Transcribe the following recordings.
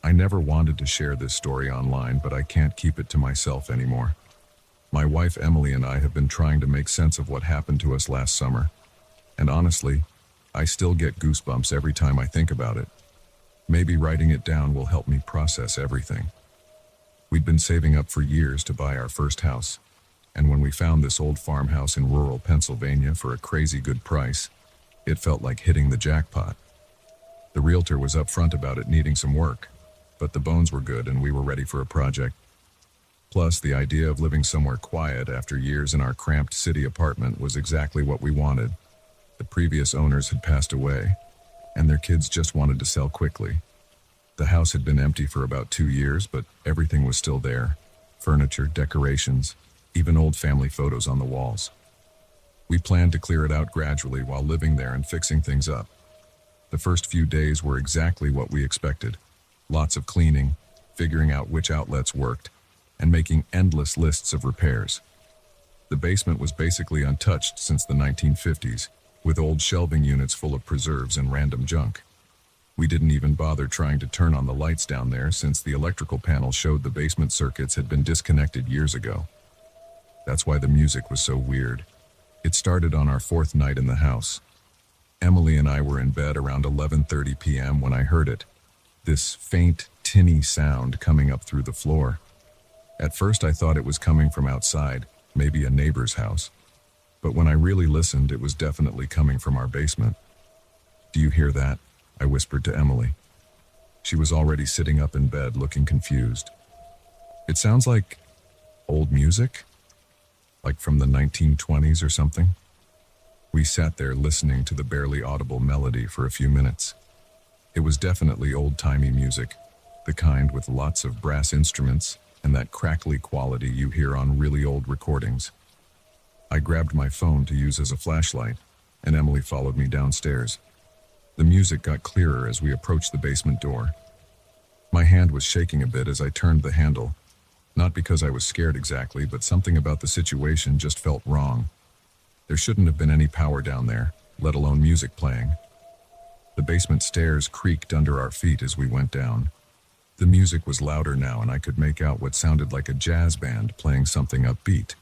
I never wanted to share this story online, but I can't keep it to myself anymore. My wife Emily and I have been trying to make sense of what happened to us last summer. And honestly, I still get goosebumps every time I think about it. Maybe writing it down will help me process everything. We'd been saving up for years to buy our first house, and when we found this old farmhouse in rural Pennsylvania for a crazy good price, it felt like hitting the jackpot. The realtor was upfront about it needing some work, but the bones were good and we were ready for a project. Plus, the idea of living somewhere quiet after years in our cramped city apartment was exactly what we wanted. The previous owners had passed away, and their kids just wanted to sell quickly. The house had been empty for about 2 years, but everything was still there. Furniture, decorations, even old family photos on the walls. We planned to clear it out gradually while living there and fixing things up. The first few days were exactly what we expected. Lots of cleaning, figuring out which outlets worked, and making endless lists of repairs. The basement was basically untouched since the 1950s, with old shelving units full of preserves and random junk. We didn't even bother trying to turn on the lights down there since the electrical panel showed the basement circuits had been disconnected years ago. That's why the music was so weird. It started on our 4th night in the house. Emily and I were in bed around 11:30 p.m. when I heard it. This faint, tinny sound coming up through the floor. At first I thought it was coming from outside, maybe a neighbor's house. But when I really listened, it was definitely coming from our basement. "Do you hear that?" I whispered to Emily. She was already sitting up in bed, looking confused. "It sounds like old music? Like from the 1920s or something?" We sat there listening to the barely audible melody for a few minutes. It was definitely old-timey music, the kind with lots of brass instruments and that crackly quality you hear on really old recordings. I grabbed my phone to use as a flashlight, and Emily followed me downstairs. The music got clearer as we approached the basement door. My hand was shaking a bit as I turned the handle, not because I was scared exactly, but something about the situation just felt wrong. There shouldn't have been any power down there, let alone music playing. The basement stairs creaked under our feet as we went down. The music was louder now, and I could make out what sounded like a jazz band playing something upbeat.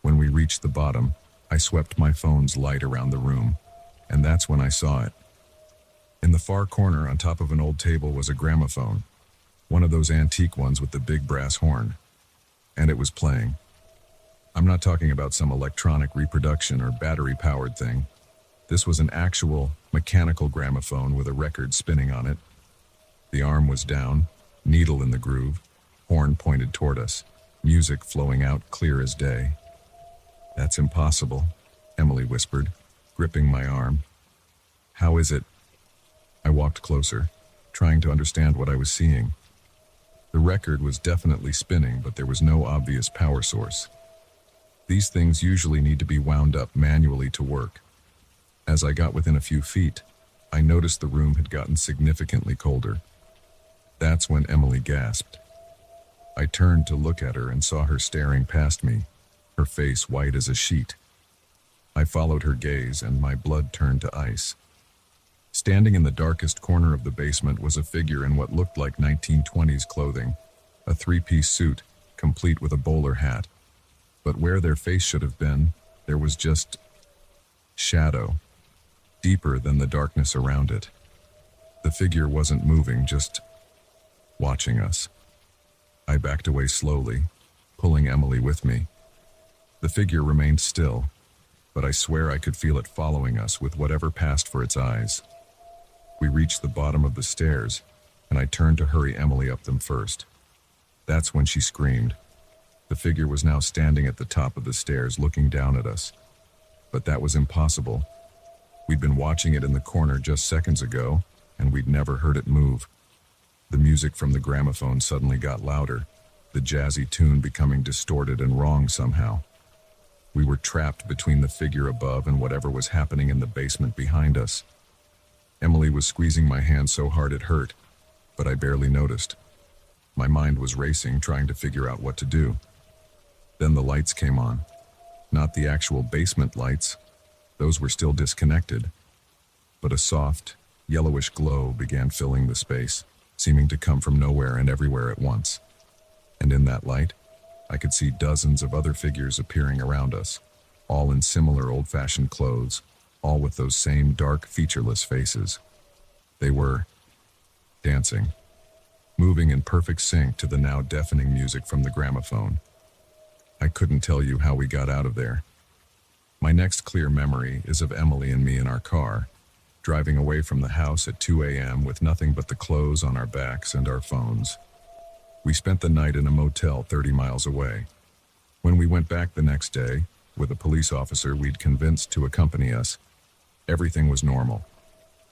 When we reached the bottom, I swept my phone's light around the room, and that's when I saw it. In the far corner on top of an old table was a gramophone, one of those antique ones with the big brass horn, and it was playing. I'm not talking about some electronic reproduction or battery-powered thing. This was an actual, mechanical gramophone with a record spinning on it. The arm was down, needle in the groove, horn pointed toward us, music flowing out clear as day. "That's impossible," Emily whispered, gripping my arm. "How is it?" I walked closer, trying to understand what I was seeing. The record was definitely spinning, but there was no obvious power source. These things usually need to be wound up manually to work. As I got within a few feet, I noticed the room had gotten significantly colder. That's when Emily gasped. I turned to look at her and saw her staring past me, her face white as a sheet. I followed her gaze and my blood turned to ice. Standing in the darkest corner of the basement was a figure in what looked like 1920s clothing, a 3-piece suit, complete with a bowler hat. But where their face should have been, there was just shadow, deeper than the darkness around it. The figure wasn't moving, just watching us. I backed away slowly, pulling Emily with me. The figure remained still, but I swear I could feel it following us with whatever passed for its eyes. We reached the bottom of the stairs, and I turned to hurry Emily up them first. That's when she screamed. The figure was now standing at the top of the stairs looking down at us. But that was impossible. We'd been watching it in the corner just seconds ago, and we'd never heard it move. The music from the gramophone suddenly got louder, the jazzy tune becoming distorted and wrong somehow. We were trapped between the figure above and whatever was happening in the basement behind us. Emily was squeezing my hand so hard it hurt, but I barely noticed. My mind was racing, trying to figure out what to do. Then the lights came on. Not the actual basement lights. Those were still disconnected. But a soft, yellowish glow began filling the space. seeming to come from nowhere and everywhere at once. And in that light, I could see dozens of other figures appearing around us, all in similar old-fashioned clothes, all with those same dark, featureless faces. They were dancing, moving in perfect sync to the now deafening music from the gramophone. I couldn't tell you how we got out of there. My next clear memory is of Emily and me in our car, driving away from the house at 2 a.m. with nothing but the clothes on our backs and our phones. We spent the night in a motel 30 miles away. When we went back the next day, with a police officer we'd convinced to accompany us, everything was normal.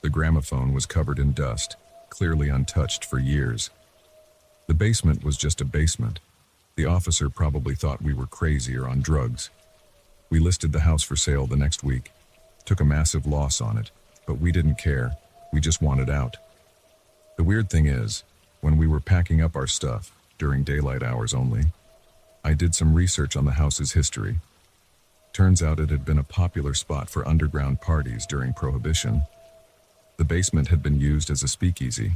The gramophone was covered in dust, clearly untouched for years. The basement was just a basement. The officer probably thought we were crazy or on drugs. We listed the house for sale the next week, took a massive loss on it, but we didn't care. We just wanted out. The weird thing is, when we were packing up our stuff, during daylight hours only, I did some research on the house's history. Turns out it had been a popular spot for underground parties during Prohibition. The basement had been used as a speakeasy.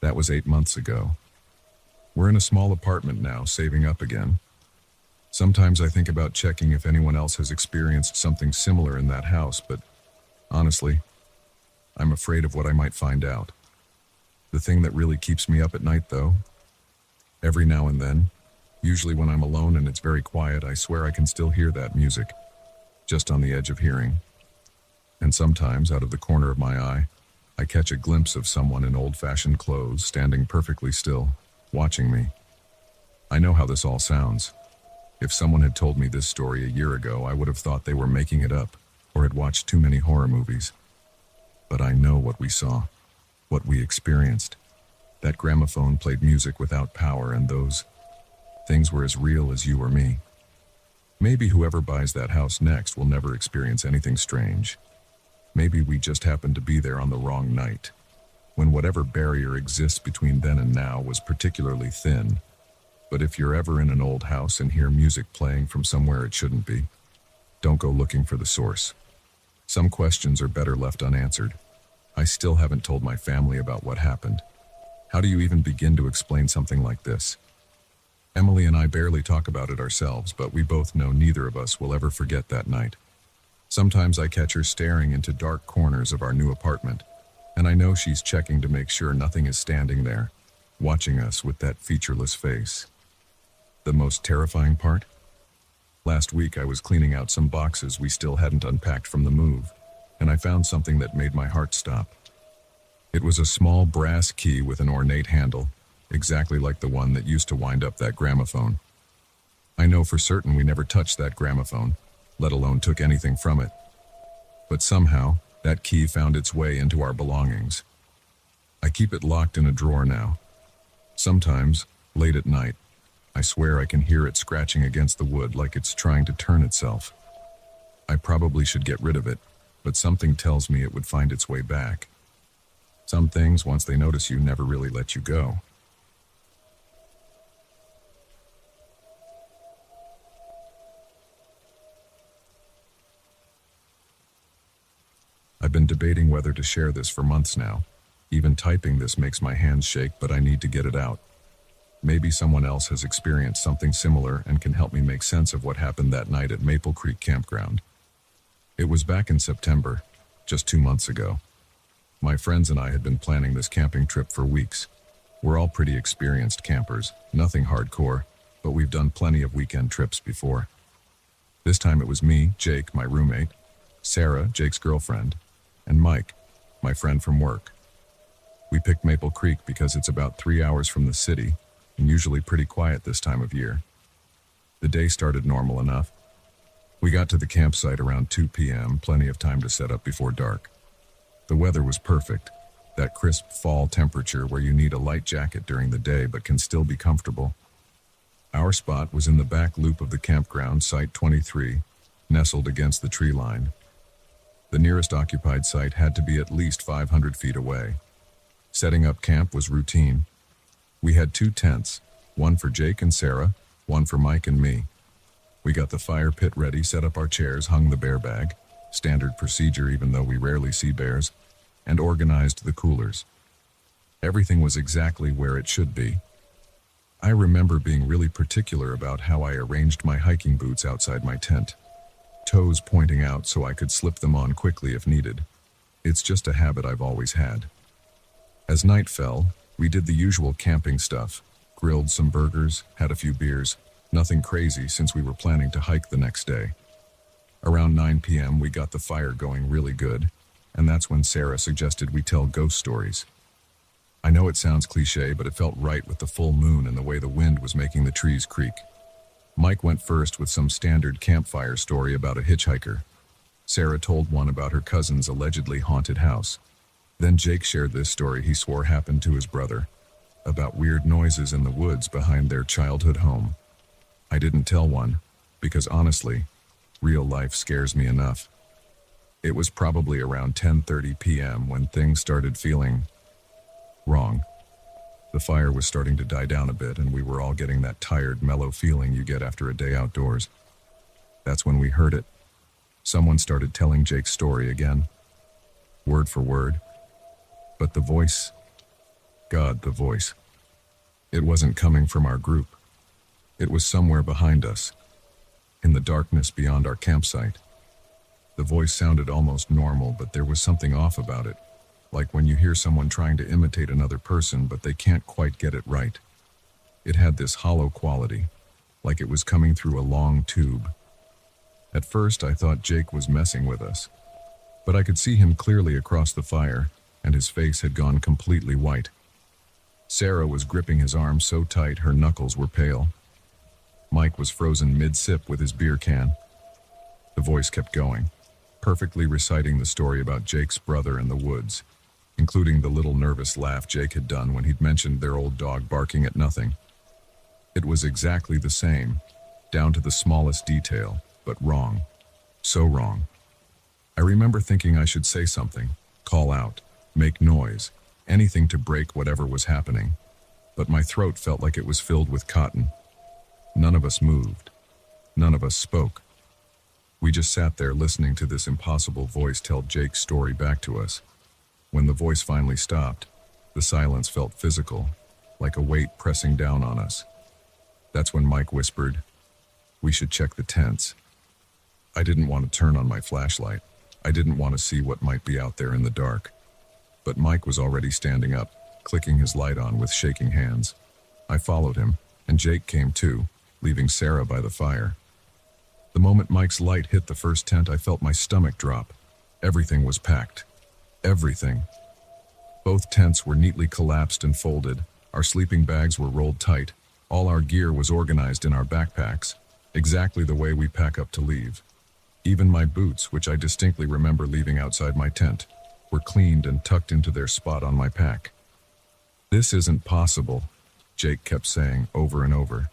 That was 8 months ago. We're in a small apartment now, saving up again. Sometimes I think about checking if anyone else has experienced something similar in that house, but honestly, I'm afraid of what I might find out. The thing that really keeps me up at night, though, every now and then, usually when I'm alone and it's very quiet, I swear I can still hear that music, just on the edge of hearing. And sometimes, out of the corner of my eye, I catch a glimpse of someone in old-fashioned clothes standing perfectly still, watching me. I know how this all sounds. If someone had told me this story a year ago, I would have thought they were making it up or had watched too many horror movies. But I know what we saw, what we experienced. That gramophone played music without power, and those things were as real as you or me. Maybe whoever buys that house next will never experience anything strange. Maybe we just happened to be there on the wrong night, when whatever barrier exists between then and now was particularly thin. But if you're ever in an old house and hear music playing from somewhere it shouldn't be, don't go looking for the source. Some questions are better left unanswered. I still haven't told my family about what happened. How do you even begin to explain something like this? Emily and I barely talk about it ourselves, but we both know neither of us will ever forget that night. Sometimes I catch her staring into dark corners of our new apartment, and I know she's checking to make sure nothing is standing there, watching us with that featureless face. The most terrifying part? Last week I was cleaning out some boxes we still hadn't unpacked from the move, and I found something that made my heart stop. It was a small brass key with an ornate handle, exactly like the one that used to wind up that gramophone. I know for certain we never touched that gramophone, let alone took anything from it. But somehow, that key found its way into our belongings. I keep it locked in a drawer now. Sometimes, late at night, I swear I can hear it scratching against the wood like it's trying to turn itself. I probably should get rid of it, but something tells me it would find its way back. Some things, once they notice you, never really let you go. I've been debating whether to share this for months now. Even typing this makes my hands shake, but I need to get it out. Maybe someone else has experienced something similar and can help me make sense of what happened that night at Maple Creek Campground. It was back in September, just 2 months ago. My friends and I had been planning this camping trip for weeks. We're all pretty experienced campers, nothing hardcore, but we've done plenty of weekend trips before. This time it was me, Jake, my roommate, Sarah, Jake's girlfriend, and Mike, my friend from work. We picked Maple Creek because it's about 3 hours from the city, and usually pretty quiet this time of year. The day started normal enough. We got to the campsite around 2 p.m., plenty of time to set up before dark. The weather was perfect, that crisp fall temperature where you need a light jacket during the day but can still be comfortable. Our spot was in the back loop of the campground, Site 23, nestled against the tree line. The nearest occupied site had to be at least 500 feet away. Setting up camp was routine. We had 2 tents, one for Jake and Sarah, one for Mike and me. We got the fire pit ready, set up our chairs, hung the bear bag, standard procedure even though we rarely see bears, and organized the coolers. Everything was exactly where it should be. I remember being really particular about how I arranged my hiking boots outside my tent, toes pointing out so I could slip them on quickly if needed. It's just a habit I've always had. As night fell, we did the usual camping stuff, grilled some burgers, had a few beers, nothing crazy since we were planning to hike the next day. Around 9 p.m. we got the fire going really good, and that's when Sarah suggested we tell ghost stories. I know it sounds cliche, but it felt right with the full moon and the way the wind was making the trees creak. Mike went first with some standard campfire story about a hitchhiker. Sarah told one about her cousin's allegedly haunted house. Then Jake shared this story he swore happened to his brother, about weird noises in the woods behind their childhood home. I didn't tell one, because honestly, real life scares me enough. It was probably around 10:30 p.m. when things started feeling wrong. The fire was starting to die down a bit, and we were all getting that tired, mellow feeling you get after a day outdoors. That's when we heard it. Someone started telling Jake's story again, word for word. But the voice, God, the voice. It wasn't coming from our group. It was somewhere behind us, in the darkness beyond our campsite. The voice sounded almost normal, but there was something off about it. Like when you hear someone trying to imitate another person, but they can't quite get it right. It had this hollow quality, like it was coming through a long tube. At first, I thought Jake was messing with us, but I could see him clearly across the fire, and his face had gone completely white. Sarah was gripping his arm so tight her knuckles were pale. Mike was frozen mid-sip with his beer can. The voice kept going, perfectly reciting the story about Jake's brother in the woods, including the little nervous laugh Jake had done when he'd mentioned their old dog barking at nothing. It was exactly the same, down to the smallest detail, but wrong. So wrong. I remember thinking I should say something, call out, make noise, anything to break whatever was happening. But my throat felt like it was filled with cotton. None of us moved. None of us spoke. We just sat there listening to this impossible voice tell Jake's story back to us. When the voice finally stopped, the silence felt physical, like a weight pressing down on us. That's when Mike whispered, "We should check the tents." I didn't want to turn on my flashlight. I didn't want to see what might be out there in the dark. But Mike was already standing up, clicking his light on with shaking hands. I followed him, and Jake came too, leaving Sarah by the fire. The moment Mike's light hit the first tent, I felt my stomach drop. Everything was packed. Everything. Both tents were neatly collapsed and folded. Our sleeping bags were rolled tight. All our gear was organized in our backpacks, exactly the way we pack up to leave. Even my boots, which I distinctly remember leaving outside my tent, were cleaned and tucked into their spot on my pack. "This isn't possible," Jake kept saying over and over.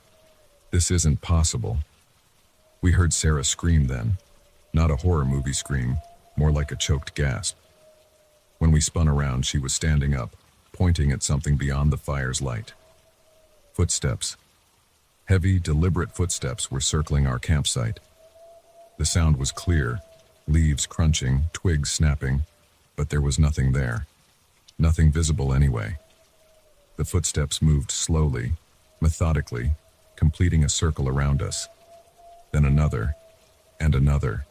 "This isn't possible." We heard Sarah scream then. Not a horror movie scream, more like a choked gasp. When we spun around, she was standing up, pointing at something beyond the fire's light. Footsteps. Heavy, deliberate footsteps were circling our campsite. The sound was clear, leaves crunching, twigs snapping, but there was nothing there. Nothing visible anyway. The footsteps moved slowly, methodically, completing a circle around us. Then another, and another.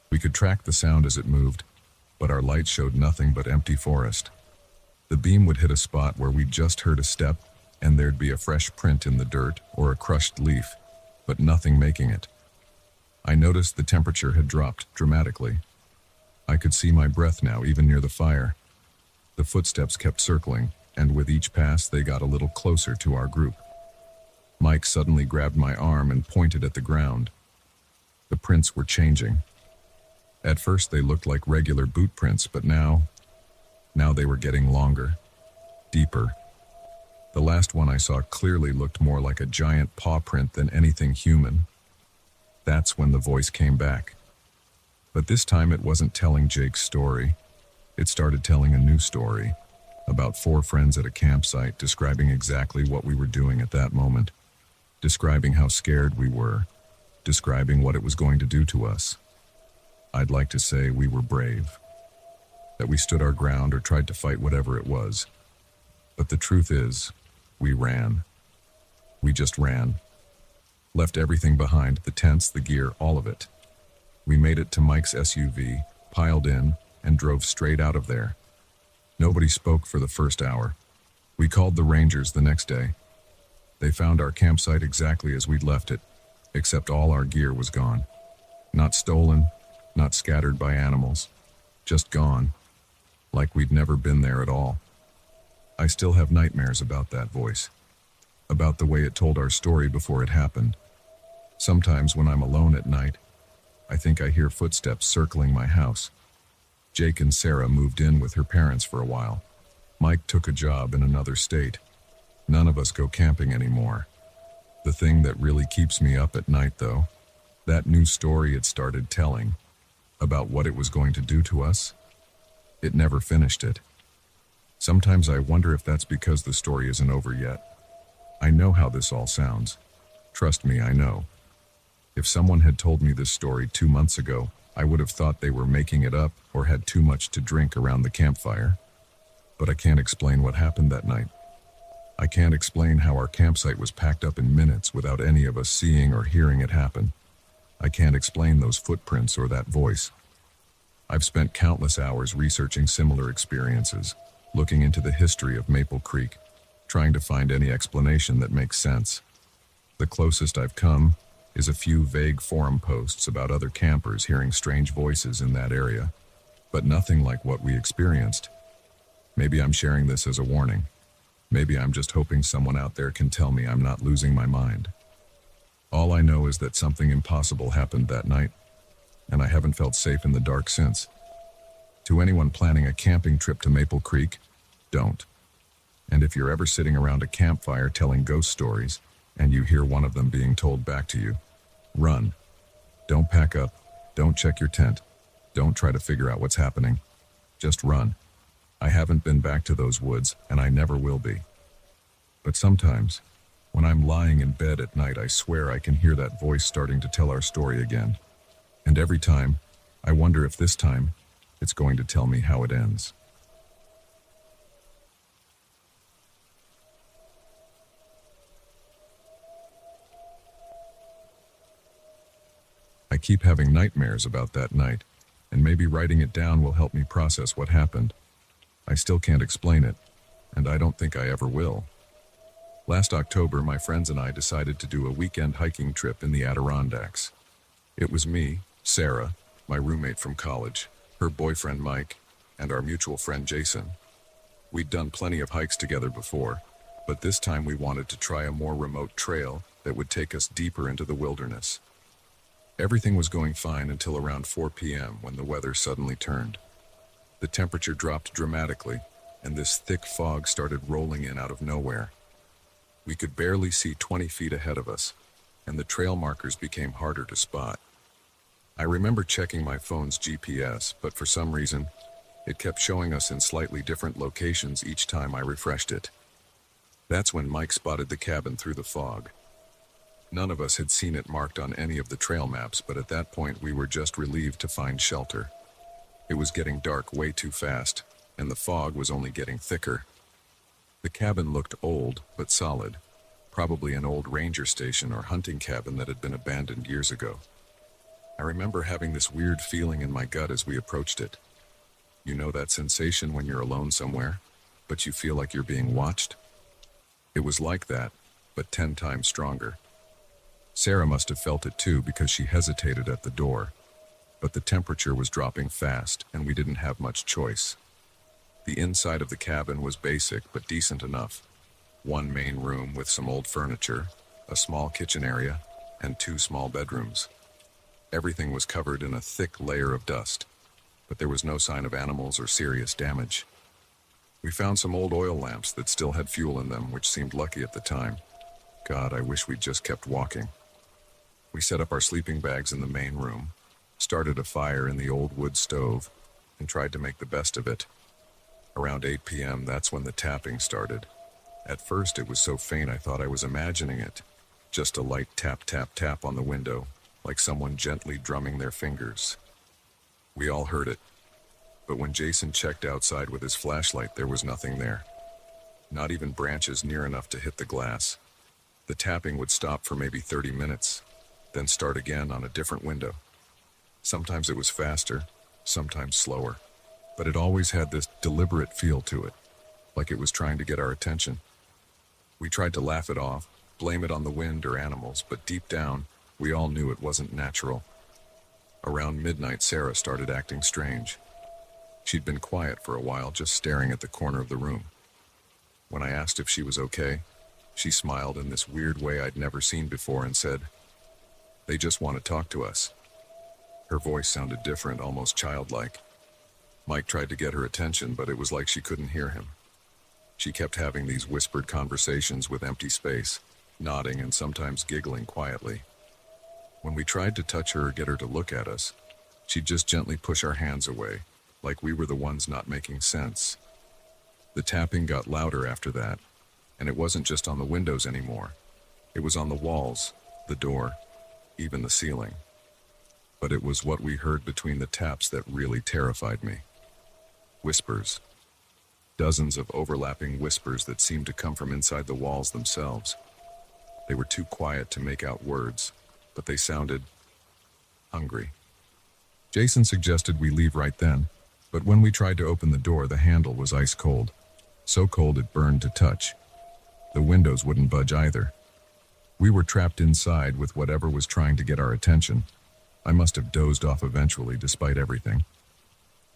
We could track the sound as it moved, but our light showed nothing but empty forest. The beam would hit a spot where we'd just heard a step, and there'd be a fresh print in the dirt or a crushed leaf, but nothing making it. I noticed the temperature had dropped dramatically. I could see my breath now, even near the fire. The footsteps kept circling, and with each pass they got a little closer to our group. Mike suddenly grabbed my arm and pointed at the ground. The prints were changing. At first they looked like regular boot prints, but now they were getting longer, deeper. The last one I saw clearly looked more like a giant paw print than anything human. That's when the voice came back. But this time it wasn't telling Jake's story. It started telling a new story, about 4 friends at a campsite, describing exactly what we were doing at that moment, describing how scared we were, describing what it was going to do to us. I'd like to say we were brave, that we stood our ground or tried to fight whatever it was. But the truth is, we ran. We just ran. Left everything behind, the tents, the gear, all of it. We made it to Mike's SUV, piled in, and drove straight out of there. Nobody spoke for the first hour. We called the rangers the next day. They found our campsite exactly as we'd left it, except all our gear was gone. Not stolen, not scattered by animals, just gone, like we'd never been there at all. I still have nightmares about that voice, about the way it told our story before it happened. Sometimes when I'm alone at night, I think I hear footsteps circling my house. Jake and Sarah moved in with her parents for a while. Mike took a job in another state. None of us go camping anymore. The thing that really keeps me up at night, though, that new story it started telling, about what it was going to do to us. It never finished it. Sometimes I wonder if that's because the story isn't over yet. I know how this all sounds. Trust me, I know. If someone had told me this story 2 months ago, I would have thought they were making it up or had too much to drink around the campfire. But I can't explain what happened that night. I can't explain how our campsite was packed up in minutes without any of us seeing or hearing it happen. I can't explain those footprints or that voice. I've spent countless hours researching similar experiences, looking into the history of Maple Creek, trying to find any explanation that makes sense. The closest I've come is a few vague forum posts about other campers hearing strange voices in that area, but nothing like what we experienced. Maybe I'm sharing this as a warning. Maybe I'm just hoping someone out there can tell me I'm not losing my mind. All I know is that something impossible happened that night, and I haven't felt safe in the dark since. To anyone planning a camping trip to Maple Creek, don't. And if you're ever sitting around a campfire telling ghost stories, and you hear one of them being told back to you, run. Don't pack up. Don't check your tent. Don't try to figure out what's happening. Just run. I haven't been back to those woods, and I never will be. But sometimes, when I'm lying in bed at night, I swear I can hear that voice starting to tell our story again. And every time, I wonder if this time, it's going to tell me how it ends. I keep having nightmares about that night, and maybe writing it down will help me process what happened. I still can't explain it, and I don't think I ever will. Last October, my friends and I decided to do a weekend hiking trip in the Adirondacks. It was me, Sarah, my roommate from college, her boyfriend Mike, and our mutual friend Jason. We'd done plenty of hikes together before, but this time we wanted to try a more remote trail that would take us deeper into the wilderness. Everything was going fine until around 4 p.m. when the weather suddenly turned. The temperature dropped dramatically, and this thick fog started rolling in out of nowhere. We could barely see 20 feet ahead of us, and the trail markers became harder to spot. I remember checking my phone's GPS, but for some reason, it kept showing us in slightly different locations each time I refreshed it. That's when Mike spotted the cabin through the fog. None of us had seen it marked on any of the trail maps, but at that point we were just relieved to find shelter. It was getting dark way too fast, and the fog was only getting thicker. The cabin looked old, but solid. Probably an old ranger station or hunting cabin that had been abandoned years ago. I remember having this weird feeling in my gut as we approached it. You know that sensation when you're alone somewhere, but you feel like you're being watched? It was like that, but 10 times stronger. Sarah must have felt it too because she hesitated at the door. But the temperature was dropping fast, and we didn't have much choice. The inside of the cabin was basic but decent enough. One main room with some old furniture, a small kitchen area, and 2 small bedrooms. Everything was covered in a thick layer of dust, but there was no sign of animals or serious damage. We found some old oil lamps that still had fuel in them, which seemed lucky at the time. God, I wish we'd just kept walking. We set up our sleeping bags in the main room, started a fire in the old wood stove, and tried to make the best of it. Around 8 p.m., that's when the tapping started. At first, it was so faint I thought I was imagining it. Just a light tap, tap, tap on the window, like someone gently drumming their fingers. We all heard it, but when Jason checked outside with his flashlight, there was nothing there. not even branches near enough to hit the glass. The tapping would stop for maybe 30 minutes, then start again on a different window. Sometimes it was faster, sometimes slower, but it always had this deliberate feel to it, like it was trying to get our attention. We tried to laugh it off, blame it on the wind or animals, but deep down, we all knew it wasn't natural. Around midnight, Sarah started acting strange. She'd been quiet for a while, just staring at the corner of the room. When I asked if she was okay, she smiled in this weird way I'd never seen before and said, "They just want to talk to us." Her voice sounded different, almost childlike. Mike tried to get her attention, but it was like she couldn't hear him. She kept having these whispered conversations with empty space, nodding and sometimes giggling quietly. When we tried to touch her or get her to look at us, she'd just gently push our hands away, like we were the ones not making sense. The tapping got louder after that, and it wasn't just on the windows anymore. It was on the walls, the door, even the ceiling. But it was what we heard between the taps that really terrified me. Whispers. Dozens of overlapping whispers that seemed to come from inside the walls themselves. They were too quiet to make out words, but they sounded hungry. Jason suggested we leave right then, but when we tried to open the door, the handle was ice cold. So cold it burned to touch. The windows wouldn't budge either. We were trapped inside with whatever was trying to get our attention. I must have dozed off eventually, despite everything.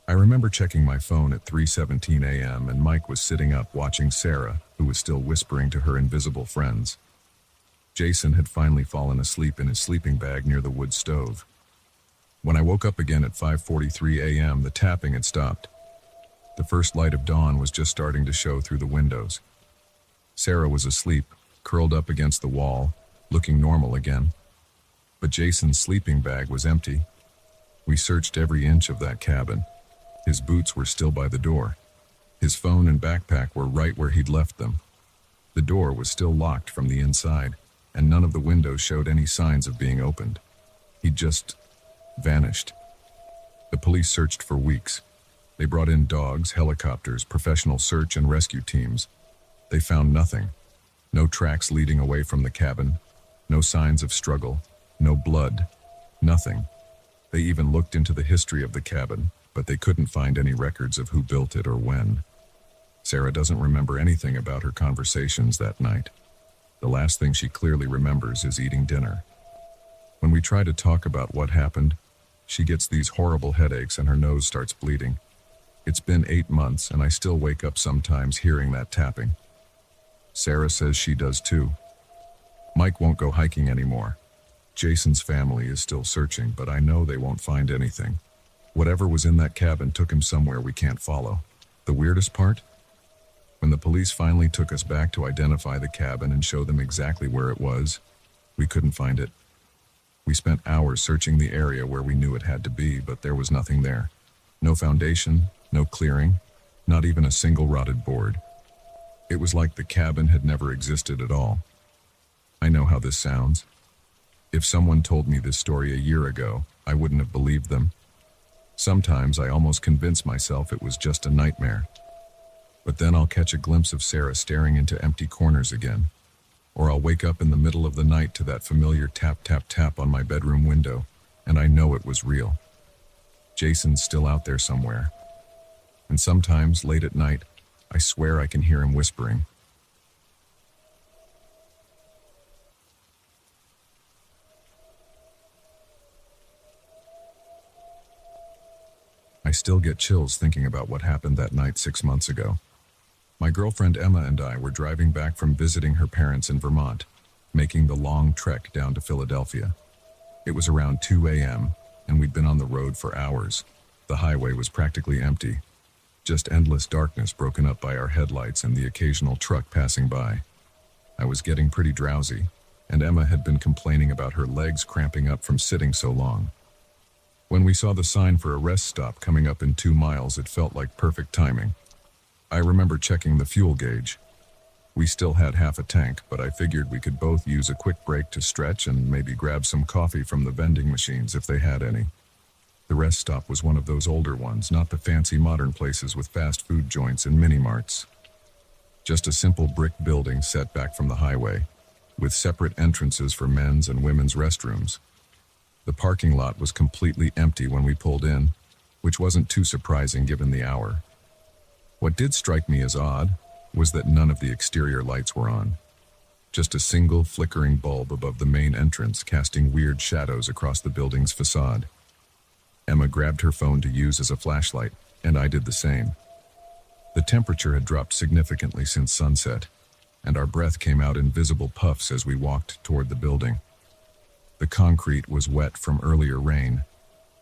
I remember checking my phone at 3:17 a.m. and Mike was sitting up watching Sarah, who was still whispering to her invisible friends. Jason had finally fallen asleep in his sleeping bag near the wood stove. When I woke up again at 5:43 a.m., the tapping had stopped. The first light of dawn was just starting to show through the windows. Sarah was asleep, curled up against the wall, looking normal again. But Jason's sleeping bag was empty. We searched every inch of that cabin. His boots were still by the door. His phone and backpack were right where he'd left them. The door was still locked from the inside, and none of the windows showed any signs of being opened. He'd just vanished. The police searched for weeks. They brought in dogs, helicopters, professional search and rescue teams. They found nothing. No tracks leading away from the cabin. No signs of struggle. No blood. Nothing. They even looked into the history of the cabin, but they couldn't find any records of who built it or when. Sarah doesn't remember anything about her conversations that night. The last thing she clearly remembers is eating dinner. When we try to talk about what happened, she gets these horrible headaches and her nose starts bleeding. It's been 8 months and I still wake up sometimes hearing that tapping. Sarah says she does too. Mike won't go hiking anymore. Jason's family is still searching, but I know they won't find anything. Whatever was in that cabin took him somewhere we can't follow. The weirdest part? When the police finally took us back to identify the cabin and show them exactly where it was, we couldn't find it. We spent hours searching the area where we knew it had to be, but there was nothing there. No foundation, no clearing, not even a single rotted board. It was like the cabin had never existed at all. I know how this sounds. If someone told me this story a year ago, I wouldn't have believed them. Sometimes I almost convince myself it was just a nightmare. But then I'll catch a glimpse of Sarah staring into empty corners again. Or I'll wake up in the middle of the night to that familiar tap, tap, tap on my bedroom window, and I know it was real. Jason's still out there somewhere. And sometimes, late at night, I swear I can hear him whispering. I still get chills thinking about what happened that night 6 months ago. My girlfriend Emma and I were driving back from visiting her parents in Vermont, making the long trek down to Philadelphia. It was around 2 a.m., and we'd been on the road for hours. The highway was practically empty, just endless darkness broken up by our headlights and the occasional truck passing by. I was getting pretty drowsy, and Emma had been complaining about her legs cramping up from sitting so long. When we saw the sign for a rest stop coming up in 2 miles, it felt like perfect timing. I remember checking the fuel gauge. We still had half a tank, but I figured we could both use a quick break to stretch and maybe grab some coffee from the vending machines if they had any. The rest stop was one of those older ones, not the fancy modern places with fast food joints and mini-marts. Just a simple brick building set back from the highway, with separate entrances for men's and women's restrooms. The parking lot was completely empty when we pulled in, which wasn't too surprising given the hour. What did strike me as odd was that none of the exterior lights were on. Just a single flickering bulb above the main entrance casting weird shadows across the building's facade. Emma grabbed her phone to use as a flashlight, and I did the same. The temperature had dropped significantly since sunset, and our breath came out in visible puffs as we walked toward the building. The concrete was wet from earlier rain,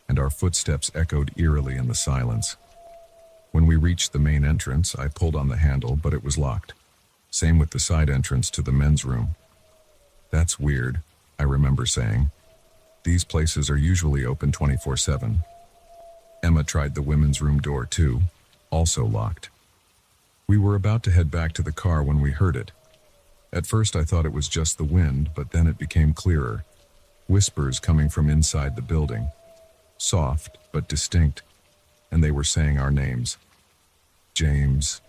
and our footsteps echoed eerily in the silence. When we reached the main entrance, I pulled on the handle, but it was locked. Same with the side entrance to the men's room. "That's weird," I remember saying. "These places are usually open 24/7. Emma tried the women's room door too, also locked. We were about to head back to the car when we heard it. At first I thought it was just the wind, but then it became clearer. Whispers coming from inside the building. Soft, but distinct, and they were saying our names. James,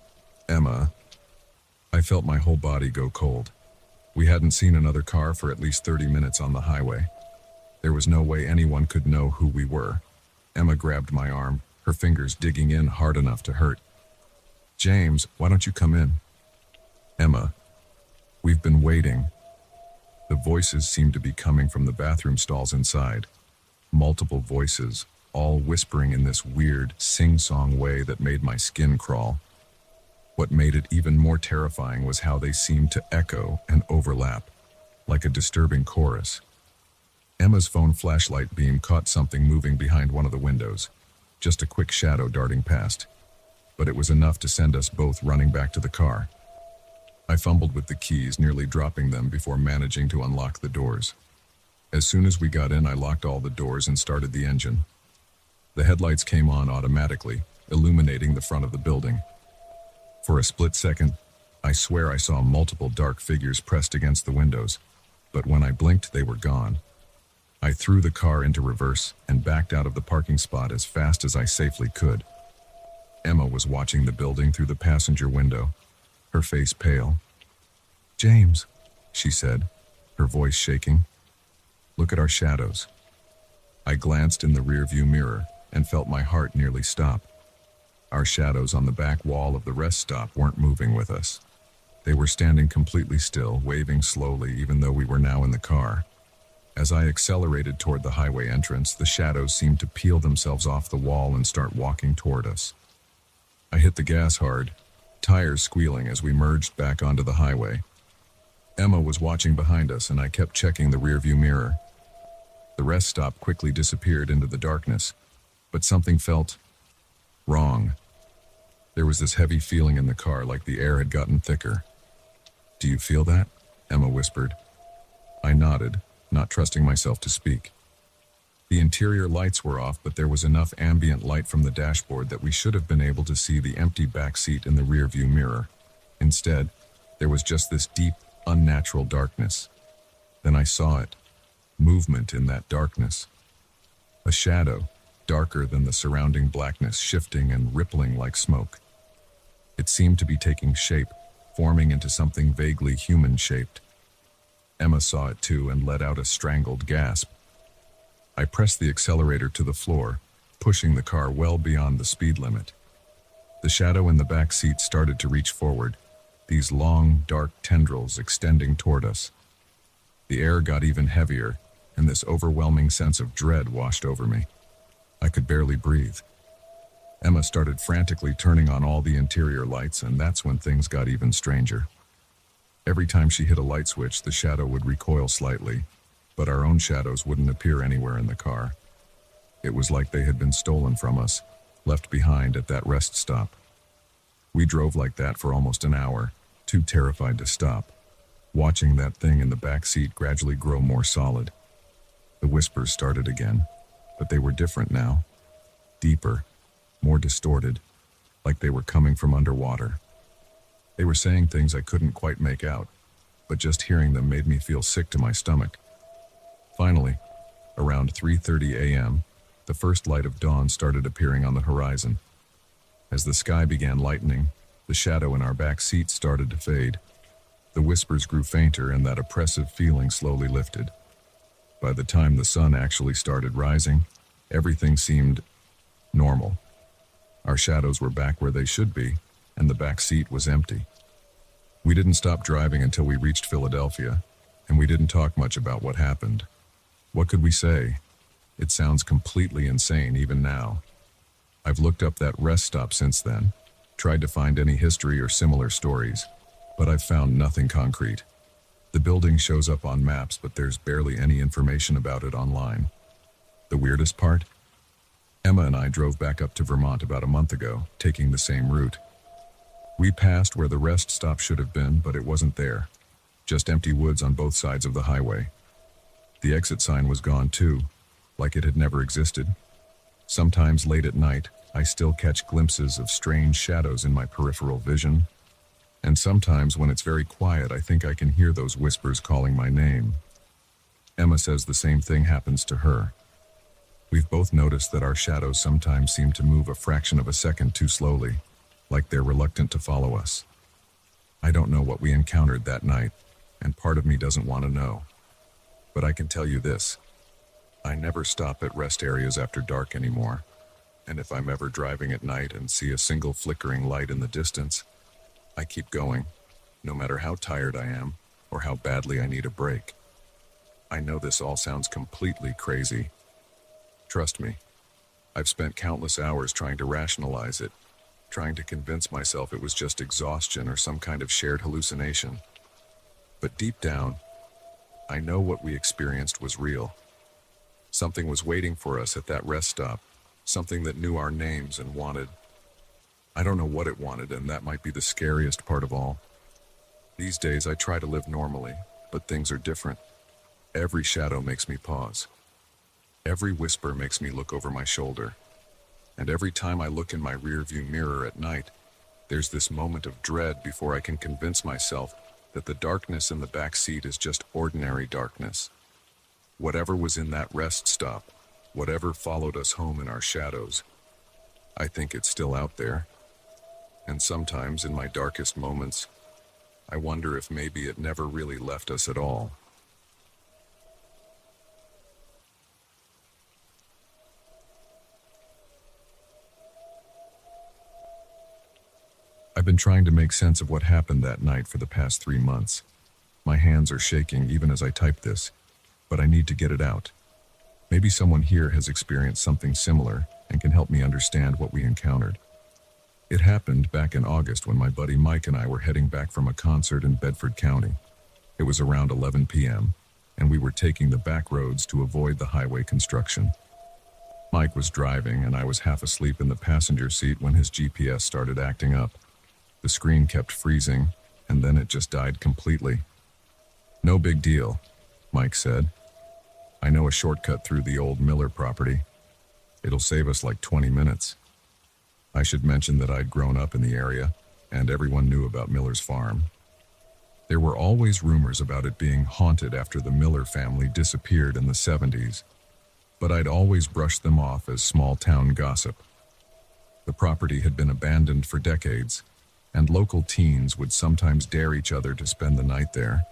Emma. I felt my whole body go cold. We hadn't seen another car for at least 30 minutes on the highway. There was no way anyone could know who we were. Emma grabbed my arm, her fingers digging in hard enough to hurt. "James, why don't you come in?" "Emma, we've been waiting." The voices seemed to be coming from the bathroom stalls inside. Multiple voices, all whispering in this weird, sing-song way that made my skin crawl. What made it even more terrifying was how they seemed to echo and overlap, like a disturbing chorus. Emma's phone flashlight beam caught something moving behind one of the windows, just a quick shadow darting past. But it was enough to send us both running back to the car. I fumbled with the keys, nearly dropping them before managing to unlock the doors. As soon as we got in, I locked all the doors and started the engine. The headlights came on automatically, illuminating the front of the building. For a split second, I swear I saw multiple dark figures pressed against the windows, but when I blinked, they were gone. I threw the car into reverse and backed out of the parking spot as fast as I safely could. Emma was watching the building through the passenger window, her face pale. "James," she said, her voice shaking. "Look at our shadows." I glanced in the rearview mirror and felt my heart nearly stop. Our shadows on the back wall of the rest stop weren't moving with us. They were standing completely still, waving slowly even though we were now in the car. As I accelerated toward the highway entrance, the shadows seemed to peel themselves off the wall and start walking toward us. I hit the gas hard, tires squealing as we merged back onto the highway. Emma was watching behind us, and I kept checking the rearview mirror. The rest stop quickly disappeared into the darkness, but something felt wrong. There was this heavy feeling in the car, like the air had gotten thicker. "Do you feel that?" Emma whispered. I nodded, not trusting myself to speak. The interior lights were off, but there was enough ambient light from the dashboard that we should have been able to see the empty back seat in the rearview mirror. Instead, there was just this deep, unnatural darkness. Then I saw it. Movement in that darkness. A shadow, darker than the surrounding blackness, shifting and rippling like smoke. It seemed to be taking shape, forming into something vaguely human-shaped. Emma saw it too and let out a strangled gasp. I pressed the accelerator to the floor, pushing the car well beyond the speed limit. The shadow in the back seat started to reach forward, these long, dark tendrils extending toward us. The air got even heavier, and this overwhelming sense of dread washed over me. I could barely breathe. Emma started frantically turning on all the interior lights, and that's when things got even stranger. Every time she hit a light switch, the shadow would recoil slightly, but our own shadows wouldn't appear anywhere in the car. It was like they had been stolen from us, left behind at that rest stop. We drove like that for almost an hour, too terrified to stop, watching that thing in the back seat gradually grow more solid. The whispers started again, but they were different now. Deeper, more distorted, like they were coming from underwater. They were saying things I couldn't quite make out, but just hearing them made me feel sick to my stomach. Finally, around 3:30 a.m., the first light of dawn started appearing on the horizon. As the sky began lightening, The shadow in our back seat started to fade. The whispers grew fainter and that oppressive feeling slowly lifted. By the time the sun actually started rising, everything seemed normal. Our shadows were back where they should be, and the back seat was empty. We didn't stop driving until we reached Philadelphia, and we didn't talk much about what happened. What could we say? It sounds completely insane even now. I've looked up that rest stop since then, tried to find any history or similar stories, but I've found nothing concrete. The building shows up on maps, but there's barely any information about it online. The weirdest part? Emma and I drove back up to Vermont about a month ago, taking the same route. We passed where the rest stop should have been, but it wasn't there. Just empty woods on both sides of the highway. The exit sign was gone too, like it had never existed. Sometimes late at night, I still catch glimpses of strange shadows in my peripheral vision. And sometimes when it's very quiet, I think I can hear those whispers calling my name. Emma says the same thing happens to her. We've both noticed that our shadows sometimes seem to move a fraction of a second too slowly, like they're reluctant to follow us. I don't know what we encountered that night, and part of me doesn't want to know. But I can tell you this. I never stop at rest areas after dark anymore, and if I'm ever driving at night and see a single flickering light in the distance, I keep going, no matter how tired I am or how badly I need a break. I know this all sounds completely crazy. Trust me, I've spent countless hours trying to rationalize it, trying to convince myself it was just exhaustion or some kind of shared hallucination. But deep down, I know what we experienced was real. Something was waiting for us at that rest stop, something that knew our names and wanted. I don't know what it wanted, and that might be the scariest part of all. These days I try to live normally, but things are different. Every shadow makes me pause. Every whisper makes me look over my shoulder. And every time I look in my rearview mirror at night, there's this moment of dread before I can convince myself that the darkness in the back seat is just ordinary darkness. Whatever was in that rest stop, whatever followed us home in our shadows, I think it's still out there. And sometimes in my darkest moments, I wonder if maybe it never really left us at all. I've been trying to make sense of what happened that night for the past 3 months. My hands are shaking even as I type this, but I need to get it out. Maybe someone here has experienced something similar and can help me understand what we encountered. It happened back in August when my buddy Mike and I were heading back from a concert in Bedford County. It was around 11 p.m., and we were taking the back roads to avoid the highway construction. Mike was driving, and I was half asleep in the passenger seat when his GPS started acting up. The screen kept freezing, and then it just died completely. "No big deal," Mike said. "I know a shortcut through the old Miller property. It'll save us like 20 minutes. I should mention that I'd grown up in the area, and everyone knew about Miller's farm. There were always rumors about it being haunted after the Miller family disappeared in the 70s, but I'd always brushed them off as small-town gossip. The property had been abandoned for decades, and local teens would sometimes dare each other to spend the night there.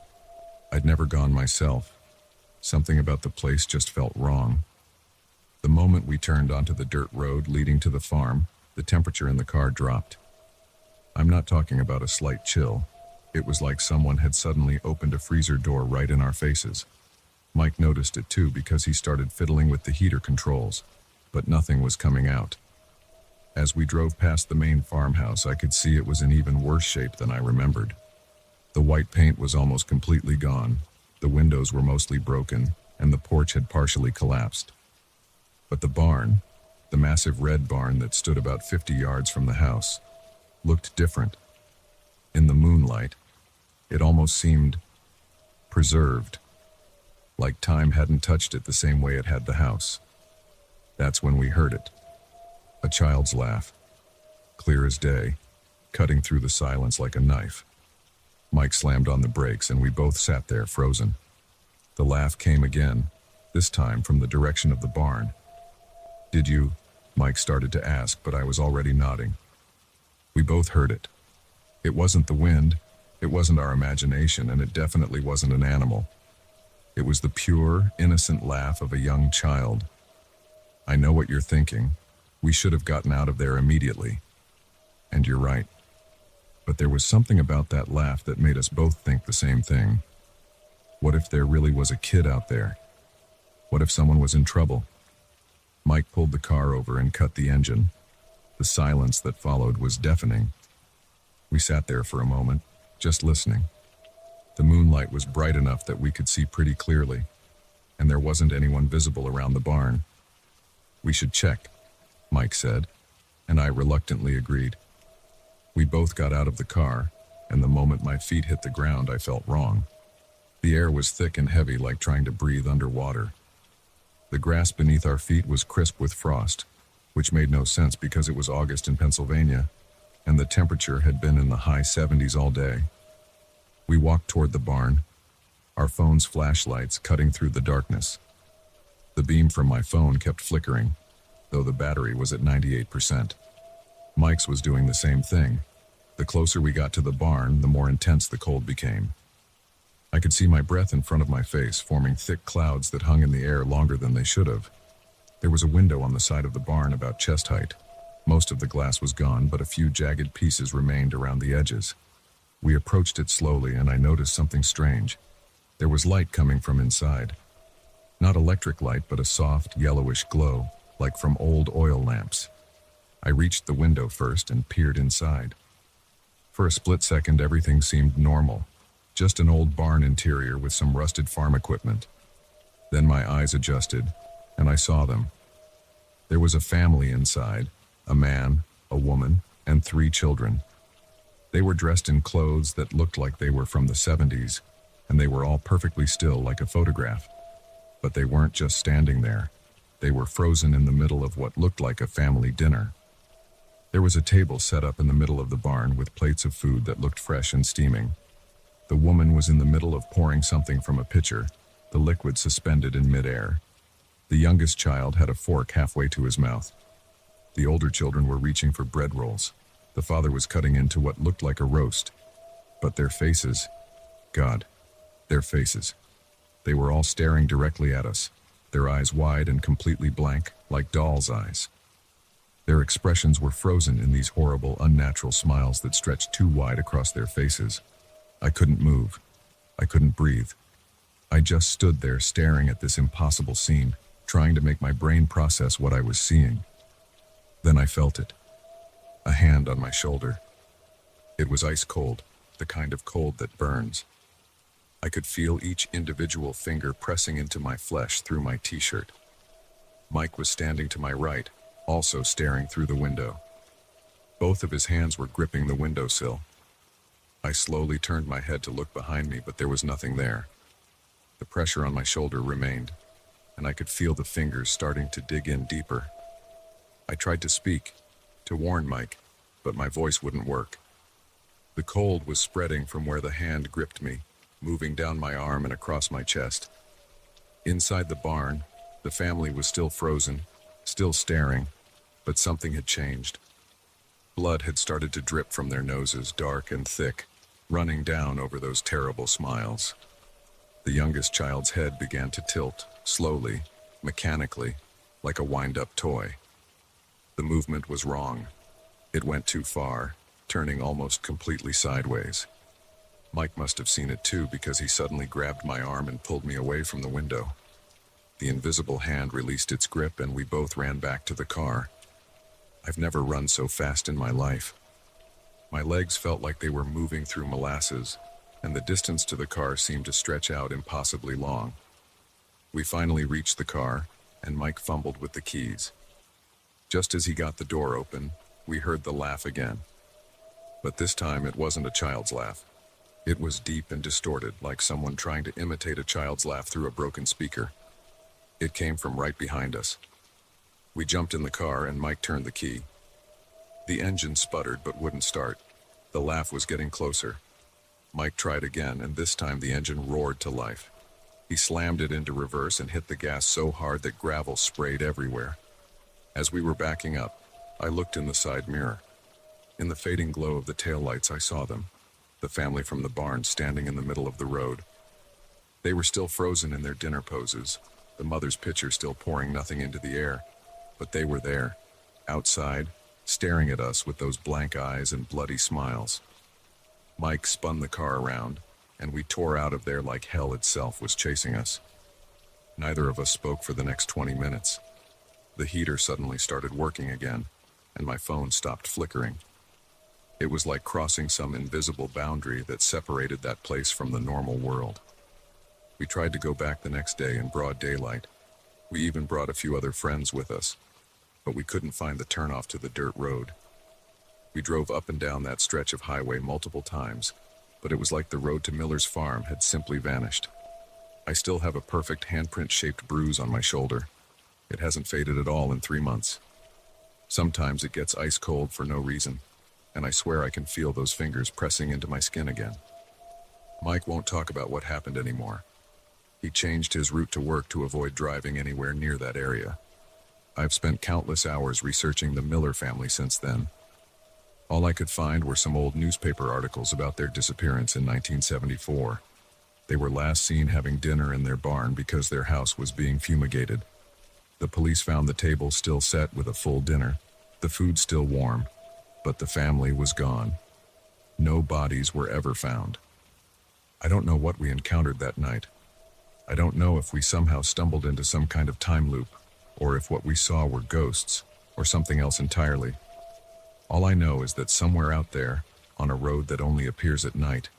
I'd never gone myself. Something about the place just felt wrong. The moment we turned onto the dirt road leading to the farm, the temperature in the car dropped. I'm not talking about a slight chill. It was like someone had suddenly opened a freezer door right in our faces. Mike noticed it too because he started fiddling with the heater controls, but nothing was coming out. As we drove past the main farmhouse, I could see it was in even worse shape than I remembered. The white paint was almost completely gone, the windows were mostly broken, and the porch had partially collapsed. But the barn, the massive red barn that stood about 50 yards from the house, looked different. In the moonlight, it almost seemed preserved, like time hadn't touched it the same way it had the house. That's when we heard it. A child's laugh, clear as day, cutting through the silence like a knife. Mike slammed on the brakes and we both sat there frozen. The laugh came again, this time from the direction of the barn. "Did you?" Mike started to ask, but I was already nodding. We both heard it. It wasn't the wind, it wasn't our imagination, and it definitely wasn't an animal. It was the pure, innocent laugh of a young child. I know what you're thinking. We should have gotten out of there immediately. And you're right. But there was something about that laugh that made us both think the same thing. What if there really was a kid out there? What if someone was in trouble? Mike pulled the car over and cut the engine. The silence that followed was deafening. We sat there for a moment, just listening. The moonlight was bright enough that we could see pretty clearly, and there wasn't anyone visible around the barn. "We should check," Mike said, and I reluctantly agreed. We both got out of the car, and the moment my feet hit the ground, I felt wrong. The air was thick and heavy, like trying to breathe underwater. The grass beneath our feet was crisp with frost, which made no sense because it was August in Pennsylvania, and the temperature had been in the high 70s all day. We walked toward the barn, our phone's flashlights cutting through the darkness. The beam from my phone kept flickering, though the battery was at 98%. Mike's was doing the same thing. The closer we got to the barn, the more intense the cold became. I could see my breath in front of my face, forming thick clouds that hung in the air longer than they should have. There was a window on the side of the barn about chest height. Most of the glass was gone, but a few jagged pieces remained around the edges. We approached it slowly, and I noticed something strange. There was light coming from inside. Not electric light, but a soft, yellowish glow, like from old oil lamps. I reached the window first and peered inside. For a split second, everything seemed normal. Just an old barn interior with some rusted farm equipment. Then my eyes adjusted, and I saw them. There was a family inside, a man, a woman, and 3 children. They were dressed in clothes that looked like they were from the 70s, and they were all perfectly still like a photograph. But they weren't just standing there. They were frozen in the middle of what looked like a family dinner. There was a table set up in the middle of the barn with plates of food that looked fresh and steaming. The woman was in the middle of pouring something from a pitcher, the liquid suspended in midair. The youngest child had a fork halfway to his mouth. The older children were reaching for bread rolls. The father was cutting into what looked like a roast. But their faces, God, their faces. They were all staring directly at us, their eyes wide and completely blank, like dolls' eyes. Their expressions were frozen in these horrible, unnatural smiles that stretched too wide across their faces. I couldn't move. I couldn't breathe. I just stood there staring at this impossible scene, trying to make my brain process what I was seeing. Then I felt it. A hand on my shoulder. It was ice cold, the kind of cold that burns. I could feel each individual finger pressing into my flesh through my t-shirt. Mike was standing to my right, also staring through the window. Both of his hands were gripping the windowsill. I slowly turned my head to look behind me, but there was nothing there. The pressure on my shoulder remained, and I could feel the fingers starting to dig in deeper. I tried to speak, to warn Mike, but my voice wouldn't work. The cold was spreading from where the hand gripped me, moving down my arm and across my chest. Inside the barn, the family was still frozen, still staring, but something had changed. Blood had started to drip from their noses, dark and thick, running down over those terrible smiles. The youngest child's head began to tilt, slowly, mechanically, like a wind-up toy. The movement was wrong. It went too far, turning almost completely sideways. Mike must have seen it too, because he suddenly grabbed my arm and pulled me away from the window. The invisible hand released its grip, and we both ran back to the car. I've never run so fast in my life. My legs felt like they were moving through molasses, and the distance to the car seemed to stretch out impossibly long. We finally reached the car, and Mike fumbled with the keys. Just as he got the door open, we heard the laugh again. But this time it wasn't a child's laugh. It was deep and distorted, like someone trying to imitate a child's laugh through a broken speaker. It came from right behind us. We jumped in the car, and Mike turned the key. The engine sputtered but wouldn't start. The laugh was getting closer. Mike tried again, and this time the engine roared to life. He slammed it into reverse and hit the gas so hard that gravel sprayed everywhere. As we were backing up, I looked in the side mirror. In the fading glow of the taillights, I saw them, the family from the barn standing in the middle of the road. They were still frozen in their dinner poses, the mother's pitcher still pouring nothing into the air, but they were there, outside, staring at us with those blank eyes and bloody smiles. Mike spun the car around, and we tore out of there like hell itself was chasing us. Neither of us spoke for the next 20 minutes. The heater suddenly started working again, and my phone stopped flickering. It was like crossing some invisible boundary that separated that place from the normal world. We tried to go back the next day in broad daylight. We even brought a few other friends with us, but we couldn't find the turnoff to the dirt road. We drove up and down that stretch of highway multiple times, but it was like the road to Miller's farm had simply vanished. I still have a perfect handprint-shaped bruise on my shoulder. It hasn't faded at all in 3 months. Sometimes it gets ice cold for no reason, and I swear I can feel those fingers pressing into my skin again. Mike won't talk about what happened anymore. He changed his route to work to avoid driving anywhere near that area. I've spent countless hours researching the Miller family since then. All I could find were some old newspaper articles about their disappearance in 1974. They were last seen having dinner in their barn because their house was being fumigated. The police found the table still set with a full dinner, the food still warm, but the family was gone. No bodies were ever found. I don't know what we encountered that night. I don't know if we somehow stumbled into some kind of time loop, or if what we saw were ghosts, or something else entirely. All I know is that somewhere out there, on a road that only appears at night,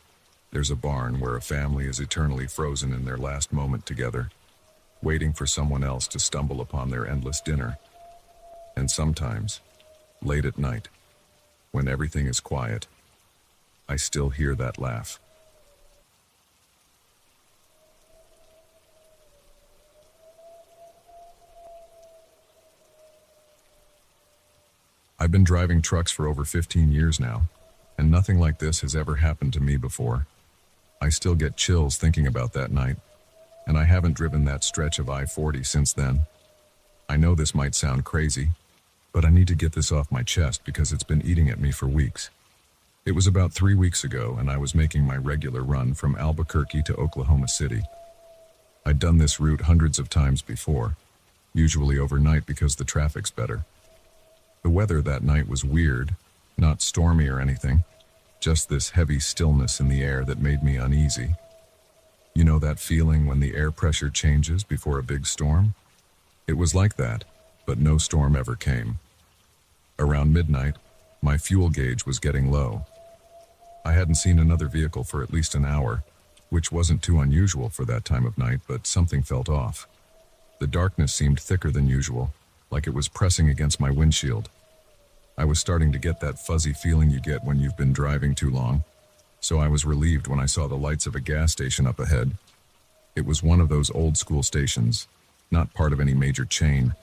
there's a barn where a family is eternally frozen in their last moment together, waiting for someone else to stumble upon their endless dinner. And sometimes, late at night, when everything is quiet, I still hear that laugh. I've been driving trucks for over 15 years now, and nothing like this has ever happened to me before. I still get chills thinking about that night, and I haven't driven that stretch of I-40 since then. I know this might sound crazy, but I need to get this off my chest because it's been eating at me for weeks. It was about 3 weeks ago, and I was making my regular run from Albuquerque to Oklahoma City. I'd done this route hundreds of times before, usually overnight because the traffic's better. The weather that night was weird, not stormy or anything, just this heavy stillness in the air that made me uneasy. You know that feeling when the air pressure changes before a big storm? It was like that, but no storm ever came. Around midnight, my fuel gauge was getting low. I hadn't seen another vehicle for at least an hour, which wasn't too unusual for that time of night, but something felt off. The darkness seemed thicker than usual, like it was pressing against my windshield. I was starting to get that fuzzy feeling you get when you've been driving too long, so I was relieved when I saw the lights of a gas station up ahead. It was one of those old-school stations, not part of any major chain.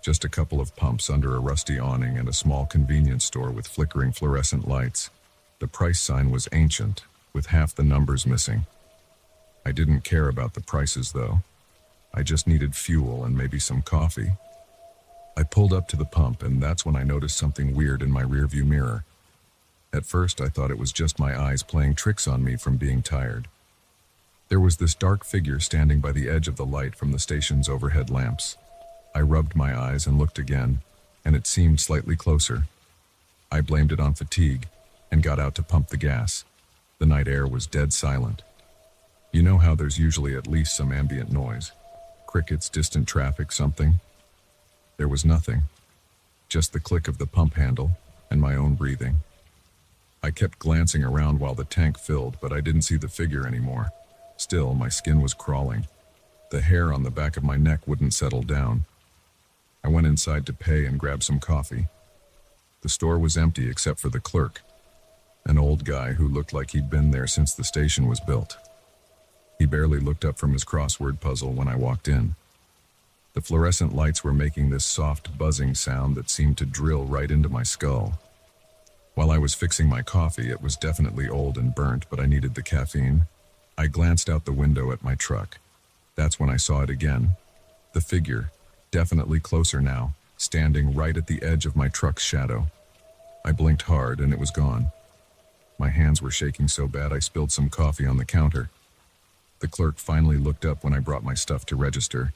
Just a couple of pumps under a rusty awning and a small convenience store with flickering fluorescent lights. The price sign was ancient, with half the numbers missing. I didn't care about the prices, though. I just needed fuel and maybe some coffee. I pulled up to the pump, and that's when I noticed something weird in my rearview mirror. At first, I thought it was just my eyes playing tricks on me from being tired. There was this dark figure standing by the edge of the light from the station's overhead lamps. I rubbed my eyes and looked again, and it seemed slightly closer. I blamed it on fatigue and got out to pump the gas. The night air was dead silent. You know how there's usually at least some ambient noise? Crickets, distant traffic, something? There was nothing, just the click of the pump handle and my own breathing. I kept glancing around while the tank filled, but I didn't see the figure anymore. Still, my skin was crawling. The hair on the back of my neck wouldn't settle down. I went inside to pay and grab some coffee. The store was empty except for the clerk, an old guy who looked like he'd been there since the station was built. He barely looked up from his crossword puzzle when I walked in. The fluorescent lights were making this soft buzzing sound that seemed to drill right into my skull. While I was fixing my coffee, it was definitely old and burnt, but I needed the caffeine. I glanced out the window at my truck. That's when I saw it again. The figure, definitely closer now, standing right at the edge of my truck's shadow. I blinked hard and it was gone. My hands were shaking so bad I spilled some coffee on the counter. The clerk finally looked up when I brought my stuff to register.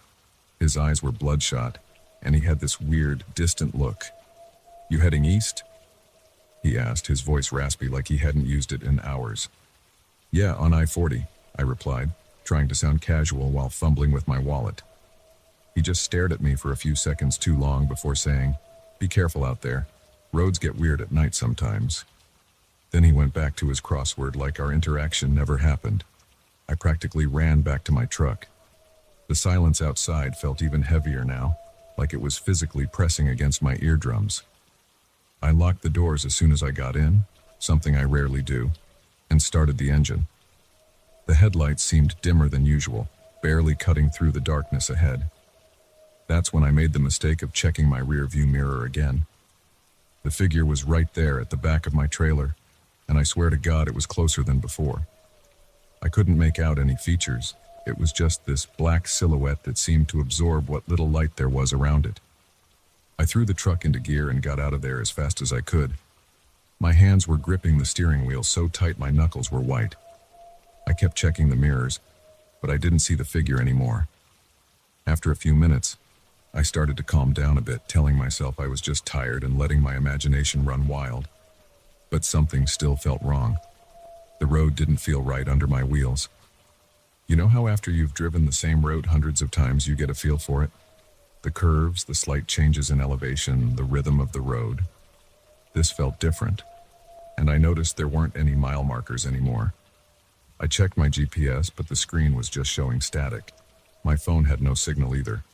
His eyes were bloodshot, and he had this weird, distant look. "You heading east?" he asked, his voice raspy like he hadn't used it in hours. "Yeah, on I-40, I replied, trying to sound casual while fumbling with my wallet. He just stared at me for a few seconds too long before saying, "Be careful out there. Roads get weird at night sometimes." Then he went back to his crossword like our interaction never happened. I practically ran back to my truck. The silence outside felt even heavier now, like it was physically pressing against my eardrums. I locked the doors as soon as I got in, something I rarely do, and started the engine. The headlights seemed dimmer than usual, barely cutting through the darkness ahead. That's when I made the mistake of checking my rearview mirror again. The figure was right there at the back of my trailer, and I swear to God it was closer than before. I couldn't make out any features. It was just this black silhouette that seemed to absorb what little light there was around it. I threw the truck into gear and got out of there as fast as I could. My hands were gripping the steering wheel so tight my knuckles were white. I kept checking the mirrors, but I didn't see the figure anymore. After a few minutes, I started to calm down a bit, telling myself I was just tired and letting my imagination run wild. But something still felt wrong. The road didn't feel right under my wheels. You know how after you've driven the same road hundreds of times you get a feel for it? The curves, the slight changes in elevation, the rhythm of the road. This felt different, and I noticed there weren't any mile markers anymore. I checked my GPS, but the screen was just showing static. My phone had no signal either.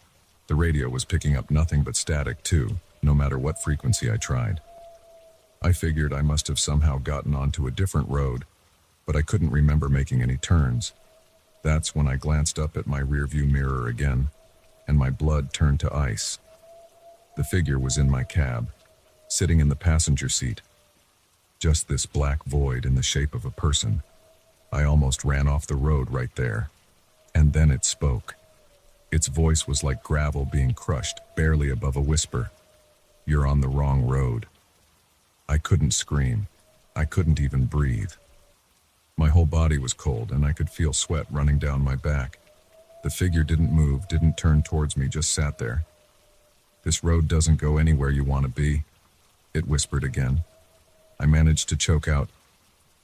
The radio was picking up nothing but static too, no matter what frequency I tried. I figured I must have somehow gotten onto a different road, but I couldn't remember making any turns. That's when I glanced up at my rearview mirror again, and my blood turned to ice. The figure was in my cab, sitting in the passenger seat. Just this black void in the shape of a person. I almost ran off the road right there. And then it spoke. Its voice was like gravel being crushed, barely above a whisper. "You're on the wrong road." I couldn't scream. I couldn't even breathe. My whole body was cold, and I could feel sweat running down my back. The figure didn't move, didn't turn towards me, just sat there. "This road doesn't go anywhere you want to be," it whispered again. I managed to choke out,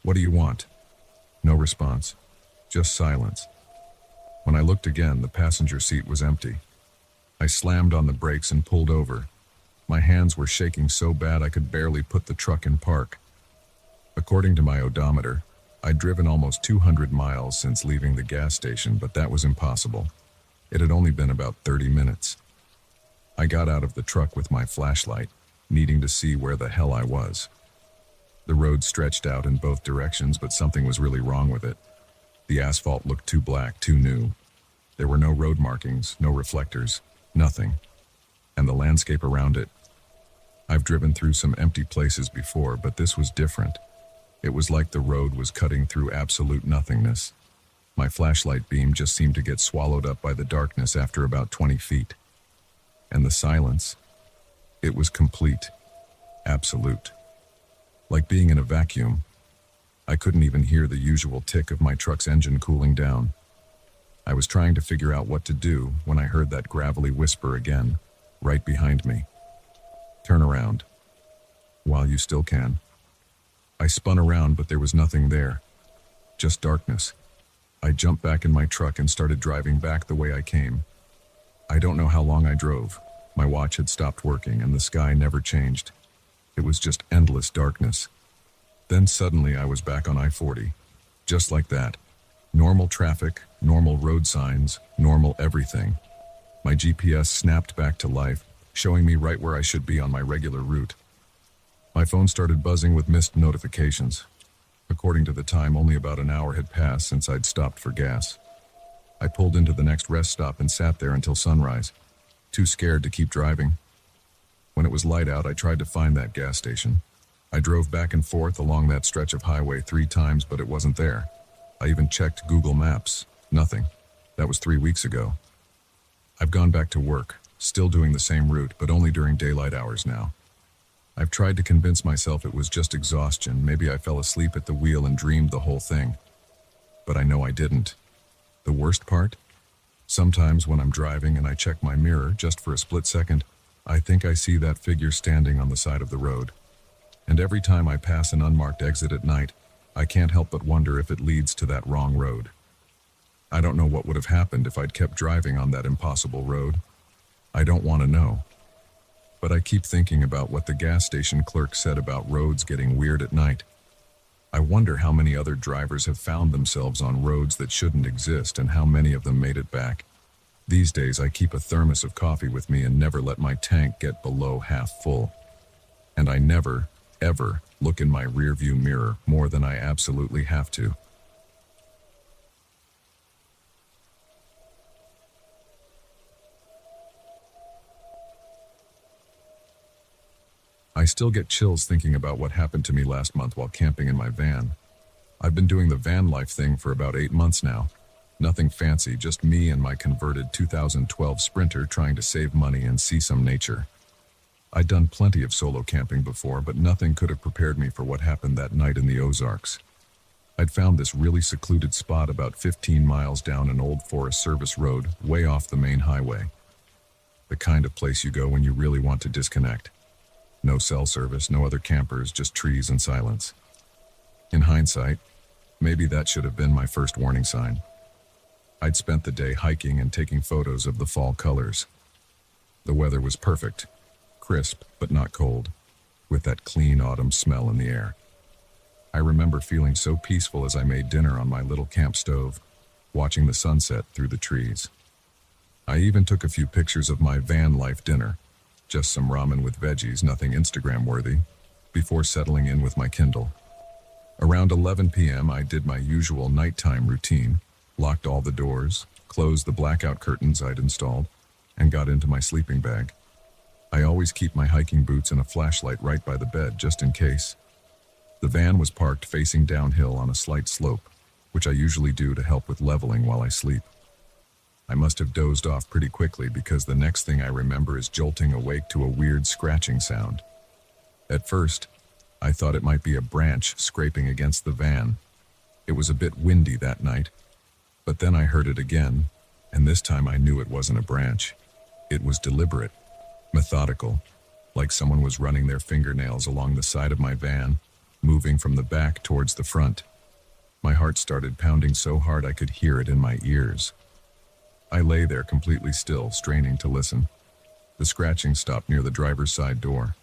"What do you want?" No response, just silence. When I looked again, the passenger seat was empty. I slammed on the brakes and pulled over. My hands were shaking so bad I could barely put the truck in park. According to my odometer, I'd driven almost 200 miles since leaving the gas station, but that was impossible. It had only been about 30 minutes. I got out of the truck with my flashlight, needing to see where the hell I was. The road stretched out in both directions, but something was really wrong with it. The asphalt looked too black, too new. There were no road markings, no reflectors, nothing. And the landscape around it. I've driven through some empty places before, but this was different. It was like the road was cutting through absolute nothingness. My flashlight beam just seemed to get swallowed up by the darkness after about 20 feet. And the silence, it was complete, absolute. Like being in a vacuum. I couldn't even hear the usual tick of my truck's engine cooling down. I was trying to figure out what to do when I heard that gravelly whisper again, right behind me. "Turn around. While you still can." I spun around, but there was nothing there. Just darkness. I jumped back in my truck and started driving back the way I came. I don't know how long I drove. My watch had stopped working and the sky never changed. It was just endless darkness. Then suddenly I was back on I-40. Just like that. Normal traffic, normal road signs, normal everything. My GPS snapped back to life, showing me right where I should be on my regular route. My phone started buzzing with missed notifications. According to the time, only about an hour had passed since I'd stopped for gas. I pulled into the next rest stop and sat there until sunrise, too scared to keep driving. When it was light out, I tried to find that gas station. I drove back and forth along that stretch of highway 3 times, but it wasn't there. I even checked Google Maps. Nothing. That was 3 weeks ago. I've gone back to work, still doing the same route, but only during daylight hours now. I've tried to convince myself it was just exhaustion. Maybe I fell asleep at the wheel and dreamed the whole thing. But I know I didn't. The worst part? Sometimes when I'm driving and I check my mirror just for a split second, I think I see that figure standing on the side of the road. And every time I pass an unmarked exit at night, I can't help but wonder if it leads to that wrong road. I don't know what would have happened if I'd kept driving on that impossible road. I don't want to know. But I keep thinking about what the gas station clerk said about roads getting weird at night. I wonder how many other drivers have found themselves on roads that shouldn't exist and how many of them made it back. These days I keep a thermos of coffee with me and never let my tank get below half full. And I never, ever look in my rearview mirror more than I absolutely have to. I still get chills thinking about what happened to me last month while camping in my van. I've been doing the van life thing for about 8 months now. Nothing fancy, just me and my converted 2012 Sprinter trying to save money and see some nature. I'd done plenty of solo camping before, but nothing could have prepared me for what happened that night in the Ozarks. I'd found this really secluded spot about 15 miles down an old Forest Service road, way off the main highway. The kind of place you go when you really want to disconnect. No cell service, no other campers, just trees and silence. In hindsight, maybe that should have been my first warning sign. I'd spent the day hiking and taking photos of the fall colors. The weather was perfect, crisp but not cold, with that clean autumn smell in the air. I remember feeling so peaceful as I made dinner on my little camp stove, watching the sunset through the trees. I even took a few pictures of my van life dinner, just some ramen with veggies, nothing Instagram worthy, before settling in with my Kindle. Around 11 p.m. I did my usual nighttime routine, locked all the doors, closed the blackout curtains I'd installed, and got into my sleeping bag. I always keep my hiking boots and a flashlight right by the bed just in case. The van was parked facing downhill on a slight slope, which I usually do to help with leveling while I sleep. I must have dozed off pretty quickly because the next thing I remember is jolting awake to a weird scratching sound. At first, I thought it might be a branch scraping against the van. It was a bit windy that night, but then I heard it again, and this time I knew it wasn't a branch. It was deliberate, methodical, like someone was running their fingernails along the side of my van, moving from the back towards the front. My heart started pounding so hard I could hear it in my ears. I lay there completely still, straining to listen. The scratching stopped near the driver's side door.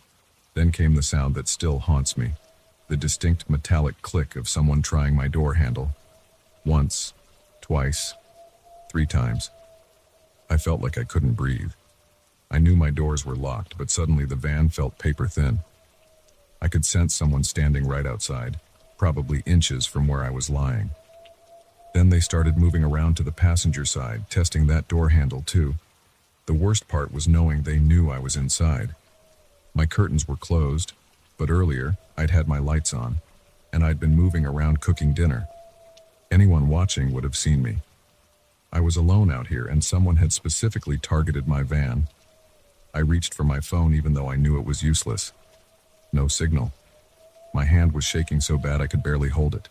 Then came the sound that still haunts me, the distinct metallic click of someone trying my door handle. Once, twice, 3 times. I felt like I couldn't breathe. I knew my doors were locked, but suddenly the van felt paper thin. I could sense someone standing right outside, probably inches from where I was lying. Then they started moving around to the passenger side, testing that door handle too. The worst part was knowing they knew I was inside. My curtains were closed, but earlier I'd had my lights on, and I'd been moving around cooking dinner. Anyone watching would have seen me. I was alone out here, and someone had specifically targeted my van. I reached for my phone even though I knew it was useless. No signal. My hand was shaking so bad I could barely hold it.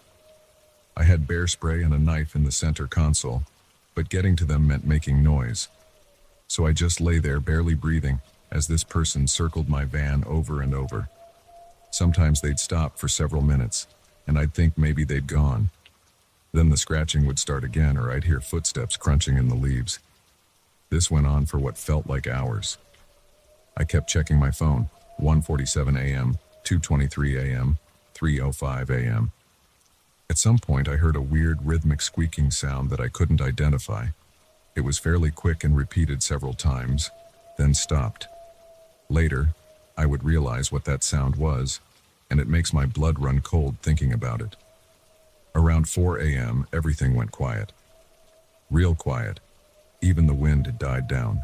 I had bear spray and a knife in the center console, but getting to them meant making noise. So I just lay there barely breathing as this person circled my van over and over. Sometimes they'd stop for several minutes, and I'd think maybe they'd gone. Then the scratching would start again, or I'd hear footsteps crunching in the leaves. This went on for what felt like hours. I kept checking my phone, 1:47 a.m., 2:23 a.m., 3:05 a.m. At some point, I heard a weird rhythmic squeaking sound that I couldn't identify. It was fairly quick and repeated several times, then stopped. Later, I would realize what that sound was, and it makes my blood run cold thinking about it. Around 4 a.m., everything went quiet. Real quiet. Even the wind had died down.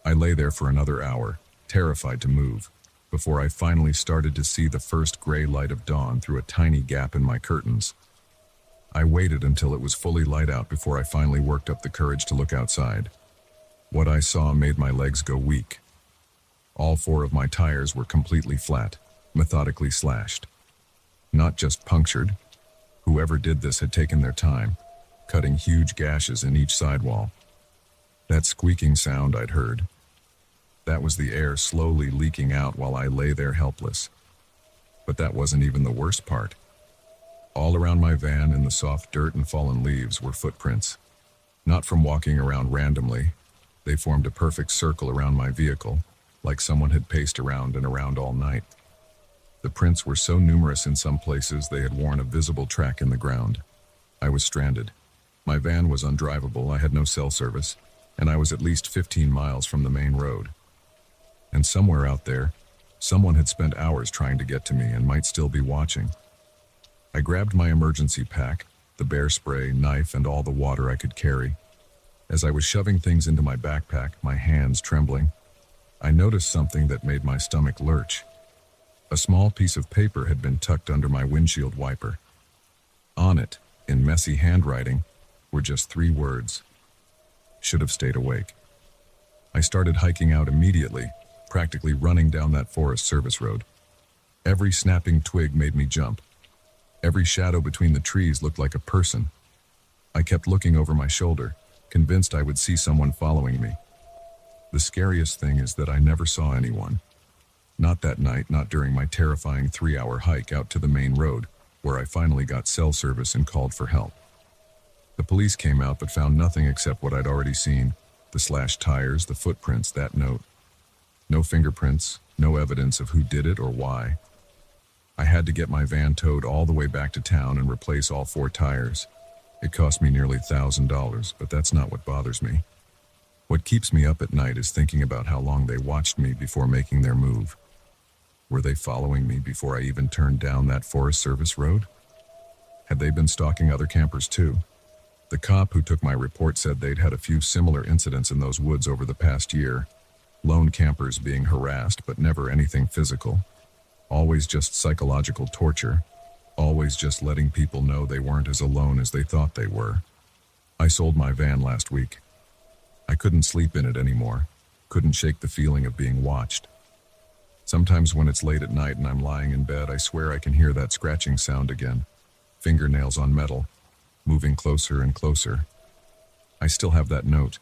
I lay there for another hour, terrified to move, before I finally started to see the first gray light of dawn through a tiny gap in my curtains. I waited until it was fully light out before I finally worked up the courage to look outside. What I saw made my legs go weak. All four of my tires were completely flat, methodically slashed. Not just punctured. Whoever did this had taken their time, cutting huge gashes in each sidewall. That squeaking sound I'd heard. That was the air slowly leaking out while I lay there helpless. But that wasn't even the worst part. All around my van in the soft dirt and fallen leaves were footprints. Not from walking around randomly. They formed a perfect circle around my vehicle, like someone had paced around and around all night. The prints were so numerous in some places they had worn a visible track in the ground. I was stranded. My van was undrivable, I had no cell service, and I was at least 15 miles from the main road. And somewhere out there, someone had spent hours trying to get to me and might still be watching. I grabbed my emergency pack, the bear spray, knife, and all the water I could carry. As I was shoving things into my backpack, my hands trembling, I noticed something that made my stomach lurch. A small piece of paper had been tucked under my windshield wiper. On it, in messy handwriting, were just 3 words. Should have stayed awake. I started hiking out immediately, practically running down that Forest Service road. Every snapping twig made me jump. Every shadow between the trees looked like a person. I kept looking over my shoulder, convinced I would see someone following me. The scariest thing is that I never saw anyone. Not that night, not during my terrifying 3-hour hike out to the main road, where I finally got cell service and called for help. The police came out but found nothing except what I'd already seen: the slashed tires, the footprints, that note. No fingerprints, no evidence of who did it or why. I had to get my van towed all the way back to town and replace all 4 tires. It cost me nearly $1,000, but that's not what bothers me. What keeps me up at night is thinking about how long they watched me before making their move. Were they following me before I even turned down that Forest Service road? Had they been stalking other campers too? The cop who took my report said they'd had a few similar incidents in those woods over the past year. Lone campers being harassed, but never anything physical. Always just psychological torture. Always just letting people know they weren't as alone as they thought they were. I sold my van last week. I couldn't sleep in it anymore. Couldn't shake the feeling of being watched. Sometimes when it's late at night and I'm lying in bed, I swear I can hear that scratching sound again. Fingernails on metal, moving closer and closer. I still have that note.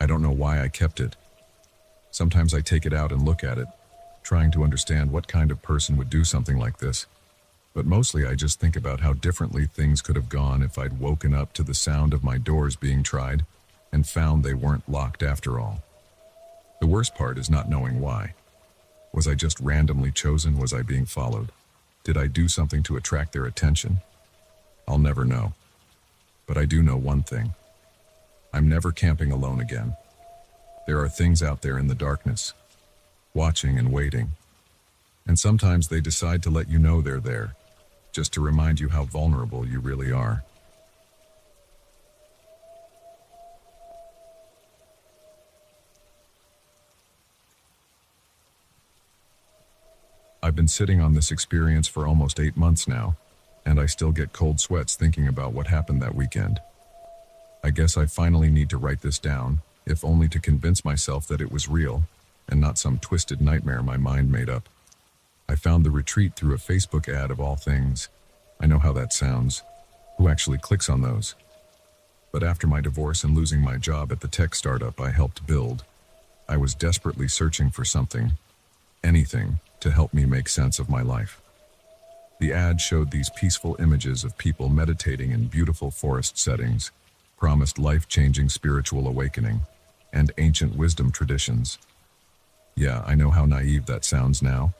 I don't know why I kept it. Sometimes I take it out and look at it, trying to understand what kind of person would do something like this. But mostly I just think about how differently things could have gone if I'd woken up to the sound of my doors being tried and found they weren't locked after all. The worst part is not knowing why. Was I just randomly chosen? Was I being followed? Did I do something to attract their attention? I'll never know. But I do know one thing. I'm never camping alone again. There are things out there in the darkness, watching and waiting. And sometimes they decide to let you know they're there, just to remind you how vulnerable you really are. I've been sitting on this experience for almost 8 months now, and I still get cold sweats thinking about what happened that weekend. I guess I finally need to write this down, if only to convince myself that it was real, and not some twisted nightmare my mind made up. I found the retreat through a Facebook ad of all things. I know how that sounds. Who actually clicks on those? But after my divorce and losing my job at the tech startup I helped build, I was desperately searching for something, anything, to help me make sense of my life. The ad showed these peaceful images of people meditating in beautiful forest settings, promised life-changing spiritual awakening, and ancient wisdom traditions. Yeah, I know how naive that sounds now.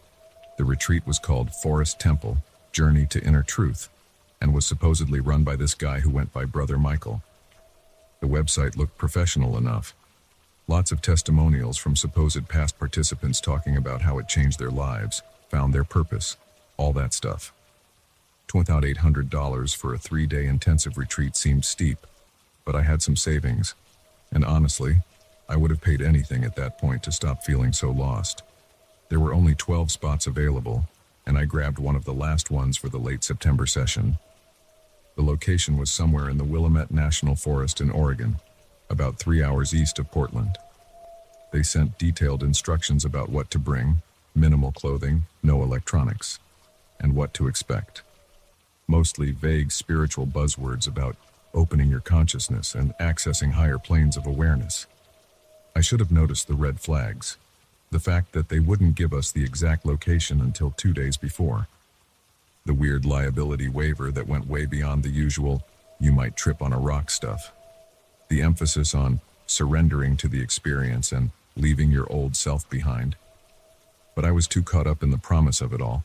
The retreat was called Forest Temple, Journey to Inner Truth, and was supposedly run by this guy who went by Brother Michael. The website looked professional enough. Lots of testimonials from supposed past participants talking about how it changed their lives, found their purpose, all that stuff. $2,800 for a 3-day intensive retreat seemed steep, but I had some savings, and honestly, I would have paid anything at that point to stop feeling so lost. There were only 12 spots available, and I grabbed one of the last ones for the late September session. The location was somewhere in the Willamette National Forest in Oregon, about 3 hours east of Portland. They sent detailed instructions about what to bring, minimal clothing, no electronics, and what to expect. Mostly vague spiritual buzzwords about opening your consciousness and accessing higher planes of awareness. I should have noticed the red flags. The fact that they wouldn't give us the exact location until 2 days before. The weird liability waiver that went way beyond the usual, you might trip on a rock stuff. The emphasis on surrendering to the experience and leaving your old self behind. But I was too caught up in the promise of it all.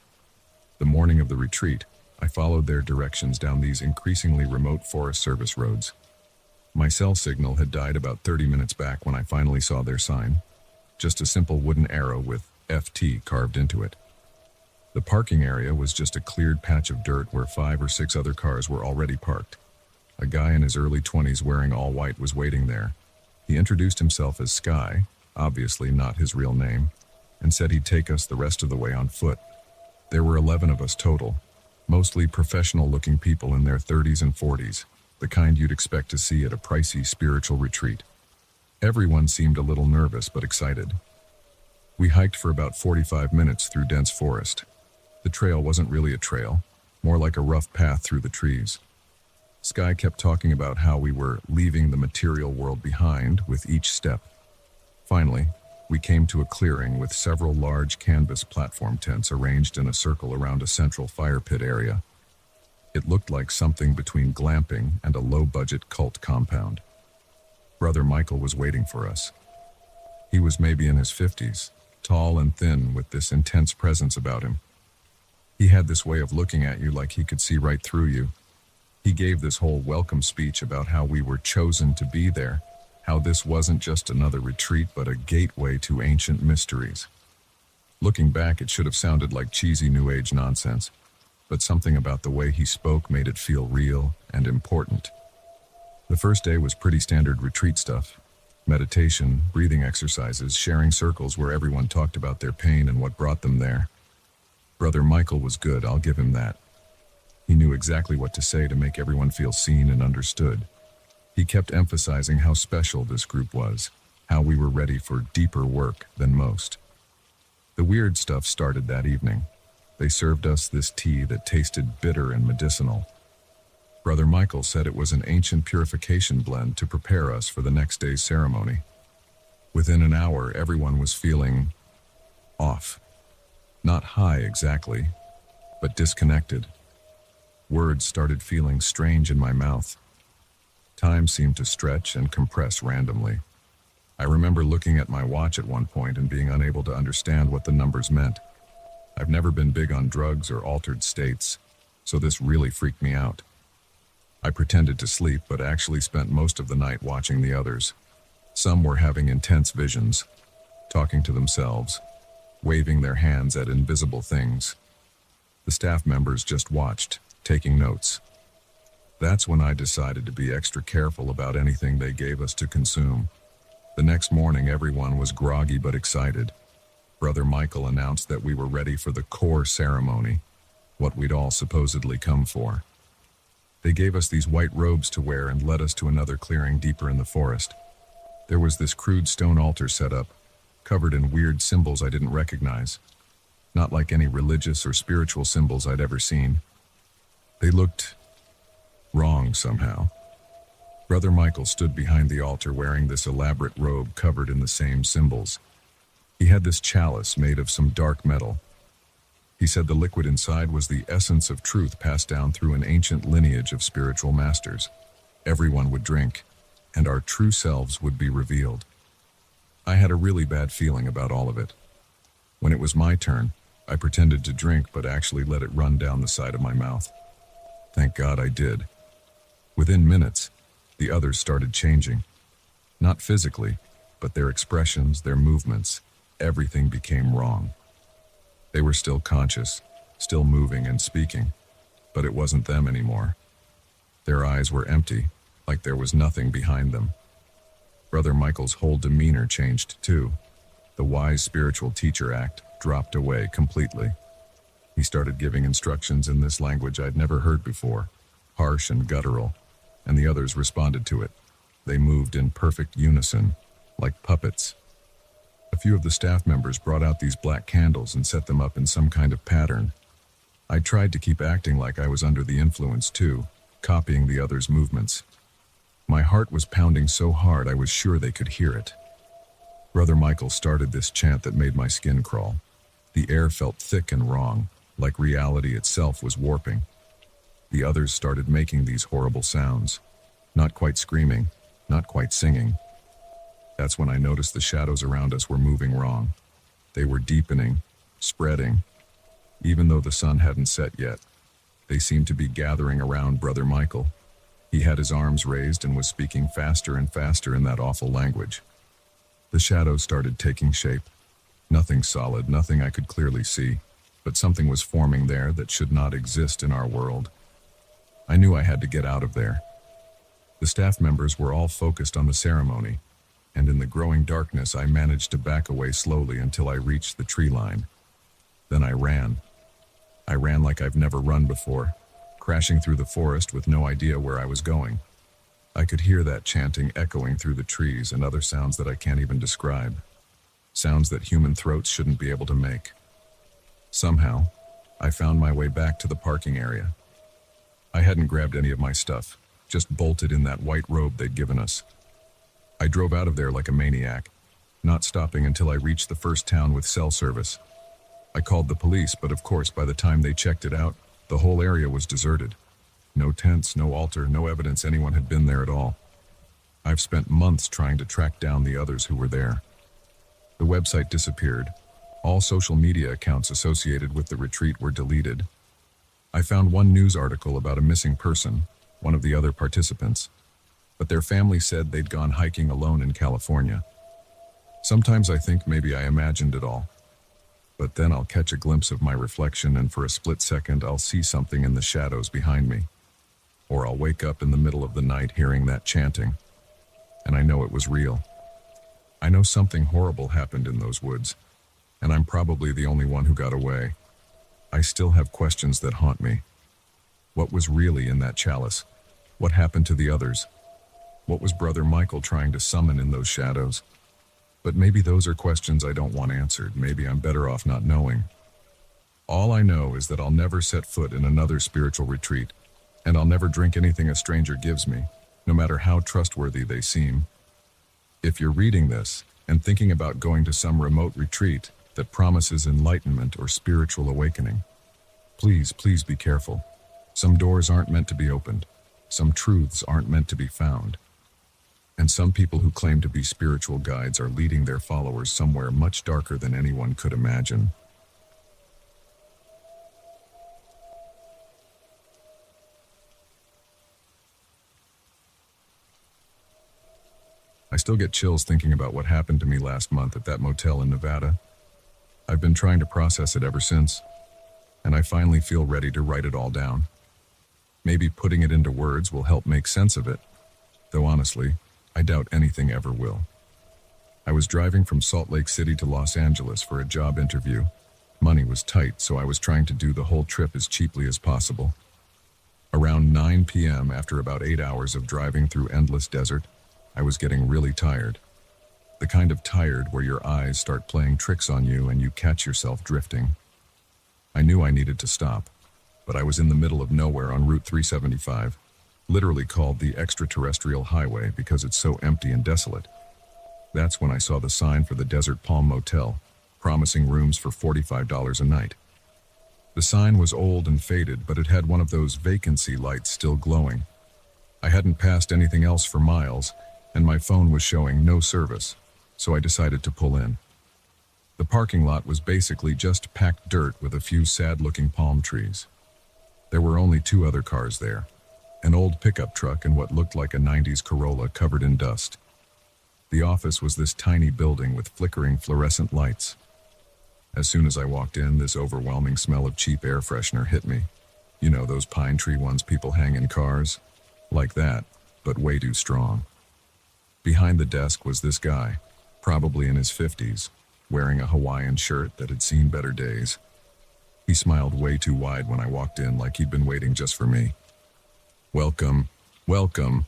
The morning of the retreat, I followed their directions down these increasingly remote Forest Service roads. My cell signal had died about 30 minutes back when I finally saw their sign. Just a simple wooden arrow with FT carved into it. The parking area was just a cleared patch of dirt where 5 or 6 other cars were already parked. A guy in his early 20s wearing all white was waiting there. He introduced himself as Sky, obviously not his real name, and said he'd take us the rest of the way on foot. There were 11 of us total, mostly professional-looking people in their 30s and 40s, the kind you'd expect to see at a pricey spiritual retreat. Everyone seemed a little nervous but excited. We hiked for about 45 minutes through dense forest. The trail wasn't really a trail, more like a rough path through the trees. Sky kept talking about how we were leaving the material world behind with each step. Finally, we came to a clearing with several large canvas platform tents arranged in a circle around a central fire pit area. It looked like something between glamping and a low-budget cult compound. Brother Michael was waiting for us. He was maybe in his 50s, tall and thin with this intense presence about him. He had this way of looking at you like he could see right through you. He gave this whole welcome speech about how we were chosen to be there, how this wasn't just another retreat but a gateway to ancient mysteries. Looking back, it should have sounded like cheesy New Age nonsense, but something about the way he spoke made it feel real and important. The first day was pretty standard retreat stuff. Meditation, breathing exercises, sharing circles where everyone talked about their pain and what brought them there. Brother Michael was good, I'll give him that. He knew exactly what to say to make everyone feel seen and understood. He kept emphasizing how special this group was, how we were ready for deeper work than most. The weird stuff started that evening. They served us this tea that tasted bitter and medicinal. Brother Michael said it was an ancient purification blend to prepare us for the next day's ceremony. Within an hour, everyone was feeling off. Not high exactly, but disconnected. Words started feeling strange in my mouth. Time seemed to stretch and compress randomly. I remember looking at my watch at one point and being unable to understand what the numbers meant. I've never been big on drugs or altered states, so this really freaked me out. I pretended to sleep, but actually spent most of the night watching the others. Some were having intense visions, talking to themselves, waving their hands at invisible things. The staff members just watched, taking notes. That's when I decided to be extra careful about anything they gave us to consume. The next morning, everyone was groggy but excited. Brother Michael announced that we were ready for the core ceremony, what we'd all supposedly come for. They gave us these white robes to wear and led us to another clearing deeper in the forest. There was this crude stone altar set up, covered in weird symbols I didn't recognize. Not like any religious or spiritual symbols I'd ever seen. They looked wrong somehow. Brother Michael stood behind the altar wearing this elaborate robe covered in the same symbols. He had this chalice made of some dark metal. He said the liquid inside was the essence of truth passed down through an ancient lineage of spiritual masters. Everyone would drink, and our true selves would be revealed. I had a really bad feeling about all of it. When it was my turn, I pretended to drink but actually let it run down the side of my mouth. Thank God I did. Within minutes, the others started changing. Not physically, but their expressions, their movements, everything became wrong. They were still conscious, still moving and speaking, but it wasn't them anymore. Their eyes were empty, like there was nothing behind them. Brother Michael's whole demeanor changed too. The wise spiritual teacher act dropped away completely. He started giving instructions in this language I'd never heard before, harsh and guttural, and the others responded to it. They moved in perfect unison, like puppets. A few of the staff members brought out these black candles and set them up in some kind of pattern. I tried to keep acting like I was under the influence too, copying the others' movements. My heart was pounding so hard I was sure they could hear it. Brother Michael started this chant that made my skin crawl. The air felt thick and wrong, like reality itself was warping. The others started making these horrible sounds. Not quite screaming, not quite singing. That's when I noticed the shadows around us were moving wrong. They were deepening, spreading. Even though the sun hadn't set yet, they seemed to be gathering around Brother Michael. He had his arms raised and was speaking faster and faster in that awful language. The shadows started taking shape. Nothing solid, nothing I could clearly see, but something was forming there that should not exist in our world. I knew I had to get out of there. The staff members were all focused on the ceremony, and in the growing darkness I managed to back away slowly until I reached the tree line. Then I ran. I ran like I've never run before, crashing through the forest with no idea where I was going. I could hear that chanting echoing through the trees and other sounds that I can't even describe. Sounds that human throats shouldn't be able to make. Somehow, I found my way back to the parking area. I hadn't grabbed any of my stuff, just bolted in that white robe they'd given us. I drove out of there like a maniac, not stopping until I reached the first town with cell service. I called the police, but of course by the time they checked it out, the whole area was deserted. No tents, no altar, no evidence anyone had been there at all. I've spent months trying to track down the others who were there. The website disappeared. All social media accounts associated with the retreat were deleted. I found one news article about a missing person, one of the other participants, but their family said they'd gone hiking alone in California. Sometimes I think maybe I imagined it all. But then I'll catch a glimpse of my reflection and for a split second I'll see something in the shadows behind me. Or I'll wake up in the middle of the night hearing that chanting. And I know it was real. I know something horrible happened in those woods, and I'm probably the only one who got away. I still have questions that haunt me. What was really in that chalice? What happened to the others? What was Brother Michael trying to summon in those shadows? But maybe those are questions I don't want answered. Maybe I'm better off not knowing. All I know is that I'll never set foot in another spiritual retreat, and I'll never drink anything a stranger gives me, no matter how trustworthy they seem. If you're reading this and thinking about going to some remote retreat that promises enlightenment or spiritual awakening, please be careful. Some doors aren't meant to be opened. Some truths aren't meant to be found. And some people who claim to be spiritual guides are leading their followers somewhere much darker than anyone could imagine. I still get chills thinking about what happened to me last month at that motel in Nevada. I've been trying to process it ever since, and I finally feel ready to write it all down. Maybe putting it into words will help make sense of it, though honestly, I doubt anything ever will. I was driving from Salt Lake City to Los Angeles for a job interview. Money was tight, so I was trying to do the whole trip as cheaply as possible. Around 9 p.m., after about 8 hours of driving through endless desert, I was getting really tired. The kind of tired where your eyes start playing tricks on you and you catch yourself drifting. I knew I needed to stop, but I was in the middle of nowhere on Route 375, literally called the extraterrestrial highway because it's so empty and desolate. That's when I saw the sign for the Desert Palm Motel, promising rooms for $45 a night. The sign was old and faded, but it had one of those vacancy lights still glowing. I hadn't passed anything else for miles, and my phone was showing no service, so I decided to pull in. The parking lot was basically just packed dirt with a few sad-looking palm trees. There were only 2 other cars there, an old pickup truck and what looked like a 90s Corolla covered in dust. The office was this tiny building with flickering fluorescent lights. As soon as I walked in, this overwhelming smell of cheap air freshener hit me. You know, those pine tree ones people hang in cars? Like that, but way too strong. Behind the desk was this guy, probably in his 50s, wearing a Hawaiian shirt that had seen better days. He smiled way too wide when I walked in, like he'd been waiting just for me. "Welcome, welcome,"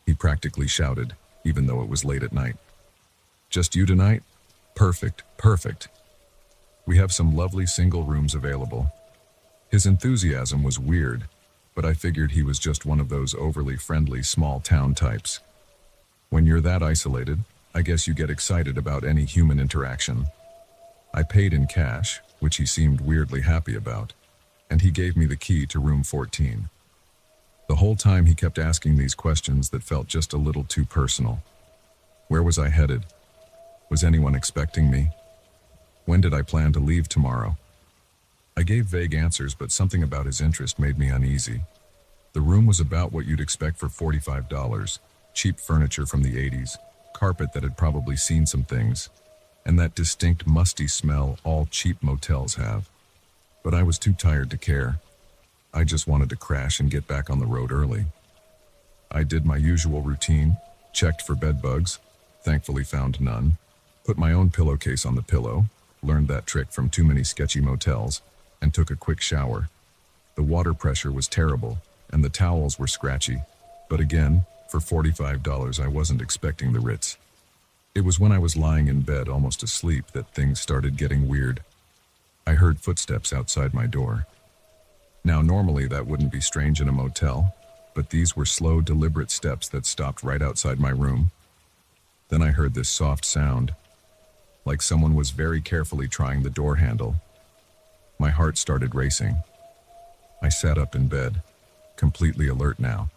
he practically shouted, even though it was late at night. "Just you tonight?" Perfect, perfect. We have some lovely single rooms available. His enthusiasm was weird, but I figured he was just one of those overly friendly small town types. When you're that isolated, I guess you get excited about any human interaction. I paid in cash, which he seemed weirdly happy about, and he gave me the key to room 14. The whole time he kept asking these questions that felt just a little too personal. Where was I headed? Was anyone expecting me? When did I plan to leave tomorrow? I gave vague answers, but something about his interest made me uneasy. The room was about what you'd expect for $45, cheap furniture from the 80s, carpet that had probably seen some things, and that distinct musty smell all cheap motels have. But I was too tired to care. I just wanted to crash and get back on the road early. I did my usual routine, checked for bed bugs, thankfully found none, put my own pillowcase on the pillow, learned that trick from too many sketchy motels, and took a quick shower. The water pressure was terrible, and the towels were scratchy, but again, for $45 I wasn't expecting the Ritz. It was when I was lying in bed almost asleep that things started getting weird. I heard footsteps outside my door. Now normally that wouldn't be strange in a motel, but these were slow, deliberate steps that stopped right outside my room. Then I heard this soft sound, like someone was very carefully trying the door handle. My heart started racing. I sat up in bed, completely alert now.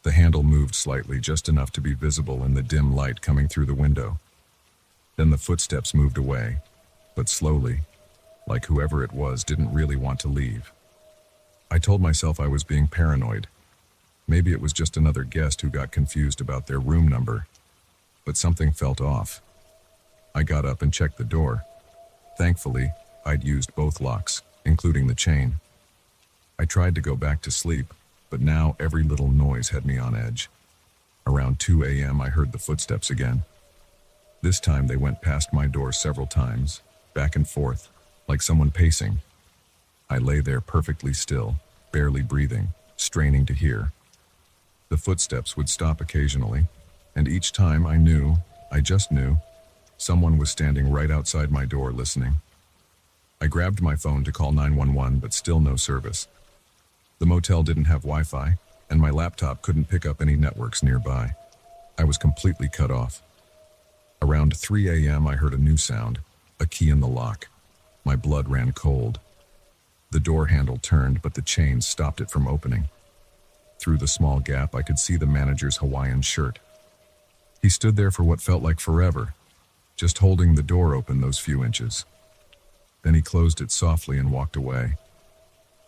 The handle moved slightly, just enough to be visible in the dim light coming through the window. Then the footsteps moved away, but slowly, like whoever it was didn't really want to leave. I told myself I was being paranoid. Maybe it was just another guest who got confused about their room number. But something felt off. I got up and checked the door. Thankfully, I'd used both locks, including the chain. I tried to go back to sleep, but now every little noise had me on edge. Around 2 a.m. I heard the footsteps again. This time they went past my door several times, back and forth, like someone pacing. I lay there perfectly still, barely breathing, straining to hear. The footsteps would stop occasionally, and each time I just knew, someone was standing right outside my door listening. I grabbed my phone to call 911, but still no service. The motel didn't have Wi-Fi, and my laptop couldn't pick up any networks nearby. I was completely cut off. Around 3 a.m. I heard a new sound, a key in the lock. My blood ran cold. The door handle turned, but the chain stopped it from opening. Through the small gap, I could see the manager's Hawaiian shirt. He stood there for what felt like forever, just holding the door open those few inches. Then he closed it softly and walked away.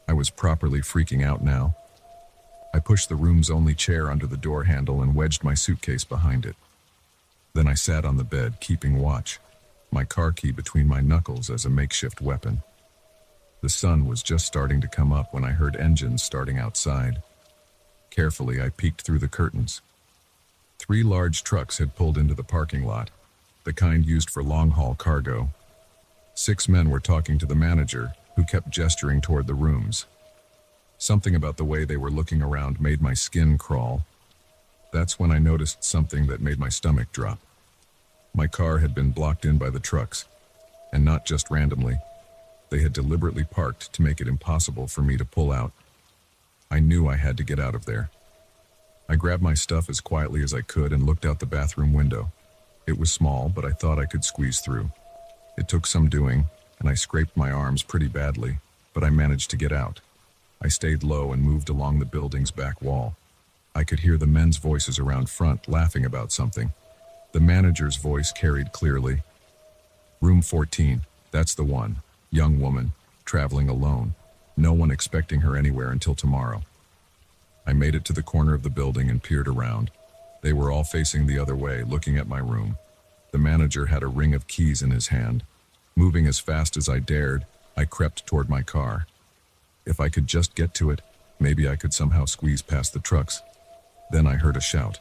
I was properly freaking out now. I pushed the room's only chair under the door handle and wedged my suitcase behind it. Then I sat on the bed, keeping watch, my car key between my knuckles as a makeshift weapon. The sun was just starting to come up when I heard engines starting outside. Carefully, I peeked through the curtains. 3 large trucks had pulled into the parking lot, the kind used for long-haul cargo. 6 men were talking to the manager, who kept gesturing toward the rooms. Something about the way they were looking around made my skin crawl. That's when I noticed something that made my stomach drop. My car had been blocked in by the trucks, and not just randomly. They had deliberately parked to make it impossible for me to pull out. I knew I had to get out of there. I grabbed my stuff as quietly as I could and looked out the bathroom window. It was small, but I thought I could squeeze through. It took some doing, and I scraped my arms pretty badly, but I managed to get out. I stayed low and moved along the building's back wall. I could hear the men's voices around front laughing about something. The manager's voice carried clearly. Room 14, that's the one. Young woman, traveling alone. No one expecting her anywhere until tomorrow. I made it to the corner of the building and peered around. They were all facing the other way, looking at my room. The manager had a ring of keys in his hand. Moving as fast as I dared, I crept toward my car. If I could just get to it, maybe I could somehow squeeze past the trucks. Then I heard a shout.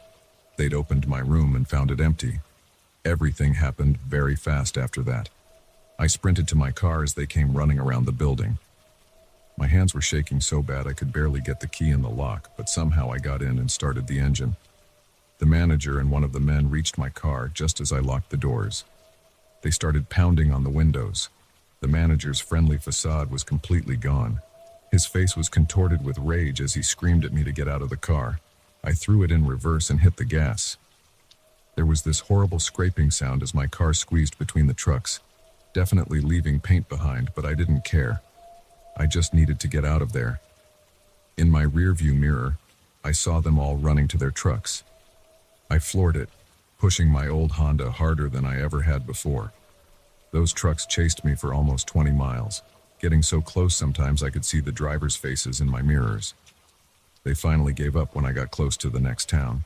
They'd opened my room and found it empty. Everything happened very fast after that. I sprinted to my car as they came running around the building. My hands were shaking so bad I could barely get the key in the lock, but somehow I got in and started the engine. The manager and one of the men reached my car just as I locked the doors. They started pounding on the windows. The manager's friendly facade was completely gone. His face was contorted with rage as he screamed at me to get out of the car. I threw it in reverse and hit the gas. There was this horrible scraping sound as my car squeezed between the trucks, definitely leaving paint behind, but I didn't care. I just needed to get out of there. In my rearview mirror, I saw them all running to their trucks. I floored it, pushing my old Honda harder than I ever had before. Those trucks chased me for almost 20 miles, getting so close sometimes I could see the drivers' faces in my mirrors. They finally gave up when I got close to the next town.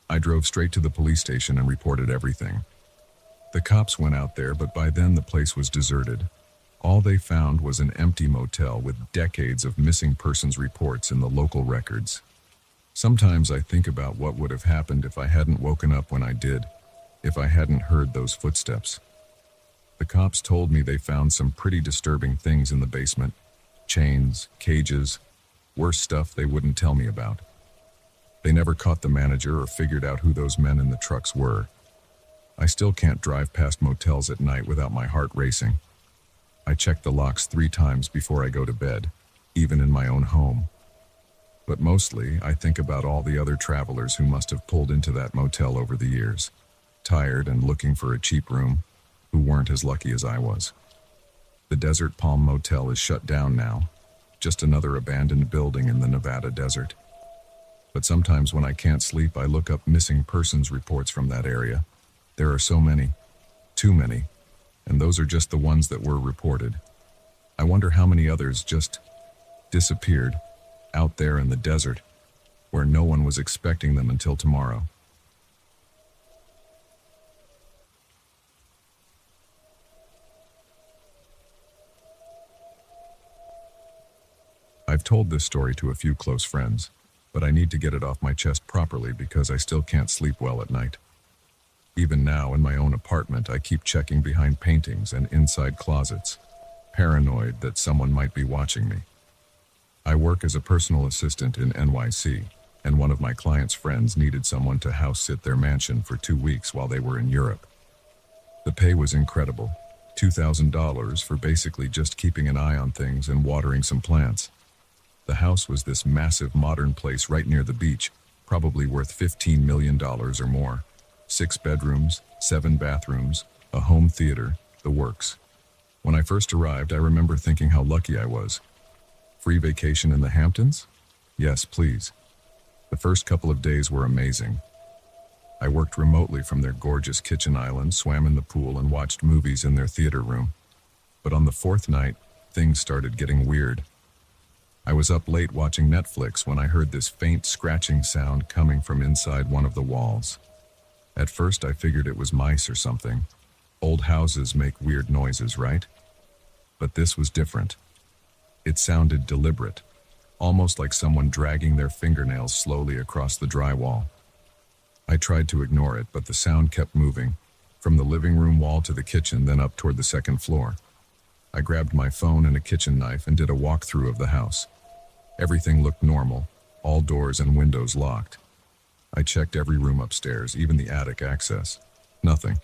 I drove straight to the police station and reported everything. The cops went out there, but by then the place was deserted. All they found was an empty motel with decades of missing persons reports in the local records. Sometimes I think about what would have happened if I hadn't woken up when I did, if I hadn't heard those footsteps. The cops told me they found some pretty disturbing things in the basement. Chains, cages, worse stuff they wouldn't tell me about. They never caught the manager or figured out who those men in the trucks were. I still can't drive past motels at night without my heart racing. I check the locks 3 times before I go to bed, even in my own home. But mostly, I think about all the other travelers who must have pulled into that motel over the years, tired and looking for a cheap room, who weren't as lucky as I was. The Desert Palm Motel is shut down now, just another abandoned building in the Nevada desert. But sometimes when I can't sleep, I look up missing persons reports from that area. There are so many, too many, and those are just the ones that were reported. I wonder how many others just disappeared out there in the desert, where no one was expecting them until tomorrow. I've told this story to a few close friends, but I need to get it off my chest properly because I still can't sleep well at night. Even now, in my own apartment, I keep checking behind paintings and inside closets, paranoid that someone might be watching me. I work as a personal assistant in NYC, and one of my client's friends needed someone to house-sit their mansion for 2 weeks while they were in Europe. The pay was incredible, $2,000 for basically just keeping an eye on things and watering some plants. The house was this massive modern place right near the beach, probably worth $15 million or more. 6 bedrooms, 7 bathrooms, a home theater, the works. When I first arrived, I remember thinking how lucky I was. Free vacation in the Hamptons? Yes, please. The first couple of days were amazing. I worked remotely from their gorgeous kitchen island, swam in the pool, and watched movies in their theater room. But on the 4th night, things started getting weird. I was up late watching Netflix when I heard this faint scratching sound coming from inside one of the walls. At first I figured it was mice or something. Old houses make weird noises, right? But this was different. It sounded deliberate, almost like someone dragging their fingernails slowly across the drywall. I tried to ignore it, but the sound kept moving, from the living room wall to the kitchen, then up toward the 2nd floor. I grabbed my phone and a kitchen knife and did a walkthrough of the house. Everything looked normal, all doors and windows locked. I checked every room upstairs, even the attic access. Nothing.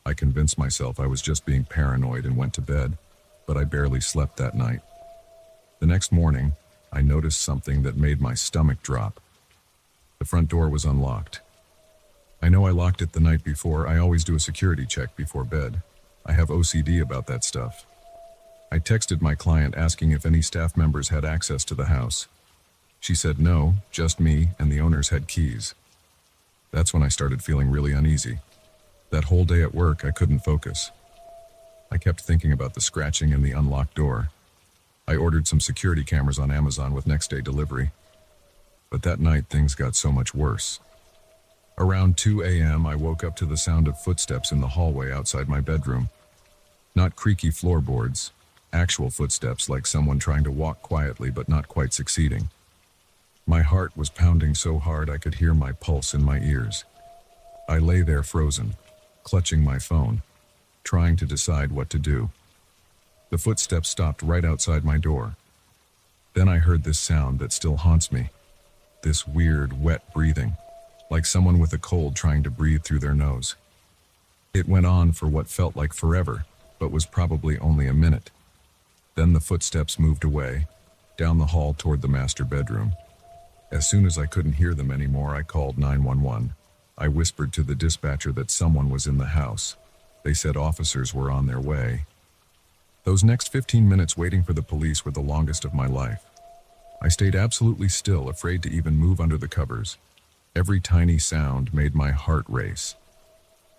I convinced myself I was just being paranoid and went to bed, but I barely slept that night. The next morning, I noticed something that made my stomach drop. The front door was unlocked. I know I locked it the night before. I always do a security check before bed. I have OCD about that stuff. I texted my client asking if any staff members had access to the house. She said no, just me, and the owners had keys. That's when I started feeling really uneasy. That whole day at work, I couldn't focus. I kept thinking about the scratching and the unlocked door. I ordered some security cameras on Amazon with next-day delivery. But that night, things got so much worse. Around 2 a.m., I woke up to the sound of footsteps in the hallway outside my bedroom. Not creaky floorboards, actual footsteps like someone trying to walk quietly but not quite succeeding. My heart was pounding so hard I could hear my pulse in my ears. I lay there frozen, clutching my phone, trying to decide what to do. The footsteps stopped right outside my door. Then I heard this sound that still haunts me. This weird, wet breathing, like someone with a cold trying to breathe through their nose. It went on for what felt like forever, but was probably only a minute. Then the footsteps moved away, down the hall toward the master bedroom. As soon as I couldn't hear them anymore, I called 911. I whispered to the dispatcher that someone was in the house. They said officers were on their way. Those next 15 minutes waiting for the police were the longest of my life. I stayed absolutely still, afraid to even move under the covers. Every tiny sound made my heart race.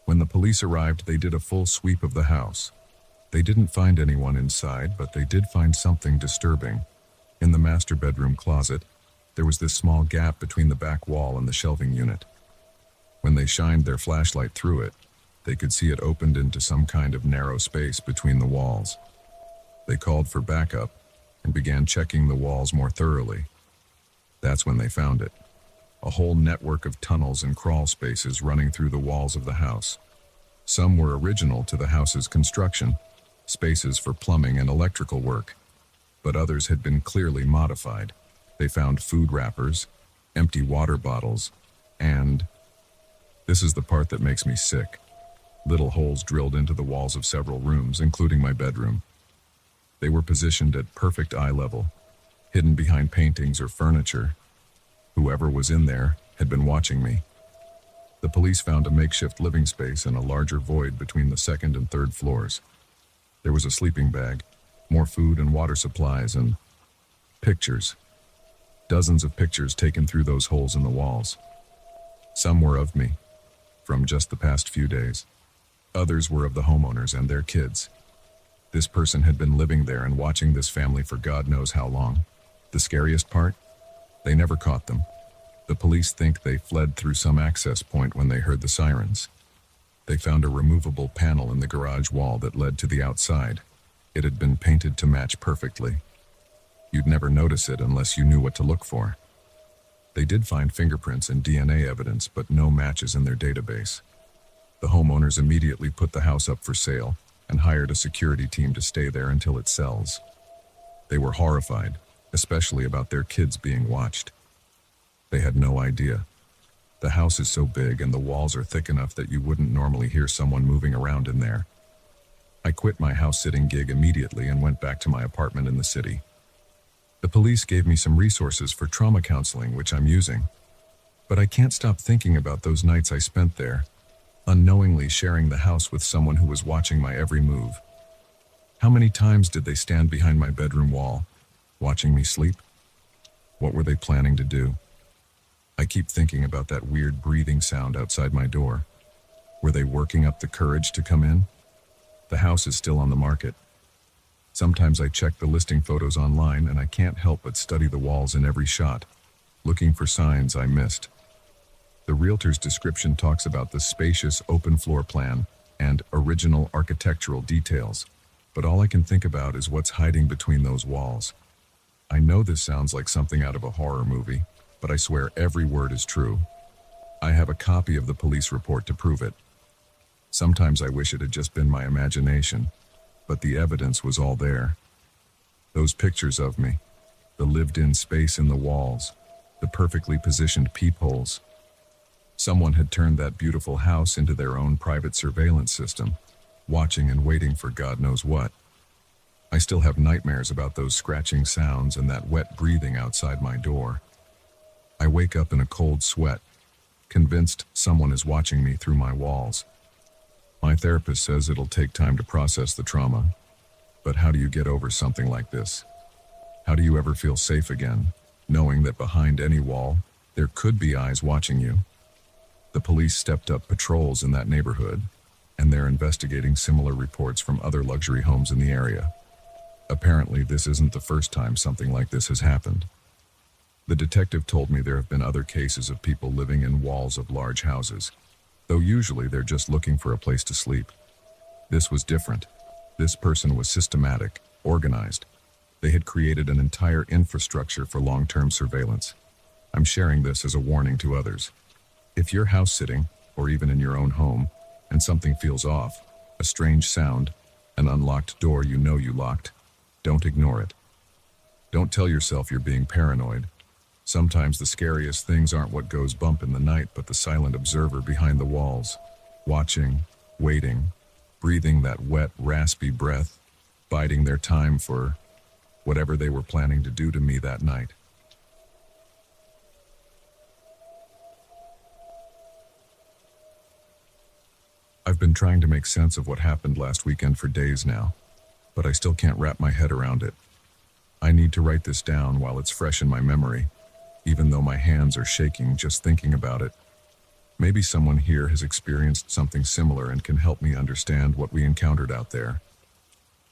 When the police arrived, they did a full sweep of the house. They didn't find anyone inside, but they did find something disturbing. In the master bedroom closet, there was this small gap between the back wall and the shelving unit. When they shined their flashlight through it, they could see it opened into some kind of narrow space between the walls. They called for backup and began checking the walls more thoroughly. That's when they found it. A whole network of tunnels and crawl spaces running through the walls of the house. Some were original to the house's construction, spaces for plumbing and electrical work, but others had been clearly modified. They found food wrappers, empty water bottles, and this is the part that makes me sick. Little holes drilled into the walls of several rooms, including my bedroom. They were positioned at perfect eye level, hidden behind paintings or furniture. Whoever was in there had been watching me. The police found a makeshift living space in a larger void between the second and third floors. There was a sleeping bag, more food and water supplies, and pictures. Dozens of pictures taken through those holes in the walls. Some were of me, from just the past few days. Others were of the homeowners and their kids. This person had been living there and watching this family for God knows how long. The scariest part? They never caught them. The police think they fled through some access point when they heard the sirens. They found a removable panel in the garage wall that led to the outside. It had been painted to match perfectly. You'd never notice it unless you knew what to look for. They did find fingerprints and DNA evidence, but no matches in their database. The homeowners immediately put the house up for sale and hired a security team to stay there until it sells. They were horrified, especially about their kids being watched. They had no idea. The house is so big and the walls are thick enough that you wouldn't normally hear someone moving around in there. I quit my house-sitting gig immediately and went back to my apartment in the city. The police gave me some resources for trauma counseling, which I'm using. But I can't stop thinking about those nights I spent there, unknowingly sharing the house with someone who was watching my every move. How many times did they stand behind my bedroom wall, watching me sleep? What were they planning to do? I keep thinking about that weird breathing sound outside my door. Were they working up the courage to come in? The house is still on the market. Sometimes I check the listing photos online and I can't help but study the walls in every shot, looking for signs I missed. The realtor's description talks about the spacious open floor plan and original architectural details, but all I can think about is what's hiding between those walls. I know this sounds like something out of a horror movie, but I swear every word is true. I have a copy of the police report to prove it. Sometimes I wish it had just been my imagination, but the evidence was all there. Those pictures of me, the lived-in space in the walls, the perfectly positioned peepholes. Someone had turned that beautiful house into their own private surveillance system, watching and waiting for God knows what. I still have nightmares about those scratching sounds and that wet breathing outside my door. I wake up in a cold sweat, convinced someone is watching me through my walls. My therapist says it'll take time to process the trauma, but how do you get over something like this? How do you ever feel safe again, knowing that behind any wall, there could be eyes watching you? The police stepped up patrols in that neighborhood, and they're investigating similar reports from other luxury homes in the area. Apparently, this isn't the first time something like this has happened. The detective told me there have been other cases of people living in walls of large houses, though usually they're just looking for a place to sleep. This was different. This person was systematic, organized. They had created an entire infrastructure for long-term surveillance. I'm sharing this as a warning to others. If you're house-sitting, or even in your own home, and something feels off, a strange sound, an unlocked door you know you locked, don't ignore it. Don't tell yourself you're being paranoid. Sometimes the scariest things aren't what goes bump in the night, but the silent observer behind the walls, watching, waiting, breathing that wet, raspy breath, biding their time for whatever they were planning to do to me that night. I've been trying to make sense of what happened last weekend for days now, but I still can't wrap my head around it. I need to write this down while it's fresh in my memory, even though my hands are shaking just thinking about it. Maybe someone here has experienced something similar and can help me understand what we encountered out there.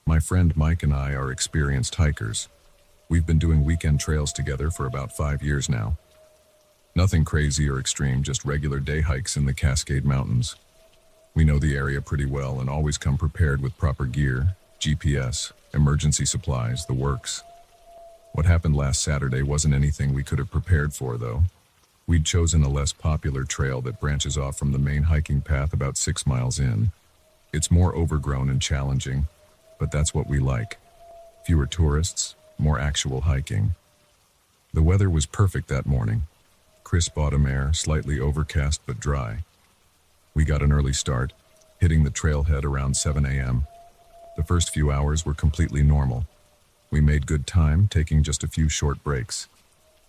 My friend Mike and I are experienced hikers. We've been doing weekend trails together for about 5 years now. Nothing crazy or extreme, just regular day hikes in the Cascade Mountains. We know the area pretty well and always come prepared with proper gear, GPS, emergency supplies, the works. What happened last Saturday wasn't anything we could have prepared for, though. We'd chosen a less popular trail that branches off from the main hiking path about 6 miles in. It's more overgrown and challenging, but that's what we like. Fewer tourists, more actual hiking. The weather was perfect that morning. Crisp autumn air, slightly overcast but dry. We got an early start, hitting the trailhead around 7 a.m. The first few hours were completely normal. We made good time, taking just a few short breaks.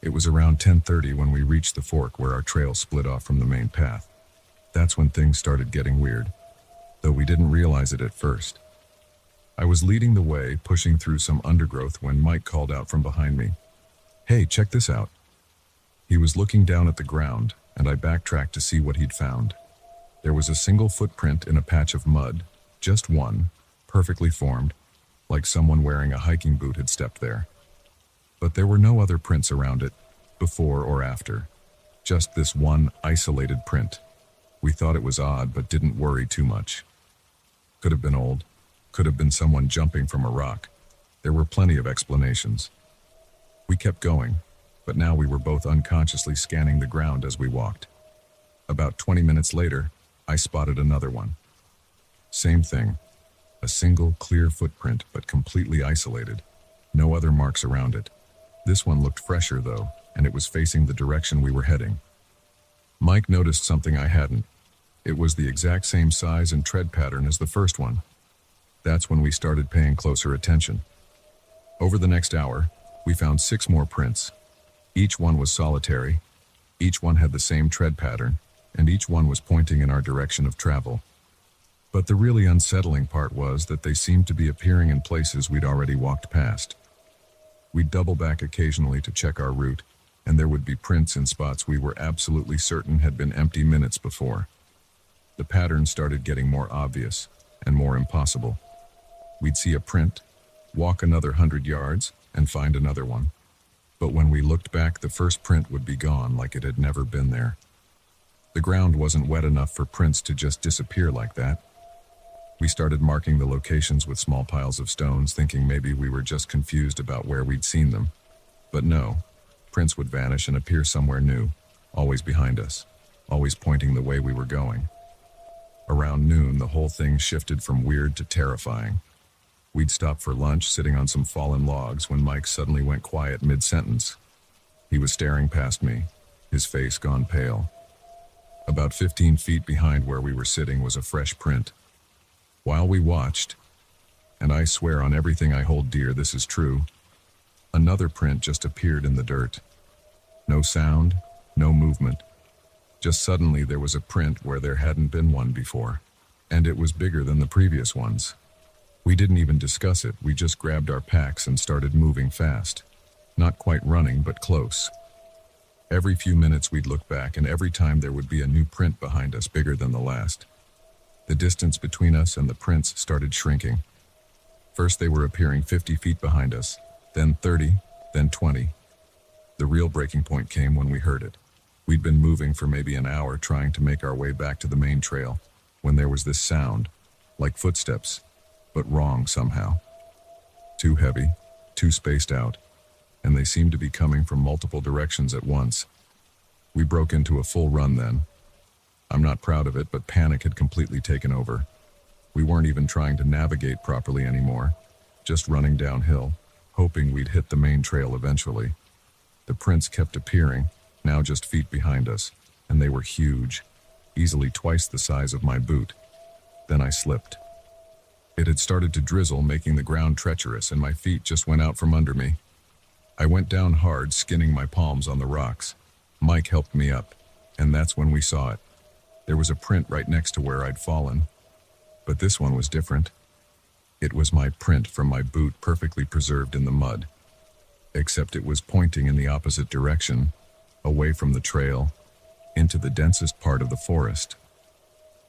It was around 10:30 when we reached the fork where our trail split off from the main path. That's when things started getting weird, though we didn't realize it at first. I was leading the way, pushing through some undergrowth when Mike called out from behind me. "Hey, check this out." He was looking down at the ground, and I backtracked to see what he'd found. There was a single footprint in a patch of mud, just one, perfectly formed, like someone wearing a hiking boot had stepped there. But there were no other prints around it, before or after. Just this one isolated print. We thought it was odd, but didn't worry too much. Could have been old. Could have been someone jumping from a rock. There were plenty of explanations. We kept going, but now we were both unconsciously scanning the ground as we walked. About 20 minutes later, I spotted another one. Same thing. A single, clear footprint, but completely isolated. No other marks around it. This one looked fresher, though, and it was facing the direction we were heading. Mike noticed something I hadn't. It was the exact same size and tread pattern as the first one. That's when we started paying closer attention. Over the next hour, we found 6 more prints. Each one was solitary. Each one had the same tread pattern, and each one was pointing in our direction of travel. But the really unsettling part was that they seemed to be appearing in places we'd already walked past. We'd double back occasionally to check our route, and there would be prints in spots we were absolutely certain had been empty minutes before. The pattern started getting more obvious and more impossible. We'd see a print, walk another 100 yards, and find another one. But when we looked back, the first print would be gone like it had never been there. The ground wasn't wet enough for prints to just disappear like that. We started marking the locations with small piles of stones, thinking maybe we were just confused about where we'd seen them. But no, prints would vanish and appear somewhere new, always behind us, always pointing the way we were going. Around noon, the whole thing shifted from weird to terrifying. We'd stopped for lunch, sitting on some fallen logs, when Mike suddenly went quiet mid-sentence. He was staring past me, his face gone pale. About 15 feet behind where we were sitting was a fresh print. While we watched, and I swear on everything I hold dear this is true, another print just appeared in the dirt. No sound, no movement. Just suddenly there was a print where there hadn't been one before, and it was bigger than the previous ones. We didn't even discuss it, we just grabbed our packs and started moving fast. Not quite running, but close. Every few minutes we'd look back, and every time there would be a new print behind us bigger than the last. The distance between us and the prints started shrinking. First they were appearing 50 feet behind us, then 30, then 20. The real breaking point came when we heard it. We'd been moving for maybe an hour trying to make our way back to the main trail, when there was this sound, like footsteps, but wrong somehow. Too heavy, too spaced out, and they seemed to be coming from multiple directions at once. We broke into a full run then. I'm not proud of it, but panic had completely taken over. We weren't even trying to navigate properly anymore, just running downhill, hoping we'd hit the main trail eventually. The prints kept appearing, now just feet behind us, and they were huge, easily twice the size of my boot. Then I slipped. It had started to drizzle, making the ground treacherous, and my feet just went out from under me. I went down hard, skinning my palms on the rocks. Mike helped me up, and that's when we saw it. There was a print right next to where I'd fallen. But this one was different. It was my print from my boot, perfectly preserved in the mud. Except it was pointing in the opposite direction, away from the trail, into the densest part of the forest.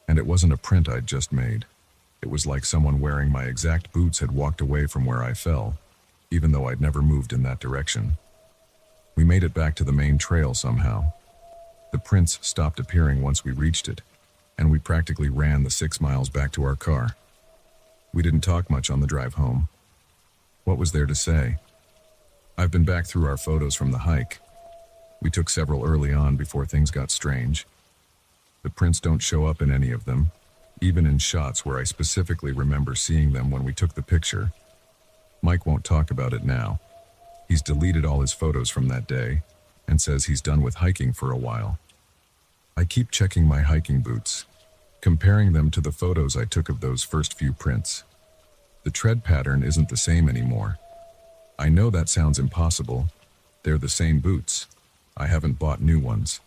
And it wasn't a print I'd just made. It was like someone wearing my exact boots had walked away from where I fell, even though I'd never moved in that direction. We made it back to the main trail somehow. The prints stopped appearing once we reached it, and we practically ran the 6 miles back to our car. We didn't talk much on the drive home. What was there to say? I've been back through our photos from the hike. We took several early on before things got strange. The prints don't show up in any of them, even in shots where I specifically remember seeing them when we took the picture. Mike won't talk about it now. He's deleted all his photos from that day and says he's done with hiking for a while. I keep checking my hiking boots, comparing them to the photos I took of those first few prints. The tread pattern isn't the same anymore. I know that sounds impossible. They're the same boots. I haven't bought new ones.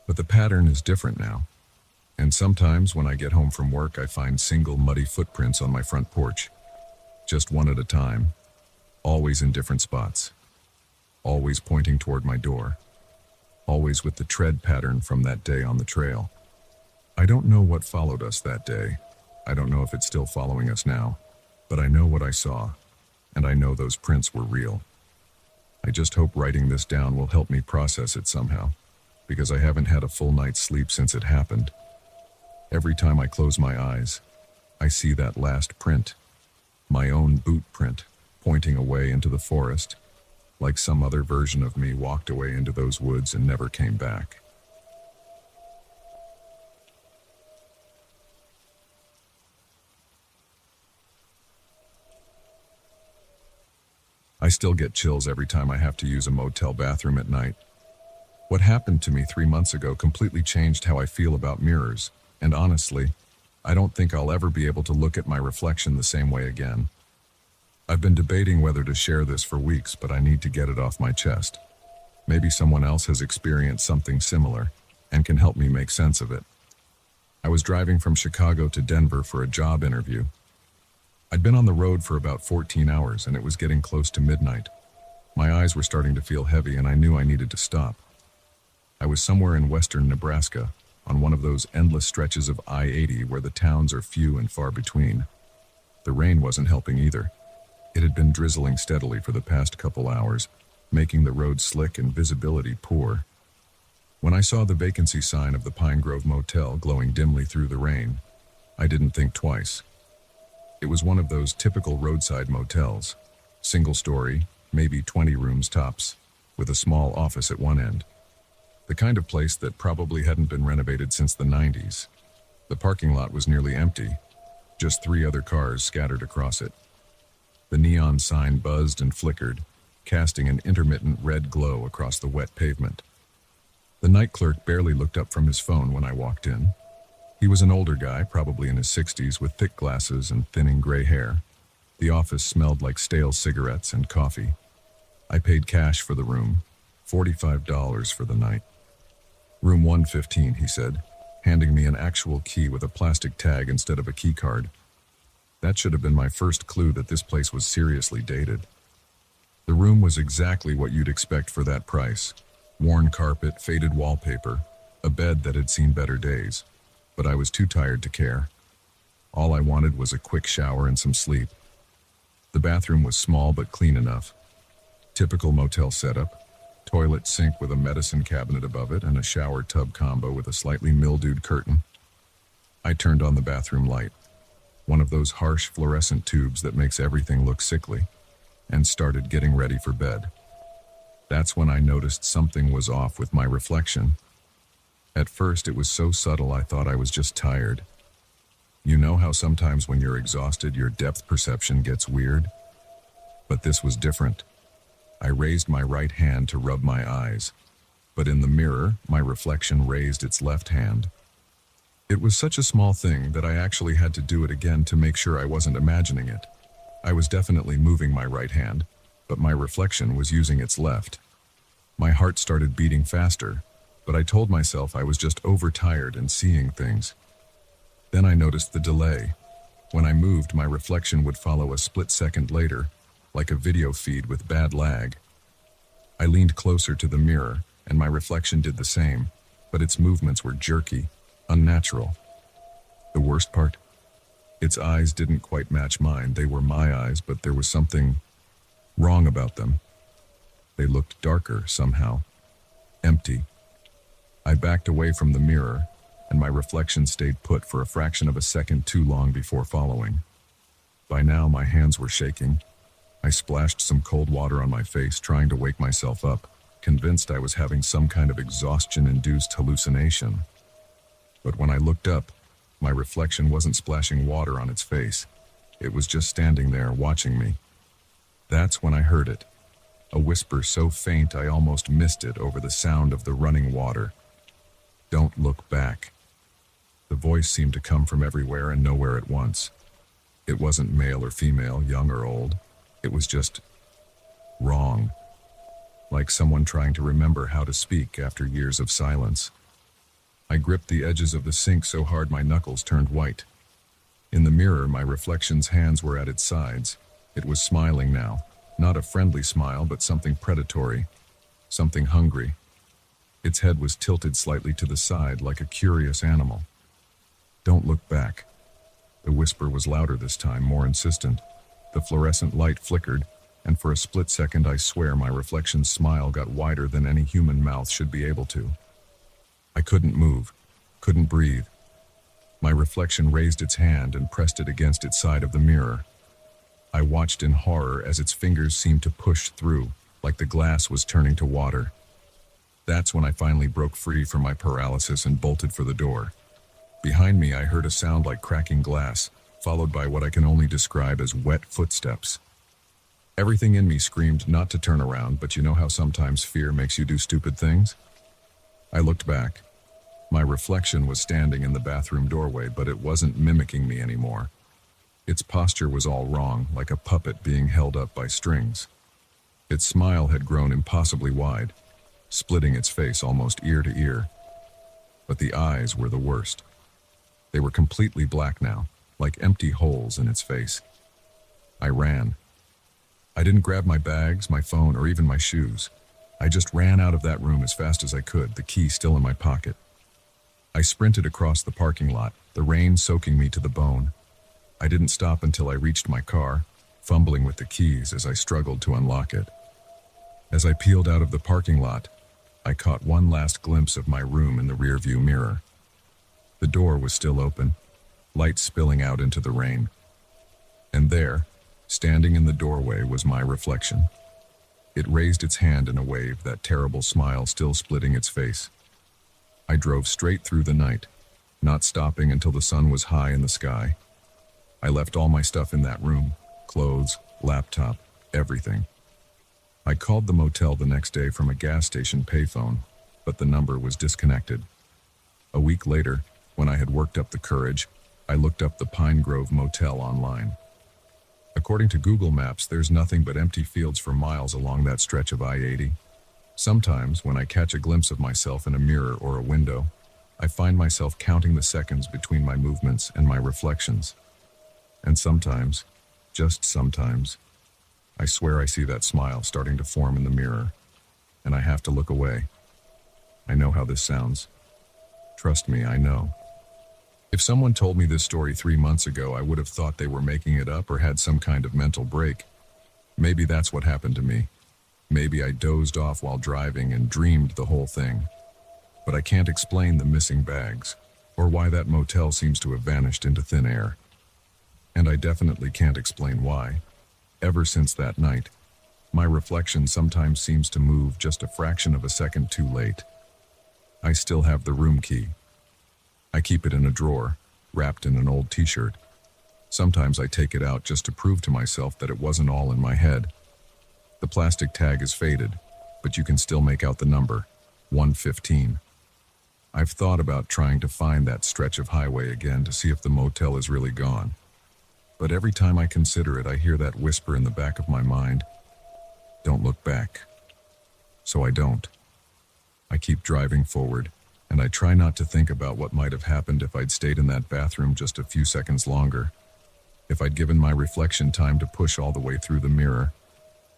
But the pattern is different now. And sometimes when I get home from work, I find single muddy footprints on my front porch. Just one at a time, always in different spots, always pointing toward my door, always with the tread pattern from that day on the trail. I don't know what followed us that day. I don't know if it's still following us now, but I know what I saw, and I know those prints were real. I just hope writing this down will help me process it somehow, because I haven't had a full night's sleep since it happened. Every time I close my eyes, I see that last print, my own boot print, pointing away into the forest, like some other version of me walked away into those woods and never came back. I still get chills every time I have to use a motel bathroom at night. What happened to me 3 months ago completely changed how I feel about mirrors, and honestly, I don't think I'll ever be able to look at my reflection the same way again. I've been debating whether to share this for weeks, but I need to get it off my chest. Maybe someone else has experienced something similar and can help me make sense of it. I was driving from Chicago to Denver for a job interview. I'd been on the road for about 14 hours and it was getting close to midnight. My eyes were starting to feel heavy and I knew I needed to stop. I was somewhere in western Nebraska, on one of those endless stretches of I-80 where the towns are few and far between. The rain wasn't helping either. It had been drizzling steadily for the past couple hours, making the road slick and visibility poor. When I saw the vacancy sign of the Pine Grove Motel glowing dimly through the rain, I didn't think twice. It was one of those typical roadside motels, single-story, maybe 20 rooms tops, with a small office at one end. The kind of place that probably hadn't been renovated since the 90s. The parking lot was nearly empty, just 3 other cars scattered across it. The neon sign buzzed and flickered, casting an intermittent red glow across the wet pavement. The night clerk barely looked up from his phone when I walked in. He was an older guy, probably in his 60s, with thick glasses and thinning gray hair. The office smelled like stale cigarettes and coffee. I paid cash for the room, $45 for the night. Room 115, he said, handing me an actual key with a plastic tag instead of a key card. That should have been my first clue that this place was seriously dated. The room was exactly what you'd expect for that price. Worn carpet, faded wallpaper, a bed that had seen better days. But I was too tired to care. All I wanted was a quick shower and some sleep. The bathroom was small but clean enough. Typical motel setup. Toilet sink with a medicine cabinet above it and a shower tub combo with a slightly mildewed curtain. I turned on the bathroom light, one of those harsh fluorescent tubes that makes everything look sickly, and started getting ready for bed. That's when I noticed something was off with my reflection. At first it was so subtle I thought I was just tired. You know how sometimes when you're exhausted your depth perception gets weird? But this was different. I raised my right hand to rub my eyes, but in the mirror, my reflection raised its left hand. It was such a small thing that I actually had to do it again to make sure I wasn't imagining it. I was definitely moving my right hand, but my reflection was using its left. My heart started beating faster, but I told myself I was just overtired and seeing things. Then I noticed the delay. When I moved, my reflection would follow a split second later, like a video feed with bad lag. I leaned closer to the mirror, and my reflection did the same, but its movements were jerky, unnatural. The worst part? Its eyes didn't quite match mine. They were my eyes, but there was something wrong about them. They looked darker somehow, empty. I backed away from the mirror, and my reflection stayed put for a fraction of a second too long before following. By now, my hands were shaking. I splashed some cold water on my face, trying to wake myself up, convinced I was having some kind of exhaustion-induced hallucination. But when I looked up, my reflection wasn't splashing water on its face. It was just standing there, watching me. That's when I heard it. A whisper so faint I almost missed it over the sound of the running water. "Don't look back." The voice seemed to come from everywhere and nowhere at once. It wasn't male or female, young or old. It was just wrong. Like someone trying to remember how to speak after years of silence. I gripped the edges of the sink so hard my knuckles turned white. In the mirror, my reflection's hands were at its sides. It was smiling now. Not a friendly smile, but something predatory. Something hungry. Its head was tilted slightly to the side, like a curious animal. "Don't look back." The whisper was louder this time, more insistent. The fluorescent light flickered, and for a split second I swear my reflection's smile got wider than any human mouth should be able to. I couldn't move, couldn't breathe. My reflection raised its hand and pressed it against its side of the mirror. I watched in horror as its fingers seemed to push through, like the glass was turning to water. That's when I finally broke free from my paralysis and bolted for the door. Behind me, I heard a sound like cracking glass, followed by what I can only describe as wet footsteps. Everything in me screamed not to turn around, but you know how sometimes fear makes you do stupid things? I looked back. My reflection was standing in the bathroom doorway, but it wasn't mimicking me anymore. Its posture was all wrong, like a puppet being held up by strings. Its smile had grown impossibly wide, splitting its face almost ear to ear. But the eyes were the worst. They were completely black now, like empty holes in its face. I ran. I didn't grab my bags, my phone, or even my shoes. I just ran out of that room as fast as I could, the key still in my pocket. I sprinted across the parking lot, the rain soaking me to the bone. I didn't stop until I reached my car, fumbling with the keys as I struggled to unlock it. As I peeled out of the parking lot, I caught one last glimpse of my room in the rearview mirror. The door was still open, light spilling out into the rain. And there, standing in the doorway, was my reflection. It raised its hand in a wave, that terrible smile still splitting its face. I drove straight through the night, not stopping until the sun was high in the sky. I left all my stuff in that room, clothes, laptop, everything. I called the motel the next day from a gas station payphone, but the number was disconnected. A week later, when I had worked up the courage, I looked up the Pine Grove Motel online. According to Google Maps, there's nothing but empty fields for miles along that stretch of I-80. Sometimes, when I catch a glimpse of myself in a mirror or a window, I find myself counting the seconds between my movements and my reflections. And sometimes, just sometimes, I swear I see that smile starting to form in the mirror, and I have to look away. I know how this sounds. Trust me, I know. If someone told me this story 3 months ago, I would have thought they were making it up or had some kind of mental break. Maybe that's what happened to me. Maybe I dozed off while driving and dreamed the whole thing. But I can't explain the missing bags, or why that motel seems to have vanished into thin air. And I definitely can't explain why. Ever since that night, my reflection sometimes seems to move just a fraction of a second too late. I still have the room key. I keep it in a drawer, wrapped in an old t-shirt. Sometimes I take it out just to prove to myself that it wasn't all in my head. The plastic tag is faded, but you can still make out the number, 115. I've thought about trying to find that stretch of highway again to see if the motel is really gone. But every time I consider it, I hear that whisper in the back of my mind, "Don't look back." So I don't. I keep driving forward, and I try not to think about what might have happened if I'd stayed in that bathroom just a few seconds longer. If I'd given my reflection time to push all the way through the mirror.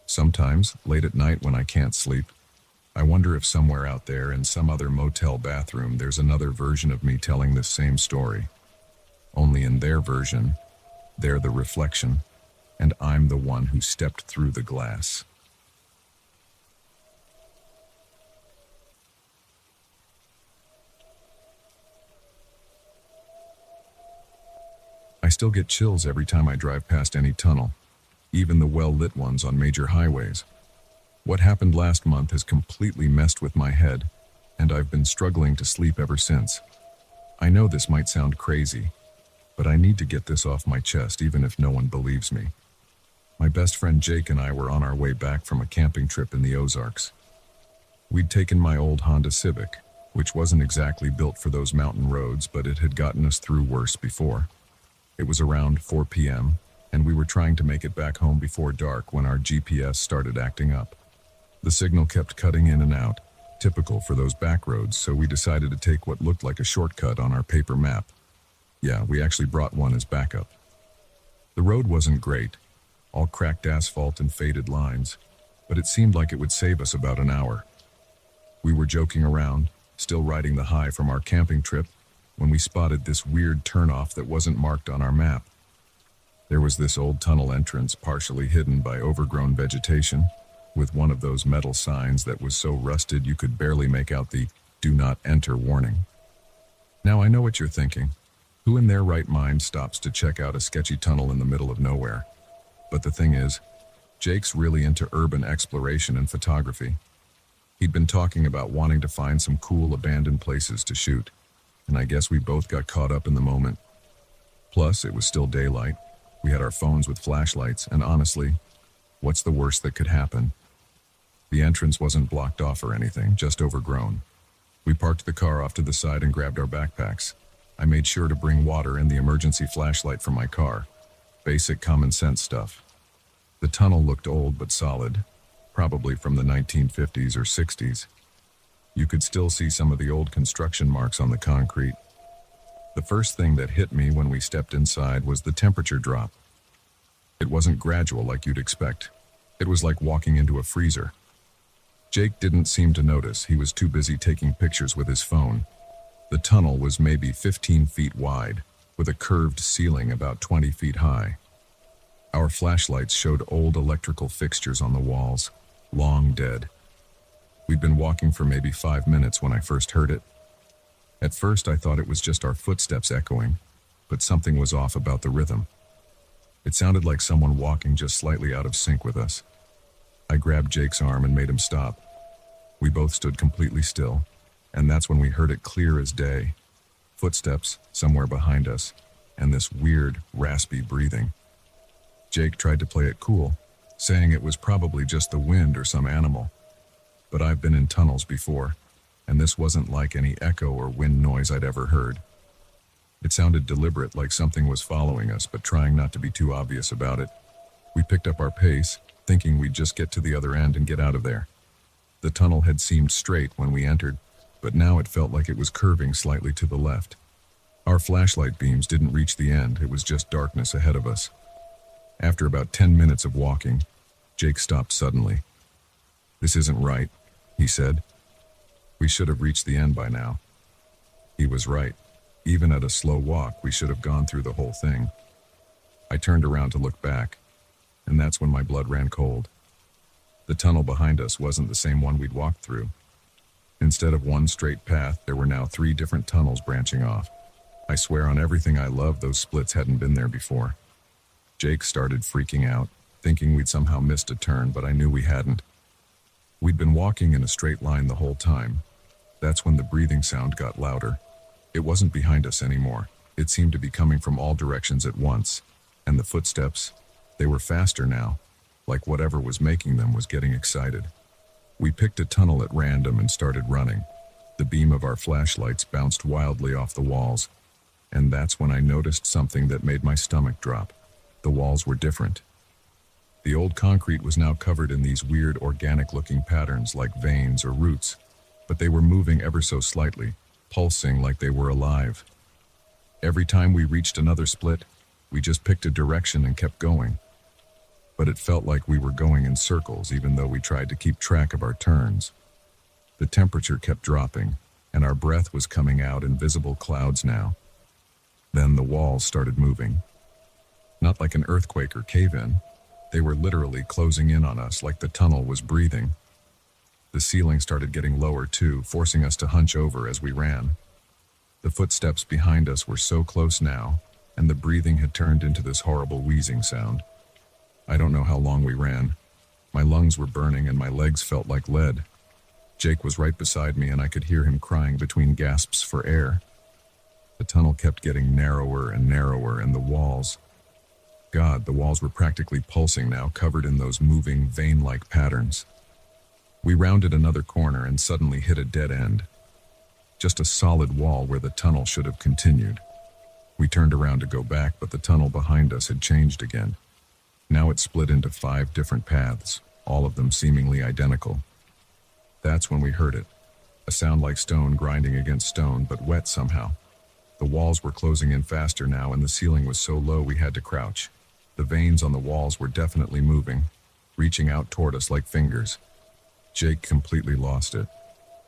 Sometimes, late at night when I can't sleep, I wonder if somewhere out there in some other motel bathroom there's another version of me telling this same story. Only in their version, they're the reflection, and I'm the one who stepped through the glass. I still get chills every time I drive past any tunnel, even the well-lit ones on major highways. What happened last month has completely messed with my head, and I've been struggling to sleep ever since. I know this might sound crazy, but I need to get this off my chest even if no one believes me. My best friend Jake and I were on our way back from a camping trip in the Ozarks. We'd taken my old Honda Civic, which wasn't exactly built for those mountain roads, but it had gotten us through worse before. It was around 4 p.m., and we were trying to make it back home before dark when our GPS started acting up. The signal kept cutting in and out, typical for those back roads, so we decided to take what looked like a shortcut on our paper map. Yeah, we actually brought one as backup. The road wasn't great, all cracked asphalt and faded lines, but it seemed like it would save us about an hour. We were joking around, still riding the high from our camping trip, when we spotted this weird turnoff that wasn't marked on our map. There was this old tunnel entrance partially hidden by overgrown vegetation, with one of those metal signs that was so rusted you could barely make out the "Do Not Enter" warning. Now I know what you're thinking. Who in their right mind stops to check out a sketchy tunnel in the middle of nowhere? But the thing is, Jake's really into urban exploration and photography. He'd been talking about wanting to find some cool abandoned places to shoot, and I guess we both got caught up in the moment. Plus, it was still daylight. We had our phones with flashlights, and honestly, what's the worst that could happen? The entrance wasn't blocked off or anything, just overgrown. We parked the car off to the side and grabbed our backpacks. I made sure to bring water and the emergency flashlight from my car. Basic common sense stuff. The tunnel looked old but solid, probably from the 1950s or 60s. You could still see some of the old construction marks on the concrete. The first thing that hit me when we stepped inside was the temperature drop. It wasn't gradual like you'd expect. It was like walking into a freezer. Jake didn't seem to notice. He was too busy taking pictures with his phone. The tunnel was maybe 15 feet wide, with a curved ceiling about 20 feet high. Our flashlights showed old electrical fixtures on the walls, long dead. We'd been walking for maybe 5 minutes when I first heard it. At first I thought it was just our footsteps echoing, but something was off about the rhythm. It sounded like someone walking just slightly out of sync with us. I grabbed Jake's arm and made him stop. We both stood completely still, and that's when we heard it clear as day. Footsteps somewhere behind us, and this weird, raspy breathing. Jake tried to play it cool, saying it was probably just the wind or some animal. But I've been in tunnels before, and this wasn't like any echo or wind noise I'd ever heard. It sounded deliberate, like something was following us, but trying not to be too obvious about it. We picked up our pace, thinking we'd just get to the other end and get out of there. The tunnel had seemed straight when we entered, but now it felt like it was curving slightly to the left. Our flashlight beams didn't reach the end, it was just darkness ahead of us. After about 10 minutes of walking, Jake stopped suddenly. "This isn't right," he said. "We should have reached the end by now." He was right. Even at a slow walk, we should have gone through the whole thing. I turned around to look back, and that's when my blood ran cold. The tunnel behind us wasn't the same one we'd walked through. Instead of one straight path, there were now 3 different tunnels branching off. I swear on everything I love, those splits hadn't been there before. Jake started freaking out, thinking we'd somehow missed a turn, but I knew we hadn't. We'd been walking in a straight line the whole time. That's when the breathing sound got louder. It wasn't behind us anymore. It seemed to be coming from all directions at once. And the footsteps, they were faster now, like whatever was making them was getting excited. We picked a tunnel at random and started running. The beam of our flashlights bounced wildly off the walls, and that's when I noticed something that made my stomach drop. The walls were different. The old concrete was now covered in these weird organic-looking patterns like veins or roots, but they were moving ever so slightly, pulsing like they were alive. Every time we reached another split, we just picked a direction and kept going. But it felt like we were going in circles even though we tried to keep track of our turns. The temperature kept dropping, and our breath was coming out in visible clouds now. Then the walls started moving. Not like an earthquake or cave-in. They were literally closing in on us like the tunnel was breathing. The ceiling started getting lower too, forcing us to hunch over as we ran. The footsteps behind us were so close now, and the breathing had turned into this horrible wheezing sound. I don't know how long we ran. My lungs were burning and my legs felt like lead. Jake was right beside me and I could hear him crying between gasps for air. The tunnel kept getting narrower and narrower, and the walls were practically pulsing now, covered in those moving, vein-like patterns. We rounded another corner and suddenly hit a dead end. Just a solid wall where the tunnel should have continued. We turned around to go back, but the tunnel behind us had changed again. Now it split into 5 different paths, all of them seemingly identical. That's when we heard it. A sound like stone grinding against stone, but wet somehow. The walls were closing in faster now, and the ceiling was so low we had to crouch. The veins on the walls were definitely moving, reaching out toward us like fingers. Jake completely lost it.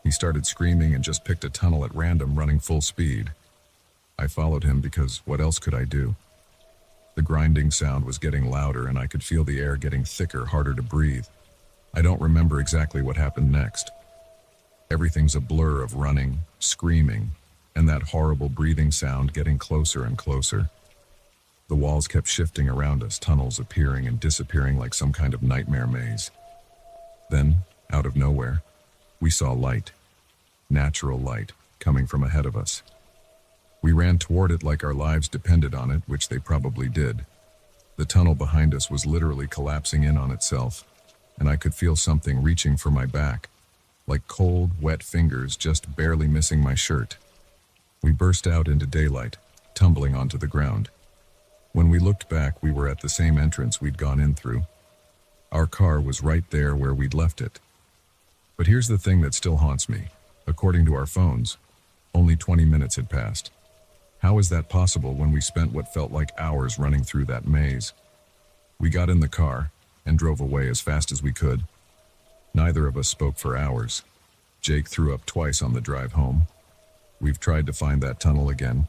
He started screaming and just picked a tunnel at random, running full speed. I followed him because what else could I do? The grinding sound was getting louder and I could feel the air getting thicker, harder to breathe. I don't remember exactly what happened next. Everything's a blur of running, screaming, and that horrible breathing sound getting closer and closer. The walls kept shifting around us, tunnels appearing and disappearing like some kind of nightmare maze. Then, out of nowhere, we saw light. Natural light, coming from ahead of us. We ran toward it like our lives depended on it, which they probably did. The tunnel behind us was literally collapsing in on itself, and I could feel something reaching for my back, like cold, wet fingers just barely missing my shirt. We burst out into daylight, tumbling onto the ground. When we looked back, we were at the same entrance we'd gone in through. Our car was right there where we'd left it. But here's the thing that still haunts me. According to our phones, only 20 minutes had passed. How is that possible when we spent what felt like hours running through that maze? We got in the car and drove away as fast as we could. Neither of us spoke for hours. Jake threw up twice on the drive home. We've tried to find that tunnel again.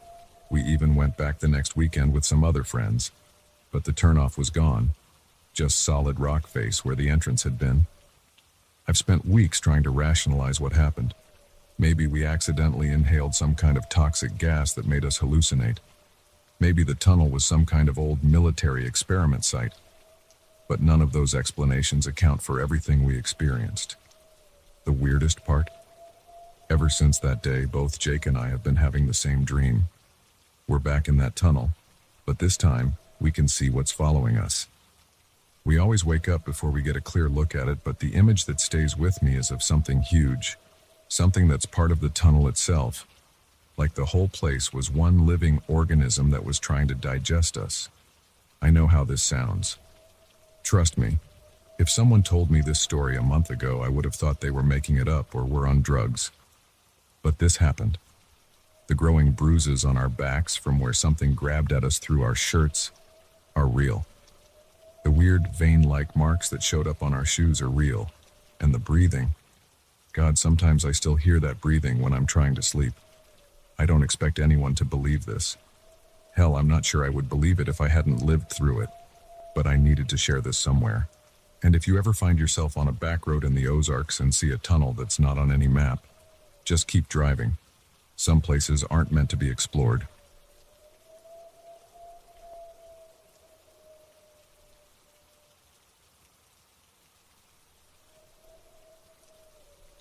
We even went back the next weekend with some other friends. But the turnoff was gone. Just solid rock face where the entrance had been. I've spent weeks trying to rationalize what happened. Maybe we accidentally inhaled some kind of toxic gas that made us hallucinate. Maybe the tunnel was some kind of old military experiment site. But none of those explanations account for everything we experienced. The weirdest part? Ever since that day, both Jake and I have been having the same dream. We're back in that tunnel, but this time, we can see what's following us. We always wake up before we get a clear look at it, but the image that stays with me is of something huge, something that's part of the tunnel itself, like the whole place was one living organism that was trying to digest us. I know how this sounds. Trust me, if someone told me this story a month ago, I would have thought they were making it up or were on drugs. But this happened. The growing bruises on our backs from where something grabbed at us through our shirts are real. The weird vein-like marks that showed up on our shoes are real. And the breathing. God, sometimes I still hear that breathing when I'm trying to sleep. I don't expect anyone to believe this. Hell, I'm not sure I would believe it if I hadn't lived through it. But I needed to share this somewhere. And if you ever find yourself on a back road in the Ozarks and see a tunnel that's not on any map, just keep driving. Some places aren't meant to be explored.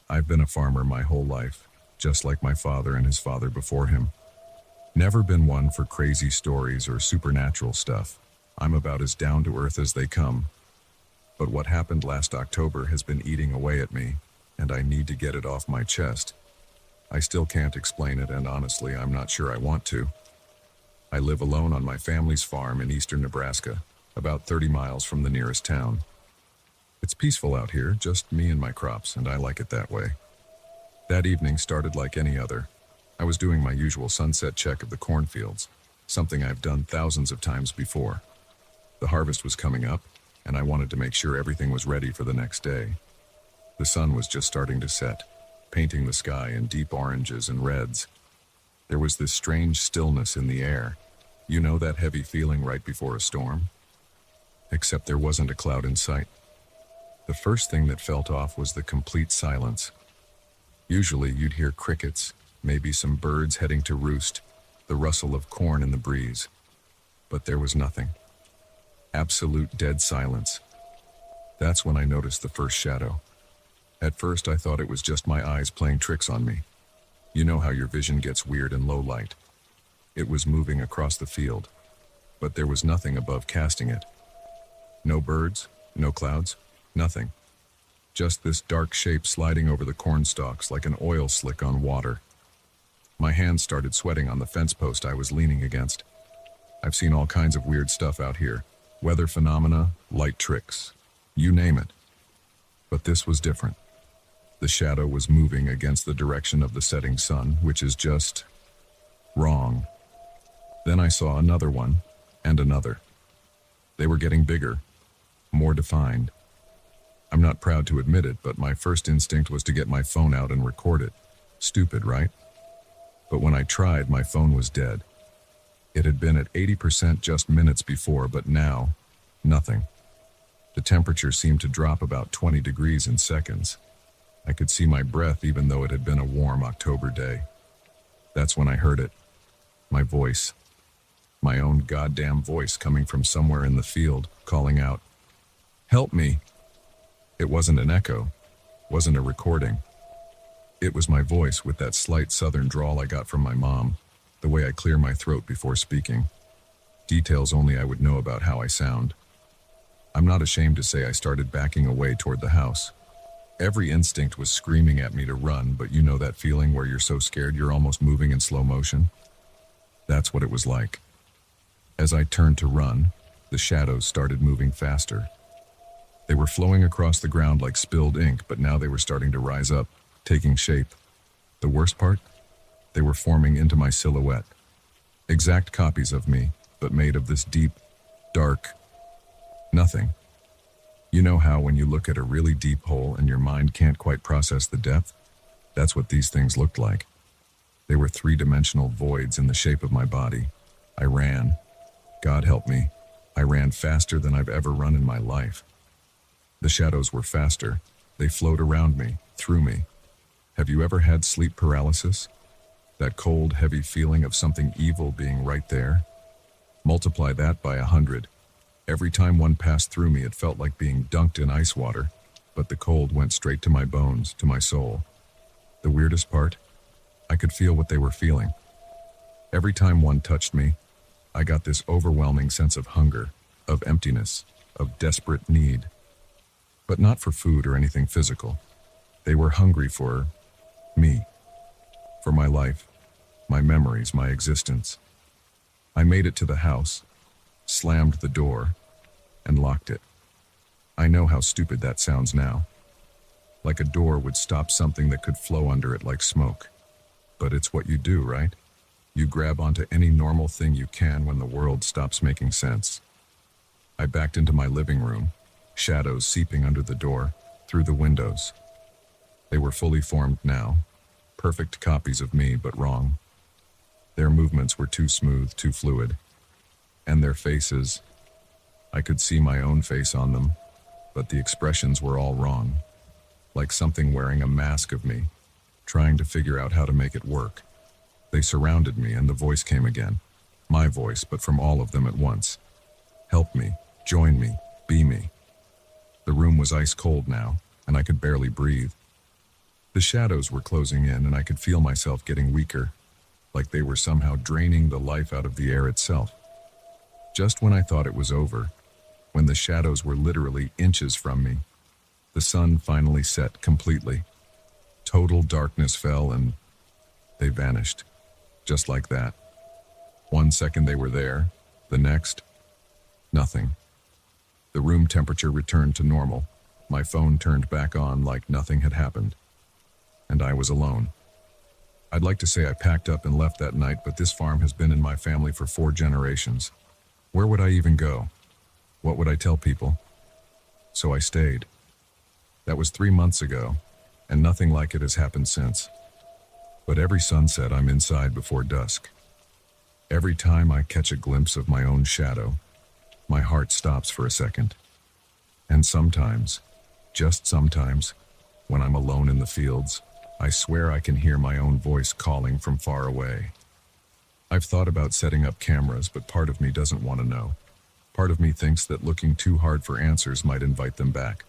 I've been a farmer my whole life, just like my father and his father before him. Never been one for crazy stories or supernatural stuff. I'm about as down to earth as they come. But what happened last October has been eating away at me, and I need to get it off my chest. I still can't explain it, and honestly, I'm not sure I want to. I live alone on my family's farm in eastern Nebraska, about 30 miles from the nearest town. It's peaceful out here, just me and my crops, and I like it that way. That evening started like any other. I was doing my usual sunset check of the cornfields, something I've done thousands of times before. The harvest was coming up, and I wanted to make sure everything was ready for the next day. The sun was just starting to set, painting the sky in deep oranges and reds. There was this strange stillness in the air. You know that heavy feeling right before a storm? Except there wasn't a cloud in sight. The first thing that felt off was the complete silence. Usually you'd hear crickets, maybe some birds heading to roost, the rustle of corn in the breeze. But there was nothing. Absolute dead silence. That's when I noticed the first shadow. At first I thought it was just my eyes playing tricks on me. You know how your vision gets weird in low light. It was moving across the field, but there was nothing above casting it. No birds, no clouds, nothing. Just this dark shape sliding over the corn stalks like an oil slick on water. My hands started sweating on the fence post I was leaning against. I've seen all kinds of weird stuff out here. Weather phenomena, light tricks, you name it. But this was different. The shadow was moving against the direction of the setting sun, which is just wrong. Then I saw another one, and another. They were getting bigger, more defined. I'm not proud to admit it, but my first instinct was to get my phone out and record it. Stupid, right? But when I tried, my phone was dead. It had been at 80% just minutes before, but now, nothing. The temperature seemed to drop about 20 degrees in seconds. I could see my breath even though it had been a warm October day. That's when I heard it. My voice. My own goddamn voice coming from somewhere in the field, calling out, "Help me!" It wasn't an echo, wasn't a recording. It was my voice with that slight southern drawl I got from my mom, the way I clear my throat before speaking. Details only I would know about how I sound. I'm not ashamed to say I started backing away toward the house. Every instinct was screaming at me to run, but you know that feeling where you're so scared you're almost moving in slow motion? That's what it was like. As I turned to run, the shadows started moving faster. They were flowing across the ground like spilled ink, but now they were starting to rise up, taking shape. The worst part? They were forming into my silhouette. Exact copies of me, but made of this deep, dark nothing. You know how when you look at a really deep hole and your mind can't quite process the depth? That's what these things looked like. They were three-dimensional voids in the shape of my body. I ran. God help me. I ran faster than I've ever run in my life. The shadows were faster. They flowed around me, through me. Have you ever had sleep paralysis? That cold, heavy feeling of something evil being right there? Multiply that by 100. Every time one passed through me, it felt like being dunked in ice water, but the cold went straight to my bones, to my soul. The weirdest part? I could feel what they were feeling. Every time one touched me, I got this overwhelming sense of hunger, of emptiness, of desperate need. But not for food or anything physical. They were hungry for me, for my life, my memories, my existence. I made it to the house, slammed the door, and locked it. I know how stupid that sounds now. Like a door would stop something that could flow under it like smoke. But it's what you do, right? You grab onto any normal thing you can when the world stops making sense. I backed into my living room, shadows seeping under the door, through the windows. They were fully formed now, perfect copies of me, but wrong. Their movements were too smooth, too fluid. And their faces, I could see my own face on them, but the expressions were all wrong. Like something wearing a mask of me, trying to figure out how to make it work. They surrounded me and the voice came again. My voice, but from all of them at once. Help me, join me, be me. The room was ice cold now, and I could barely breathe. The shadows were closing in and I could feel myself getting weaker, like they were somehow draining the life out of the air itself. Just when I thought it was over, when the shadows were literally inches from me, the sun finally set completely. Total darkness fell and They vanished. Just like that. 1 second they were there, the next, nothing. The room temperature returned to normal. My phone turned back on like nothing had happened. And I was alone. I'd like to say I packed up and left that night, but this farm has been in my family for 4 generations. Where would I even go? What would I tell people? So I stayed. That was 3 months ago, and nothing like it has happened since. But every sunset I'm inside before dusk. Every time I catch a glimpse of my own shadow, my heart stops for a second. And sometimes, just sometimes, when I'm alone in the fields, I swear I can hear my own voice calling from far away. I've thought about setting up cameras, but part of me doesn't want to know. Part of me thinks that looking too hard for answers might invite them back.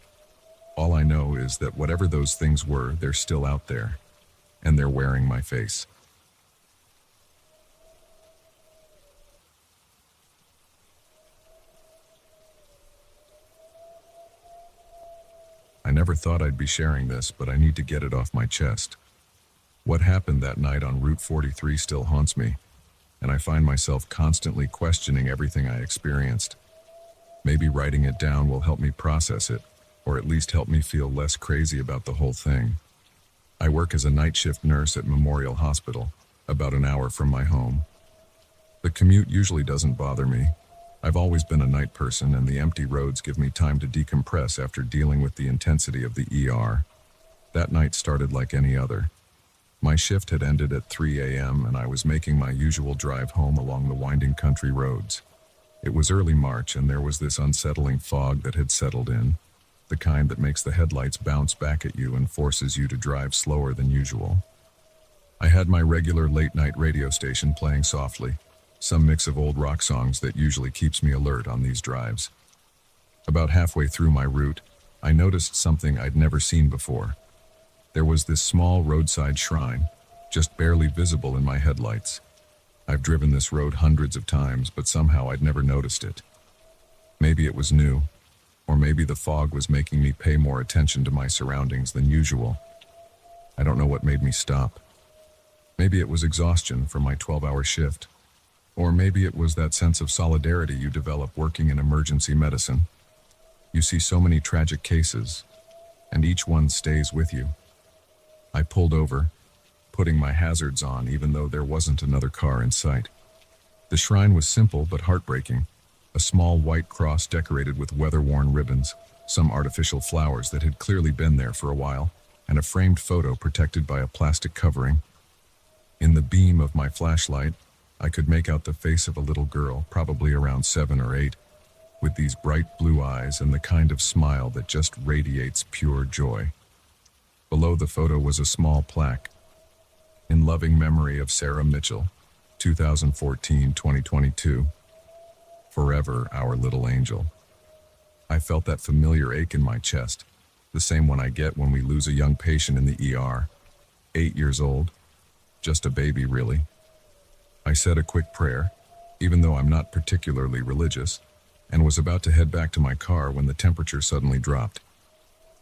All I know is that whatever those things were, they're still out there, and they're wearing my face. I never thought I'd be sharing this, but I need to get it off my chest. What happened that night on Route 43 still haunts me, and I find myself constantly questioning everything I experienced. Maybe writing it down will help me process it, or at least help me feel less crazy about the whole thing. I work as a night shift nurse at Memorial Hospital, about an hour from my home. The commute usually doesn't bother me. I've always been a night person, and the empty roads give me time to decompress after dealing with the intensity of the ER. That night started like any other. My shift had ended at 3 a.m., and I was making my usual drive home along the winding country roads. It was early March, and there was this unsettling fog that had settled in, the kind that makes the headlights bounce back at you and forces you to drive slower than usual. I had my regular late-night radio station playing softly, some mix of old rock songs that usually keeps me alert on these drives. About halfway through my route, I noticed something I'd never seen before. There was this small roadside shrine, just barely visible in my headlights. I've driven this road hundreds of times, but somehow I'd never noticed it. Maybe it was new, or maybe the fog was making me pay more attention to my surroundings than usual. I don't know what made me stop. Maybe it was exhaustion from my 12-hour shift. Or maybe it was that sense of solidarity you develop working in emergency medicine. You see so many tragic cases, and each one stays with you. I pulled over, putting my hazards on even though there wasn't another car in sight. The shrine was simple but heartbreaking. A small white cross decorated with weather-worn ribbons, some artificial flowers that had clearly been there for a while, and a framed photo protected by a plastic covering. In the beam of my flashlight, I could make out the face of a little girl, probably around 7 or 8, with these bright blue eyes and the kind of smile that just radiates pure joy. Below the photo was a small plaque. In loving memory of Sarah Mitchell, 2014-2022. Forever, our little angel. I felt that familiar ache in my chest, the same one I get when we lose a young patient in the ER. 8 years old. Just a baby, really. I said a quick prayer, even though I'm not particularly religious, and was about to head back to my car when the temperature suddenly dropped.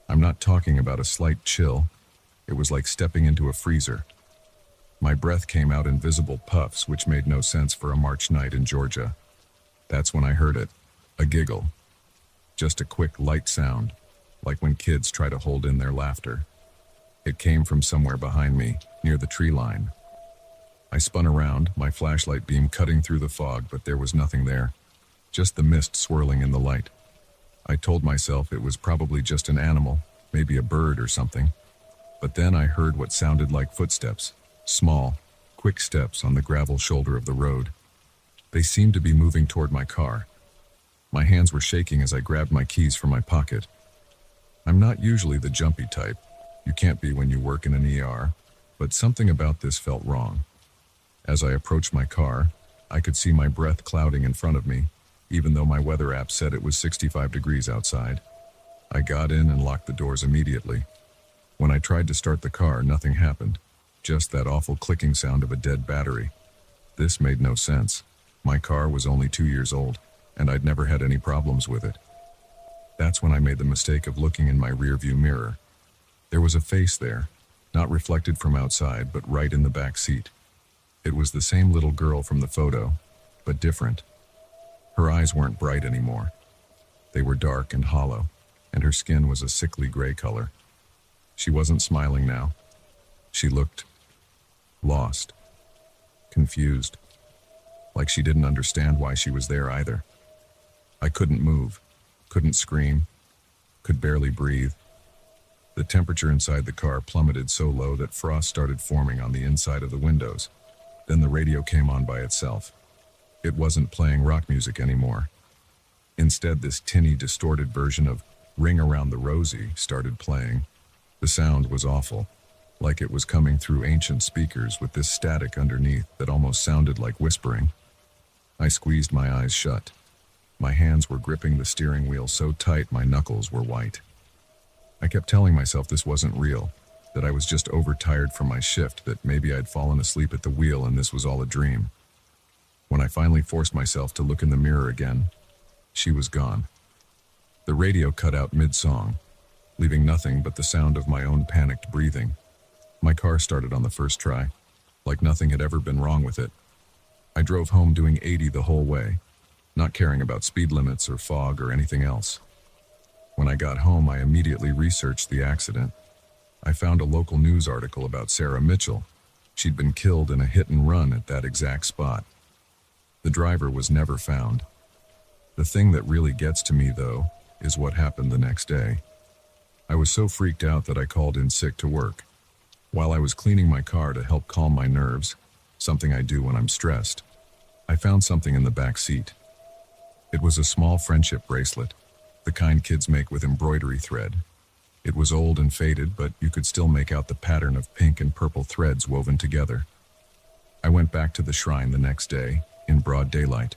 I'm not talking about a slight chill. It was like stepping into a freezer. My breath came out in visible puffs, which made no sense for a March night in Georgia. That's when I heard it, a giggle. Just a quick, light sound, like when kids try to hold in their laughter. It came from somewhere behind me, near the tree line. I spun around, my flashlight beam cutting through the fog, but there was nothing there. Just the mist swirling in the light. I told myself it was probably just an animal, maybe a bird or something. But then I heard what sounded like footsteps, small, quick steps on the gravel shoulder of the road. They seemed to be moving toward my car. My hands were shaking as I grabbed my keys from my pocket. I'm not usually the jumpy type. You can't be when you work in an ER, but something about this felt wrong. As I approached my car, I could see my breath clouding in front of me, even though my weather app said it was 65 degrees outside. I got in and locked the doors immediately. When I tried to start the car, nothing happened. Just that awful clicking sound of a dead battery. This made no sense. My car was only 2 years old, and I'd never had any problems with it. That's when I made the mistake of looking in my rearview mirror. There was a face there, not reflected from outside, but right in the back seat. It was the same little girl from the photo, but different. Her eyes weren't bright anymore. They were dark and hollow, and her skin was a sickly gray color. She wasn't smiling now. She looked lost, confused, like she didn't understand why she was there either. I couldn't move, couldn't scream, could barely breathe. The temperature inside the car plummeted so low that frost started forming on the inside of the windows. Then the radio came on by itself. It wasn't playing rock music anymore. Instead, this tinny, distorted version of Ring Around the Rosie started playing. The sound was awful, like it was coming through ancient speakers with this static underneath that almost sounded like whispering. I squeezed my eyes shut. My hands were gripping the steering wheel so tight my knuckles were white. I kept telling myself this wasn't real, that I was just overtired from my shift, that maybe I'd fallen asleep at the wheel and this was all a dream. When I finally forced myself to look in the mirror again, she was gone. The radio cut out mid-song, leaving nothing but the sound of my own panicked breathing. My car started on the first try, like nothing had ever been wrong with it. I drove home doing 80 the whole way, not caring about speed limits or fog or anything else. When I got home, I immediately researched the accident. I found a local news article about Sarah Mitchell. She'd been killed in a hit and run at that exact spot. The driver was never found. The thing that really gets to me, though, is what happened the next day. I was so freaked out that I called in sick to work. While I was cleaning my car to help calm my nerves, something I do when I'm stressed, I found something in the back seat. It was a small friendship bracelet, the kind kids make with embroidery thread. It was old and faded, but you could still make out the pattern of pink and purple threads woven together. I went back to the shrine the next day, in broad daylight.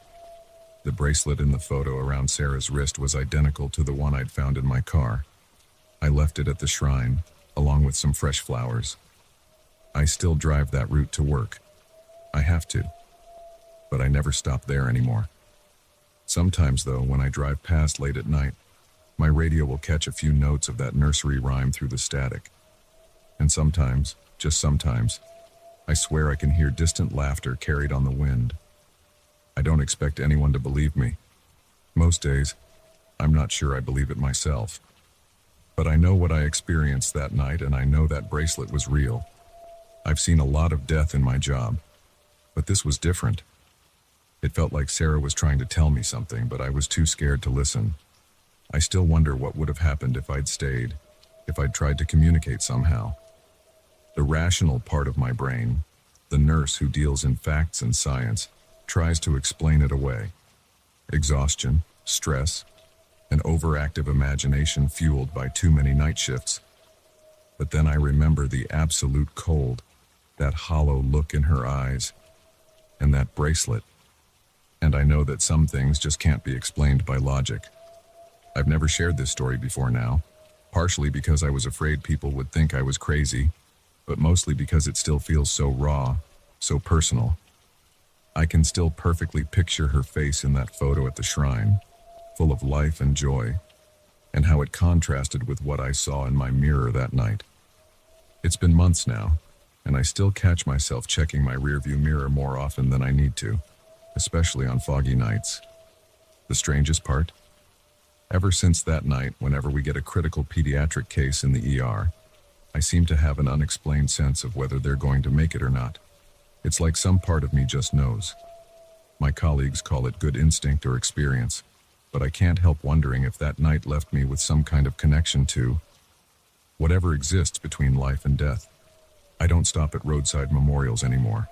The bracelet in the photo around Sarah's wrist was identical to the one I'd found in my car. I left it at the shrine, along with some fresh flowers. I still drive that route to work. I have to. But I never stop there anymore. Sometimes, though, when I drive past late at night, my radio will catch a few notes of that nursery rhyme through the static. And sometimes, just sometimes, I swear I can hear distant laughter carried on the wind. I don't expect anyone to believe me. Most days, I'm not sure I believe it myself. But I know what I experienced that night, and I know that bracelet was real. I've seen a lot of death in my job, but this was different. It felt like Sarah was trying to tell me something, but I was too scared to listen. I still wonder what would have happened if I'd stayed, if I'd tried to communicate somehow. The rational part of my brain, the nurse who deals in facts and science, tries to explain it away. Exhaustion, stress, an overactive imagination fueled by too many night shifts. But then I remember the absolute cold, that hollow look in her eyes, and that bracelet. And I know that some things just can't be explained by logic. I've never shared this story before now, partially because I was afraid people would think I was crazy, but mostly because it still feels so raw, so personal. I can still perfectly picture her face in that photo at the shrine, full of life and joy, and how it contrasted with what I saw in my mirror that night. It's been months now, and I still catch myself checking my rearview mirror more often than I need to, especially on foggy nights. The strangest part? Ever since that night, whenever we get a critical pediatric case in the ER, I seem to have an unexplained sense of whether they're going to make it or not. It's like some part of me just knows. My colleagues call it good instinct or experience, but I can't help wondering if that night left me with some kind of connection to whatever exists between life and death. I don't stop at roadside memorials anymore.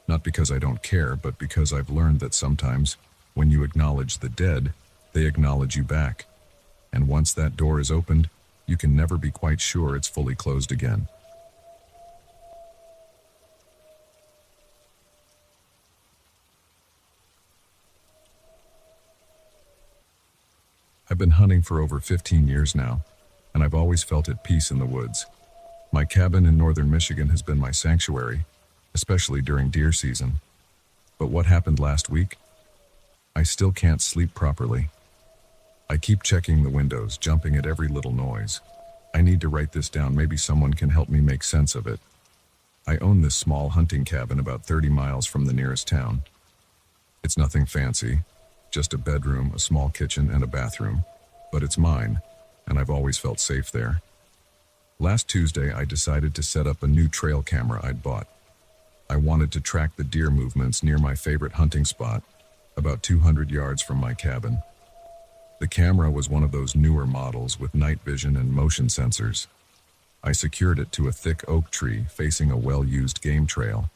Not because I don't care, but because I've learned that sometimes, when you acknowledge the dead, they acknowledge you back. And once that door is opened, you can never be quite sure it's fully closed again. I've been hunting for over 15 years now, and I've always felt at peace in the woods. My cabin in northern Michigan has been my sanctuary, especially during deer season. But what happened last week? I still can't sleep properly. I keep checking the windows, jumping at every little noise. I need to write this down. Maybe someone can help me make sense of it. I own this small hunting cabin about 30 miles from the nearest town. It's nothing fancy, just a bedroom, a small kitchen, and a bathroom. But it's mine, and I've always felt safe there. Last Tuesday, I decided to set up a new trail camera I'd bought. I wanted to track the deer movements near my favorite hunting spot, about 200 yards from my cabin. The camera was one of those newer models with night vision and motion sensors. I secured it to a thick oak tree facing a well-used game trail.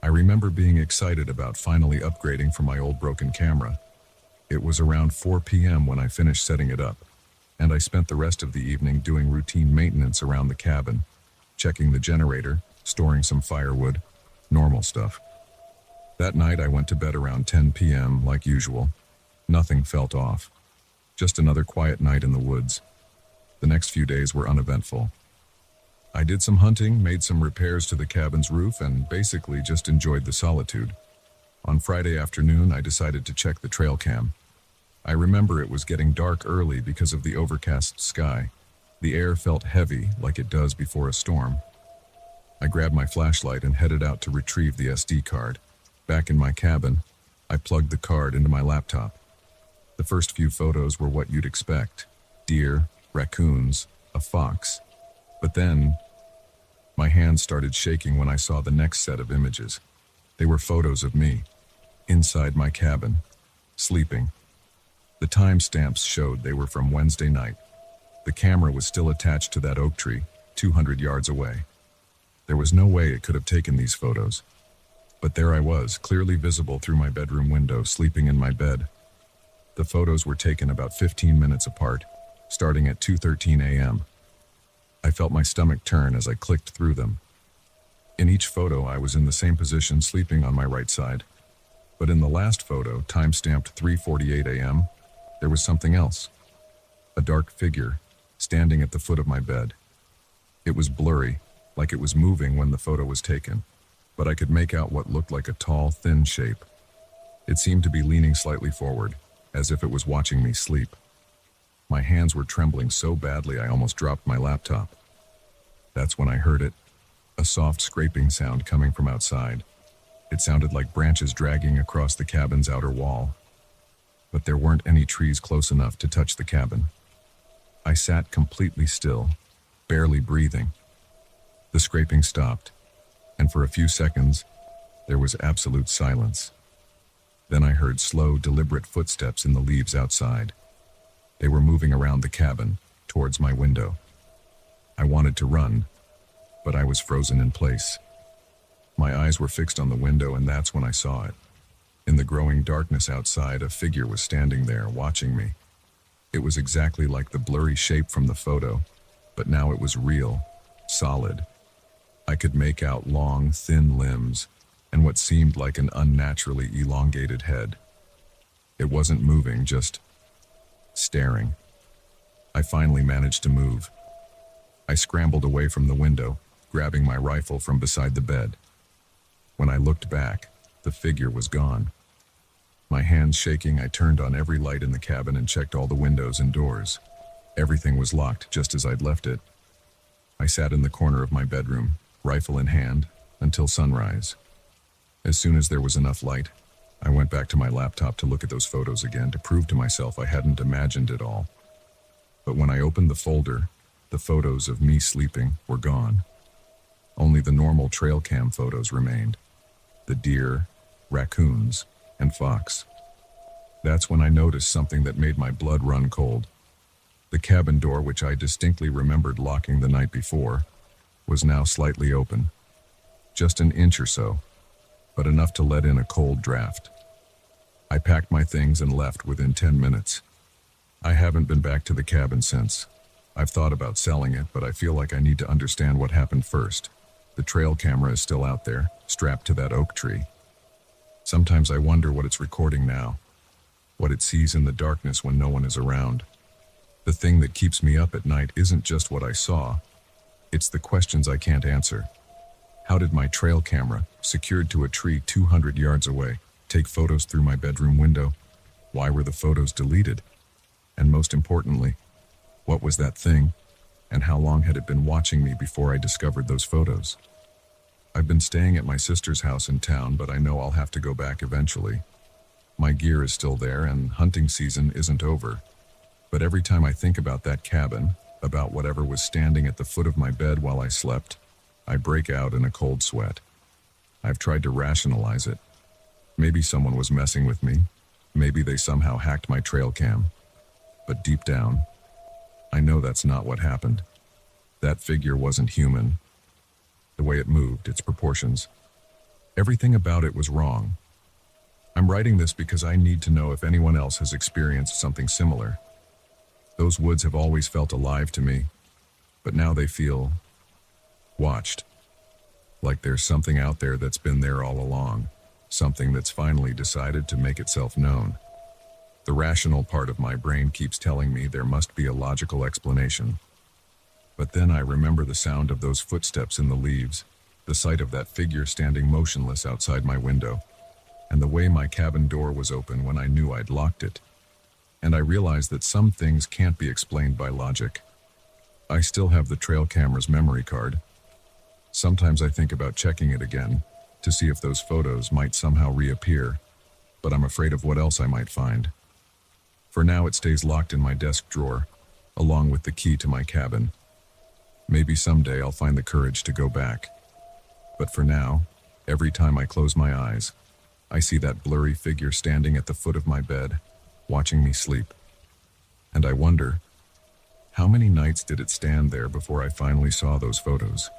I remember being excited about finally upgrading from my old broken camera. It was around 4 p.m. when I finished setting it up, and I spent the rest of the evening doing routine maintenance around the cabin, checking the generator, storing some firewood, normal stuff. That night I went to bed around 10 p.m. like usual. Nothing felt off. Just another quiet night in the woods. The next few days were uneventful. I did some hunting, made some repairs to the cabin's roof, and basically just enjoyed the solitude. On Friday afternoon, I decided to check the trail cam. I remember it was getting dark early because of the overcast sky. The air felt heavy, like it does before a storm. I grabbed my flashlight and headed out to retrieve the SD card. Back in my cabin, I plugged the card into my laptop. The first few photos were what you'd expect: deer, raccoons, a fox. But then, my hands started shaking when I saw the next set of images. They were photos of me, inside my cabin, sleeping. The timestamps showed they were from Wednesday night. The camera was still attached to that oak tree, 200 yards away. There was no way it could have taken these photos. But there I was, clearly visible through my bedroom window, sleeping in my bed. The photos were taken about 15 minutes apart, starting at 2:13 a.m. I felt my stomach turn as I clicked through them. In each photo, I was in the same position, sleeping on my right side. But in the last photo, time-stamped 3:48 a.m., there was something else. A dark figure, standing at the foot of my bed. It was blurry, like it was moving when the photo was taken, but I could make out what looked like a tall, thin shape. It seemed to be leaning slightly forward, as if it was watching me sleep. My hands were trembling so badly I almost dropped my laptop. That's when I heard it, a soft scraping sound coming from outside. It sounded like branches dragging across the cabin's outer wall. But there weren't any trees close enough to touch the cabin. I sat completely still, barely breathing. The scraping stopped, and for a few seconds, there was absolute silence. Then I heard slow, deliberate footsteps in the leaves outside. They were moving around the cabin, towards my window. I wanted to run, but I was frozen in place. My eyes were fixed on the window, and that's when I saw it. In the growing darkness outside, a figure was standing there, watching me. It was exactly like the blurry shape from the photo, but now it was real, solid. I could make out long, thin limbs, and what seemed like an unnaturally elongated head. It wasn't moving, just staring. I finally managed to move. I scrambled away from the window, grabbing my rifle from beside the bed. When I looked back, the figure was gone. My hands shaking, I turned on every light in the cabin and checked all the windows and doors. Everything was locked, just as I'd left it. I sat in the corner of my bedroom, rifle in hand, until sunrise. As soon as there was enough light, I went back to my laptop to look at those photos again to prove to myself I hadn't imagined it all. But when I opened the folder, the photos of me sleeping were gone. Only the normal trail cam photos remained. The deer, raccoons, and fox. That's when I noticed something that made my blood run cold. The cabin door, which I distinctly remembered locking the night before, was now slightly open. Just an inch or so, but enough to let in a cold draft. I packed my things and left within 10 minutes. I haven't been back to the cabin since. I've thought about selling it, but I feel like I need to understand what happened first. The trail camera is still out there, strapped to that oak tree. Sometimes I wonder what it's recording now, what it sees in the darkness when no one is around. The thing that keeps me up at night isn't just what I saw, it's the questions I can't answer. How did my trail camera, secured to a tree 200 yards away, take photos through my bedroom window? Why were the photos deleted? And most importantly, what was that thing? And how long had it been watching me before I discovered those photos? I've been staying at my sister's house in town, but I know I'll have to go back eventually. My gear is still there and hunting season isn't over. But every time I think about that cabin, about whatever was standing at the foot of my bed while I slept, I break out in a cold sweat. I've tried to rationalize it. Maybe someone was messing with me. Maybe they somehow hacked my trail cam. But deep down, I know that's not what happened. That figure wasn't human. The way it moved, its proportions. Everything about it was wrong. I'm writing this because I need to know if anyone else has experienced something similar. Those woods have always felt alive to me, but now they feel watched. Like there's something out there that's been there all along, something that's finally decided to make itself known. The rational part of my brain keeps telling me there must be a logical explanation. But then I remember the sound of those footsteps in the leaves, the sight of that figure standing motionless outside my window, and the way my cabin door was open when I knew I'd locked it. And I realized that some things can't be explained by logic. I still have the trail camera's memory card. Sometimes I think about checking it again to see if those photos might somehow reappear, but I'm afraid of what else I might find. For now, it stays locked in my desk drawer, along with the key to my cabin. Maybe someday I'll find the courage to go back. But for now, every time I close my eyes, I see that blurry figure standing at the foot of my bed, watching me sleep. And I wonder, how many nights did it stand there before I finally saw those photos?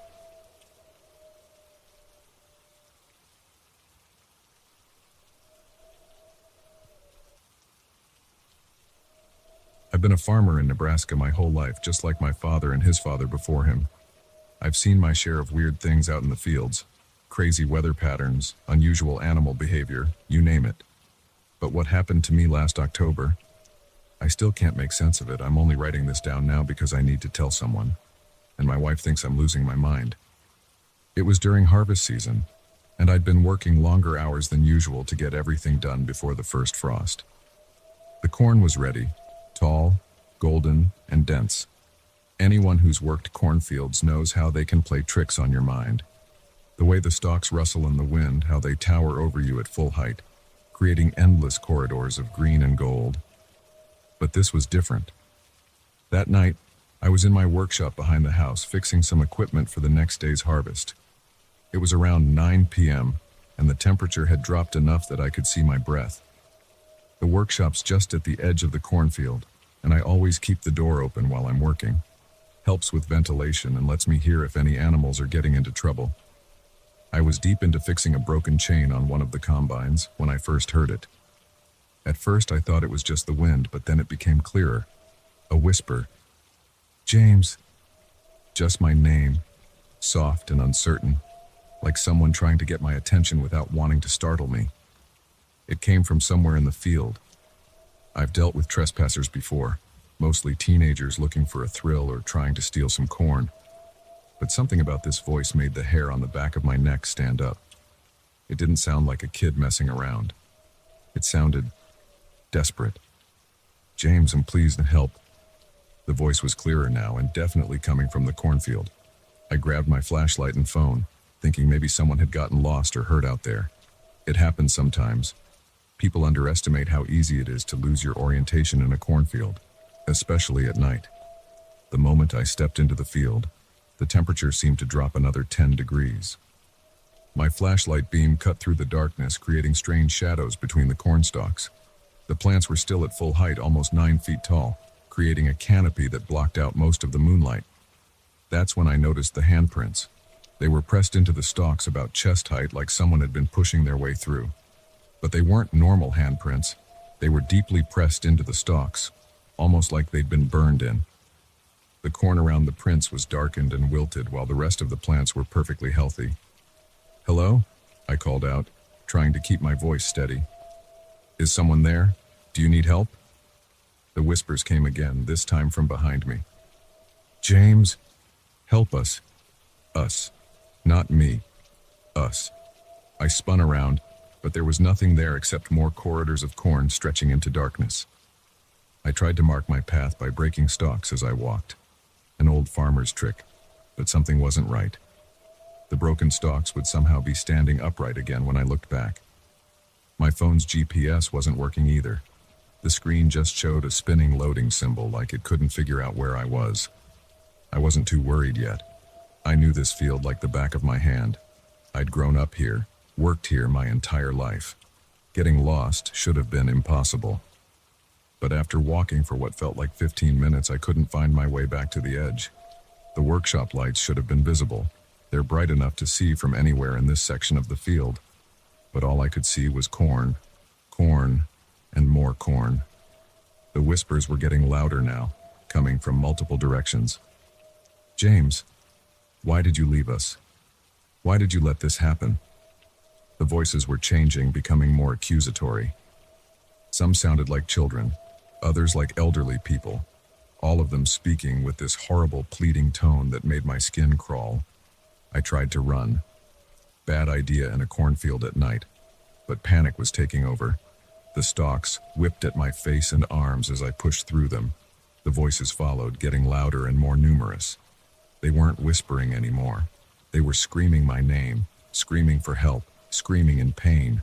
I've been a farmer in Nebraska my whole life, just like my father and his father before him. I've seen my share of weird things out in the fields, crazy weather patterns, unusual animal behavior, you name it. But what happened to me last October, I still can't make sense of it. I'm only writing this down now because I need to tell someone, and my wife thinks I'm losing my mind. It was during harvest season, and I'd been working longer hours than usual to get everything done before the first frost. The corn was ready, tall, golden, and dense. Anyone who's worked cornfields knows how they can play tricks on your mind. The way the stalks rustle in the wind, how they tower over you at full height, creating endless corridors of green and gold. But this was different. That night, I was in my workshop behind the house fixing some equipment for the next day's harvest. It was around 9 p.m., and the temperature had dropped enough that I could see my breath. The workshop's just at the edge of the cornfield, and I always keep the door open while I'm working. Helps with ventilation and lets me hear if any animals are getting into trouble. I was deep into fixing a broken chain on one of the combines when I first heard it. At first I thought it was just the wind, but then it became clearer. A whisper. "James." Just my name, soft and uncertain, like someone trying to get my attention without wanting to startle me. It came from somewhere in the field. I've dealt with trespassers before, mostly teenagers looking for a thrill or trying to steal some corn. But something about this voice made the hair on the back of my neck stand up. It didn't sound like a kid messing around. It sounded desperate. "James, I'm pleased to help." The voice was clearer now and definitely coming from the cornfield. I grabbed my flashlight and phone, thinking maybe someone had gotten lost or hurt out there. It happens sometimes. People underestimate how easy it is to lose your orientation in a cornfield, especially at night. The moment I stepped into the field, the temperature seemed to drop another 10 degrees. My flashlight beam cut through the darkness, creating strange shadows between the corn stalks. The plants were still at full height, almost 9 feet tall, creating a canopy that blocked out most of the moonlight. That's when I noticed the handprints. They were pressed into the stalks about chest height, like someone had been pushing their way through. But they weren't normal handprints. They were deeply pressed into the stalks, almost like they'd been burned in. The corn around the prints was darkened and wilted, while the rest of the plants were perfectly healthy. "Hello?" I called out, trying to keep my voice steady. "Is someone there? Do you need help?" The whispers came again, this time from behind me. "James, help us." Us. Not me. Us. I spun around, but there was nothing there except more corridors of corn stretching into darkness. I tried to mark my path by breaking stalks as I walked. An old farmer's trick, but something wasn't right. The broken stalks would somehow be standing upright again when I looked back. My phone's GPS wasn't working either. The screen just showed a spinning loading symbol like it couldn't figure out where I was. I wasn't too worried yet. I knew this field like the back of my hand. I'd grown up here, worked here my entire life. Getting lost should have been impossible. But after walking for what felt like 15 minutes, I couldn't find my way back to the edge. The workshop lights should have been visible. They're bright enough to see from anywhere in this section of the field. But all I could see was corn, and more corn. The whispers were getting louder now, coming from multiple directions. "James, why did you leave us? Why did you let this happen?" The voices were changing, becoming more accusatory. Some sounded like children, others like elderly people, all of them speaking with this horrible pleading tone that made my skin crawl. I tried to run. Bad idea in a cornfield at night, but panic was taking over. The stalks whipped at my face and arms as I pushed through them. The voices followed, getting louder and more numerous. They weren't whispering anymore. They were screaming my name, screaming for help, screaming in pain.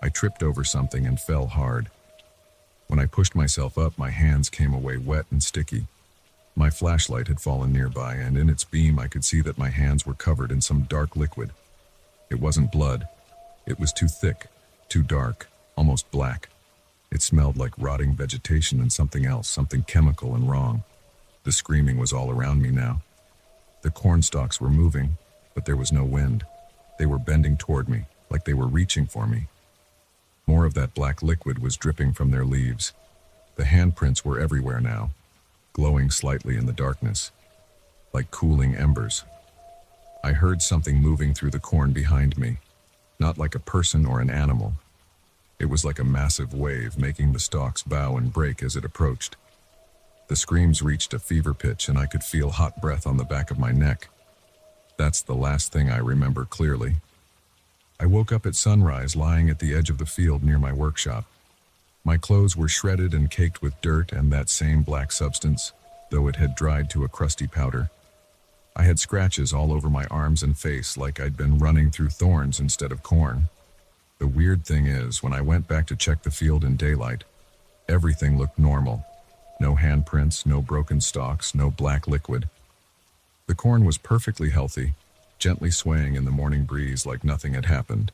I tripped over something and fell hard. When I pushed myself up, my hands came away wet and sticky. My flashlight had fallen nearby, and in its beam I could see that my hands were covered in some dark liquid. It wasn't blood. It was too thick, too dark, almost black. It smelled like rotting vegetation and something else, something chemical and wrong. The screaming was all around me now. The corn stalks were moving, but there was no wind. They were bending toward me, like they were reaching for me. More of that black liquid was dripping from their leaves. The handprints were everywhere now, glowing slightly in the darkness, like cooling embers. I heard something moving through the corn behind me, not like a person or an animal. It was like a massive wave, making the stalks bow and break as it approached. The screams reached a fever pitch, and I could feel hot breath on the back of my neck. That's the last thing I remember clearly. I woke up at sunrise, lying at the edge of the field near my workshop. My clothes were shredded and caked with dirt and that same black substance, though it had dried to a crusty powder. I had scratches all over my arms and face, like I'd been running through thorns instead of corn. The weird thing is, when I went back to check the field in daylight, everything looked normal. No handprints, no broken stalks, no black liquid. The corn was perfectly healthy, gently swaying in the morning breeze like nothing had happened.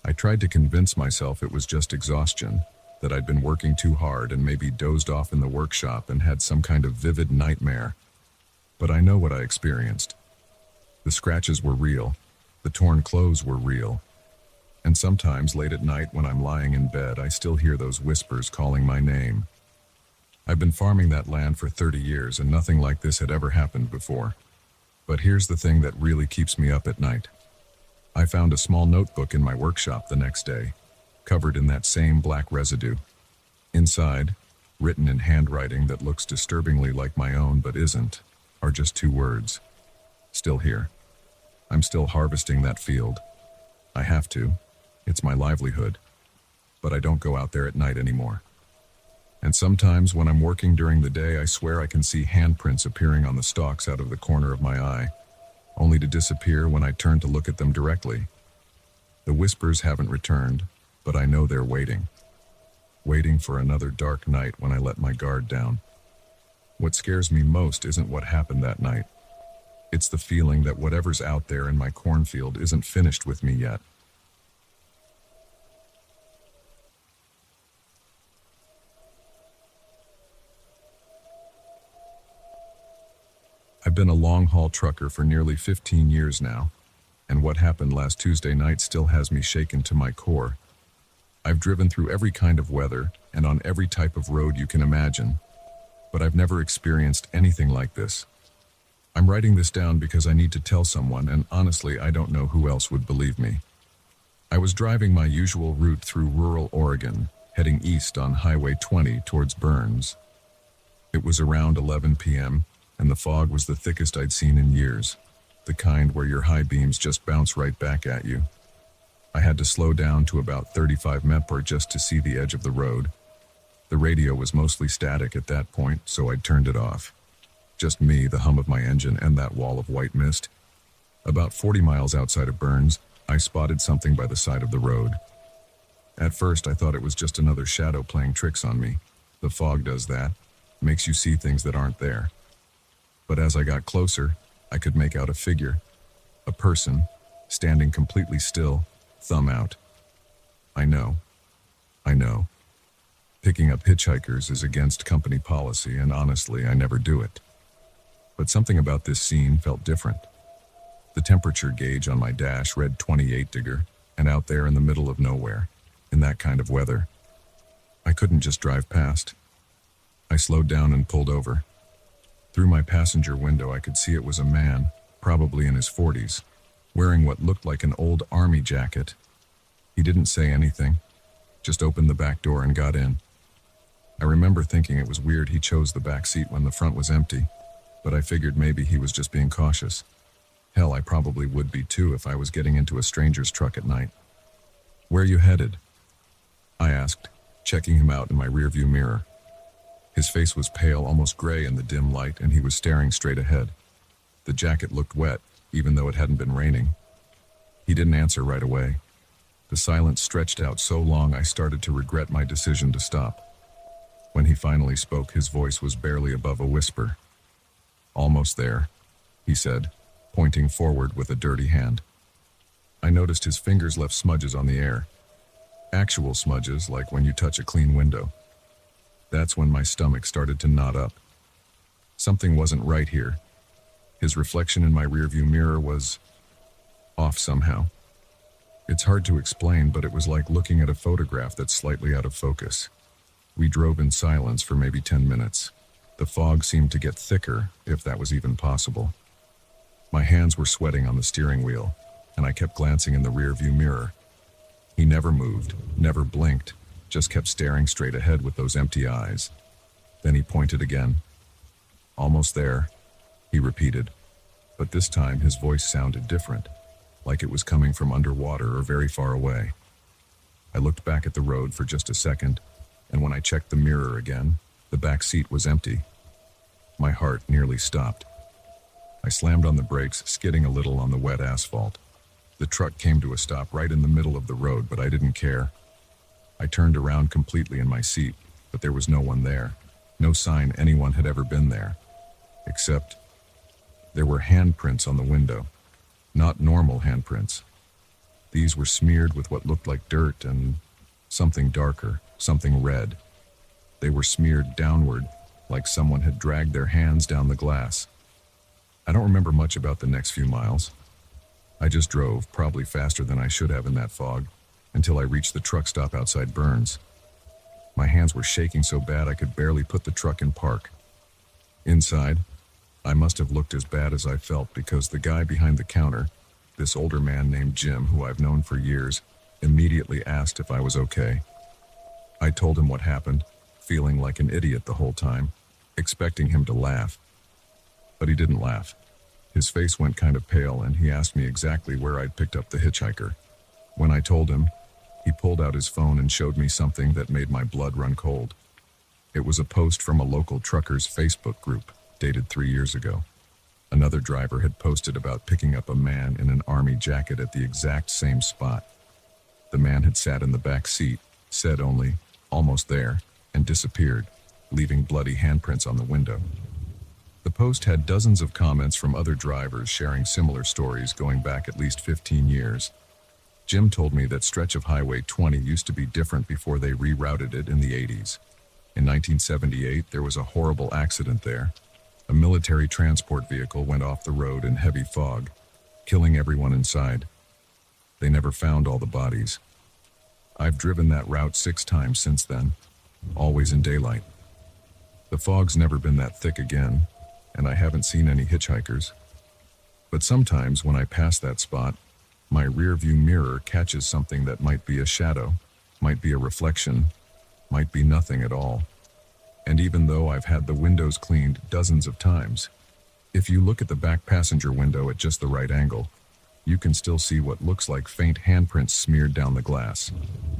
I tried to convince myself it was just exhaustion, that I'd been working too hard and maybe dozed off in the workshop and had some kind of vivid nightmare. But I know what I experienced. The scratches were real, the torn clothes were real, and sometimes late at night when I'm lying in bed, I still hear those whispers calling my name. I've been farming that land for 30 years and nothing like this had ever happened before. But here's the thing that really keeps me up at night. I found a small notebook in my workshop the next day, covered in that same black residue. Inside, written in handwriting that looks disturbingly like my own but isn't, are just 2 words. Still here. I'm still harvesting that field. I have to. It's my livelihood. But I don't go out there at night anymore. And sometimes when I'm working during the day, I swear I can see handprints appearing on the stalks out of the corner of my eye, only to disappear when I turn to look at them directly. The whispers haven't returned, but I know they're waiting. Waiting for another dark night when I let my guard down. What scares me most isn't what happened that night. It's the feeling that whatever's out there in my cornfield isn't finished with me yet. I've been a long-haul trucker for nearly 15 years now, and what happened last Tuesday night still has me shaken to my core. I've driven through every kind of weather and on every type of road you can imagine, but I've never experienced anything like this. I'm writing this down because I need to tell someone, and honestly, I don't know who else would believe me. I was driving my usual route through rural Oregon, heading east on Highway 20 towards Burns. It was around 11 p.m., and the fog was the thickest I'd seen in years, the kind where your high beams just bounce right back at you. I had to slow down to about 35 mph just to see the edge of the road. The radio was mostly static at that point, so I'd turned it off. Just me, the hum of my engine, and that wall of white mist. About 40 miles outside of Burns, I spotted something by the side of the road. At first, I thought it was just another shadow playing tricks on me. The fog does that, makes you see things that aren't there. But as I got closer, I could make out a figure. A person, standing completely still, thumb out. I know. Picking up hitchhikers is against company policy, and honestly, I never do it. But something about this scene felt different. The temperature gauge on my dash read 28 degrees, and out there in the middle of nowhere, in that kind of weather, I couldn't just drive past. I slowed down and pulled over. Through my passenger window, I could see it was a man, probably in his 40s, wearing what looked like an old army jacket. He didn't say anything, just opened the back door and got in. I remember thinking it was weird he chose the back seat when the front was empty, but I figured maybe he was just being cautious. Hell, I probably would be too if I was getting into a stranger's truck at night. "Where you headed?" I asked, checking him out in my rearview mirror. His face was pale, almost gray in the dim light, and he was staring straight ahead. The jacket looked wet, even though it hadn't been raining. He didn't answer right away. The silence stretched out so long I started to regret my decision to stop. When he finally spoke, his voice was barely above a whisper. "Almost there," he said, pointing forward with a dirty hand. I noticed his fingers left smudges on the air. Actual smudges, like when you touch a clean window. That's when my stomach started to knot up. Something wasn't right here. His reflection in my rearview mirror was off somehow. It's hard to explain, but it was like looking at a photograph that's slightly out of focus. We drove in silence for maybe 10 minutes. The fog seemed to get thicker, if that was even possible. My hands were sweating on the steering wheel, and I kept glancing in the rearview mirror. He never moved, never blinked, just kept staring straight ahead with those empty eyes. Then he pointed again. "Almost there," he repeated, but this time his voice sounded different, like it was coming from underwater or very far away. I looked back at the road for just a second, and when I checked the mirror again, the back seat was empty. My heart nearly stopped. I slammed on the brakes, skidding a little on the wet asphalt. The truck came to a stop right in the middle of the road, but I didn't care. I turned around completely in my seat, but there was no one there. No sign anyone had ever been there. Except there were handprints on the window. Not normal handprints. These were smeared with what looked like dirt and something darker, something red. They were smeared downward, like someone had dragged their hands down the glass. I don't remember much about the next few miles. I just drove, probably faster than I should have in that fog, until I reached the truck stop outside Burns. My hands were shaking so bad I could barely put the truck in park. Inside, I must have looked as bad as I felt because the guy behind the counter, this older man named Jim, who I've known for years, immediately asked if I was okay. I told him what happened, feeling like an idiot the whole time, expecting him to laugh. But he didn't laugh. His face went kind of pale, and he asked me exactly where I'd picked up the hitchhiker. When I told him, he pulled out his phone and showed me something that made my blood run cold. It was a post from a local truckers' Facebook group, dated 3 years ago. Another driver had posted about picking up a man in an army jacket at the exact same spot. The man had sat in the back seat, said only, "Almost there," and disappeared, leaving bloody handprints on the window. The post had dozens of comments from other drivers sharing similar stories going back at least 15 years. Jim told me that stretch of Highway 20 used to be different before they rerouted it in the 80s. In 1978, there was a horrible accident there. A military transport vehicle went off the road in heavy fog, killing everyone inside. They never found all the bodies. I've driven that route 6 times since then, always in daylight. The fog's never been that thick again, and I haven't seen any hitchhikers. But sometimes when I pass that spot, my rearview mirror catches something that might be a shadow, might be a reflection, might be nothing at all. And even though I've had the windows cleaned dozens of times, if you look at the back passenger window at just the right angle, you can still see what looks like faint handprints smeared down the glass.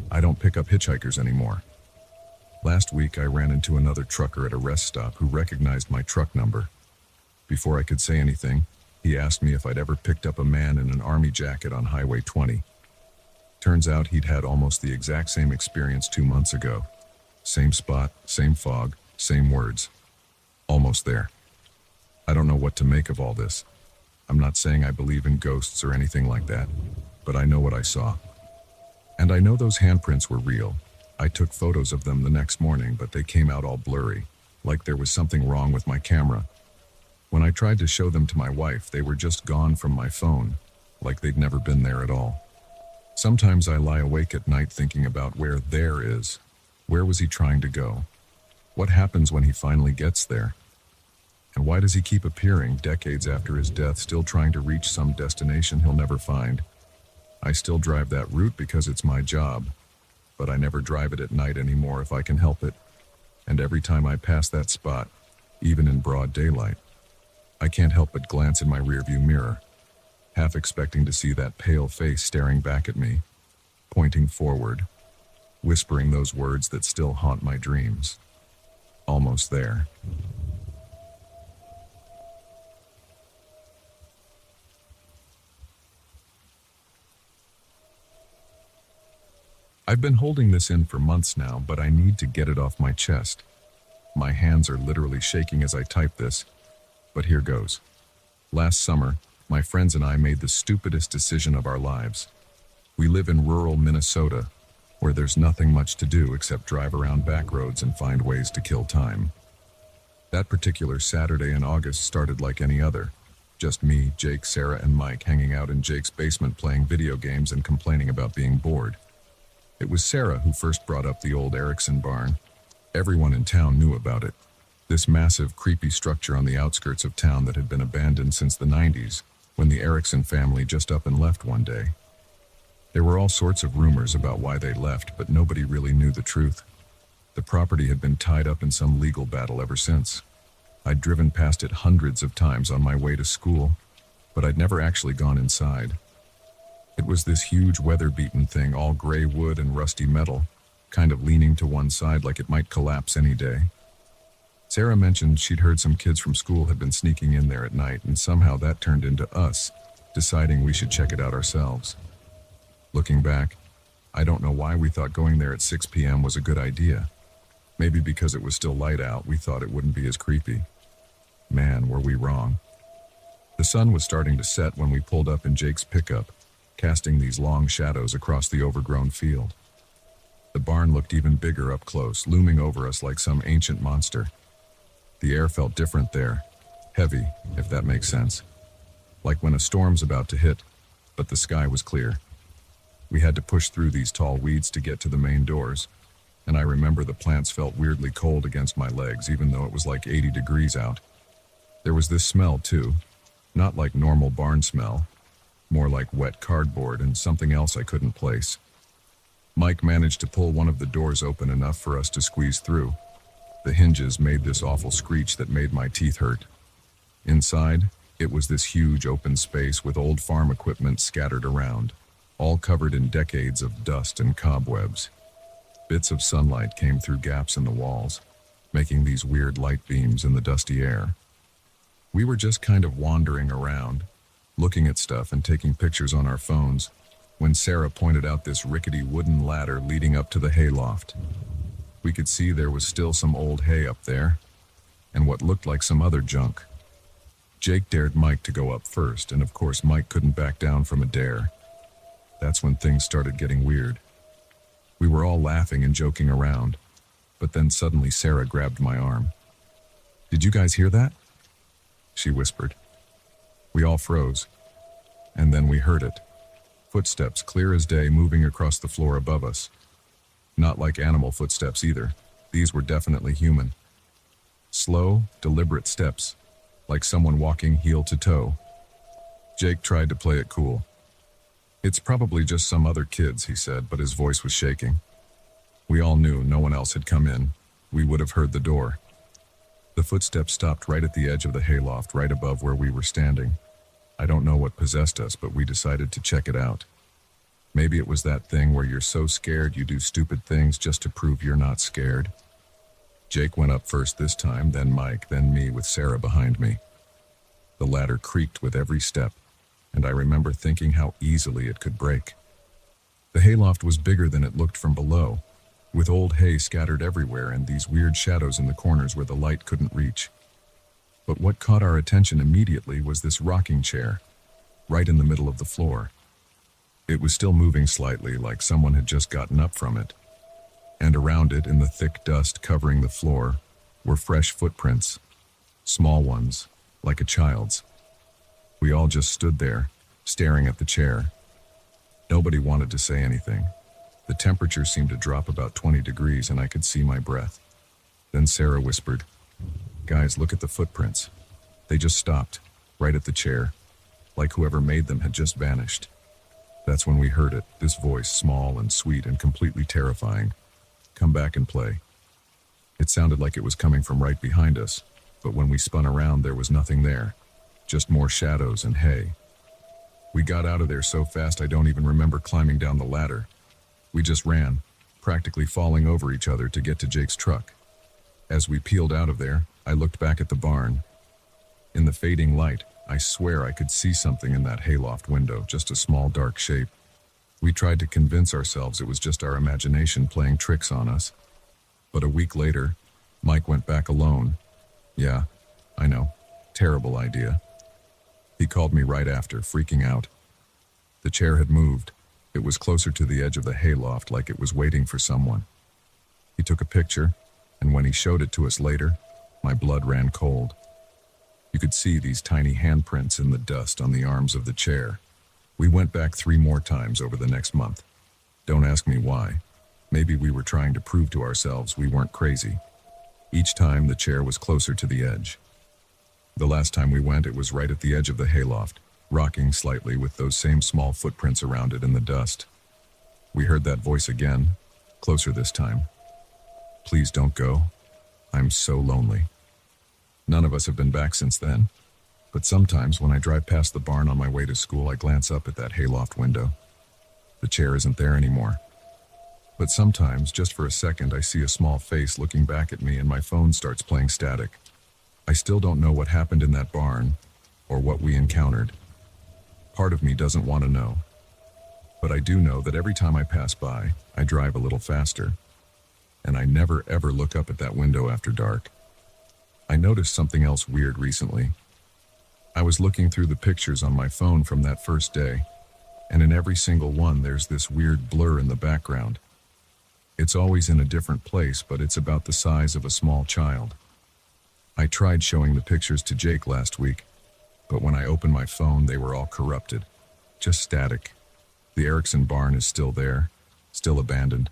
I don't pick up hitchhikers anymore. Last week I ran into another trucker at a rest stop who recognized my truck number. Before I could say anything, he asked me if I'd ever picked up a man in an army jacket on Highway 20. Turns out he'd had almost the exact same experience 2 months ago. Same spot, same fog, same words. Almost there. I don't know what to make of all this. I'm not saying I believe in ghosts or anything like that, but I know what I saw. And I know those handprints were real. I took photos of them the next morning, but they came out all blurry, like there was something wrong with my camera. When I tried to show them to my wife, they were just gone from my phone, like they'd never been there at all. Sometimes I lie awake at night thinking about where there is. Where was he trying to go? What happens when he finally gets there? And why does he keep appearing decades after his death, still trying to reach some destination he'll never find? I still drive that route because it's my job, but I never drive it at night anymore if I can help it. And every time I pass that spot, even in broad daylight, I can't help but glance in my rearview mirror, half expecting to see that pale face staring back at me, pointing forward, whispering those words that still haunt my dreams. Almost there. I've been holding this in for months now, but I need to get it off my chest. My hands are literally shaking as I type this, but here goes. Last summer, my friends and I made the stupidest decision of our lives. We live in rural Minnesota, where there's nothing much to do except drive around back roads and find ways to kill time. That particular Saturday in August started like any other. Just me, Jake, Sarah, and Mike hanging out in Jake's basement playing video games and complaining about being bored. It was Sarah who first brought up the old Erickson barn. Everyone in town knew about it. This massive, creepy structure on the outskirts of town that had been abandoned since the 90s, when the Erickson family just up and left one day. There were all sorts of rumors about why they left, but nobody really knew the truth. The property had been tied up in some legal battle ever since. I'd driven past it hundreds of times on my way to school, but I'd never actually gone inside. It was this huge weather-beaten thing, all gray wood and rusty metal, kind of leaning to one side like it might collapse any day. Sarah mentioned she'd heard some kids from school had been sneaking in there at night, and somehow that turned into us deciding we should check it out ourselves. Looking back, I don't know why we thought going there at 6 p.m. was a good idea. Maybe because it was still light out, we thought it wouldn't be as creepy. Man, were we wrong. The sun was starting to set when we pulled up in Jake's pickup, casting these long shadows across the overgrown field. The barn looked even bigger up close, looming over us like some ancient monster. The air felt different there, heavy, if that makes sense. Like when a storm's about to hit, but the sky was clear. We had to push through these tall weeds to get to the main doors, and I remember the plants felt weirdly cold against my legs, even though it was like 80 degrees out. There was this smell too, not like normal barn smell, more like wet cardboard and something else I couldn't place. Mike managed to pull one of the doors open enough for us to squeeze through. The hinges made this awful screech that made my teeth hurt. Inside, it was this huge open space with old farm equipment scattered around, all covered in decades of dust and cobwebs. Bits of sunlight came through gaps in the walls, making these weird light beams in the dusty air. We were just kind of wandering around, looking at stuff and taking pictures on our phones, when Sarah pointed out this rickety wooden ladder leading up to the hayloft. We could see there was still some old hay up there, and what looked like some other junk. Jake dared Mike to go up first, and of course Mike couldn't back down from a dare. That's when things started getting weird. We were all laughing and joking around, but then suddenly Sarah grabbed my arm. "Did you guys hear that?" she whispered. We all froze, and then we heard it. Footsteps clear as day moving across the floor above us. Not like animal footsteps either. These were definitely human. Slow, deliberate steps, like someone walking heel to toe. Jake tried to play it cool. "It's probably just some other kids," he said, but his voice was shaking. We all knew no one else had come in. We would have heard the door. The footsteps stopped right at the edge of the hayloft, right above where we were standing. I don't know what possessed us, but we decided to check it out. Maybe it was that thing where you're so scared you do stupid things just to prove you're not scared. Jake went up first this time, then Mike, then me with Sarah behind me. The ladder creaked with every step, and I remember thinking how easily it could break. The hayloft was bigger than it looked from below, with old hay scattered everywhere and these weird shadows in the corners where the light couldn't reach. But what caught our attention immediately was this rocking chair, right in the middle of the floor. It was still moving slightly, like someone had just gotten up from it. And around it, in the thick dust covering the floor, were fresh footprints, small ones, like a child's. We all just stood there, staring at the chair. Nobody wanted to say anything. The temperature seemed to drop about 20 degrees and I could see my breath. Then Sarah whispered, "Guys, look at the footprints. They just stopped, right at the chair, like whoever made them had just vanished." That's when we heard it, this voice, small and sweet and completely terrifying. "Come back and play." It sounded like it was coming from right behind us, but when we spun around there was nothing there, just more shadows and hay. We got out of there so fast I don't even remember climbing down the ladder. We just ran, practically falling over each other to get to Jake's truck. As we peeled out of there, I looked back at the barn. In the fading light, I swear I could see something in that hayloft window, just a small dark shape. We tried to convince ourselves it was just our imagination playing tricks on us. But a week later, Mike went back alone. Yeah, I know, terrible idea. He called me right after, freaking out. The chair had moved. It was closer to the edge of the hayloft, like it was waiting for someone. He took a picture, and when he showed it to us later, my blood ran cold. You could see these tiny handprints in the dust on the arms of the chair. We went back 3 more times over the next month. Don't ask me why. Maybe we were trying to prove to ourselves we weren't crazy. Each time the chair was closer to the edge. The last time we went, it was right at the edge of the hayloft, rocking slightly with those same small footprints around it in the dust. We heard that voice again, closer this time. "Please don't go. I'm so lonely." None of us have been back since then, but sometimes when I drive past the barn on my way to school, I glance up at that hayloft window. The chair isn't there anymore. But sometimes, just for a second, I see a small face looking back at me and my phone starts playing static. I still don't know what happened in that barn, or what we encountered. Part of me doesn't want to know. But I do know that every time I pass by, I drive a little faster. And I never ever look up at that window after dark. I noticed something else weird recently. I was looking through the pictures on my phone from that first day, and in every single one there's this weird blur in the background. It's always in a different place, but it's about the size of a small child. I tried showing the pictures to Jake last week, but when I opened my phone, they were all corrupted. Just static. The Erickson barn is still there, still abandoned.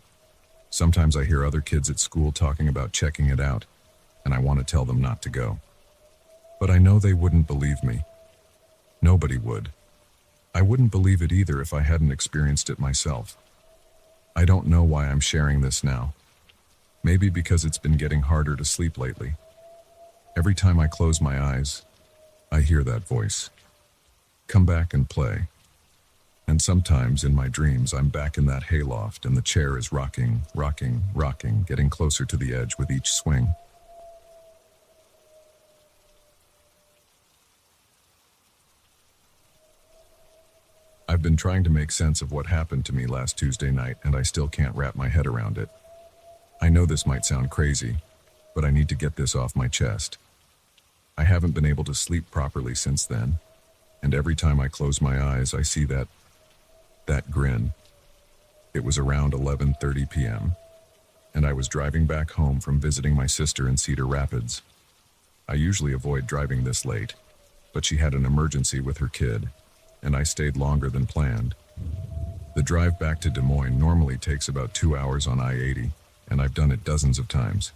Sometimes I hear other kids at school talking about checking it out, and I want to tell them not to go. But I know they wouldn't believe me. Nobody would. I wouldn't believe it either if I hadn't experienced it myself. I don't know why I'm sharing this now. Maybe because it's been getting harder to sleep lately. Every time I close my eyes, I hear that voice. "Come back and play." And sometimes in my dreams, I'm back in that hayloft and the chair is rocking, rocking, rocking, getting closer to the edge with each swing. I've been trying to make sense of what happened to me last Tuesday night, and I still can't wrap my head around it. I know this might sound crazy, but I need to get this off my chest. I haven't been able to sleep properly since then, and every time I close my eyes, I see that grin. It was around 11:30 p.m., and I was driving back home from visiting my sister in Cedar Rapids. I usually avoid driving this late, but she had an emergency with her kid, and I stayed longer than planned. The drive back to Des Moines normally takes about 2 hours on I-80, and I've done it dozens of times.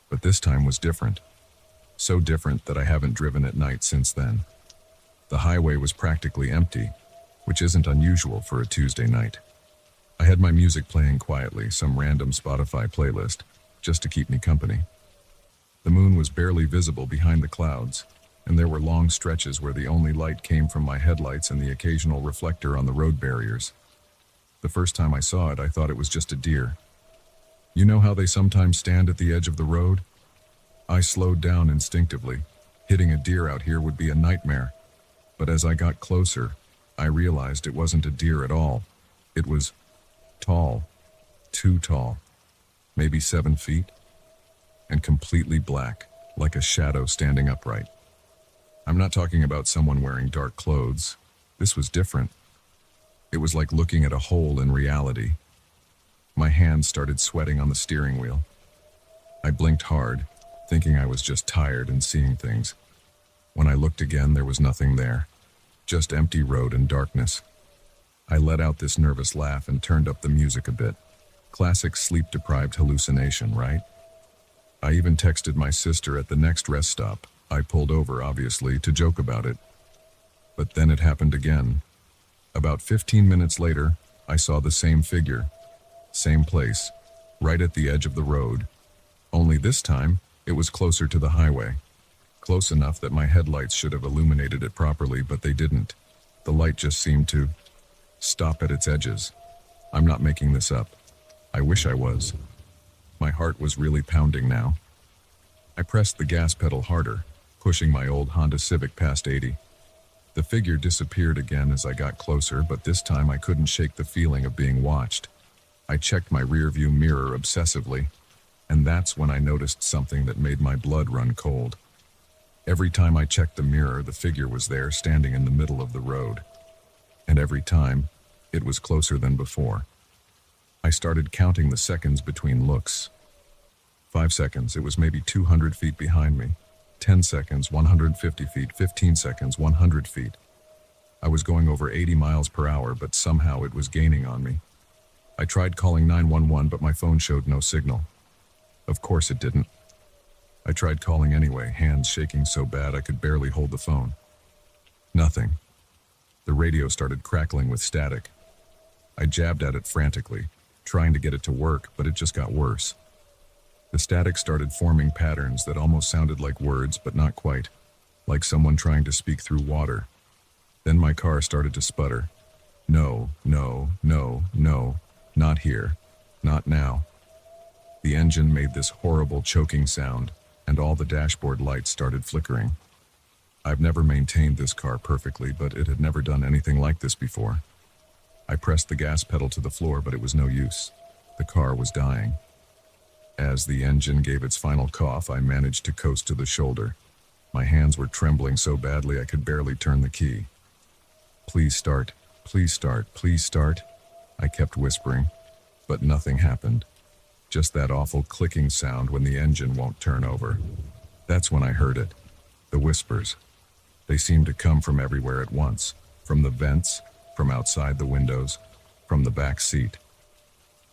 But this time was different. So different that I haven't driven at night since then. The highway was practically empty, which isn't unusual for a Tuesday night. I had my music playing quietly, some random Spotify playlist, just to keep me company. The moon was barely visible behind the clouds, and there were long stretches where the only light came from my headlights and the occasional reflector on the road barriers. The first time I saw it, I thought it was just a deer. You know how they sometimes stand at the edge of the road? I slowed down instinctively, Hitting a deer out here would be a nightmare. But as I got closer, I realized it wasn't a deer at all. It was tall, too tall, maybe 7 feet, and completely black, like a shadow standing upright. I'm not talking about someone wearing dark clothes. This was different. It was like looking at a hole in reality. My hands started sweating on the steering wheel. I blinked hard, thinking I was just tired and seeing things. When I looked again, there was nothing there, just empty road and darkness. I let out this nervous laugh and turned up the music a bit. Classic sleep-deprived hallucination, right? I even texted my sister at the next rest stop. I pulled over, obviously, to joke about it. But then it happened again. About 15 minutes later, I saw the same figure, same place, right at the edge of the road. Only this time, it was closer to the highway. Close enough that my headlights should have illuminated it properly, but they didn't. The light just seemed to stop at its edges. I'm not making this up. I wish I was. My heart was really pounding now. I pressed the gas pedal harder, pushing my old Honda Civic past 80. The figure disappeared again as I got closer, but this time I couldn't shake the feeling of being watched. I checked my rearview mirror obsessively, and that's when I noticed something that made my blood run cold. Every time I checked the mirror, the figure was there, standing in the middle of the road. And every time, it was closer than before. I started counting the seconds between looks. 5 seconds, it was maybe 200 feet behind me. 10 seconds, 150 feet. 15 seconds, 100 feet. I was going over 80 miles per hour, but somehow it was gaining on me. I tried calling 911, but my phone showed no signal. Of course it didn't. I tried calling anyway, hands shaking so bad I could barely hold the phone. Nothing. The radio started crackling with static. I jabbed at it frantically, trying to get it to work, but it just got worse. The static started forming patterns that almost sounded like words, but not quite, like someone trying to speak through water. Then my car started to sputter. No, no, no, no, not here, not now. The engine made this horrible choking sound, and all the dashboard lights started flickering. I've never maintained this car perfectly, but it had never done anything like this before. I pressed the gas pedal to the floor, but it was no use. The car was dying. As the engine gave its final cough, I managed to coast to the shoulder. My hands were trembling so badly I could barely turn the key. Please start, please start, please start, I kept whispering, but nothing happened. Just that awful clicking sound when the engine won't turn over. That's when I heard it. The whispers. They seemed to come from everywhere at once. From the vents, from outside the windows, from the back seat.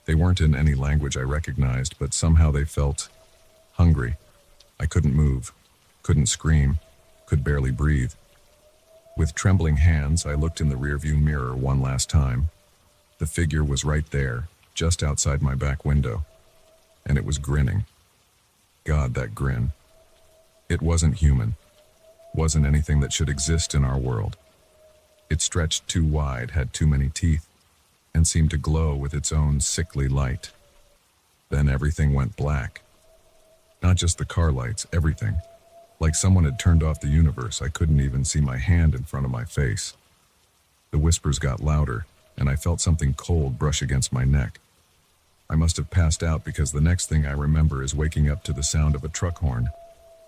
They weren't in any language I recognized, but somehow they felt hungry. I couldn't move, couldn't scream, could barely breathe. With trembling hands, I looked in the rearview mirror one last time. The figure was right there, just outside my back window. And it was grinning. God, that grin. It wasn't human. Wasn't anything that should exist in our world. It stretched too wide, had too many teeth, and seemed to glow with its own sickly light. Then everything went black. Not just the car lights, everything. Like someone had turned off the universe. I couldn't even see my hand in front of my face. The whispers got louder, and I felt something cold brush against my neck. I must have passed out because the next thing I remember is waking up to the sound of a truck horn.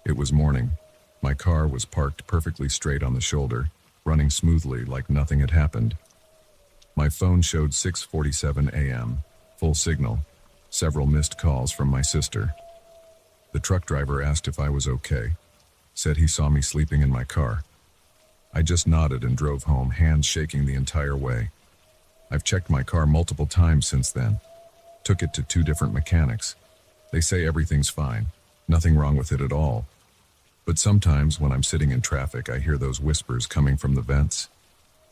It was morning. My car was parked perfectly straight on the shoulder, running smoothly like nothing had happened. My phone showed 6:47 a.m., full signal, several missed calls from my sister. The truck driver asked if I was okay, said he saw me sleeping in my car. I just nodded and drove home, hands shaking the entire way. I've checked my car multiple times since then. Took it to 2 different mechanics. They say everything's fine, nothing wrong with it at all. But sometimes when I'm sitting in traffic, I hear those whispers coming from the vents.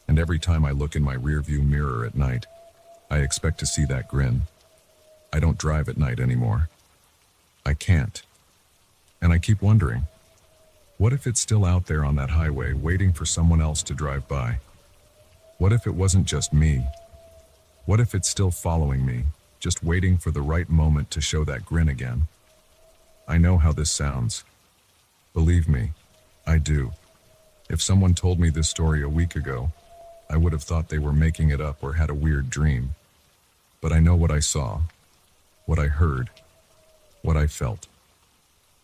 And every time I look in my rearview mirror at night, I expect to see that grin. I don't drive at night anymore. I can't. And I keep wondering, what if it's still out there on that highway waiting for someone else to drive by? What if it wasn't just me? What if it's still following me, just waiting for the right moment to show that grin again? I know how this sounds. Believe me, I do. If someone told me this story a week ago, I would have thought they were making it up or had a weird dream. But I know what I saw, what I heard, what I felt.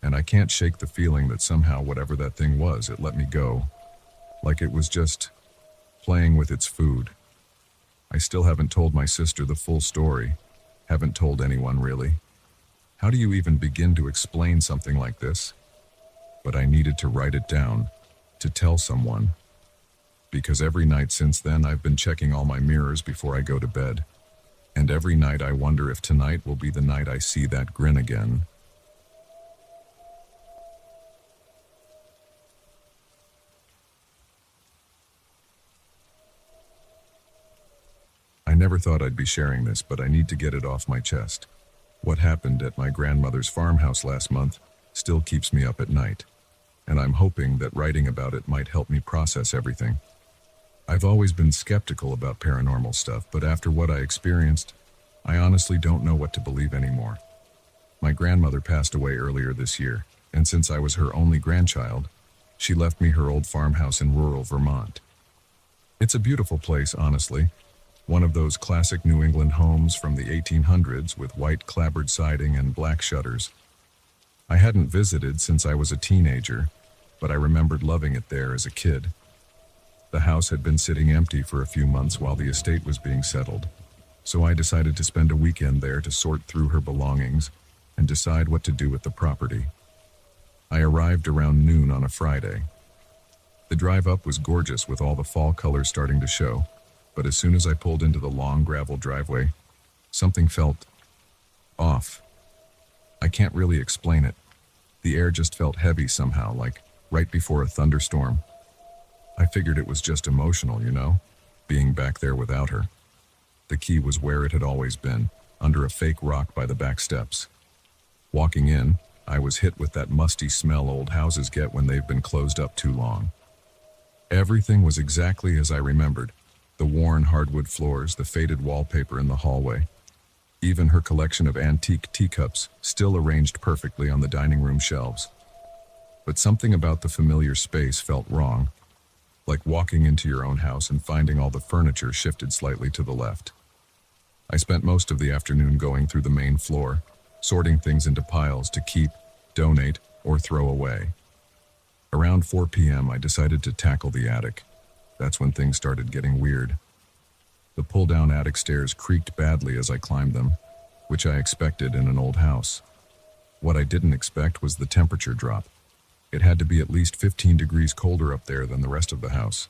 And I can't shake the feeling that somehow whatever that thing was, it let me go. Like it was just playing with its food. I still haven't told my sister the full story. Haven't told anyone really. How do you even begin to explain something like this? But I needed to write it down, to tell someone. Because every night since then I've been checking all my mirrors before I go to bed. And every night I wonder if tonight will be the night I see that grin again. I never thought I'd be sharing this, but I need to get it off my chest. What happened at my grandmother's farmhouse last month still keeps me up at night, and I'm hoping that writing about it might help me process everything. I've always been skeptical about paranormal stuff, but after what I experienced, I honestly don't know what to believe anymore. My grandmother passed away earlier this year, and since I was her only grandchild, she left me her old farmhouse in rural Vermont. It's a beautiful place, honestly. One of those classic New England homes from the 1800s with white clapboard siding and black shutters. I hadn't visited since I was a teenager, but I remembered loving it there as a kid. The house had been sitting empty for a few months while the estate was being settled, so I decided to spend a weekend there to sort through her belongings and decide what to do with the property. I arrived around noon on a Friday. The drive up was gorgeous with all the fall colors starting to show. But as soon as I pulled into the long gravel driveway, something felt off. I can't really explain it. The air just felt heavy somehow, like right before a thunderstorm. I figured it was just emotional, being back there without her. The key was where it had always been, under a fake rock by the back steps. Walking in, I was hit with that musty smell old houses get when they've been closed up too long. Everything was exactly as I remembered. The worn hardwood floors, the faded wallpaper in the hallway. Even her collection of antique teacups still arranged perfectly on the dining room shelves. But something about the familiar space felt wrong, like walking into your own house and finding all the furniture shifted slightly to the left. I spent most of the afternoon going through the main floor, sorting things into piles to keep, donate, or throw away. Around 4 p.m. I decided to tackle the attic. That's when things started getting weird. The pull-down attic stairs creaked badly as I climbed them, which I expected in an old house. What I didn't expect was the temperature drop. It had to be at least 15 degrees colder up there than the rest of the house.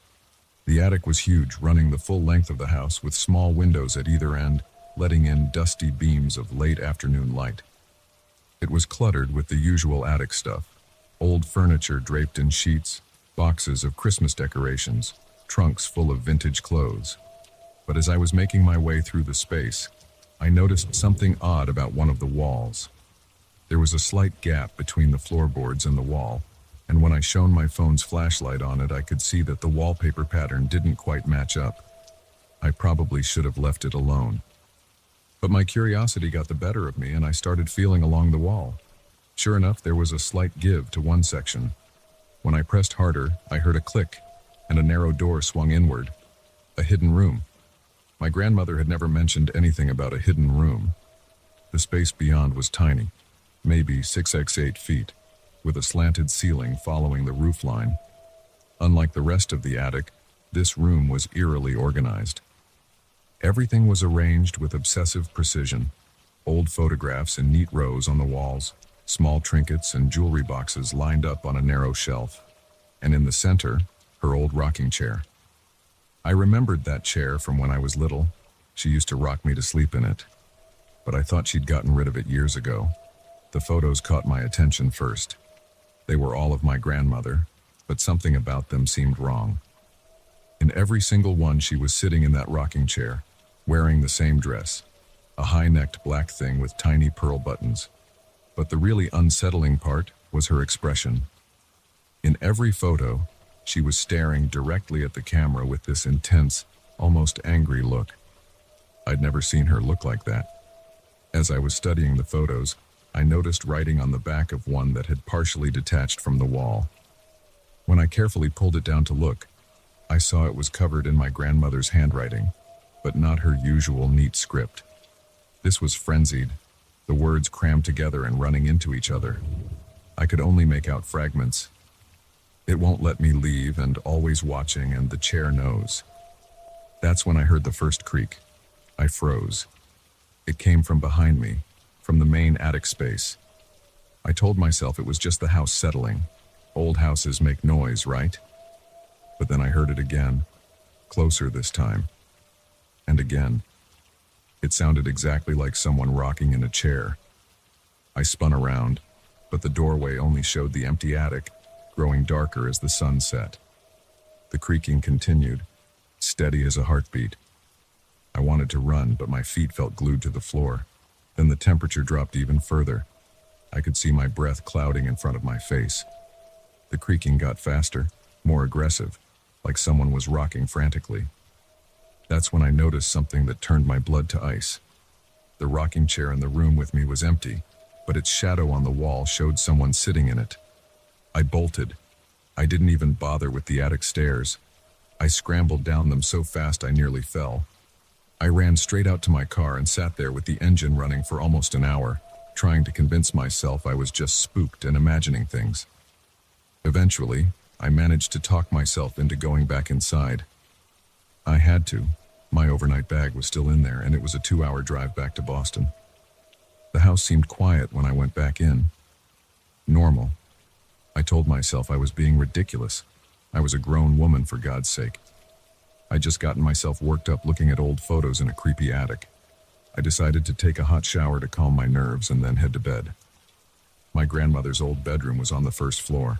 The attic was huge, running the full length of the house with small windows at either end, letting in dusty beams of late afternoon light. It was cluttered with the usual attic stuff. Old furniture draped in sheets, boxes of Christmas decorations, trunks full of vintage clothes. But as I was making my way through the space, I noticed something odd about one of the walls. There was a slight gap between the floorboards and the wall, and when I shone my phone's flashlight on it, I could see that the wallpaper pattern didn't quite match up. I probably should have left it alone. But my curiosity got the better of me, and I started feeling along the wall. Sure enough, there was a slight give to one section. When I pressed harder, I heard a click, and a narrow door swung inward. A hidden room. My grandmother had never mentioned anything about a hidden room. The space beyond was tiny, maybe 6x8 feet, with a slanted ceiling following the roof line. Unlike the rest of the attic, this room was eerily organized. Everything was arranged with obsessive precision. Old photographs in neat rows on the walls, small trinkets and jewelry boxes lined up on a narrow shelf, and in the center, her old rocking chair. I remembered that chair from when I was little. She used to rock me to sleep in it. But I thought she'd gotten rid of it years ago. The photos caught my attention first. They were all of my grandmother, but something about them seemed wrong. In every single one, she was sitting in that rocking chair, wearing the same dress, a high-necked black thing with tiny pearl buttons. But the really unsettling part was her expression. In every photo, she was staring directly at the camera with this intense, almost angry look. I'd never seen her look like that. As I was studying the photos, I noticed writing on the back of one that had partially detached from the wall. When I carefully pulled it down to look, I saw it was covered in my grandmother's handwriting, but not her usual neat script. This was frenzied, the words crammed together and running into each other. I could only make out fragments. It won't let me leave and always watching and the chair knows. That's when I heard the first creak. I froze. It came from behind me, from the main attic space. I told myself it was just the house settling. Old houses make noise, right? But then I heard it again, closer this time. And again. It sounded exactly like someone rocking in a chair. I spun around, but the doorway only showed the empty attic, growing darker as the sun set. The creaking continued, steady as a heartbeat. I wanted to run, but my feet felt glued to the floor. Then the temperature dropped even further. I could see my breath clouding in front of my face. The creaking got faster, more aggressive, like someone was rocking frantically. That's when I noticed something that turned my blood to ice. The rocking chair in the room with me was empty, but its shadow on the wall showed someone sitting in it. I bolted. I didn't even bother with the attic stairs. I scrambled down them so fast I nearly fell. I ran straight out to my car and sat there with the engine running for almost an hour, trying to convince myself I was just spooked and imagining things. Eventually, I managed to talk myself into going back inside. I had to. My overnight bag was still in there, and it was a 2-hour drive back to Boston. The house seemed quiet when I went back in. Normal. I told myself I was being ridiculous. I was a grown woman, for God's sake. I'd just gotten myself worked up looking at old photos in a creepy attic. I decided to take a hot shower to calm my nerves and then head to bed. My grandmother's old bedroom was on the first floor,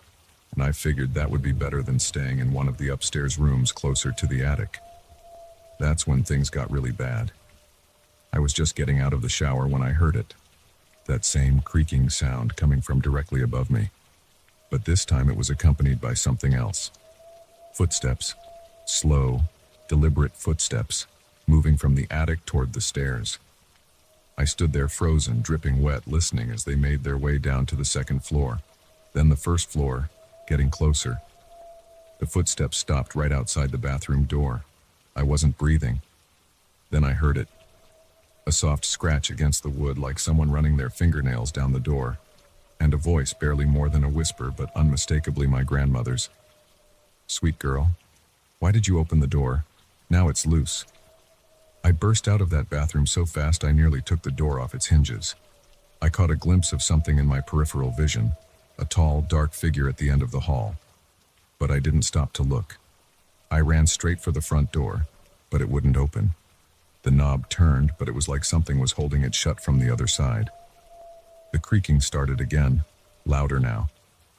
and I figured that would be better than staying in one of the upstairs rooms closer to the attic. That's when things got really bad. I was just getting out of the shower when I heard it. That same creaking sound coming from directly above me. But this time it was accompanied by something else. Footsteps. Slow, deliberate footsteps, moving from the attic toward the stairs. I stood there frozen, dripping wet, listening as they made their way down to the second floor. Then the first floor, getting closer. The footsteps stopped right outside the bathroom door. I wasn't breathing. Then I heard it. A soft scratch against the wood like someone running their fingernails down the door. And a voice barely more than a whisper, but unmistakably my grandmother's. "Sweet girl, why did you open the door? Now it's loose." I burst out of that bathroom so fast I nearly took the door off its hinges. I caught a glimpse of something in my peripheral vision, a tall, dark figure at the end of the hall. But I didn't stop to look. I ran straight for the front door, but it wouldn't open. The knob turned, but it was like something was holding it shut from the other side. The creaking started again, louder now,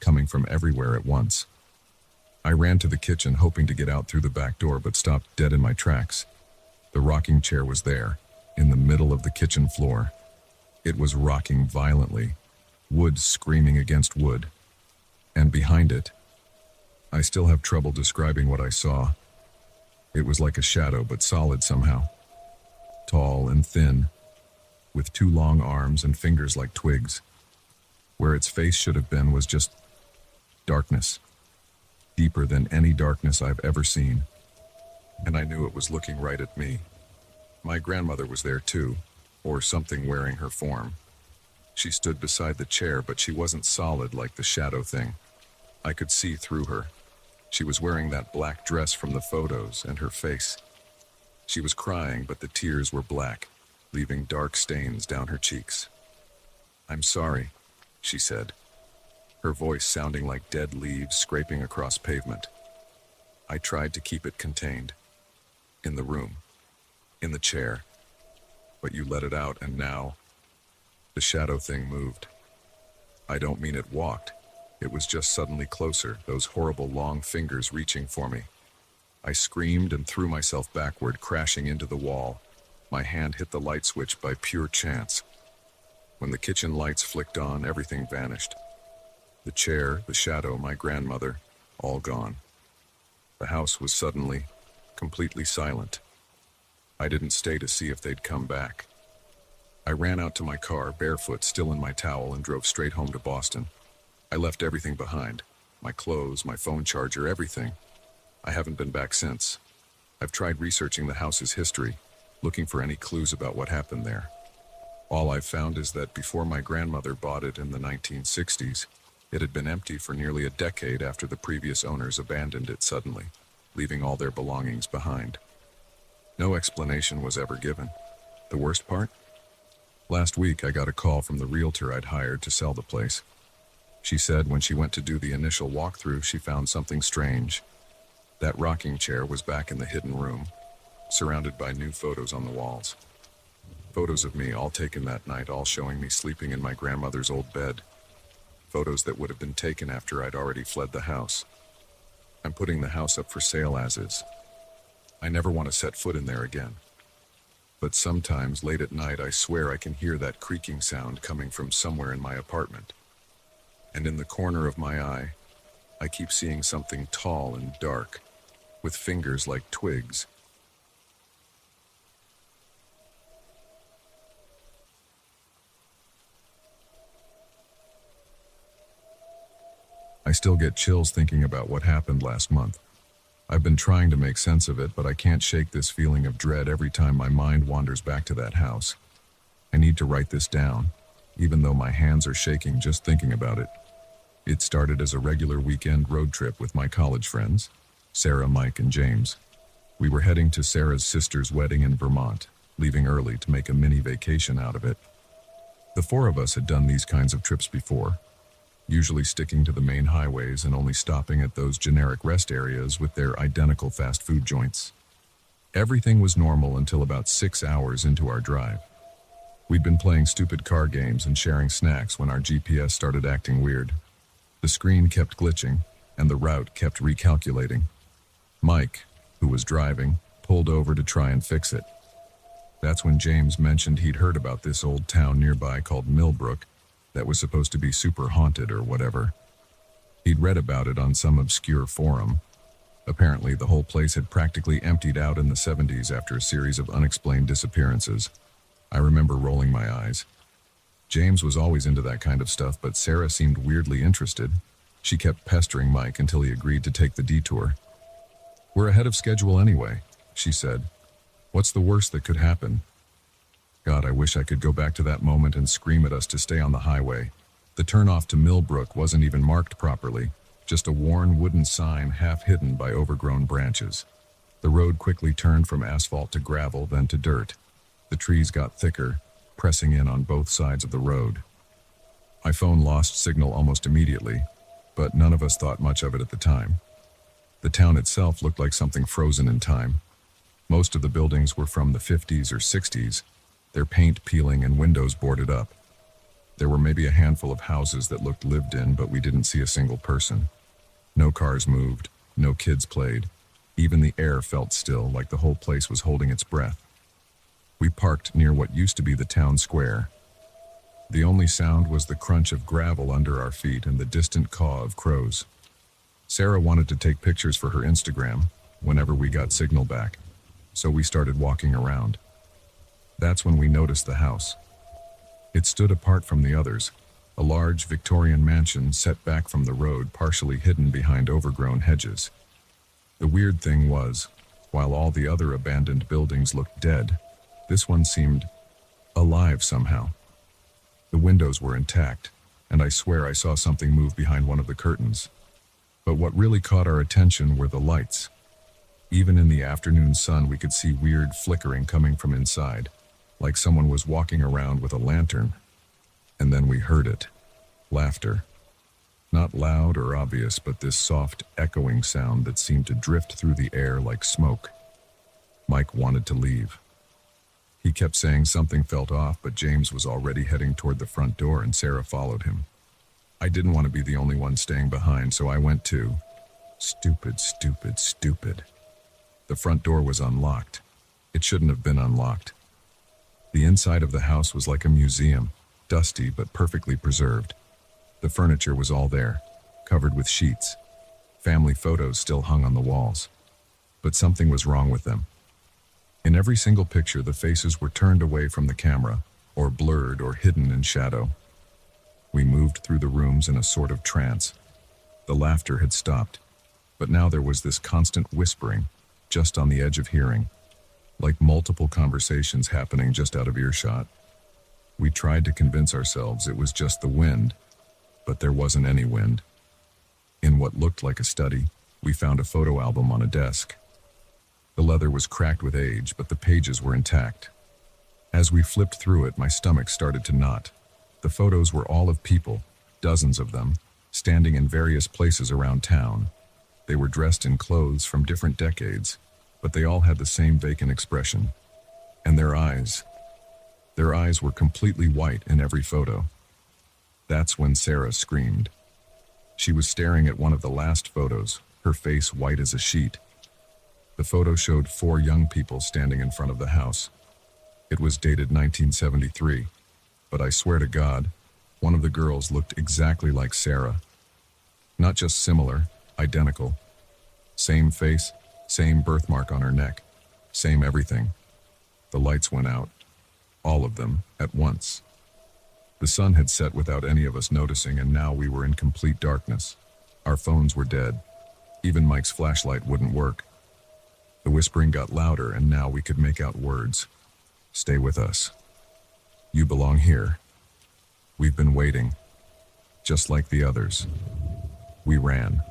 coming from everywhere at once. I ran to the kitchen hoping to get out through the back door, but stopped dead in my tracks. The rocking chair was there, in the middle of the kitchen floor. It was rocking violently, wood screaming against wood. And behind it, I still have trouble describing what I saw. It was like a shadow, but solid somehow. Tall and thin, with 2 long arms and fingers like twigs. Where its face should have been was just darkness. Deeper than any darkness I've ever seen. And I knew it was looking right at me. My grandmother was there too, or something wearing her form. She stood beside the chair, but she wasn't solid like the shadow thing. I could see through her. She was wearing that black dress from the photos, and her face. She was crying, but the tears were black, leaving dark stains down her cheeks. "I'm sorry," she said, her voice sounding like dead leaves scraping across pavement. I tried to keep it contained. In the room. In the chair. But you let it out, and now... The shadow thing moved. I don't mean it walked. It was just suddenly closer, those horrible long fingers reaching for me. I screamed and threw myself backward, crashing into the wall. My hand hit the light switch by pure chance. When the kitchen lights flicked on, everything vanished. The chair, the shadow, my grandmother, all gone. The house was suddenly, completely silent. I didn't stay to see if they'd come back. I ran out to my car, barefoot, still in my towel, and drove straight home to Boston. I left everything behind. my clothes, my phone charger, everything. I haven't been back since. I've tried researching the house's history, looking for any clues about what happened there. All I've found is that before my grandmother bought it in the 1960s, it had been empty for nearly a decade after the previous owners abandoned it suddenly, leaving all their belongings behind. No explanation was ever given. The worst part? Last week I got a call from the realtor I'd hired to sell the place. She said when she went to do the initial walkthrough, she found something strange. That rocking chair was back in the hidden room, surrounded by new photos on the walls. Photos of me, all taken that night, all showing me sleeping in my grandmother's old bed. Photos that would have been taken after I'd already fled the house. I'm putting the house up for sale as is. I never want to set foot in there again. But sometimes, late at night, I swear I can hear that creaking sound coming from somewhere in my apartment. And in the corner of my eye, I keep seeing something tall and dark, with fingers like twigs. I still get chills thinking about what happened last month. I've been trying to make sense of it, but I can't shake this feeling of dread every time my mind wanders back to that house. I need to write this down, even though my hands are shaking just thinking about it. It started as a regular weekend road trip with my college friends, Sarah, Mike, and James. We were heading to Sarah's sister's wedding in Vermont, leaving early to make a mini vacation out of it. The four of us had done these kinds of trips before, usually sticking to the main highways and only stopping at those generic rest areas with their identical fast food joints. Everything was normal until about 6 hours into our drive. We'd been playing stupid car games and sharing snacks when our GPS started acting weird. The screen kept glitching, and the route kept recalculating. Mike, who was driving, pulled over to try and fix it. That's when James mentioned he'd heard about this old town nearby called Millbrook that was supposed to be super haunted or whatever. He'd read about it on some obscure forum. Apparently, the whole place had practically emptied out in the 70s after a series of unexplained disappearances. I remember rolling my eyes. James was always into that kind of stuff, but Sarah seemed weirdly interested. She kept pestering Mike until he agreed to take the detour. "We're ahead of schedule anyway," she said. "What's the worst that could happen?" God, I wish I could go back to that moment and scream at us to stay on the highway. The turnoff to Millbrook wasn't even marked properly, just a worn wooden sign half hidden by overgrown branches. The road quickly turned from asphalt to gravel, then to dirt. The trees got thicker, pressing in on both sides of the road. My phone lost signal almost immediately, but none of us thought much of it at the time. The town itself looked like something frozen in time. Most of the buildings were from the 50s or 60s, their paint peeling and windows boarded up. There were maybe a handful of houses that looked lived in, but we didn't see a single person. No cars moved, no kids played. Even the air felt still, like the whole place was holding its breath. We parked near what used to be the town square. The only sound was the crunch of gravel under our feet and the distant caw of crows. Sarah wanted to take pictures for her Instagram whenever we got signal back, so we started walking around. That's when we noticed the house. It stood apart from the others, a large Victorian mansion set back from the road, partially hidden behind overgrown hedges. The weird thing was, while all the other abandoned buildings looked dead, this one seemed alive somehow. The windows were intact, and I swear I saw something move behind one of the curtains. But what really caught our attention were the lights. Even in the afternoon sun, we could see weird flickering coming from inside, like someone was walking around with a lantern. And then we heard it. Laughter. Not loud or obvious, but this soft, echoing sound that seemed to drift through the air like smoke. Mike wanted to leave. He kept saying something felt off, but James was already heading toward the front door and Sarah followed him. I didn't want to be the only one staying behind, so I went too. Stupid, stupid, stupid. The front door was unlocked. It shouldn't have been unlocked. The inside of the house was like a museum, dusty but perfectly preserved. The furniture was all there, covered with sheets. Family photos still hung on the walls. But something was wrong with them. In every single picture, the faces were turned away from the camera, or blurred or hidden in shadow. We moved through the rooms in a sort of trance. The laughter had stopped, but now there was this constant whispering, just on the edge of hearing, like multiple conversations happening just out of earshot. We tried to convince ourselves it was just the wind, but there wasn't any wind. In what looked like a study, we found a photo album on a desk. The leather was cracked with age, but the pages were intact. As we flipped through it, my stomach started to knot. The photos were all of people, dozens of them, standing in various places around town. They were dressed in clothes from different decades, but they all had the same vacant expression. And their eyes were completely white in every photo. That's when Sarah screamed. She was staring at one of the last photos, her face white as a sheet. The photo showed 4 young people standing in front of the house. It was dated 1973, but I swear to God, one of the girls looked exactly like Sarah. Not just similar, identical. Same face, same birthmark on her neck, same everything. The lights went out, all of them, at once. The sun had set without any of us noticing, and now we were in complete darkness. Our phones were dead. Even Mike's flashlight wouldn't work. The whispering got louder, and now we could make out words. Stay with us. You belong here. We've been waiting. Just like the others. We ran.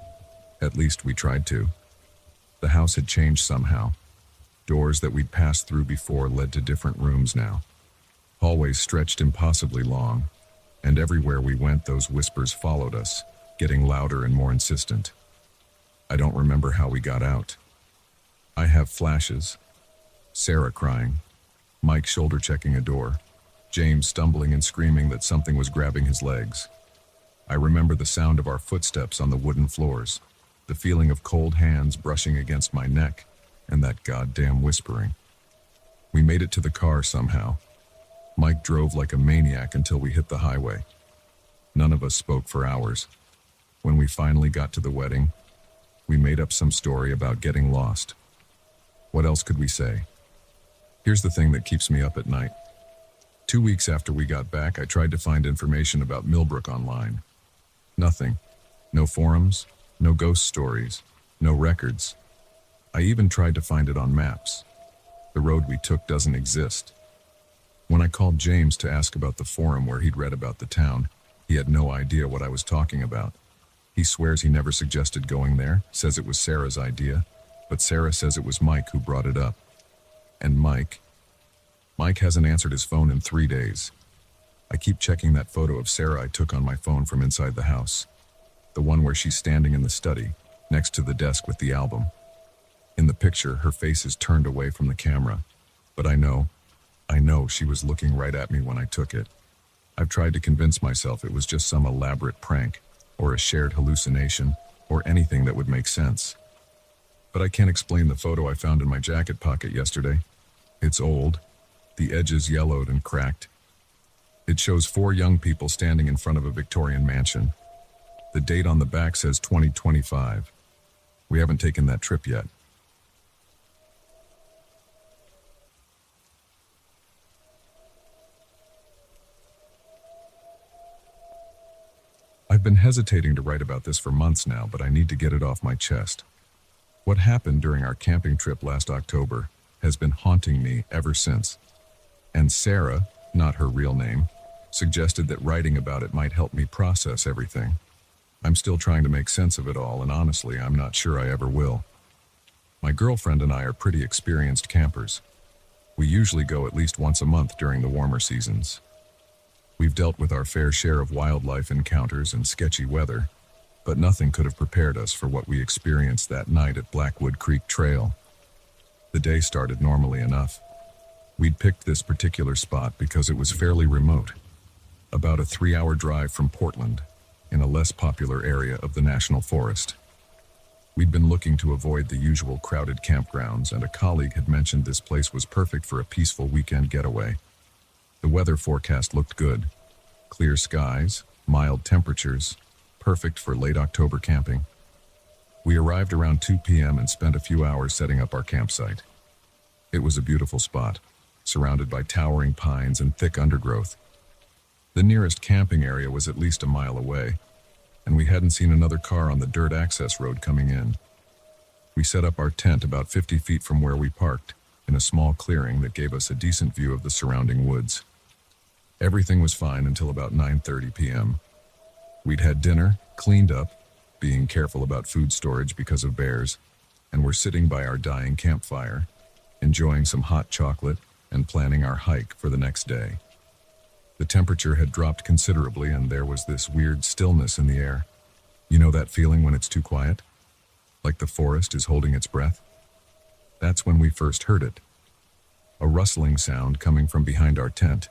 At least we tried to. The house had changed somehow. Doors that we'd passed through before led to different rooms now. Hallways stretched impossibly long, and everywhere we went those whispers followed us, getting louder and more insistent. I don't remember how we got out. I have flashes. Sarah crying, Mike shoulder checking a door, James stumbling and screaming that something was grabbing his legs. I remember the sound of our footsteps on the wooden floors, the feeling of cold hands brushing against my neck, and that goddamn whispering. We made it to the car somehow. Mike drove like a maniac until we hit the highway. None of us spoke for hours. When we finally got to the wedding, we made up some story about getting lost. What else could we say? Here's the thing that keeps me up at night. 2 weeks after we got back, I tried to find information about Millbrook online. Nothing. No forums, no ghost stories, no records. I even tried to find it on maps. The road we took doesn't exist. When I called James to ask about the forum where he'd read about the town, he had no idea what I was talking about. He swears he never suggested going there, says it was Sarah's idea, but Sarah says it was Mike who brought it up. And Mike hasn't answered his phone in 3 days. I keep checking that photo of Sarah I took on my phone from inside the house. The one where she's standing in the study, next to the desk with the album. In the picture, her face is turned away from the camera, but I know she was looking right at me when I took it. I've tried to convince myself it was just some elaborate prank, or a shared hallucination, or anything that would make sense. But I can't explain the photo I found in my jacket pocket yesterday. It's old, the edges yellowed and cracked. It shows 4 young people standing in front of a Victorian mansion. The date on the back says 2025. We haven't taken that trip yet. I've been hesitating to write about this for months now, but I need to get it off my chest. What happened during our camping trip last October has been haunting me ever since. And Sarah, not her real name, suggested that writing about it might help me process everything. I'm still trying to make sense of it all, and honestly, I'm not sure I ever will. My girlfriend and I are pretty experienced campers. We usually go at least once a month during the warmer seasons. We've dealt with our fair share of wildlife encounters and sketchy weather, but nothing could have prepared us for what we experienced that night at Blackwood Creek Trail. The day started normally enough. We'd picked this particular spot because it was fairly remote, about a 3-hour drive from Portland, in a less popular area of the National Forest. We'd been looking to avoid the usual crowded campgrounds, and a colleague had mentioned this place was perfect for a peaceful weekend getaway. The weather forecast looked good. Clear skies, mild temperatures, perfect for late October camping. We arrived around 2 p.m. and spent a few hours setting up our campsite. It was a beautiful spot, surrounded by towering pines and thick undergrowth. The nearest camping area was at least a mile away. and we hadn't seen another car on the dirt access road coming in. We set up our tent about 50 feet from where we parked, in a small clearing that gave us a decent view of the surrounding woods. Everything was fine until about 9:30 p.m. We'd had dinner, cleaned up, being careful about food storage because of bears, and were sitting by our dying campfire, enjoying some hot chocolate and planning our hike for the next day. The temperature had dropped considerably and there was this weird stillness in the air. You know that feeling when it's too quiet? Like the forest is holding its breath? That's when we first heard it. A rustling sound coming from behind our tent.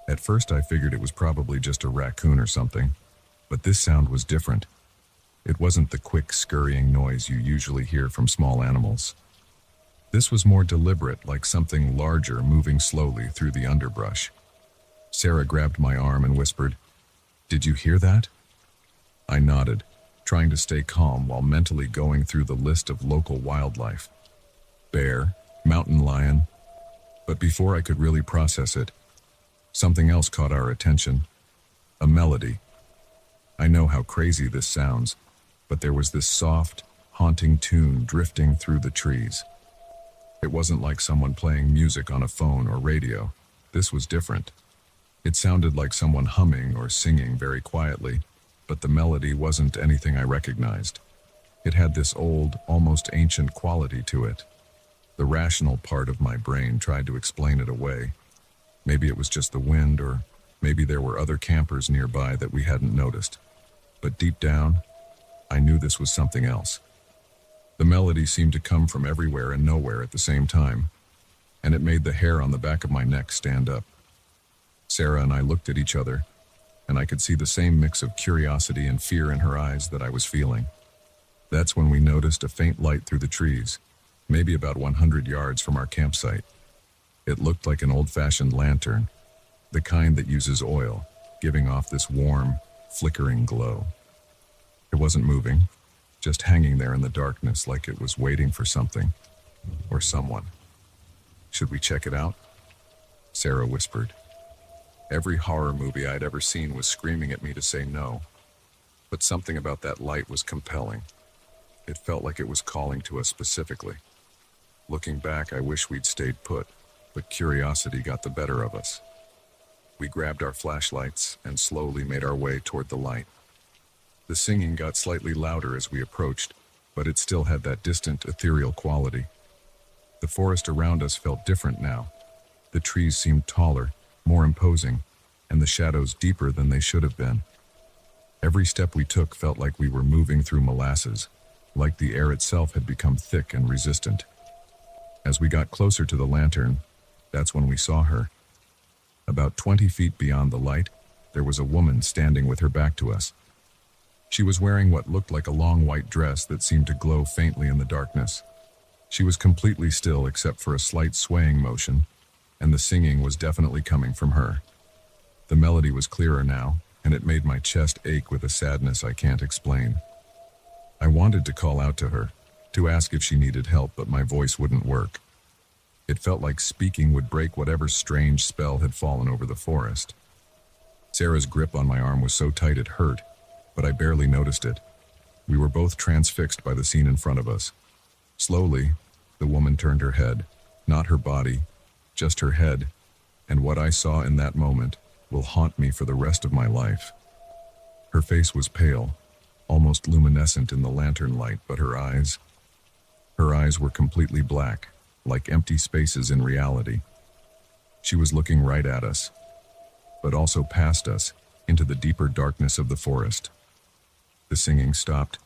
At first I figured it was probably just a raccoon or something, but this sound was different. It wasn't the quick scurrying noise you usually hear from small animals. This was more deliberate, like something larger moving slowly through the underbrush. Sarah grabbed my arm and whispered, "Did you hear that?" I nodded, trying to stay calm while mentally going through the list of local wildlife. Bear, mountain lion. But before I could really process it, something else caught our attention. A melody. I know how crazy this sounds, but there was this soft, haunting tune drifting through the trees. It wasn't like someone playing music on a phone or radio. This was different. It sounded like someone humming or singing very quietly, but the melody wasn't anything I recognized. It had this old, almost ancient quality to it. The rational part of my brain tried to explain it away. Maybe it was just the wind, or maybe there were other campers nearby that we hadn't noticed. But deep down, I knew this was something else. The melody seemed to come from everywhere and nowhere at the same time, and it made the hair on the back of my neck stand up. Sarah and I looked at each other, and I could see the same mix of curiosity and fear in her eyes that I was feeling. That's when we noticed a faint light through the trees, maybe about 100 yards from our campsite. It looked like an old-fashioned lantern, the kind that uses oil, giving off this warm, flickering glow. It wasn't moving, just hanging there in the darkness like it was waiting for something, or someone. "Should we check it out?" Sarah whispered. Every horror movie I'd ever seen was screaming at me to say no, but something about that light was compelling. It felt like it was calling to us specifically. Looking back, I wish we'd stayed put, but curiosity got the better of us. We grabbed our flashlights and slowly made our way toward the light. The singing got slightly louder as we approached, but it still had that distant, ethereal quality. The forest around us felt different now. The trees seemed taller, more imposing, and the shadows deeper than they should have been. Every step we took felt like we were moving through molasses, like the air itself had become thick and resistant. As we got closer to the lantern, that's when we saw her. About 20 feet beyond the light, there was a woman standing with her back to us. She was wearing what looked like a long white dress that seemed to glow faintly in the darkness. She was completely still except for a slight swaying motion, and the singing was definitely coming from her. The melody was clearer now, and it made my chest ache with a sadness I can't explain. I wanted to call out to her, to ask if she needed help, but my voice wouldn't work. It felt like speaking would break whatever strange spell had fallen over the forest. Sarah's grip on my arm was so tight it hurt, but I barely noticed it. We were both transfixed by the scene in front of us. Slowly, the woman turned her head, not her body, just her head, and what I saw in that moment will haunt me for the rest of my life. Her face was pale, almost luminescent in the lantern light, but her eyes were completely black, like empty spaces in reality. She was looking right at us, but also past us, into the deeper darkness of the forest. The singing stopped,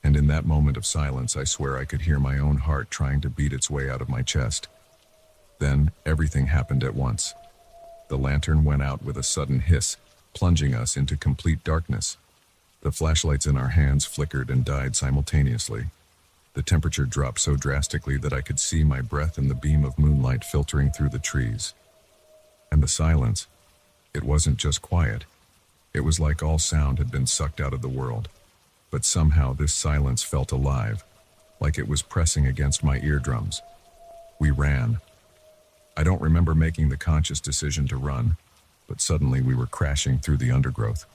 and in that moment of silence, I swear I could hear my own heart trying to beat its way out of my chest. Then, everything happened at once. The lantern went out with a sudden hiss, plunging us into complete darkness. The flashlights in our hands flickered and died simultaneously. The temperature dropped so drastically that I could see my breath in the beam of moonlight filtering through the trees. And the silence, it wasn't just quiet. It was like all sound had been sucked out of the world. But somehow this silence felt alive, like it was pressing against my eardrums. We ran. I don't remember making the conscious decision to run, but suddenly we were crashing through the undergrowth.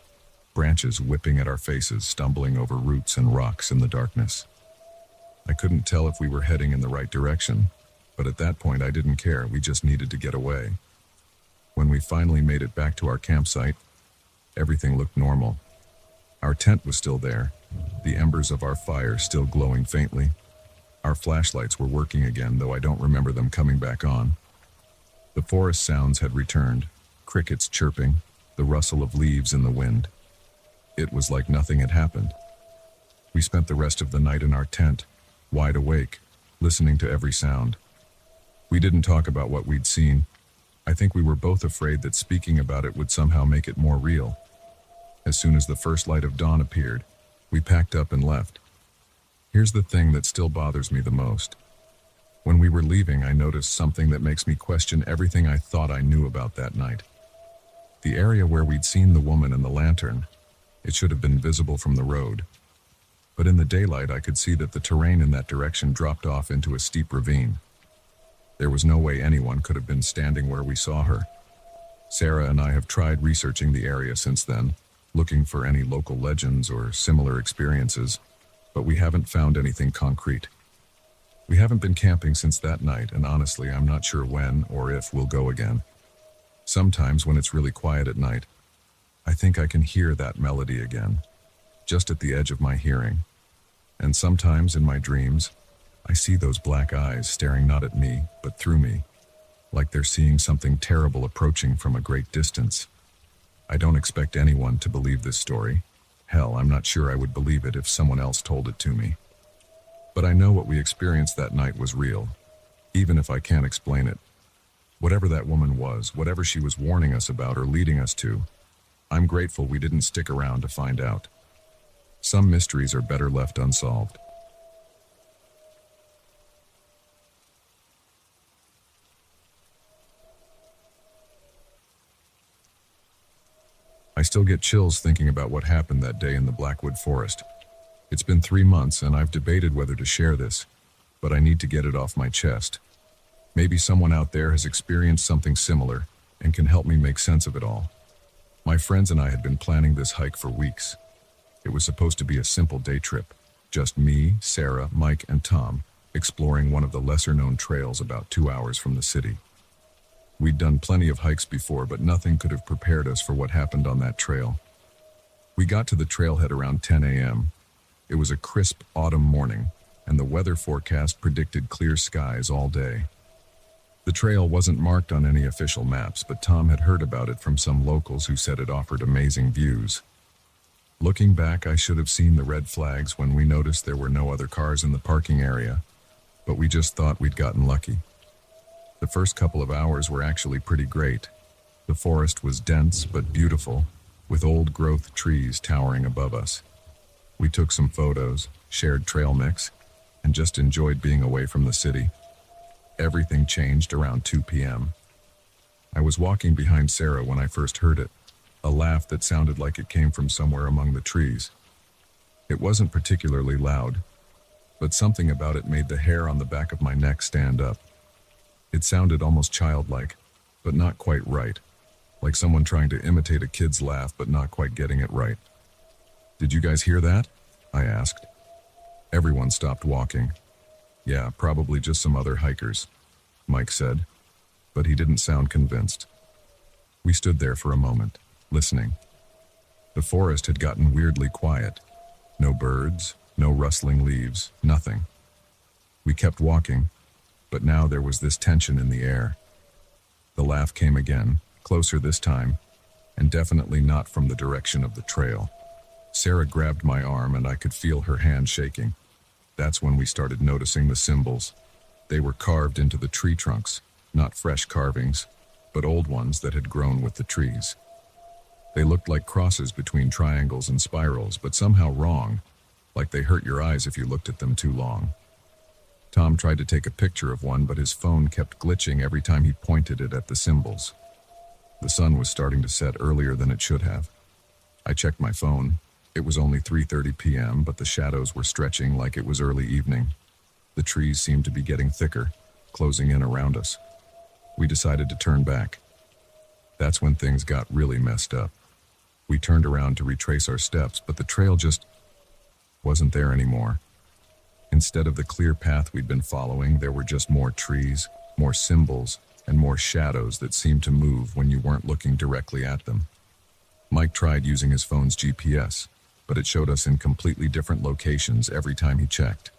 branches whipping at our faces, stumbling over roots and rocks in the darkness. I couldn't tell if we were heading in the right direction, but at that point I didn't care, we just needed to get away. When we finally made it back to our campsite, everything looked normal. Our tent was still there, the embers of our fire still glowing faintly. Our flashlights were working again, though I don't remember them coming back on. The forest sounds had returned, crickets chirping, the rustle of leaves in the wind. It was like nothing had happened. We spent the rest of the night in our tent, wide awake, listening to every sound. We didn't talk about what we'd seen. I think we were both afraid that speaking about it would somehow make it more real. As soon as the first light of dawn appeared, we packed up and left. Here's the thing that still bothers me the most. When we were leaving, I noticed something that makes me question everything I thought I knew about that night. The area where we'd seen the woman and the lantern, it should have been visible from the road. But in the daylight, I could see that the terrain in that direction dropped off into a steep ravine. There was no way anyone could have been standing where we saw her. Sarah and I have tried researching the area since then, looking for any local legends or similar experiences, but we haven't found anything concrete. We haven't been camping since that night, and honestly, I'm not sure when or if we'll go again. Sometimes when it's really quiet at night, I think I can hear that melody again, just at the edge of my hearing. And sometimes in my dreams, I see those black eyes staring not at me, but through me, like they're seeing something terrible approaching from a great distance. I don't expect anyone to believe this story. Hell, I'm not sure I would believe it if someone else told it to me. But I know what we experienced that night was real, even if I can't explain it. Whatever that woman was, whatever she was warning us about or leading us to, I'm grateful we didn't stick around to find out. Some mysteries are better left unsolved. I still get chills thinking about what happened that day in the Blackwood Forest. It's been 3 months and I've debated whether to share this, but I need to get it off my chest. Maybe someone out there has experienced something similar and can help me make sense of it all. My friends and I had been planning this hike for weeks. It was supposed to be a simple day trip, just me, Sarah, Mike, and Tom, exploring one of the lesser-known trails about 2 hours from the city. We'd done plenty of hikes before, but nothing could have prepared us for what happened on that trail. We got to the trailhead around 10 a.m. It was a crisp autumn morning, and the weather forecast predicted clear skies all day. The trail wasn't marked on any official maps, but Tom had heard about it from some locals who said it offered amazing views. Looking back, I should have seen the red flags when we noticed there were no other cars in the parking area, but we just thought we'd gotten lucky. The first couple of hours were actually pretty great. The forest was dense but beautiful, with old-growth trees towering above us. We took some photos, shared trail mix, and just enjoyed being away from the city. Everything changed around 2 p.m. I was walking behind Sarah when I first heard it, a laugh that sounded like it came from somewhere among the trees. It wasn't particularly loud, but something about it made the hair on the back of my neck stand up. It sounded almost childlike, but not quite right, like someone trying to imitate a kid's laugh but not quite getting it right. "Did you guys hear that?" I asked. Everyone stopped walking. "Yeah, probably just some other hikers," Mike said, but he didn't sound convinced. We stood there for a moment, listening. The forest had gotten weirdly quiet. No birds, no rustling leaves, nothing. We kept walking, but now there was this tension in the air. The laugh came again, closer this time, and definitely not from the direction of the trail. Sarah grabbed my arm and I could feel her hand shaking. That's when we started noticing the symbols. They were carved into the tree trunks, not fresh carvings, but old ones that had grown with the trees. They looked like crosses between triangles and spirals, but somehow wrong, like they hurt your eyes if you looked at them too long. Tom tried to take a picture of one, but his phone kept glitching every time he pointed it at the symbols. The sun was starting to set earlier than it should have. I checked my phone. It was only 3:30 p.m., but the shadows were stretching like it was early evening. The trees seemed to be getting thicker, closing in around us. We decided to turn back. That's when things got really messed up. We turned around to retrace our steps, but the trail just wasn't there anymore. Instead of the clear path we'd been following, there were just more trees, more symbols, and more shadows that seemed to move when you weren't looking directly at them. Mike tried using his phone's GPS, but it showed us in completely different locations every time he checked.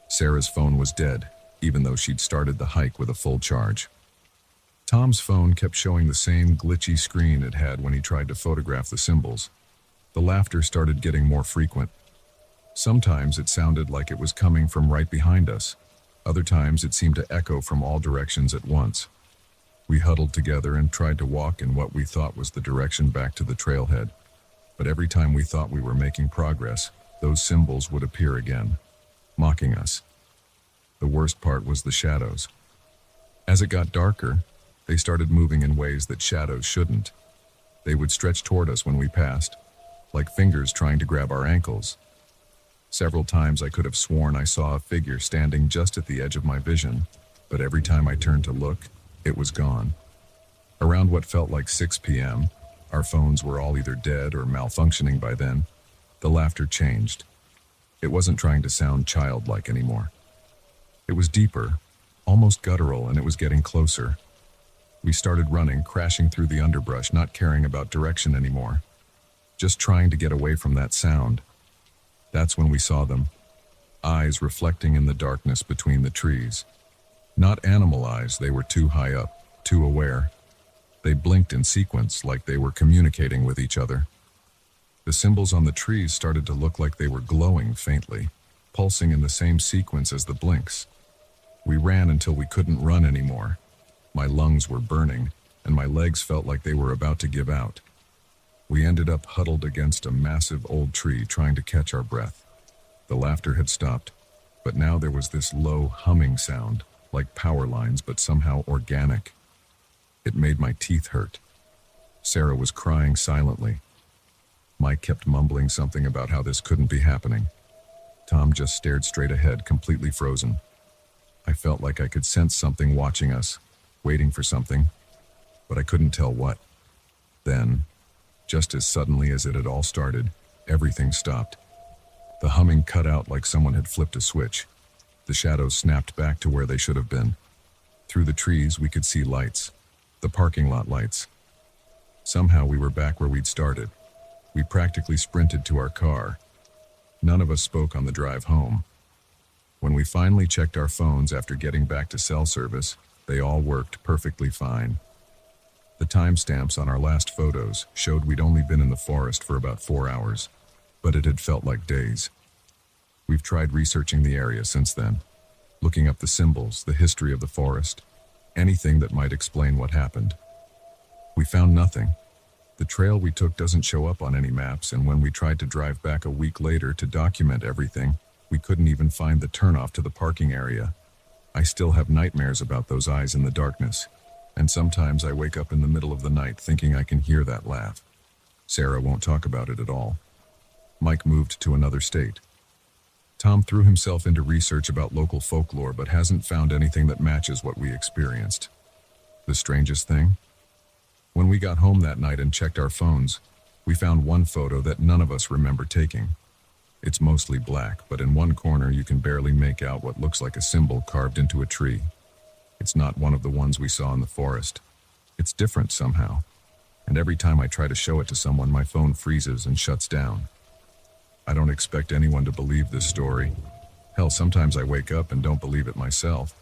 Sarah's phone was dead, even though she'd started the hike with a full charge. Tom's phone kept showing the same glitchy screen it had when he tried to photograph the symbols. The laughter started getting more frequent. Sometimes it sounded like it was coming from right behind us. Other times it seemed to echo from all directions at once. We huddled together and tried to walk in what we thought was the direction back to the trailhead. But every time we thought we were making progress, those symbols would appear again, mocking us. The worst part was the shadows. As it got darker, they started moving in ways that shadows shouldn't. They would stretch toward us when we passed, like fingers trying to grab our ankles. Several times I could have sworn I saw a figure standing just at the edge of my vision, but every time I turned to look, it was gone. Around what felt like 6 p.m., our phones were all either dead or malfunctioning by then. The laughter changed. It wasn't trying to sound childlike anymore. It was deeper, almost guttural, and it was getting closer. We started running, crashing through the underbrush, not caring about direction anymore, just trying to get away from that sound. That's when we saw them, eyes reflecting in the darkness between the trees. Not animal eyes, they were too high up, too aware. They blinked in sequence like they were communicating with each other. The symbols on the trees started to look like they were glowing faintly, pulsing in the same sequence as the blinks. We ran until we couldn't run anymore. My lungs were burning, and my legs felt like they were about to give out. We ended up huddled against a massive old tree trying to catch our breath. The laughter had stopped, but now there was this low humming sound, like power lines but somehow organic. It made my teeth hurt. Sarah was crying silently. Mike kept mumbling something about how this couldn't be happening. Tom just stared straight ahead, completely frozen. I felt like I could sense something watching us, waiting for something, but I couldn't tell what. Then, just as suddenly as it had all started, everything stopped. The humming cut out like someone had flipped a switch. The shadows snapped back to where they should have been. Through the trees, we could see lights. The parking lot lights. Somehow we were back where we'd started. We practically sprinted to our car. None of us spoke on the drive home. When we finally checked our phones after getting back to cell service, they all worked perfectly fine. The timestamps on our last photos showed we'd only been in the forest for about 4 hours, but it had felt like days. We've tried researching the area since then, looking up the symbols, the history of the forest, anything that might explain what happened. We found nothing. The trail we took doesn't show up on any maps, and when we tried to drive back a week later to document everything, we couldn't even find the turnoff to the parking area. I still have nightmares about those eyes in the darkness, and sometimes I wake up in the middle of the night thinking I can hear that laugh. Sarah won't talk about it at all. Mike moved to another state. Tom threw himself into research about local folklore but hasn't found anything that matches what we experienced. The strangest thing? When we got home that night and checked our phones, we found one photo that none of us remember taking. It's mostly black, but in one corner you can barely make out what looks like a symbol carved into a tree. It's not one of the ones we saw in the forest. It's different somehow, and every time I try to show it to someone, my phone freezes and shuts down. I don't expect anyone to believe this story. Hell, sometimes I wake up and don't believe it myself.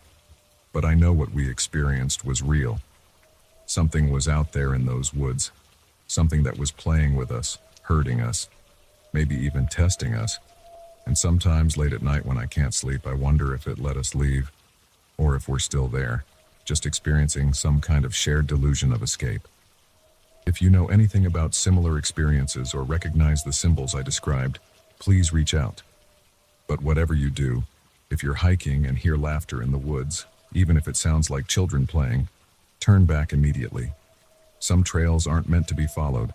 But I know what we experienced was real. Something was out there in those woods. Something that was playing with us, hurting us, maybe even testing us. And sometimes late at night when I can't sleep, I wonder if it let us leave, or if we're still there, just experiencing some kind of shared delusion of escape. If you know anything about similar experiences or recognize the symbols I described, please reach out. But whatever you do, if you're hiking and hear laughter in the woods, even if it sounds like children playing, turn back immediately. Some trails aren't meant to be followed.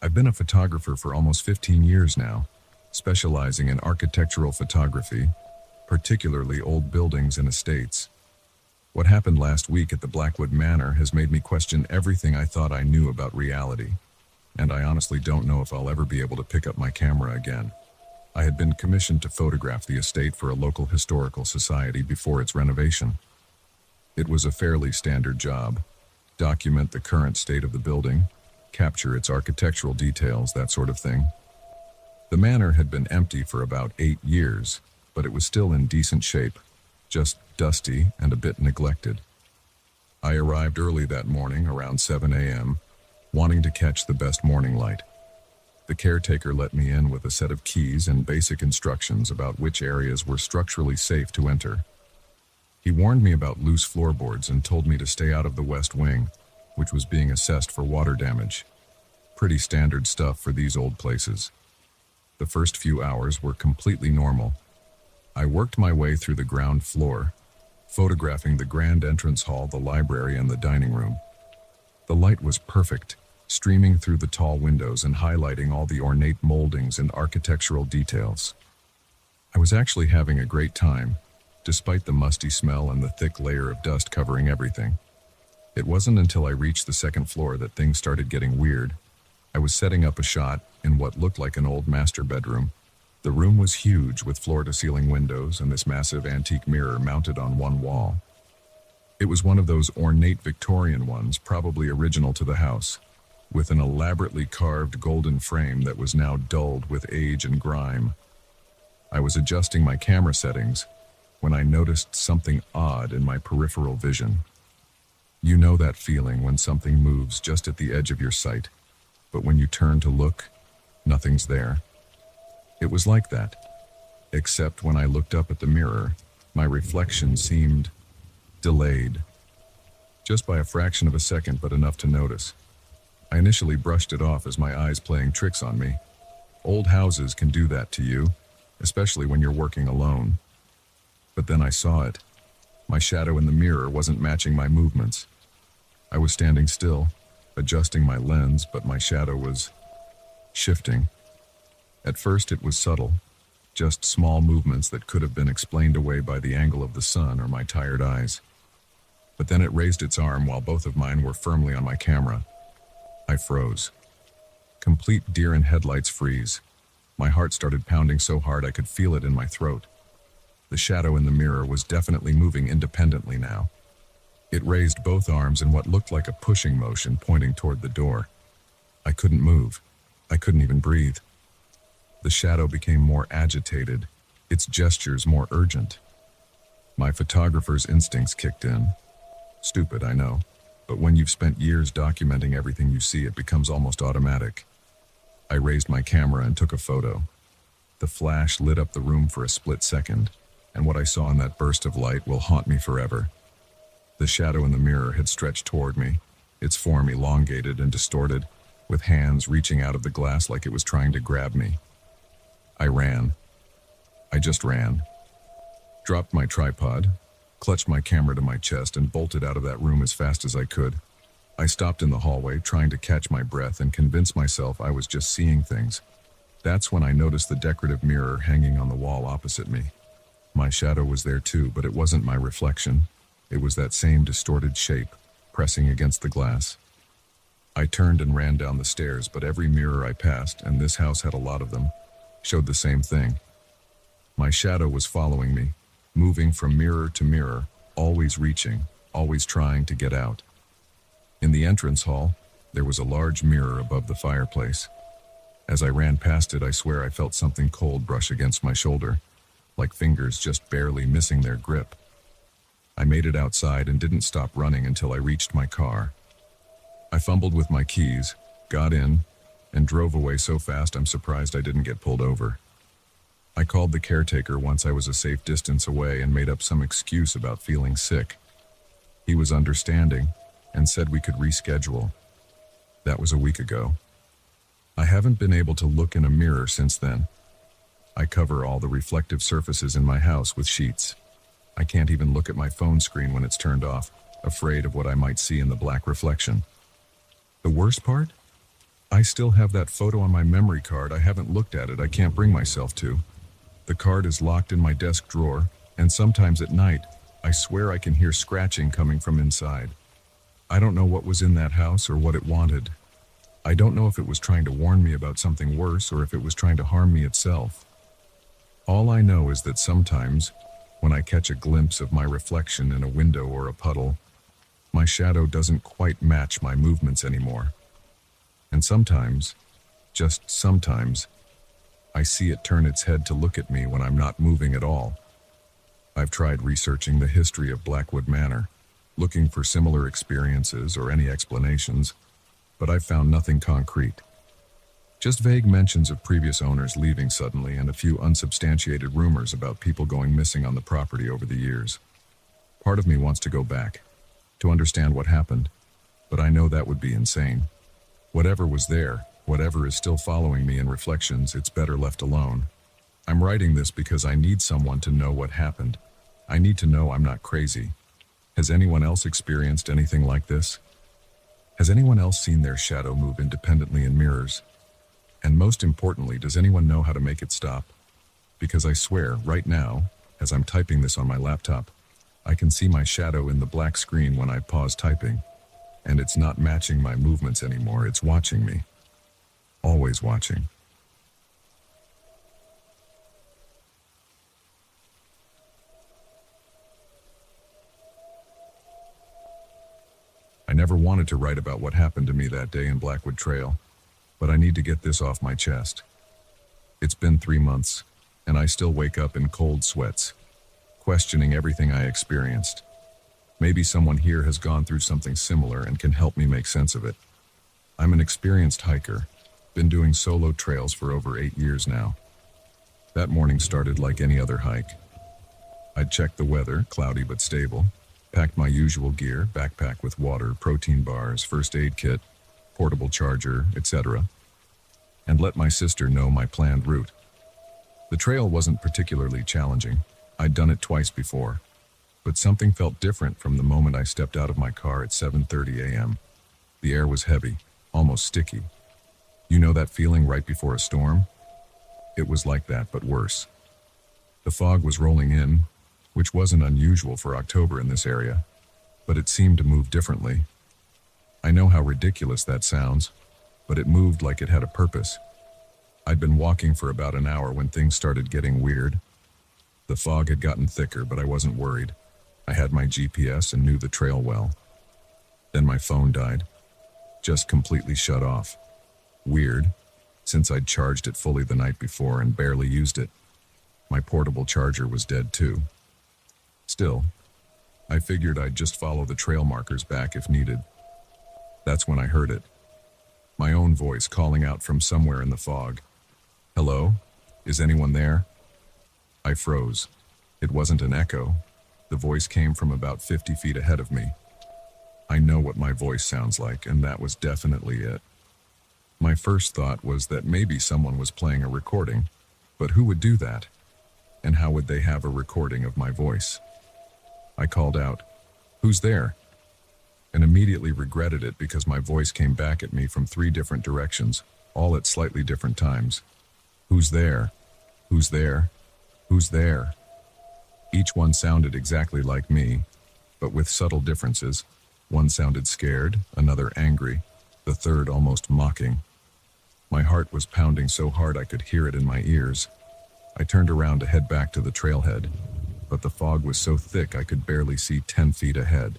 I've been a photographer for almost 15 years now, specializing in architectural photography, particularly old buildings and estates. What happened last week at the Blackwood Manor has made me question everything I thought I knew about reality, and I honestly don't know if I'll ever be able to pick up my camera again. I had been commissioned to photograph the estate for a local historical society before its renovation. It was a fairly standard job. Document the current state of the building, capture its architectural details, that sort of thing. The manor had been empty for about 8 years, but it was still in decent shape, just dusty and a bit neglected. I arrived early that morning, around 7 a.m., wanting to catch the best morning light. The caretaker let me in with a set of keys and basic instructions about which areas were structurally safe to enter. He warned me about loose floorboards and told me to stay out of the west wing, which was being assessed for water damage. Pretty standard stuff for these old places. The first few hours were completely normal. I worked my way through the ground floor, photographing the grand entrance hall, the library, and the dining room. The light was perfect, streaming through the tall windows and highlighting all the ornate moldings and architectural details. I was actually having a great time, despite the musty smell and the thick layer of dust covering everything. It wasn't until I reached the second floor that things started getting weird. I was setting up a shot in what looked like an old master bedroom. The room was huge, with floor-to-ceiling windows and this massive antique mirror mounted on one wall. It was one of those ornate Victorian ones, probably original to the house, with an elaborately carved golden frame that was now dulled with age and grime. I was adjusting my camera settings when I noticed something odd in my peripheral vision. You know that feeling when something moves just at the edge of your sight, but when you turn to look, nothing's there. It was like that, except when I looked up at the mirror, my reflection seemed delayed. Just by a fraction of a second, but enough to notice. I initially brushed it off as my eyes playing tricks on me. Old houses can do that to you, especially when you're working alone. But then I saw it. My shadow in the mirror wasn't matching my movements. I was standing still, adjusting my lens, but my shadow was shifting. At first it was subtle, just small movements that could have been explained away by the angle of the sun or my tired eyes. But then it raised its arm while both of mine were firmly on my camera. I froze. Complete deer in headlights freeze. My heart started pounding so hard I could feel it in my throat. The shadow in the mirror was definitely moving independently now. It raised both arms in what looked like a pushing motion, pointing toward the door. I couldn't move. I couldn't even breathe. The shadow became more agitated, its gestures more urgent. My photographer's instincts kicked in. Stupid, I know, but when you've spent years documenting everything you see, it becomes almost automatic. I raised my camera and took a photo. The flash lit up the room for a split second, and what I saw in that burst of light will haunt me forever. The shadow in the mirror had stretched toward me, its form elongated and distorted, with hands reaching out of the glass like it was trying to grab me. I ran. I just ran. Dropped my tripod, clutched my camera to my chest, and bolted out of that room as fast as I could. I stopped in the hallway, trying to catch my breath and convince myself I was just seeing things. That's when I noticed the decorative mirror hanging on the wall opposite me. My shadow was there too, but it wasn't my reflection. It was that same distorted shape, pressing against the glass. I turned and ran down the stairs, but every mirror I passed, and this house had a lot of them, showed the same thing. My shadow was following me, moving from mirror to mirror, always reaching, always trying to get out. In the entrance hall, there was a large mirror above the fireplace. As I ran past it, I swear I felt something cold brush against my shoulder, like fingers just barely missing their grip. I made it outside and didn't stop running until I reached my car. I fumbled with my keys, got in, and drove away so fast I'm surprised I didn't get pulled over. I called the caretaker once I was a safe distance away and made up some excuse about feeling sick. He was understanding and said we could reschedule. That was a week ago. I haven't been able to look in a mirror since then. I cover all the reflective surfaces in my house with sheets. I can't even look at my phone screen when it's turned off, afraid of what I might see in the black reflection. The worst part? I still have that photo on my memory card. I haven't looked at it. I can't bring myself to. The card is locked in my desk drawer, And sometimes at night, I swear I can hear scratching coming from inside. I don't know what was in that house or what it wanted. I don't know if it was trying to warn me about something worse or if it was trying to harm me itself. All I know is that sometimes, when I catch a glimpse of my reflection in a window or a puddle, my shadow doesn't quite match my movements anymore. And sometimes, just sometimes, I see it turn its head to look at me when I'm not moving at all. I've tried researching the history of Blackwood Manor, looking for similar experiences or any explanations, but I've found nothing concrete. Just vague mentions of previous owners leaving suddenly and a few unsubstantiated rumors about people going missing on the property over the years. Part of me wants to go back, to understand what happened, but I know that would be insane. Whatever was there, whatever is still following me in reflections, it's better left alone. I'm writing this because I need someone to know what happened. I need to know I'm not crazy. Has anyone else experienced anything like this? Has anyone else seen their shadow move independently in mirrors? And most importantly, does anyone know how to make it stop? Because I swear, right now, as I'm typing this on my laptop, I can see my shadow in the black screen when I pause typing. And it's not matching my movements anymore, it's watching me. Always watching. I never wanted to write about what happened to me that day in Blackwood Trail, but I need to get this off my chest. It's been 3 months, and I still wake up in cold sweats, questioning everything I experienced. Maybe someone here has gone through something similar and can help me make sense of it. I'm an experienced hiker, been doing solo trails for over 8 years now. That morning started like any other hike. I'd checked the weather, cloudy but stable, packed my usual gear, backpack with water, protein bars, first aid kit, portable charger, etc., and let my sister know my planned route. The trail wasn't particularly challenging. I'd done it twice before, but something felt different from the moment I stepped out of my car at 7:30 a.m. The air was heavy, almost sticky. You know that feeling right before a storm? It was like that, but worse. The fog was rolling in, which wasn't unusual for October in this area, but it seemed to move differently. I know how ridiculous that sounds, but it moved like it had a purpose. I'd been walking for about an hour when things started getting weird. The fog had gotten thicker, but I wasn't worried. I had my GPS and knew the trail well. Then my phone died. Just completely shut off. Weird, since I'd charged it fully the night before and barely used it. My portable charger was dead too. Still, I figured I'd just follow the trail markers back if needed. That's when I heard it. My own voice calling out from somewhere in the fog. Hello? Is anyone there? I froze. It wasn't an echo. The voice came from about 50 feet ahead of me. I know what my voice sounds like, and that was definitely it. My first thought was that maybe someone was playing a recording, but who would do that? And how would they have a recording of my voice? I called out, "Who's there?" and immediately regretted it because my voice came back at me from 3 different directions, all at slightly different times. Who's there? Who's there? Who's there? Each one sounded exactly like me, but with subtle differences. One sounded scared, another angry, the third almost mocking. My heart was pounding so hard I could hear it in my ears. I turned around to head back to the trailhead, but the fog was so thick I could barely see 10 feet ahead.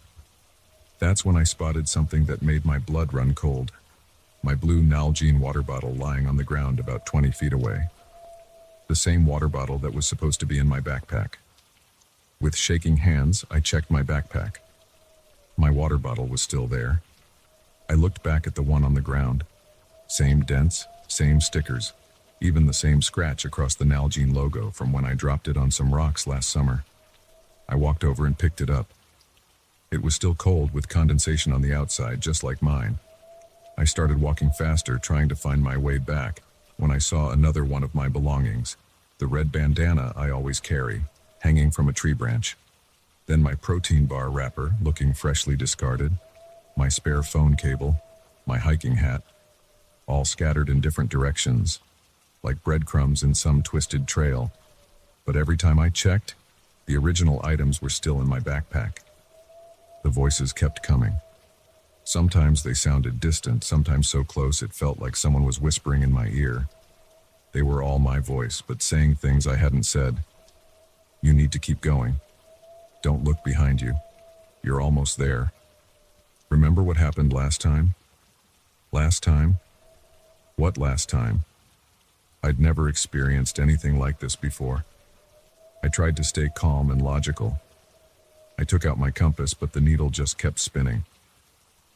That's when I spotted something that made my blood run cold. My blue Nalgene water bottle lying on the ground about 20 feet away. The same water bottle that was supposed to be in my backpack. With shaking hands, I checked my backpack. My water bottle was still there. I looked back at the one on the ground. Same dents, same stickers, even the same scratch across the Nalgene logo from when I dropped it on some rocks last summer. I walked over and picked it up. It was still cold with condensation on the outside, just like mine. I started walking faster, trying to find my way back, when I saw another one of my belongings, the red bandana I always carry, hanging from a tree branch. Then my protein bar wrapper, looking freshly discarded, my spare phone cable, my hiking hat, all scattered in different directions, like breadcrumbs in some twisted trail. But every time I checked, The original items were still in my backpack. The voices kept coming. Sometimes they sounded distant, sometimes so close it felt like someone was whispering in my ear. They were all my voice, but saying things I hadn't said. You need to keep going. Don't look behind you. You're almost there. Remember what happened last time? Last time? What last time? I'd never experienced anything like this before. I tried to stay calm and logical. I took out my compass, but the needle just kept spinning.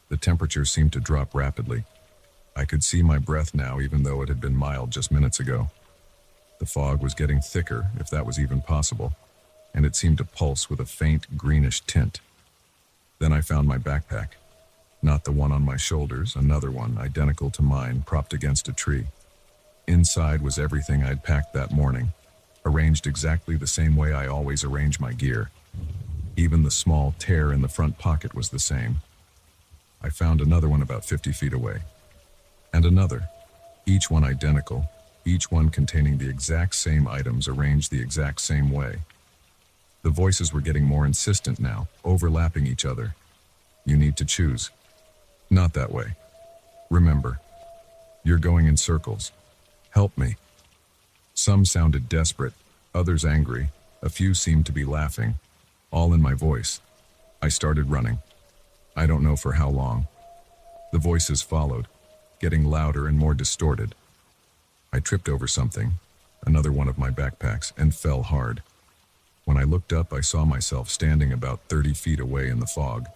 The temperature seemed to drop rapidly. I could see my breath now, even though it had been mild just minutes ago. The fog was getting thicker, if that was even possible, and it seemed to pulse with a faint greenish tint. Then I found my backpack. Not the one on my shoulders, another one, identical to mine, propped against a tree. Inside was everything I'd packed that morning, arranged exactly the same way I always arrange my gear. Even the small tear in the front pocket was the same. I found another one about 50 feet away. And another, each one identical, each one containing the exact same items arranged the exact same way. The voices were getting more insistent now, overlapping each other. You need to choose. Not that way. Remember, you're going in circles. Help me. Some sounded desperate, others angry, a few seemed to be laughing, all in my voice. I started running. I don't know for how long. The voices followed, getting louder and more distorted. I tripped over something, another one of my backpacks, and fell hard. When I looked up, I saw myself standing about 30 feet away in the fog.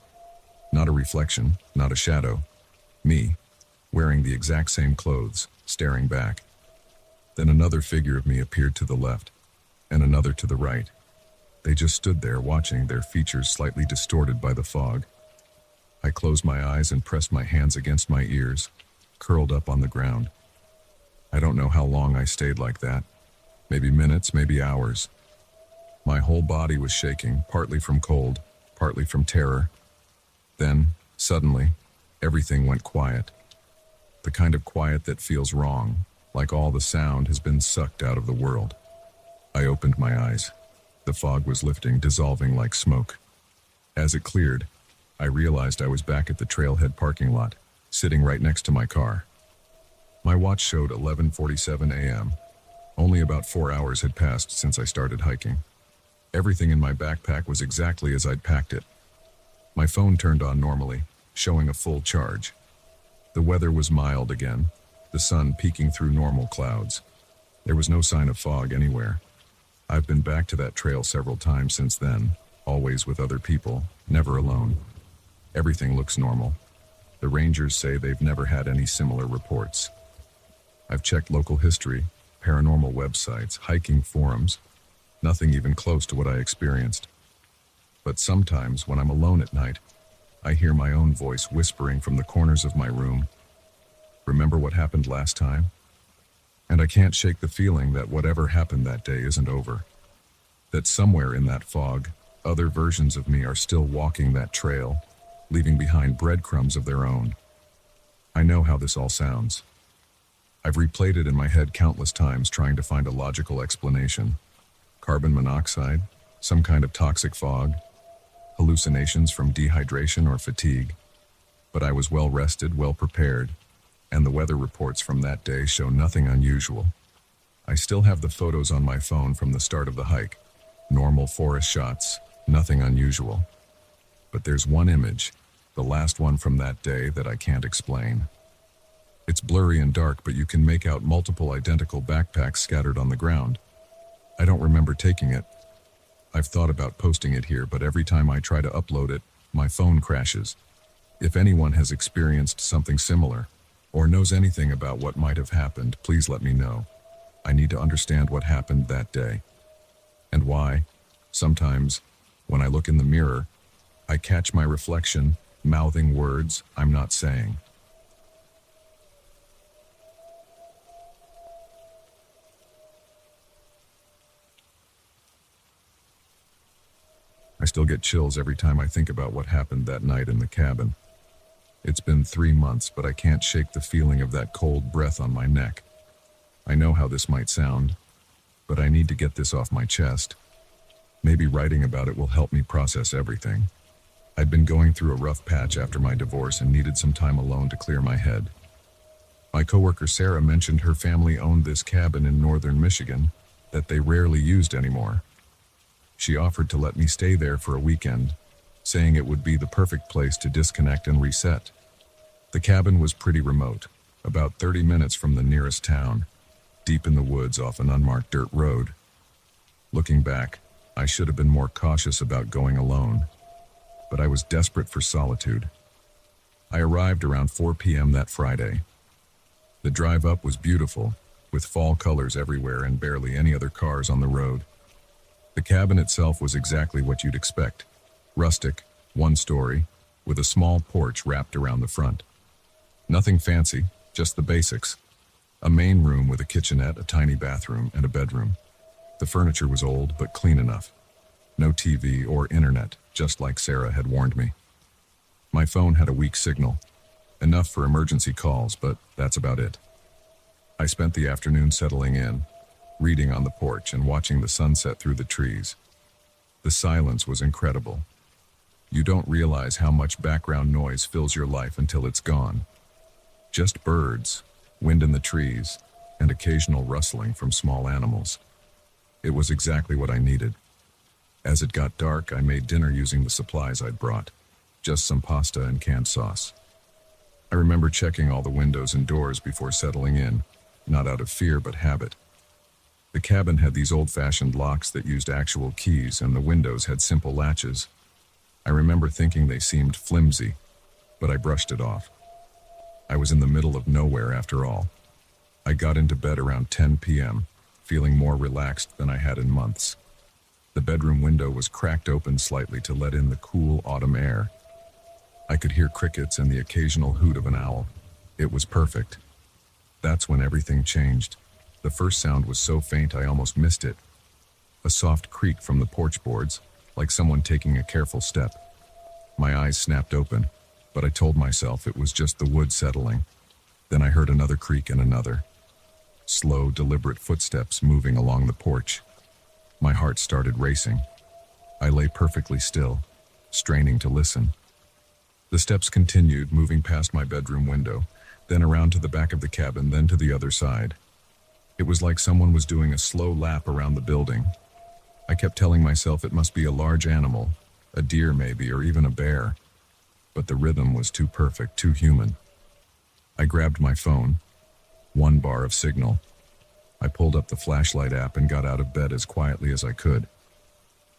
Not a reflection, not a shadow. Me, wearing the exact same clothes, staring back. Then another figure of me appeared to the left, and another to the right. They just stood there watching, their features slightly distorted by the fog. I closed my eyes and pressed my hands against my ears, curled up on the ground. I don't know how long I stayed like that. Maybe minutes, maybe hours. My whole body was shaking, partly from cold, partly from terror. Then, suddenly, everything went quiet. The kind of quiet that feels wrong, like all the sound has been sucked out of the world. I opened my eyes. The fog was lifting, dissolving like smoke. As it cleared, I realized I was back at the trailhead parking lot, sitting right next to my car. My watch showed 11:47 a.m. Only about 4 hours had passed since I started hiking. Everything in my backpack was exactly as I'd packed it. My phone turned on normally, showing a full charge. The weather was mild again, the sun peeking through normal clouds. There was no sign of fog anywhere. I've been back to that trail several times since then, always with other people, never alone. Everything looks normal. The rangers say they've never had any similar reports. I've checked local history, paranormal websites, hiking forums. Nothing even close to what I experienced. But sometimes, when I'm alone at night, I hear my own voice whispering from the corners of my room. Remember what happened last time? And I can't shake the feeling that whatever happened that day isn't over. That somewhere in that fog, other versions of me are still walking that trail, leaving behind breadcrumbs of their own. I know how this all sounds. I've replayed it in my head countless times, trying to find a logical explanation. Carbon monoxide, some kind of toxic fog, hallucinations from dehydration or fatigue. But I was well rested, well prepared, and the weather reports from that day show nothing unusual. I still have the photos on my phone from the start of the hike. Normal forest shots, nothing unusual. But there's one image, the last one from that day, that I can't explain. It's blurry and dark, but you can make out multiple identical backpacks scattered on the ground. I don't remember taking it. I've thought about posting it here, but every time I try to upload it, my phone crashes. If anyone has experienced something similar, or knows anything about what might have happened, please let me know. I need to understand what happened that day. And why, sometimes, when I look in the mirror, I catch my reflection mouthing words I'm not saying. I still get chills every time I think about what happened that night in the cabin. It's been 3 months, but I can't shake the feeling of that cold breath on my neck. I know how this might sound, but I need to get this off my chest. Maybe writing about it will help me process everything. I'd been going through a rough patch after my divorce and needed some time alone to clear my head. My coworker Sarah mentioned her family owned this cabin in northern Michigan that they rarely used anymore. She offered to let me stay there for a weekend, saying it would be the perfect place to disconnect and reset. The cabin was pretty remote, about 30 minutes from the nearest town, deep in the woods off an unmarked dirt road. Looking back, I should have been more cautious about going alone, but I was desperate for solitude. I arrived around 4 p.m. that Friday. The drive up was beautiful, with fall colors everywhere and barely any other cars on the road. The cabin itself was exactly what you'd expect. Rustic, one story, with a small porch wrapped around the front. Nothing fancy, just the basics. A main room with a kitchenette, a tiny bathroom, and a bedroom. The furniture was old, but clean enough. No TV or internet, just like Sarah had warned me. My phone had a weak signal. Enough for emergency calls, but that's about it. I spent the afternoon settling in, reading on the porch and watching the sunset through the trees. The silence was incredible. You don't realize how much background noise fills your life until it's gone. Just birds, wind in the trees, and occasional rustling from small animals. It was exactly what I needed. As it got dark, I made dinner using the supplies I'd brought, just some pasta and canned sauce. I remember checking all the windows and doors before settling in, not out of fear but habit. The cabin had these old-fashioned locks that used actual keys, and the windows had simple latches. I remember thinking they seemed flimsy, but I brushed it off. I was in the middle of nowhere after all. I got into bed around 10 p.m., feeling more relaxed than I had in months. The bedroom window was cracked open slightly to let in the cool autumn air. I could hear crickets and the occasional hoot of an owl. It was perfect. That's when everything changed. The first sound was so faint I almost missed it. A soft creak from the porch boards, like someone taking a careful step. My eyes snapped open, but I told myself it was just the wood settling. Then I heard another creak and another. Slow, deliberate footsteps moving along the porch. My heart started racing. I lay perfectly still, straining to listen. The steps continued, moving past my bedroom window, then around to the back of the cabin, then to the other side. It was like someone was doing a slow lap around the building. I kept telling myself it must be a large animal, a deer maybe, or even a bear. But the rhythm was too perfect, too human. I grabbed my phone. 1 bar of signal. I pulled up the flashlight app and got out of bed as quietly as I could.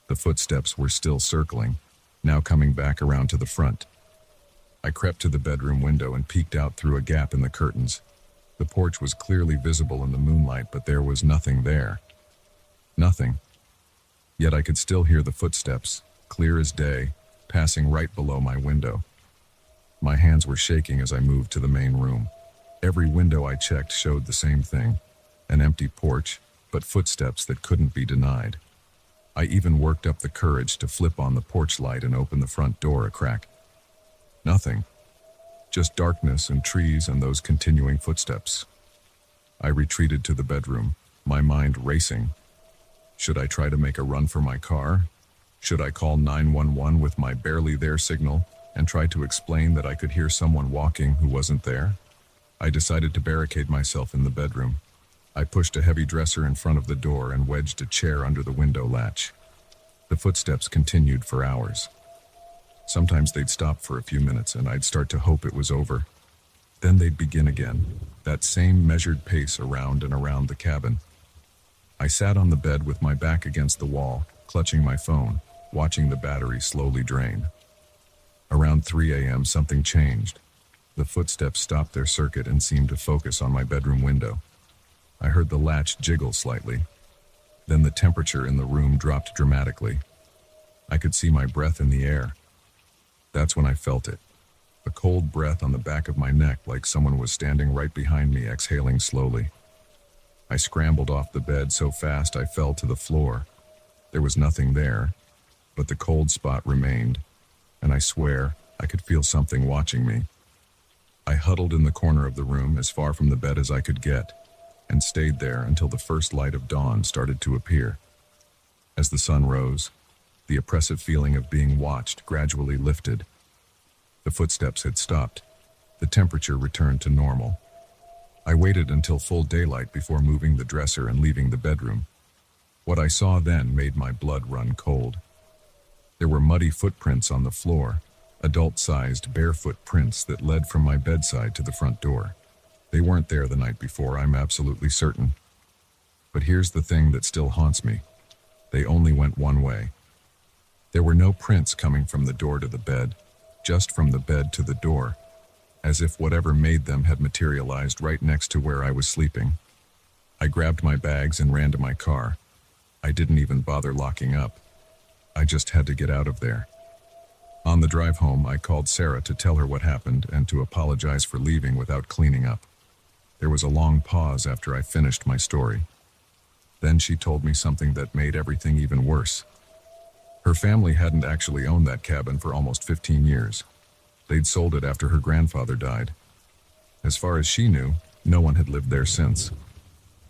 The footsteps were still circling, now coming back around to the front. I crept to the bedroom window and peeked out through a gap in the curtains. The porch was clearly visible in the moonlight, but there was nothing there. Nothing. Yet I could still hear the footsteps, clear as day, passing right below my window. My hands were shaking as I moved to the main room. Every window I checked showed the same thing. An empty porch, but footsteps that couldn't be denied. I even worked up the courage to flip on the porch light and open the front door a crack. Nothing. Just darkness and trees and those continuing footsteps. I retreated to the bedroom, my mind racing. Should I try to make a run for my car? Should I call 911 with my barely there signal and try to explain that I could hear someone walking who wasn't there? I decided to barricade myself in the bedroom. I pushed a heavy dresser in front of the door and wedged a chair under the window latch. The footsteps continued for hours. Sometimes they'd stop for a few minutes and I'd start to hope it was over. Then they'd begin again, that same measured pace around and around the cabin. I sat on the bed with my back against the wall, clutching my phone, watching the battery slowly drain. Around 3 a.m. something changed. The footsteps stopped their circuit and seemed to focus on my bedroom window. I heard the latch jiggle slightly. Then the temperature in the room dropped dramatically. I could see my breath in the air. That's when I felt it. A cold breath on the back of my neck, like someone was standing right behind me, exhaling slowly. I scrambled off the bed so fast I fell to the floor. There was nothing there, but the cold spot remained, and I swear I could feel something watching me. I huddled in the corner of the room, as far from the bed as I could get, and stayed there until the first light of dawn started to appear. As the sun rose, the oppressive feeling of being watched gradually lifted. The footsteps had stopped. The temperature returned to normal. I waited until full daylight before moving the dresser and leaving the bedroom. What I saw then made my blood run cold. There were muddy footprints on the floor, adult-sized barefoot prints that led from my bedside to the front door. They weren't there the night before, I'm absolutely certain. But here's the thing that still haunts me. They only went one way. There were no prints coming from the door to the bed, just from the bed to the door, as if whatever made them had materialized right next to where I was sleeping. I grabbed my bags and ran to my car. I didn't even bother locking up. I just had to get out of there. On the drive home, I called Sarah to tell her what happened and to apologize for leaving without cleaning up. There was a long pause after I finished my story. Then she told me something that made everything even worse. Her family hadn't actually owned that cabin for almost 15 years. They'd sold it after her grandfather died. As far as she knew, no one had lived there since.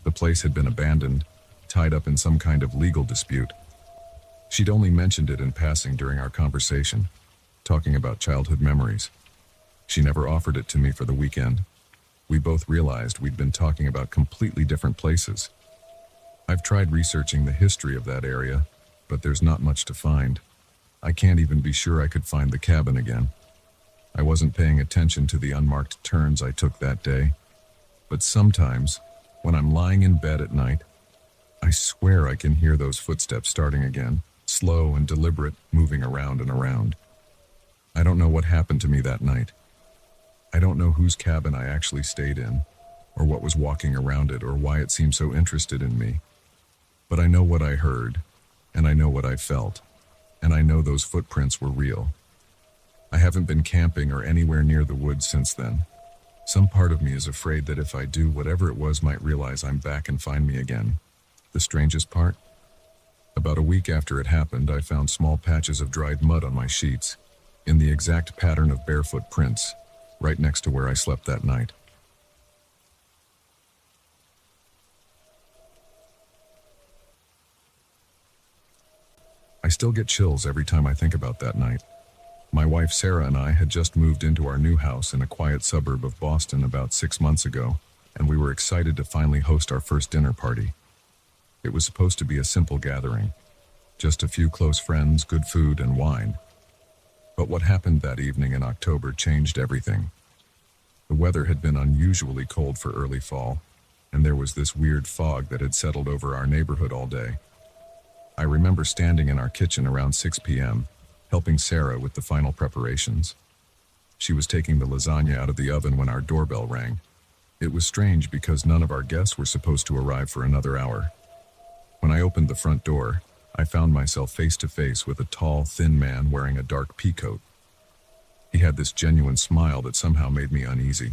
The place had been abandoned, tied up in some kind of legal dispute. She'd only mentioned it in passing during our conversation, talking about childhood memories. She never offered it to me for the weekend. We both realized we'd been talking about completely different places. I've tried researching the history of that area, but there's not much to find. I can't even be sure I could find the cabin again. I wasn't paying attention to the unmarked turns I took that day, but sometimes, when I'm lying in bed at night, I swear I can hear those footsteps starting again, slow and deliberate, moving around and around. I don't know what happened to me that night. I don't know whose cabin I actually stayed in, or what was walking around it, or why it seemed so interested in me. But I know what I heard, and I know what I felt, and I know those footprints were real. I haven't been camping or anywhere near the woods since then. Some part of me is afraid that if I do, whatever it was might realize I'm back and find me again. The strangest part? About a week after it happened, I found small patches of dried mud on my sheets, in the exact pattern of barefoot prints, right next to where I slept that night. I still get chills every time I think about that night. My wife Sarah and I had just moved into our new house in a quiet suburb of Boston about 6 months ago, and we were excited to finally host our first dinner party. It was supposed to be a simple gathering, just a few close friends, good food, and wine. But what happened that evening in October changed everything. The weather had been unusually cold for early fall, and there was this weird fog that had settled over our neighborhood all day. I remember standing in our kitchen around 6 p.m., helping Sarah with the final preparations. She was taking the lasagna out of the oven when our doorbell rang. It was strange because none of our guests were supposed to arrive for another hour. When I opened the front door, I found myself face to face with a tall, thin man wearing a dark pea coat. He had this genuine smile that somehow made me uneasy.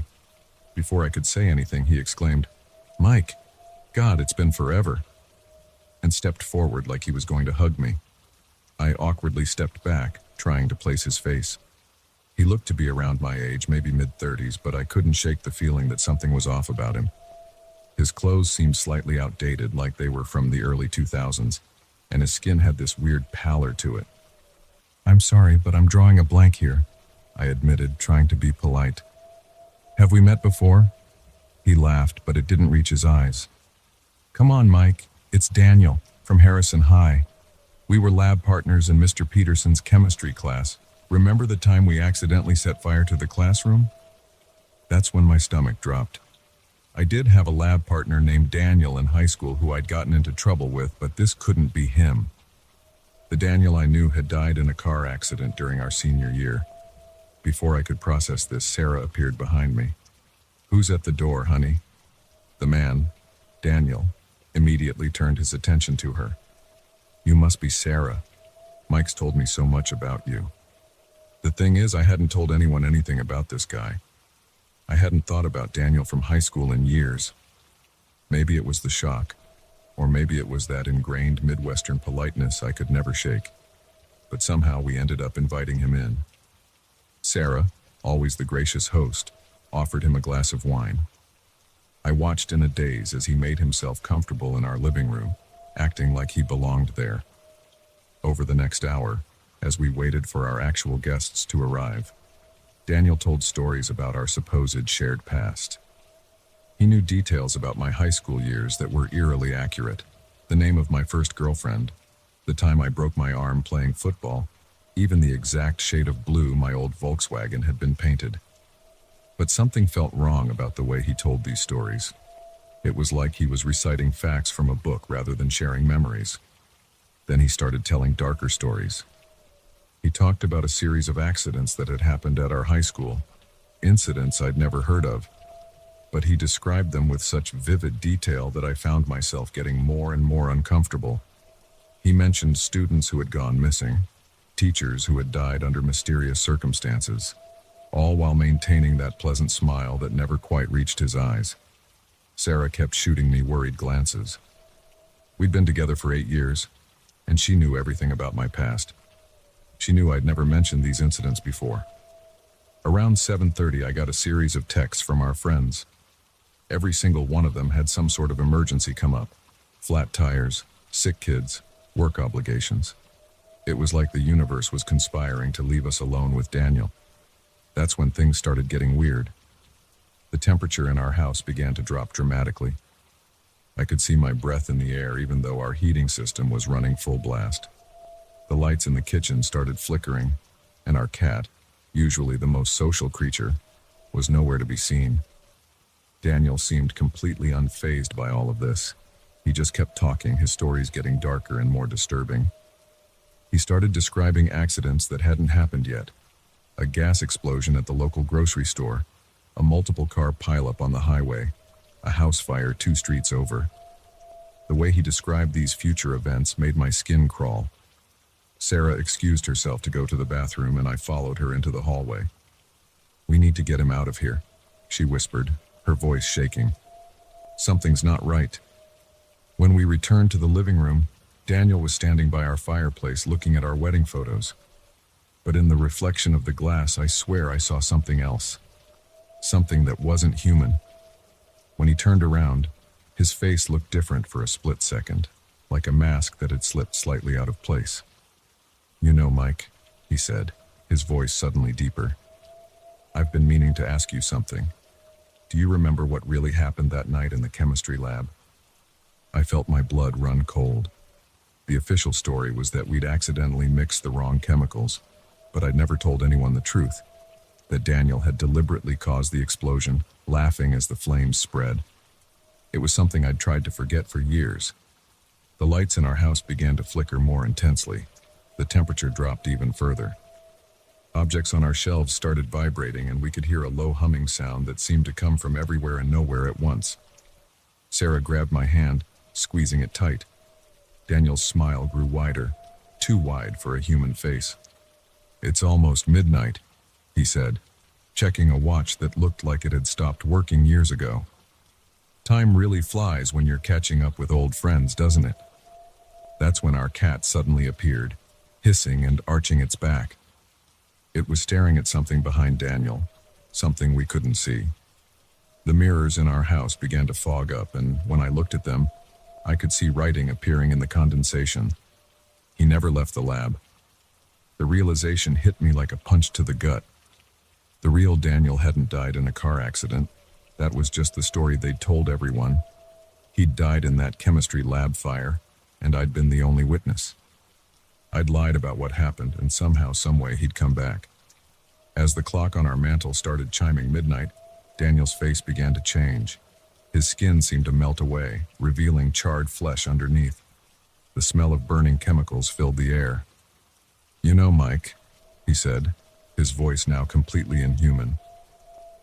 Before I could say anything, he exclaimed, "Mike, God, it's been forever," and stepped forward like he was going to hug me. I awkwardly stepped back, trying to place his face. He looked to be around my age, maybe mid-30s, but I couldn't shake the feeling that something was off about him. His clothes seemed slightly outdated, like they were from the early 2000s, and his skin had this weird pallor to it. "I'm sorry, but I'm drawing a blank here," I admitted, trying to be polite. "Have we met before?" He laughed, but it didn't reach his eyes. "Come on, Mike. It's Daniel, from Harrison High. We were lab partners in Mr. Peterson's chemistry class. Remember the time we accidentally set fire to the classroom?" That's when my stomach dropped. I did have a lab partner named Daniel in high school who I'd gotten into trouble with, but this couldn't be him. The Daniel I knew had died in a car accident during our senior year. Before I could process this, Sarah appeared behind me. "Who's at the door, honey?" The man, Daniel, immediately turned his attention to her. "You must be Sarah. Mike's told me so much about you." The thing is, I hadn't told anyone anything about this guy. I hadn't thought about Daniel from high school in years. Maybe it was the shock, or maybe it was that ingrained Midwestern politeness I could never shake. But somehow we ended up inviting him in. Sarah, always the gracious host, offered him a glass of wine. I watched in a daze as he made himself comfortable in our living room, acting like he belonged there. Over the next hour, as we waited for our actual guests to arrive, Daniel told stories about our supposed shared past. He knew details about my high school years that were eerily accurate. The name of my first girlfriend, the time I broke my arm playing football, even the exact shade of blue my old Volkswagen had been painted. But something felt wrong about the way he told these stories. It was like he was reciting facts from a book rather than sharing memories. Then he started telling darker stories. He talked about a series of accidents that had happened at our high school, incidents I'd never heard of, but he described them with such vivid detail that I found myself getting more and more uncomfortable. He mentioned students who had gone missing, teachers who had died under mysterious circumstances, all while maintaining that pleasant smile that never quite reached his eyes. Sarah kept shooting me worried glances. We'd been together for 8 years, and she knew everything about my past. She knew I'd never mentioned these incidents before. Around 7:30, I got a series of texts from our friends. Every single one of them had some sort of emergency come up. Flat tires, sick kids, work obligations. It was like the universe was conspiring to leave us alone with Daniel. That's when things started getting weird. The temperature in our house began to drop dramatically. I could see my breath in the air even though our heating system was running full blast. The lights in the kitchen started flickering, and our cat, usually the most social creature, was nowhere to be seen. Daniel seemed completely unfazed by all of this. He just kept talking, his stories getting darker and more disturbing. He started describing accidents that hadn't happened yet. A gas explosion at the local grocery store, a multiple-car pileup on the highway, a house fire 2 streets over. The way he described these future events made my skin crawl. Sarah excused herself to go to the bathroom, and I followed her into the hallway. "We need to get him out of here," she whispered, her voice shaking. "Something's not right." When we returned to the living room, Daniel was standing by our fireplace looking at our wedding photos. But in the reflection of the glass, I swear I saw something else. Something that wasn't human. When he turned around, his face looked different for a split second, like a mask that had slipped slightly out of place. "You know, Mike," he said, his voice suddenly deeper. "I've been meaning to ask you something. Do you remember what really happened that night in the chemistry lab?" I felt my blood run cold. The official story was that we'd accidentally mixed the wrong chemicals, but I'd never told anyone the truth. That Daniel had deliberately caused the explosion, laughing as the flames spread. It was something I'd tried to forget for years. The lights in our house began to flicker more intensely. The temperature dropped even further. Objects on our shelves started vibrating, and we could hear a low humming sound that seemed to come from everywhere and nowhere at once. Sarah grabbed my hand, squeezing it tight. Daniel's smile grew wider, too wide for a human face. "It's almost midnight," he said, checking a watch that looked like it had stopped working years ago. "Time really flies when you're catching up with old friends, doesn't it?" That's when our cat suddenly appeared, hissing and arching its back. It was staring at something behind Daniel, something we couldn't see. The mirrors in our house began to fog up, and when I looked at them, I could see writing appearing in the condensation. He never left the lab. The realization hit me like a punch to the gut. The real Daniel hadn't died in a car accident. That was just the story they'd told everyone. He'd died in that chemistry lab fire, and I'd been the only witness. I'd lied about what happened, and somehow, someway, he'd come back. As the clock on our mantle started chiming midnight, Daniel's face began to change. His skin seemed to melt away, revealing charred flesh underneath. The smell of burning chemicals filled the air. "You know, Mike," he said, his voice now completely inhuman,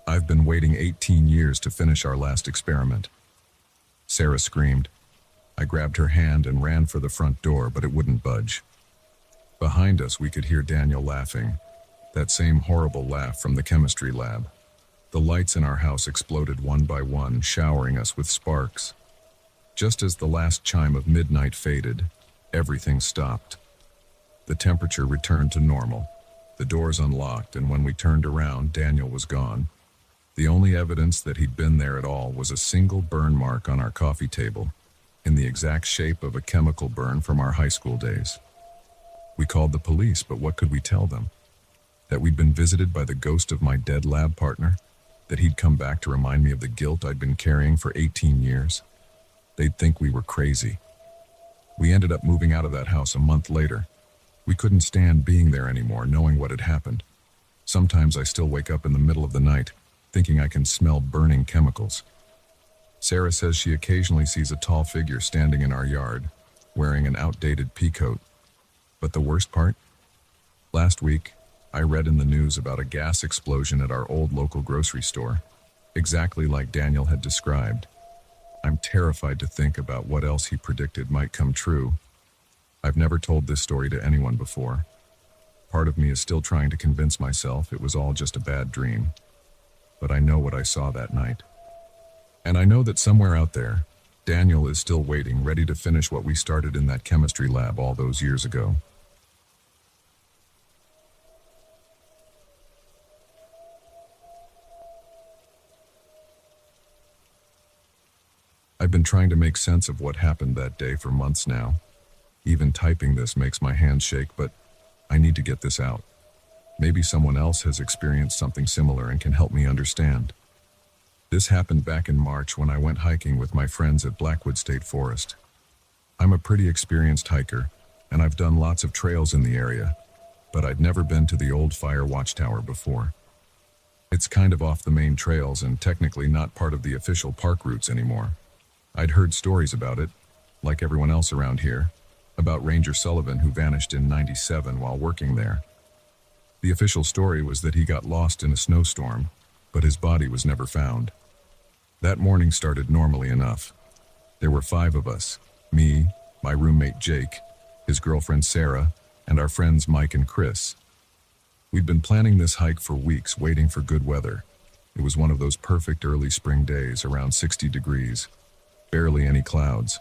"I've been waiting 18 years to finish our last experiment." Sarah screamed. I grabbed her hand and ran for the front door, but it wouldn't budge. Behind us, we could hear Daniel laughing, that same horrible laugh from the chemistry lab. The lights in our house exploded one by one, showering us with sparks. Just as the last chime of midnight faded, everything stopped. The temperature returned to normal. The doors unlocked, and when we turned around, Daniel was gone. The only evidence that he'd been there at all was a single burn mark on our coffee table, in the exact shape of a chemical burn from our high school days. We called the police, but what could we tell them? That we'd been visited by the ghost of my dead lab partner? That he'd come back to remind me of the guilt I'd been carrying for 18 years? They'd think we were crazy. We ended up moving out of that house a month later. We couldn't stand being there anymore, knowing what had happened. Sometimes I still wake up in the middle of the night, thinking I can smell burning chemicals. Sarah says she occasionally sees a tall figure standing in our yard, wearing an outdated peacoat. But the worst part? Last week, I read in the news about a gas explosion at our old local grocery store, exactly like Daniel had described. I'm terrified to think about what else he predicted might come true. I've never told this story to anyone before. Part of me is still trying to convince myself it was all just a bad dream. But I know what I saw that night. And I know that somewhere out there, Daniel is still waiting, ready to finish what we started in that chemistry lab all those years ago. I've been trying to make sense of what happened that day for months now. Even typing this makes my hands shake, but I need to get this out. Maybe someone else has experienced something similar and can help me understand. This happened back in March when I went hiking with my friends at Blackwood State Forest. I'm a pretty experienced hiker, and I've done lots of trails in the area, but I'd never been to the old fire watchtower before. It's kind of off the main trails and technically not part of the official park routes anymore. I'd heard stories about it, like everyone else around here, about Ranger Sullivan who vanished in '97 while working there. The official story was that he got lost in a snowstorm, but his body was never found. That morning started normally enough. There were 5 of us, me, my roommate Jake, his girlfriend Sarah, and our friends Mike and Chris. We'd been planning this hike for weeks, waiting for good weather. It was one of those perfect early spring days, around 60 degrees. Barely any clouds.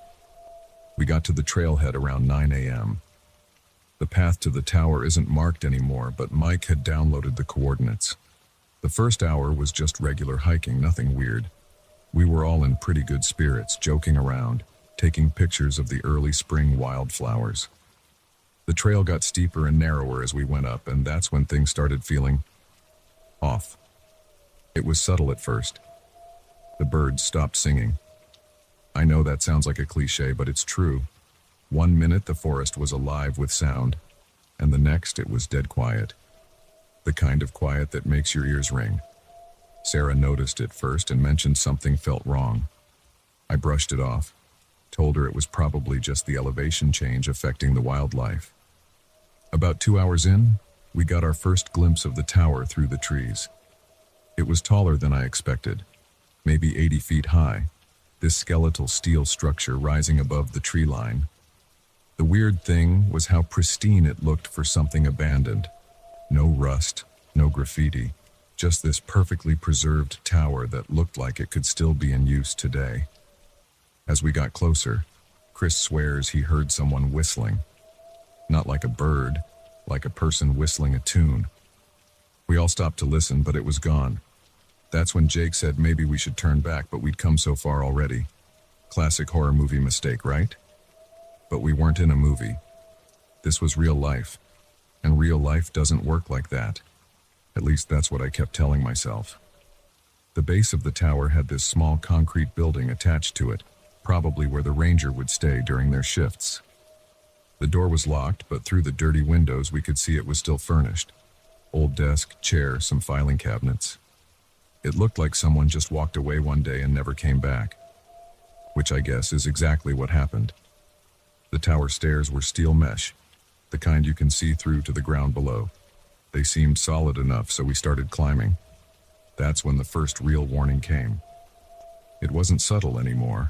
We got to the trailhead around 9 a.m. The path to the tower isn't marked anymore, but Mike had downloaded the coordinates. The first hour was just regular hiking, nothing weird. We were all in pretty good spirits, joking around, taking pictures of the early spring wildflowers. The trail got steeper and narrower as we went up, and that's when things started feeling off. It was subtle at first. The birds stopped singing. I know that sounds like a cliche, but it's true. 1 minute the forest was alive with sound, and the next it was dead quiet. The kind of quiet that makes your ears ring. Sarah noticed it first and mentioned something felt wrong. I brushed it off, told her it was probably just the elevation change affecting the wildlife. About 2 hours in, we got our first glimpse of the tower through the trees. It was taller than I expected, maybe 80 feet high. This skeletal steel structure rising above the tree line. The weird thing was how pristine it looked for something abandoned. No rust, no graffiti, just this perfectly preserved tower that looked like it could still be in use today. As we got closer, Chris swears he heard someone whistling. Not like a bird, like a person whistling a tune. We all stopped to listen, but it was gone. That's when Jake said maybe we should turn back, but we'd come so far already. Classic horror movie mistake, right? But we weren't in a movie. This was real life. And real life doesn't work like that. At least that's what I kept telling myself. The base of the tower had this small concrete building attached to it, probably where the ranger would stay during their shifts. The door was locked, but through the dirty windows we could see it was still furnished. Old desk, chair, some filing cabinets. It looked like someone just walked away one day and never came back. Which I guess is exactly what happened. The tower stairs were steel mesh, the kind you can see through to the ground below. They seemed solid enough, so we started climbing. That's when the first real warning came. It wasn't subtle anymore.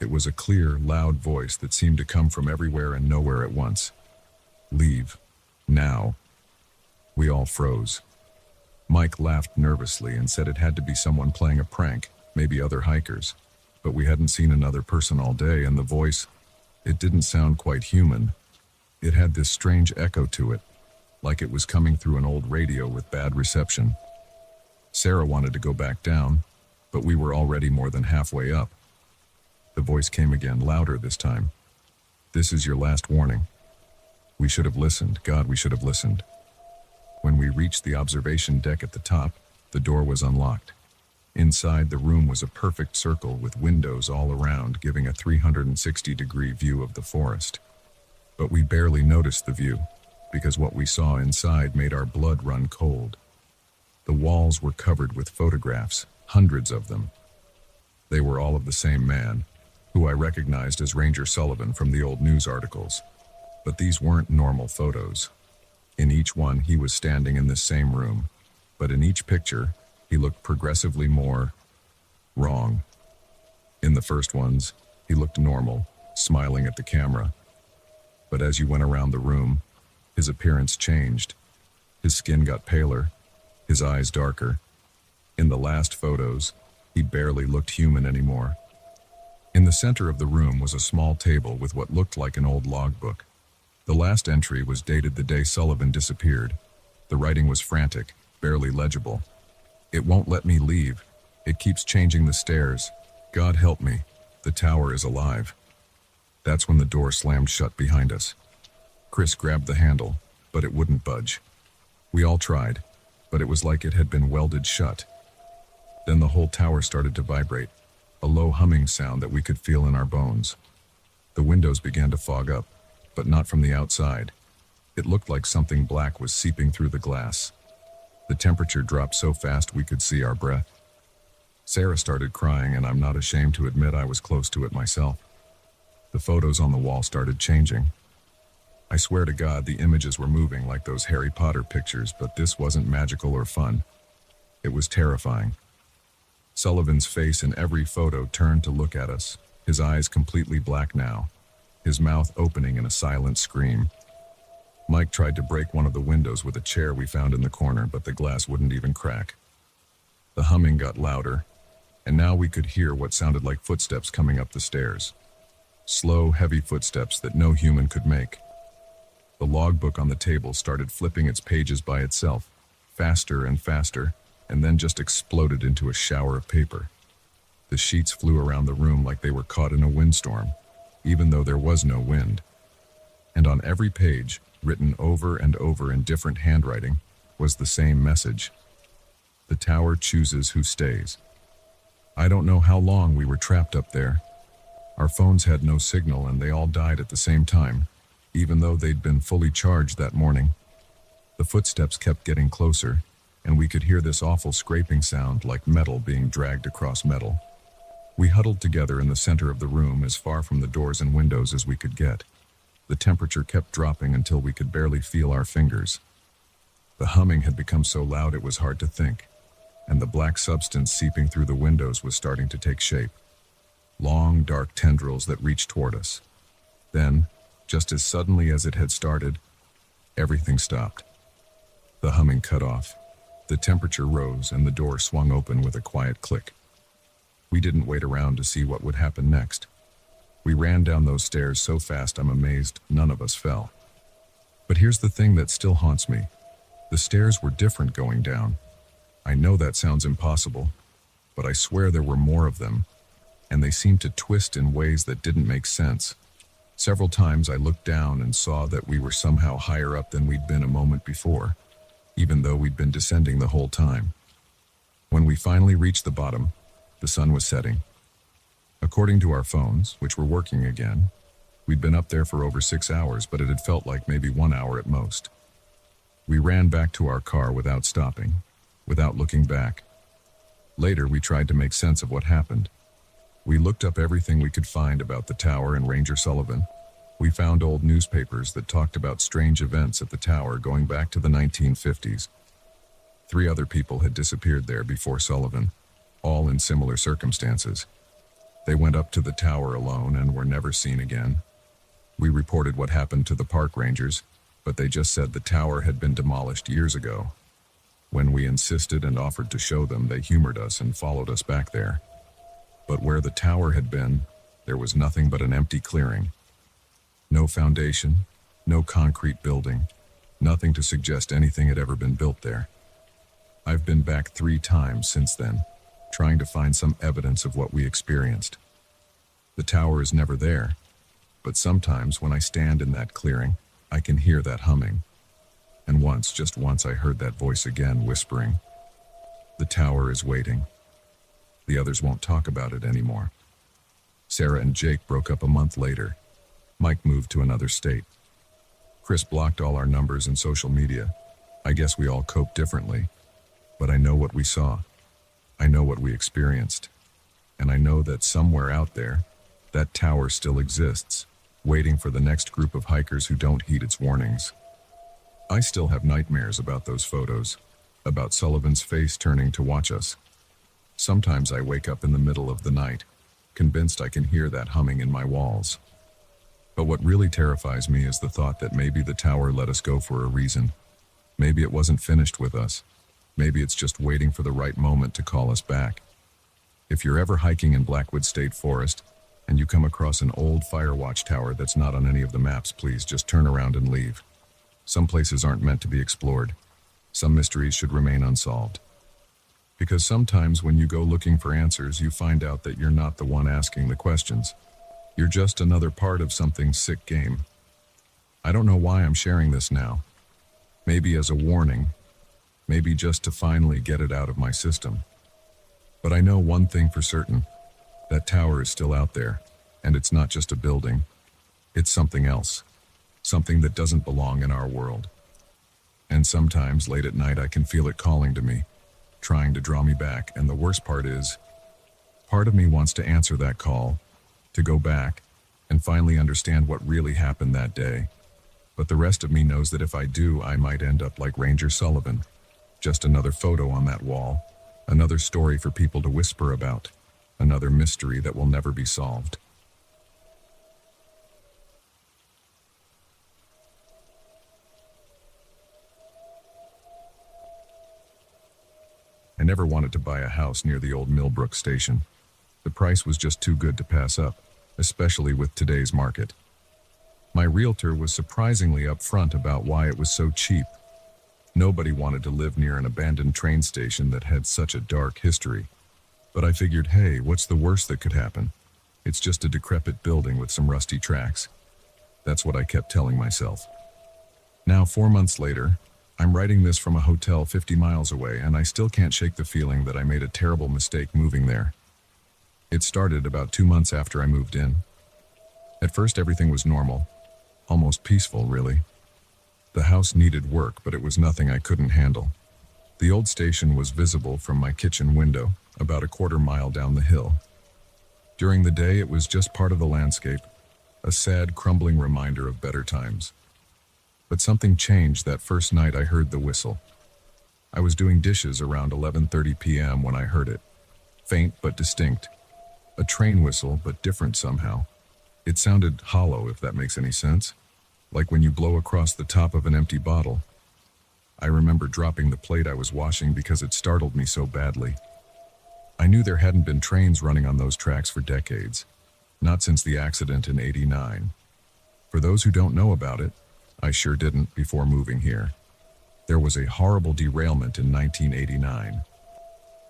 It was a clear, loud voice that seemed to come from everywhere and nowhere at once. Leave. Now. We all froze. Mike laughed nervously and said it had to be someone playing a prank, maybe other hikers. But we hadn't seen another person all day, and the voice, it didn't sound quite human. It had this strange echo to it, like it was coming through an old radio with bad reception. Sarah wanted to go back down, but we were already more than halfway up. The voice came again, louder this time. This is your last warning. We should have listened. God, we should have listened. When we reached the observation deck at the top, the door was unlocked. Inside, the room was a perfect circle with windows all around, giving a 360-degree view of the forest. But we barely noticed the view, because what we saw inside made our blood run cold. The walls were covered with photographs, hundreds of them. They were all of the same man, who I recognized as Ranger Sullivan from the old news articles. But these weren't normal photos. In each one, he was standing in this same room, but in each picture, he looked progressively more wrong. In the first ones, he looked normal, smiling at the camera. But as you went around the room, his appearance changed. His skin got paler, his eyes darker. In the last photos, he barely looked human anymore. In the center of the room was a small table with what looked like an old logbook. The last entry was dated the day Sullivan disappeared. The writing was frantic, barely legible. "It won't let me leave. It keeps changing the stairs. God help me. The tower is alive." That's when the door slammed shut behind us. Chris grabbed the handle, but it wouldn't budge. We all tried, but it was like it had been welded shut. Then the whole tower started to vibrate, a low humming sound that we could feel in our bones. The windows began to fog up, but not from the outside. It looked like something black was seeping through the glass. The temperature dropped so fast we could see our breath. Sarah started crying, and I'm not ashamed to admit I was close to it myself. The photos on the wall started changing. I swear to God, the images were moving like those Harry Potter pictures, but this wasn't magical or fun. It was terrifying. Sullivan's face in every photo turned to look at us, his eyes completely black now, his mouth opening in a silent scream. Mike tried to break one of the windows with a chair we found in the corner, but the glass wouldn't even crack. The humming got louder, and now we could hear what sounded like footsteps coming up the stairs. Slow, heavy footsteps that no human could make. The logbook on the table started flipping its pages by itself, faster and faster, and then just exploded into a shower of paper. The sheets flew around the room like they were caught in a windstorm, even though there was no wind. And on every page, written over and over in different handwriting, was the same message. The tower chooses who stays. I don't know how long we were trapped up there. Our phones had no signal and they all died at the same time, even though they'd been fully charged that morning. The footsteps kept getting closer, and we could hear this awful scraping sound like metal being dragged across metal. We huddled together in the center of the room, as far from the doors and windows as we could get. The temperature kept dropping until we could barely feel our fingers. The humming had become so loud it was hard to think, and the black substance seeping through the windows was starting to take shape. Long, dark tendrils that reached toward us. Then, just as suddenly as it had started, everything stopped. The humming cut off. The temperature rose and the door swung open with a quiet click. We didn't wait around to see what would happen next. We ran down those stairs so fast I'm amazed none of us fell. But here's the thing that still haunts me. The stairs were different going down. I know that sounds impossible, but I swear there were more of them, and they seemed to twist in ways that didn't make sense. Several times I looked down and saw that we were somehow higher up than we'd been a moment before, even though we'd been descending the whole time. When we finally reached the bottom, the sun was setting. According to our phones, which were working again, we'd been up there for over 6 hours, but it had felt like maybe 1 hour at most. We ran back to our car without stopping, without looking back. Later, we tried to make sense of what happened. We looked up everything we could find about the tower and Ranger Sullivan. We found old newspapers that talked about strange events at the tower going back to the 1950s. 3 other people had disappeared there before Sullivan, all in similar circumstances. They went up to the tower alone and were never seen again. We reported what happened to the park rangers, but they just said the tower had been demolished years ago. When we insisted and offered to show them, they humored us and followed us back there. But where the tower had been, there was nothing but an empty clearing. No foundation, no concrete building, nothing to suggest anything had ever been built there. I've been back 3 times since then, trying to find some evidence of what we experienced. The tower is never there, but sometimes when I stand in that clearing, I can hear that humming. And once, just once, I heard that voice again whispering, "The tower is waiting." The others won't talk about it anymore. Sarah and Jake broke up a month later. Mike moved to another state. Chris blocked all our numbers and social media. I guess we all cope differently. But I know what we saw. I know what we experienced. And I know that somewhere out there, that tower still exists, waiting for the next group of hikers who don't heed its warnings. I still have nightmares about those photos, about Sullivan's face turning to watch us. Sometimes I wake up in the middle of the night, convinced I can hear that humming in my walls. But what really terrifies me is the thought that maybe the tower let us go for a reason. Maybe it wasn't finished with us. Maybe it's just waiting for the right moment to call us back. If you're ever hiking in Blackwood State Forest and you come across an old fire watch tower that's not on any of the maps, please just turn around and leave. Some places aren't meant to be explored. Some mysteries should remain unsolved. Because sometimes when you go looking for answers, you find out that you're not the one asking the questions. You're just another part of something sick game. I don't know why I'm sharing this now. Maybe as a warning, maybe just to finally get it out of my system. But I know one thing for certain. That tower is still out there, and it's not just a building. It's something else. Something that doesn't belong in our world. And sometimes late at night I can feel it calling to me, trying to draw me back, and the worst part is, part of me wants to answer that call, to go back, and finally understand what really happened that day. But the rest of me knows that if I do, I might end up like Ranger Sullivan. Just another photo on that wall, another story for people to whisper about, another mystery that will never be solved. I never wanted to buy a house near the old Millbrook station. The price was just too good to pass up, especially with today's market. My realtor was surprisingly upfront about why it was so cheap. Nobody wanted to live near an abandoned train station that had such a dark history. But I figured, hey, what's the worst that could happen? It's just a decrepit building with some rusty tracks. That's what I kept telling myself. Now, 4 months later, I'm writing this from a hotel 50 miles away, and I still can't shake the feeling that I made a terrible mistake moving there. It started about 2 months after I moved in. At first, everything was normal, almost peaceful, really. The house needed work, but it was nothing I couldn't handle. The old station was visible from my kitchen window, about a quarter mile down the hill. During the day, it was just part of the landscape, a sad, crumbling reminder of better times. But something changed that first night I heard the whistle. I was doing dishes around 11:30 p.m. when I heard it. Faint but distinct. A train whistle, but different somehow. It sounded hollow, if that makes any sense. Like when you blow across the top of an empty bottle. I remember dropping the plate I was washing because it startled me so badly. I knew there hadn't been trains running on those tracks for decades. Not since the accident in '89. For those who don't know about it, I sure didn't before moving here. There was a horrible derailment in 1989.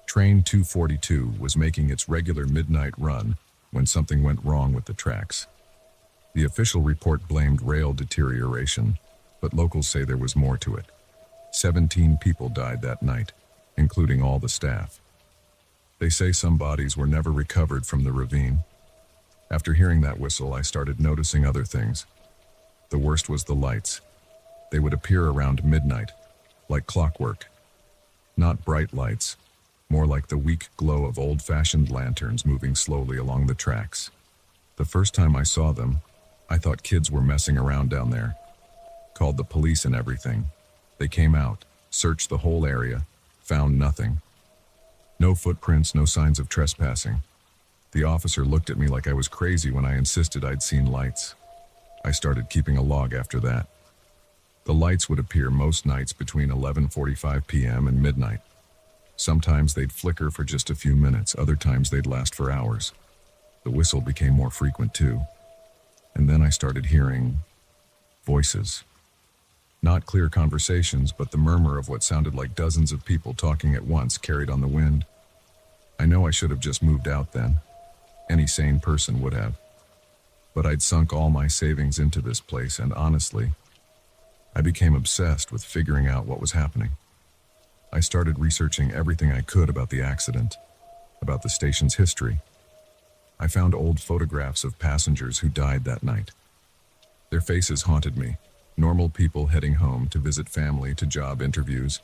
Train 242 was making its regular midnight run when something went wrong with the tracks. The official report blamed rail deterioration, but locals say there was more to it. 17 people died that night, including all the staff. They say some bodies were never recovered from the ravine. After hearing that whistle, I started noticing other things. The worst was the lights. They would appear around midnight, like clockwork. Not bright lights, more like the weak glow of old-fashioned lanterns moving slowly along the tracks. The first time I saw them, I thought kids were messing around down there. Called the police and everything. They came out, searched the whole area, found nothing. No footprints, no signs of trespassing. The officer looked at me like I was crazy when I insisted I'd seen lights. I started keeping a log after that. The lights would appear most nights between 11:45 p.m. and midnight. Sometimes they'd flicker for just a few minutes, other times they'd last for hours. The whistle became more frequent too. And then I started hearing voices. Not clear conversations, but the murmur of what sounded like dozens of people talking at once carried on the wind. I know I should have just moved out then. Any sane person would have. But I'd sunk all my savings into this place, and honestly, I became obsessed with figuring out what was happening. I started researching everything I could about the accident, about the station's history. I found old photographs of passengers who died that night. Their faces haunted me, normal people heading home to visit family, to job interviews.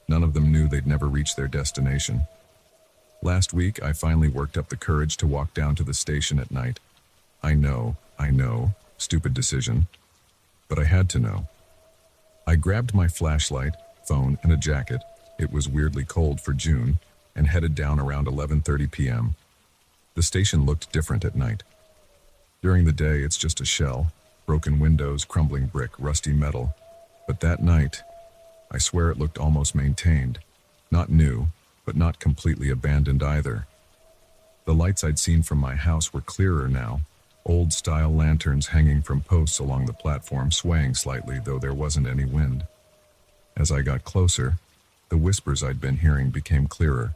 None of them knew they'd never reach their destination. Last week, I finally worked up the courage to walk down to the station at night. I know, stupid decision, but I had to know. I grabbed my flashlight, phone, and a jacket. It was weirdly cold for June, and headed down around 11:30 p.m. The station looked different at night. During the day, it's just a shell, broken windows, crumbling brick, rusty metal. But that night, I swear it looked almost maintained. Not new, but not completely abandoned either. The lights I'd seen from my house were clearer now, old-style lanterns hanging from posts along the platform, swaying slightly, though there wasn't any wind. As I got closer, the whispers I'd been hearing became clearer.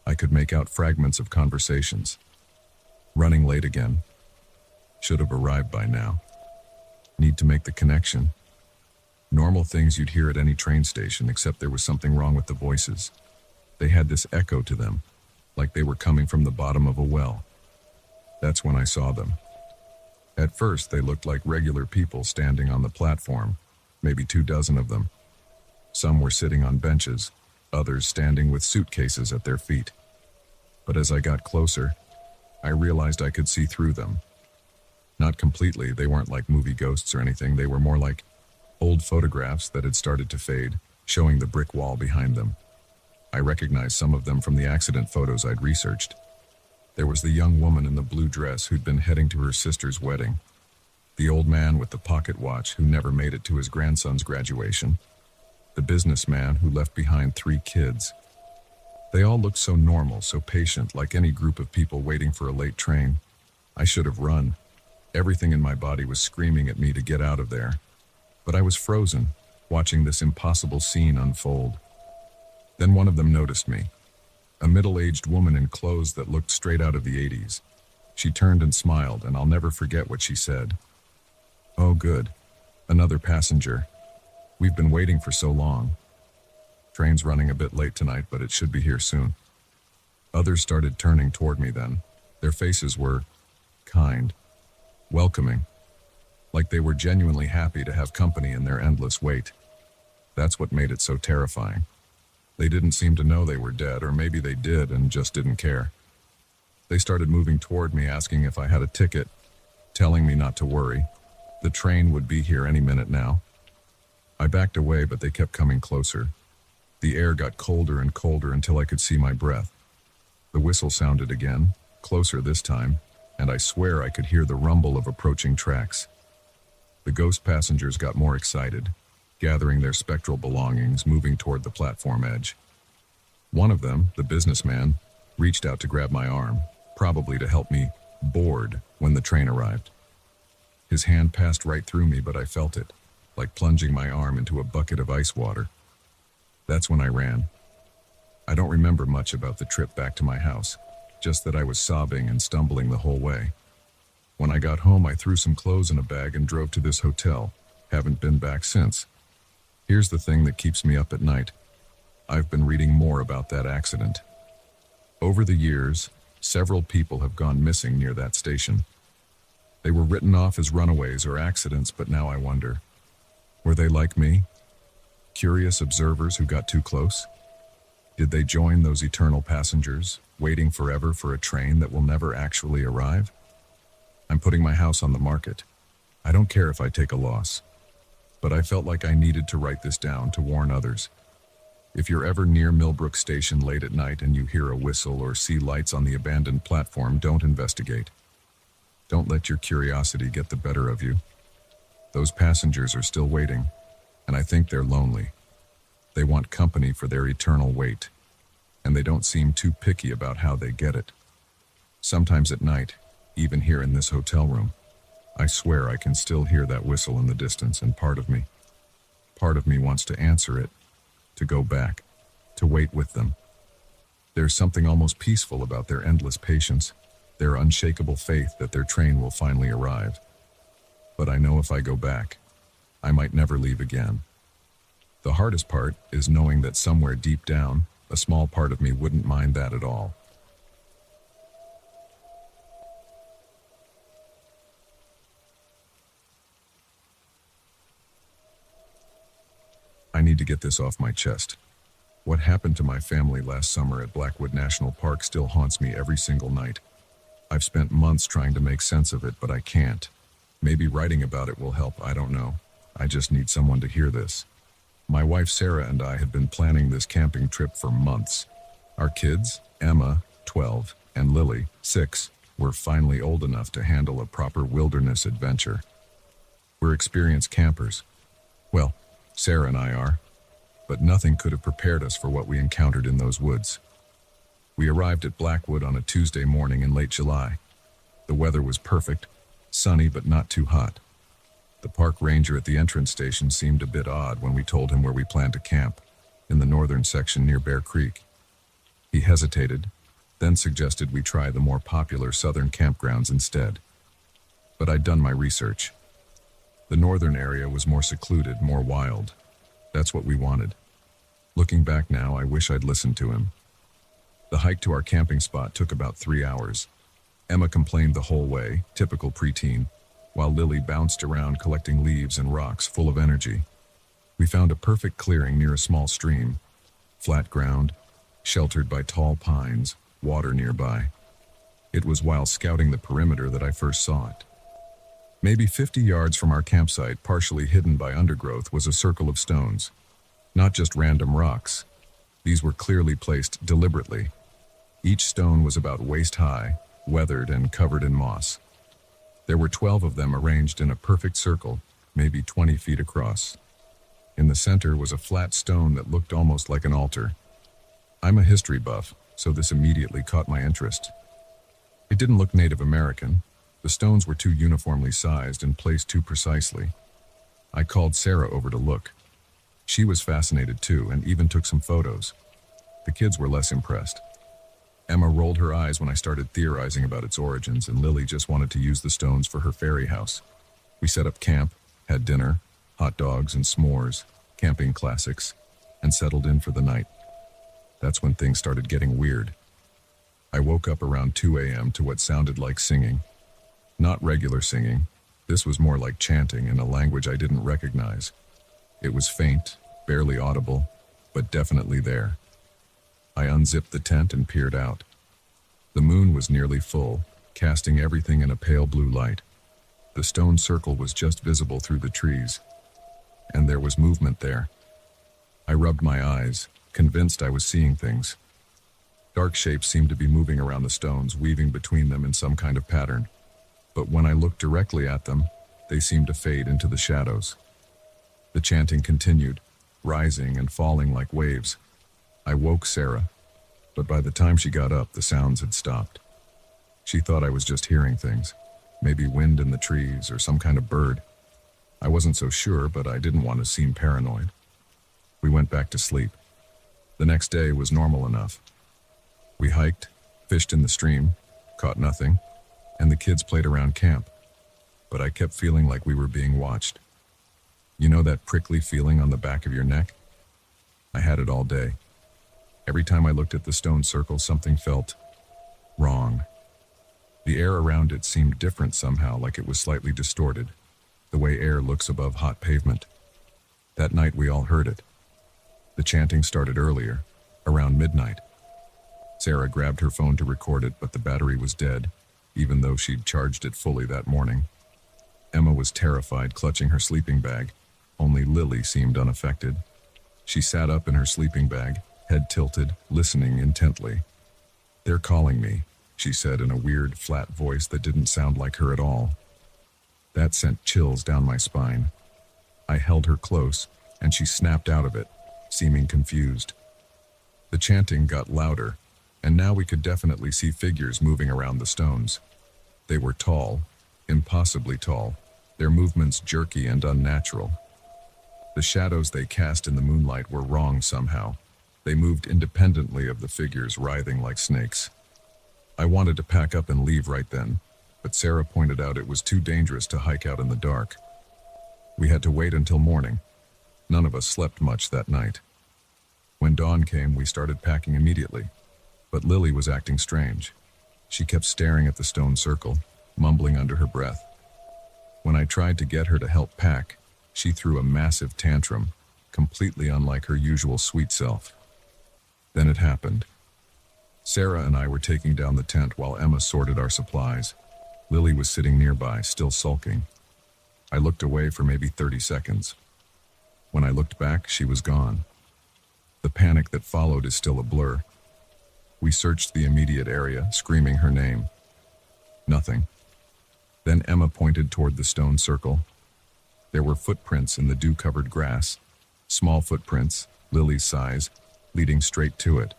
I could make out fragments of conversations. Running late again. Should have arrived by now. Need to make the connection. Normal things you'd hear at any train station, except there was something wrong with the voices. They had this echo to them, like they were coming from the bottom of a well. That's when I saw them. At first, they looked like regular people standing on the platform, maybe 24 of them. Some were sitting on benches, others standing with suitcases at their feet. But as I got closer, I realized I could see through them. Not completely, they weren't like movie ghosts or anything, they were more like old photographs that had started to fade, showing the brick wall behind them. I recognized some of them from the accident photos I'd researched. There was the young woman in the blue dress who'd been heading to her sister's wedding, the old man with the pocket watch who never made it to his grandson's graduation, the businessman who left behind 3 kids. They all looked so normal, so patient, like any group of people waiting for a late train. I should have run. Everything in my body was screaming at me to get out of there. But I was frozen, watching this impossible scene unfold. Then one of them noticed me. A middle-aged woman in clothes that looked straight out of the 80s. She turned and smiled, and I'll never forget what she said. "Oh, good. Another passenger. We've been waiting for so long. Train's running a bit late tonight, but it should be here soon." Others started turning toward me then. Their faces were kind, welcoming, like they were genuinely happy to have company in their endless wait. That's what made it so terrifying. They didn't seem to know they were dead, or maybe they did and just didn't care. They started moving toward me, asking if I had a ticket, telling me not to worry. The train would be here any minute now. I backed away, but they kept coming closer. The air got colder and colder until I could see my breath. The whistle sounded again, closer this time, and I swear I could hear the rumble of approaching tracks. The ghost passengers got more excited, gathering their spectral belongings, moving toward the platform edge. One of them, the businessman, reached out to grab my arm, probably to help me board when the train arrived. His hand passed right through me, but I felt it, like plunging my arm into a bucket of ice water. That's when I ran. I don't remember much about the trip back to my house, just that I was sobbing and stumbling the whole way. When I got home, I threw some clothes in a bag and drove to this hotel. Haven't been back since. Here's the thing that keeps me up at night. I've been reading more about that accident. Over the years, several people have gone missing near that station. They were written off as runaways or accidents, but now I wonder, were they like me? Curious observers who got too close? Did they join those eternal passengers, waiting forever for a train that will never actually arrive? I'm putting my house on the market. I don't care if I take a loss. But I felt like I needed to write this down to warn others. If you're ever near Millbrook Station late at night and you hear a whistle or see lights on the abandoned platform, don't investigate. Don't let your curiosity get the better of you. Those passengers are still waiting, and I think they're lonely. They want company for their eternal wait, and they don't seem too picky about how they get it. Sometimes at night, even here in this hotel room, I swear I can still hear that whistle in the distance, and part of me wants to answer it, to go back, to wait with them. There's something almost peaceful about their endless patience, their unshakable faith that their train will finally arrive. But I know if I go back, I might never leave again. The hardest part is knowing that somewhere deep down, a small part of me wouldn't mind that at all. I need to get this off my chest. What happened to my family last summer at Blackwood National Park still haunts me every single night. I've spent months trying to make sense of it, but I can't. Maybe writing about it will help, I don't know. I just need someone to hear this. My wife Sarah and I have been planning this camping trip for months. Our kids, Emma, 12, and Lily, 6, were finally old enough to handle a proper wilderness adventure. We're experienced campers. Well, Sarah and I are. But nothing could have prepared us for what we encountered in those woods. We arrived at Blackwood on a Tuesday morning in late July. The weather was perfect, sunny but not too hot. The park ranger at the entrance station seemed a bit odd when we told him where we planned to camp, in the northern section near Bear Creek. He hesitated, then suggested we try the more popular southern campgrounds instead. But I'd done my research. The northern area was more secluded, more wild. That's what we wanted. Looking back now, I wish I'd listened to him. The hike to our camping spot took about 3 hours. Emma complained the whole way, typical preteen, while Lily bounced around collecting leaves and rocks full of energy. We found a perfect clearing near a small stream. Flat ground, sheltered by tall pines, water nearby. It was while scouting the perimeter that I first saw it. Maybe 50 yards from our campsite, partially hidden by undergrowth, was a circle of stones. Not just random rocks. These were clearly placed deliberately. Each stone was about waist high, weathered and covered in moss. There were 12 of them arranged in a perfect circle, maybe 20 feet across. In the center was a flat stone that looked almost like an altar. I'm a history buff, so this immediately caught my interest. It didn't look Native American. The stones were too uniformly sized and placed too precisely. I called Sarah over to look. She was fascinated too and even took some photos. The kids were less impressed. Emma rolled her eyes when I started theorizing about its origins, and Lily just wanted to use the stones for her fairy house. We set up camp, had dinner, hot dogs and s'mores, camping classics, and settled in for the night. That's when things started getting weird. I woke up around 2 a.m. to what sounded like singing. Not regular singing. This was more like chanting in a language I didn't recognize. It was faint, barely audible, but definitely there. I unzipped the tent and peered out. The moon was nearly full, casting everything in a pale blue light. The stone circle was just visible through the trees, and there was movement there. I rubbed my eyes, convinced I was seeing things. Dark shapes seemed to be moving around the stones, weaving between them in some kind of pattern. But when I looked directly at them, they seemed to fade into the shadows. The chanting continued, rising and falling like waves. I woke Sarah, but by the time she got up, the sounds had stopped. She thought I was just hearing things, maybe wind in the trees or some kind of bird. I wasn't so sure, but I didn't want to seem paranoid. We went back to sleep. The next day was normal enough. We hiked, fished in the stream, caught nothing, and the kids played around camp. But I kept feeling like we were being watched. You know that prickly feeling on the back of your neck? I had it all day. Every time I looked at the stone circle, something felt wrong. The air around it seemed different somehow, like it was slightly distorted, the way air looks above hot pavement. That night we all heard it. The chanting started earlier, around midnight. Sarah grabbed her phone to record it, but the battery was dead, even though she'd charged it fully that morning. Emma was terrified, clutching her sleeping bag. Only Lily seemed unaffected. She sat up in her sleeping bag, head tilted, listening intently. "They're calling me," she said in a weird, flat voice that didn't sound like her at all. That sent chills down my spine. I held her close, and she snapped out of it, seeming confused. The chanting got louder, and now we could definitely see figures moving around the stones. They were tall, impossibly tall, their movements jerky and unnatural. The shadows they cast in the moonlight were wrong somehow. They moved independently of the figures, writhing like snakes. I wanted to pack up and leave right then, but Sarah pointed out it was too dangerous to hike out in the dark. We had to wait until morning. None of us slept much that night. When dawn came, we started packing immediately. But Lily was acting strange. She kept staring at the stone circle, mumbling under her breath. When I tried to get her to help pack, she threw a massive tantrum, completely unlike her usual sweet self. Then it happened. Sarah and I were taking down the tent while Emma sorted our supplies. Lily was sitting nearby, still sulking. I looked away for maybe 30 seconds. When I looked back, she was gone. The panic that followed is still a blur. We searched the immediate area, screaming her name. Nothing. Then Emma pointed toward the stone circle. There were footprints in the dew-covered grass, small footprints, Lily's size, leading straight to it.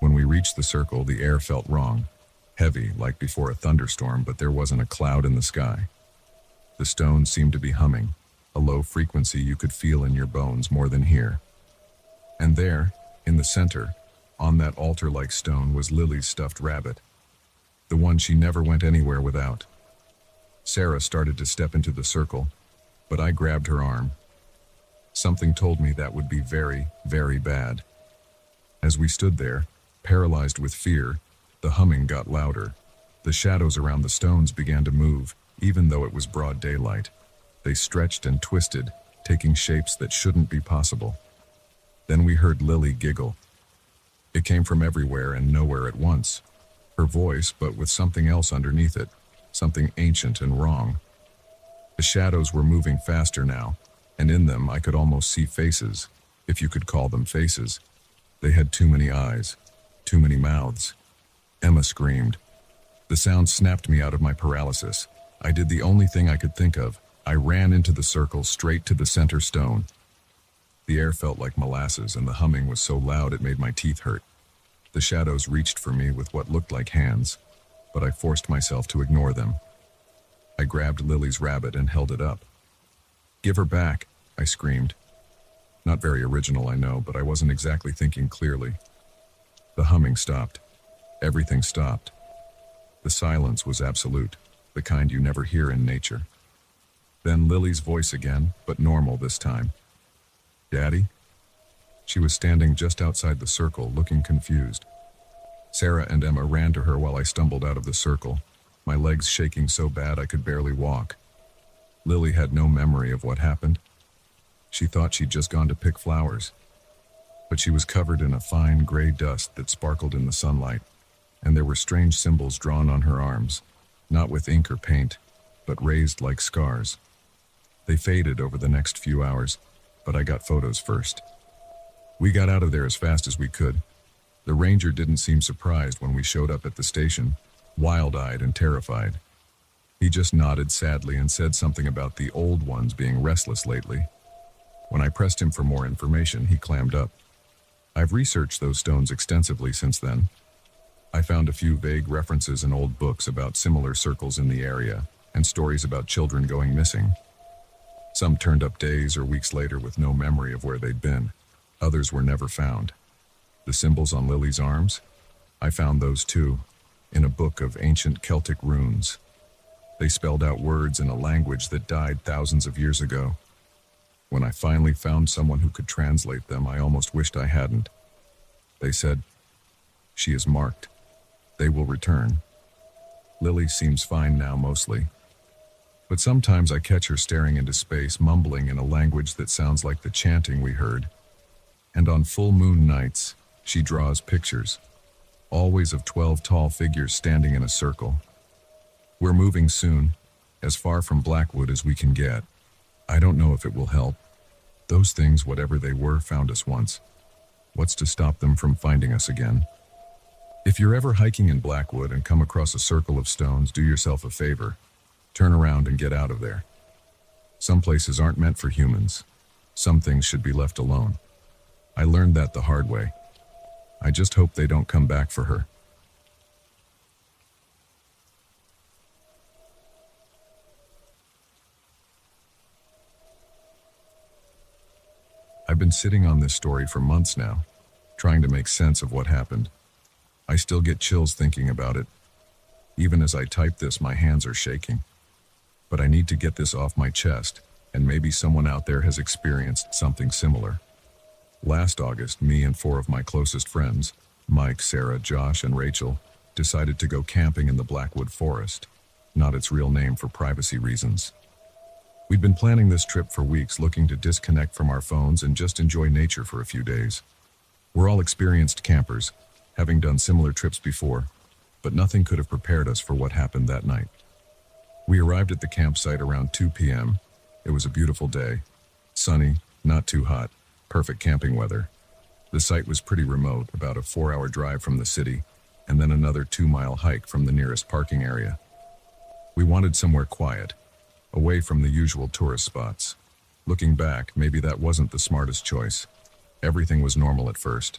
When we reached the circle, the air felt wrong, heavy like before a thunderstorm, but there wasn't a cloud in the sky. The stone seemed to be humming, a low frequency you could feel in your bones more than hear. And there, in the center, on that altar-like stone, was Lily's stuffed rabbit, the one she never went anywhere without. Sarah started to step into the circle, but I grabbed her arm. Something told me that would be very, very bad. As we stood there, paralyzed with fear, the humming got louder. The shadows around the stones began to move, even though it was broad daylight. They stretched and twisted, taking shapes that shouldn't be possible. Then we heard Lily giggle. It came from everywhere and nowhere at once. Her voice, but with something else underneath it, something ancient and wrong. The shadows were moving faster now, and in them I could almost see faces, if you could call them faces. They had too many eyes, too many mouths. Emma screamed. The sound snapped me out of my paralysis. I did the only thing I could think of. I ran into the circle, straight to the center stone. The air felt like molasses, and the humming was so loud it made my teeth hurt. The shadows reached for me with what looked like hands, but I forced myself to ignore them. I grabbed Lily's rabbit and held it up. "Give her back," I screamed. Not very original, I know, but I wasn't exactly thinking clearly. The humming stopped. Everything stopped. The silence was absolute, the kind you never hear in nature. Then Lily's voice again, but normal this time. "Daddy?" She was standing just outside the circle, looking confused. Sarah and Emma ran to her while I stumbled out of the circle, my legs shaking so bad I could barely walk. Lily had no memory of what happened. She thought she'd just gone to pick flowers. But she was covered in a fine gray dust that sparkled in the sunlight, and there were strange symbols drawn on her arms, not with ink or paint, but raised like scars. They faded over the next few hours, but I got photos first. We got out of there as fast as we could. The ranger didn't seem surprised when we showed up at the station, wild-eyed and terrified. He just nodded sadly and said something about the old ones being restless lately. When I pressed him for more information, he clammed up. I've researched those stones extensively since then. I found a few vague references in old books about similar circles in the area, and stories about children going missing. Some turned up days or weeks later with no memory of where they'd been. Others were never found. The symbols on Lily's arms? I found those too, in a book of ancient Celtic runes. They spelled out words in a language that died thousands of years ago. When I finally found someone who could translate them, I almost wished I hadn't. They said, "She is marked. They will return." Lily seems fine now mostly. But sometimes I catch her staring into space, mumbling in a language that sounds like the chanting we heard. And on full moon nights, she draws pictures, always of 12 tall figures standing in a circle. We're moving soon, as far from Blackwood as we can get. I don't know if it will help. Those things, whatever they were, found us once. What's to stop them from finding us again? If you're ever hiking in Blackwood and come across a circle of stones, do yourself a favor. Turn around and get out of there. Some places aren't meant for humans. Some things should be left alone. I learned that the hard way. I just hope they don't come back for her. I've been sitting on this story for months now, trying to make sense of what happened. I still get chills thinking about it. Even as I type this, my hands are shaking. But I need to get this off my chest, and maybe someone out there has experienced something similar. Last August, me and 4 of my closest friends, Mike, Sarah, Josh, and Rachel, decided to go camping in the Blackwood Forest, not its real name for privacy reasons. We'd been planning this trip for weeks, looking to disconnect from our phones and just enjoy nature for a few days. We're all experienced campers, having done similar trips before, but nothing could have prepared us for what happened that night. We arrived at the campsite around 2 p.m. It was a beautiful day. Sunny, not too hot, perfect camping weather. The site was pretty remote, about a 4-hour drive from the city, and then another 2-mile hike from the nearest parking area. We wanted somewhere quiet, away from the usual tourist spots. Looking back, maybe that wasn't the smartest choice. Everything was normal at first.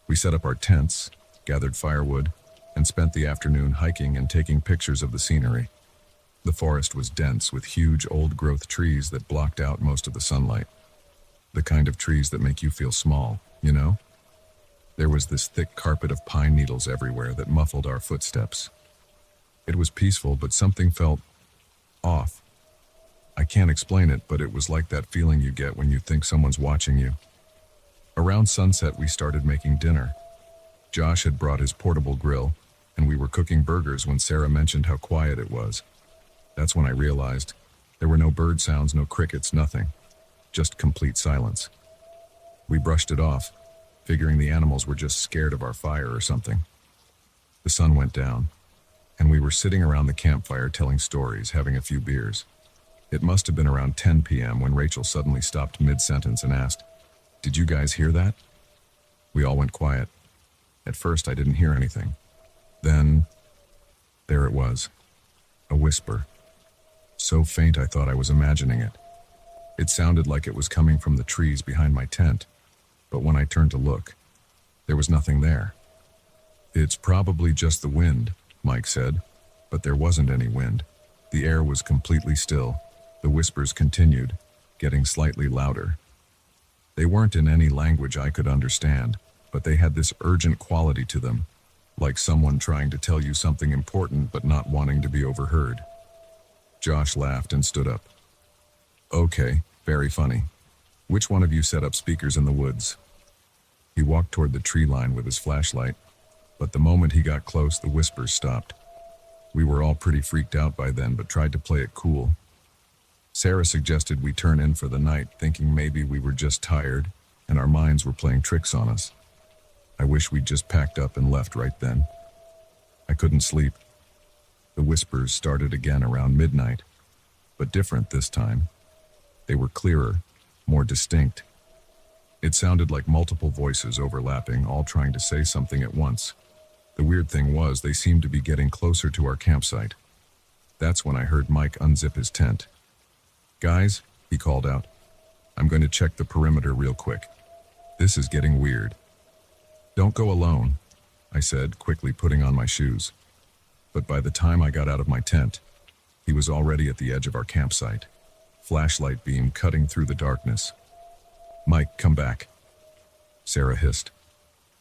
We set up our tents, gathered firewood, and spent the afternoon hiking and taking pictures of the scenery. The forest was dense with huge old-growth trees that blocked out most of the sunlight. The kind of trees that make you feel small, you know? There was this thick carpet of pine needles everywhere that muffled our footsteps. It was peaceful, but something felt off. I can't explain it, but it was like that feeling you get when you think someone's watching you. Around sunset, we started making dinner. Josh had brought his portable grill, and we were cooking burgers when Sarah mentioned how quiet it was. That's when I realized there were no bird sounds, no crickets, nothing. Just complete silence. We brushed it off, figuring the animals were just scared of our fire or something. The sun went down, and we were sitting around the campfire telling stories, having a few beers. It must have been around 10 p.m. when Rachel suddenly stopped mid-sentence and asked, "Did you guys hear that?" We all went quiet. At first, I didn't hear anything. Then, there it was. A whisper. So faint I thought I was imagining it. It sounded like it was coming from the trees behind my tent, but when I turned to look, there was nothing there. "It's probably just the wind," Mike said, but there wasn't any wind. The air was completely still. The whispers continued, getting slightly louder. They weren't in any language I could understand, but they had this urgent quality to them, like someone trying to tell you something important but not wanting to be overheard. Josh laughed and stood up. "Okay, very funny. Which one of you set up speakers in the woods?" He walked toward the tree line with his flashlight, but the moment he got close, the whispers stopped. We were all pretty freaked out by then, but tried to play it cool. Sarah suggested we turn in for the night, thinking maybe we were just tired and our minds were playing tricks on us. I wish we'd just packed up and left right then. I couldn't sleep. The whispers started again around midnight, but different this time. They were clearer, more distinct. It sounded like multiple voices overlapping, all trying to say something at once. The weird thing was they seemed to be getting closer to our campsite. That's when I heard Mike unzip his tent. "Guys," he called out, "I'm going to check the perimeter real quick. This is getting weird." "Don't go alone," I said, quickly putting on my shoes. But by the time I got out of my tent, he was already at the edge of our campsite, flashlight beam cutting through the darkness. "Mike, come back," Sarah hissed.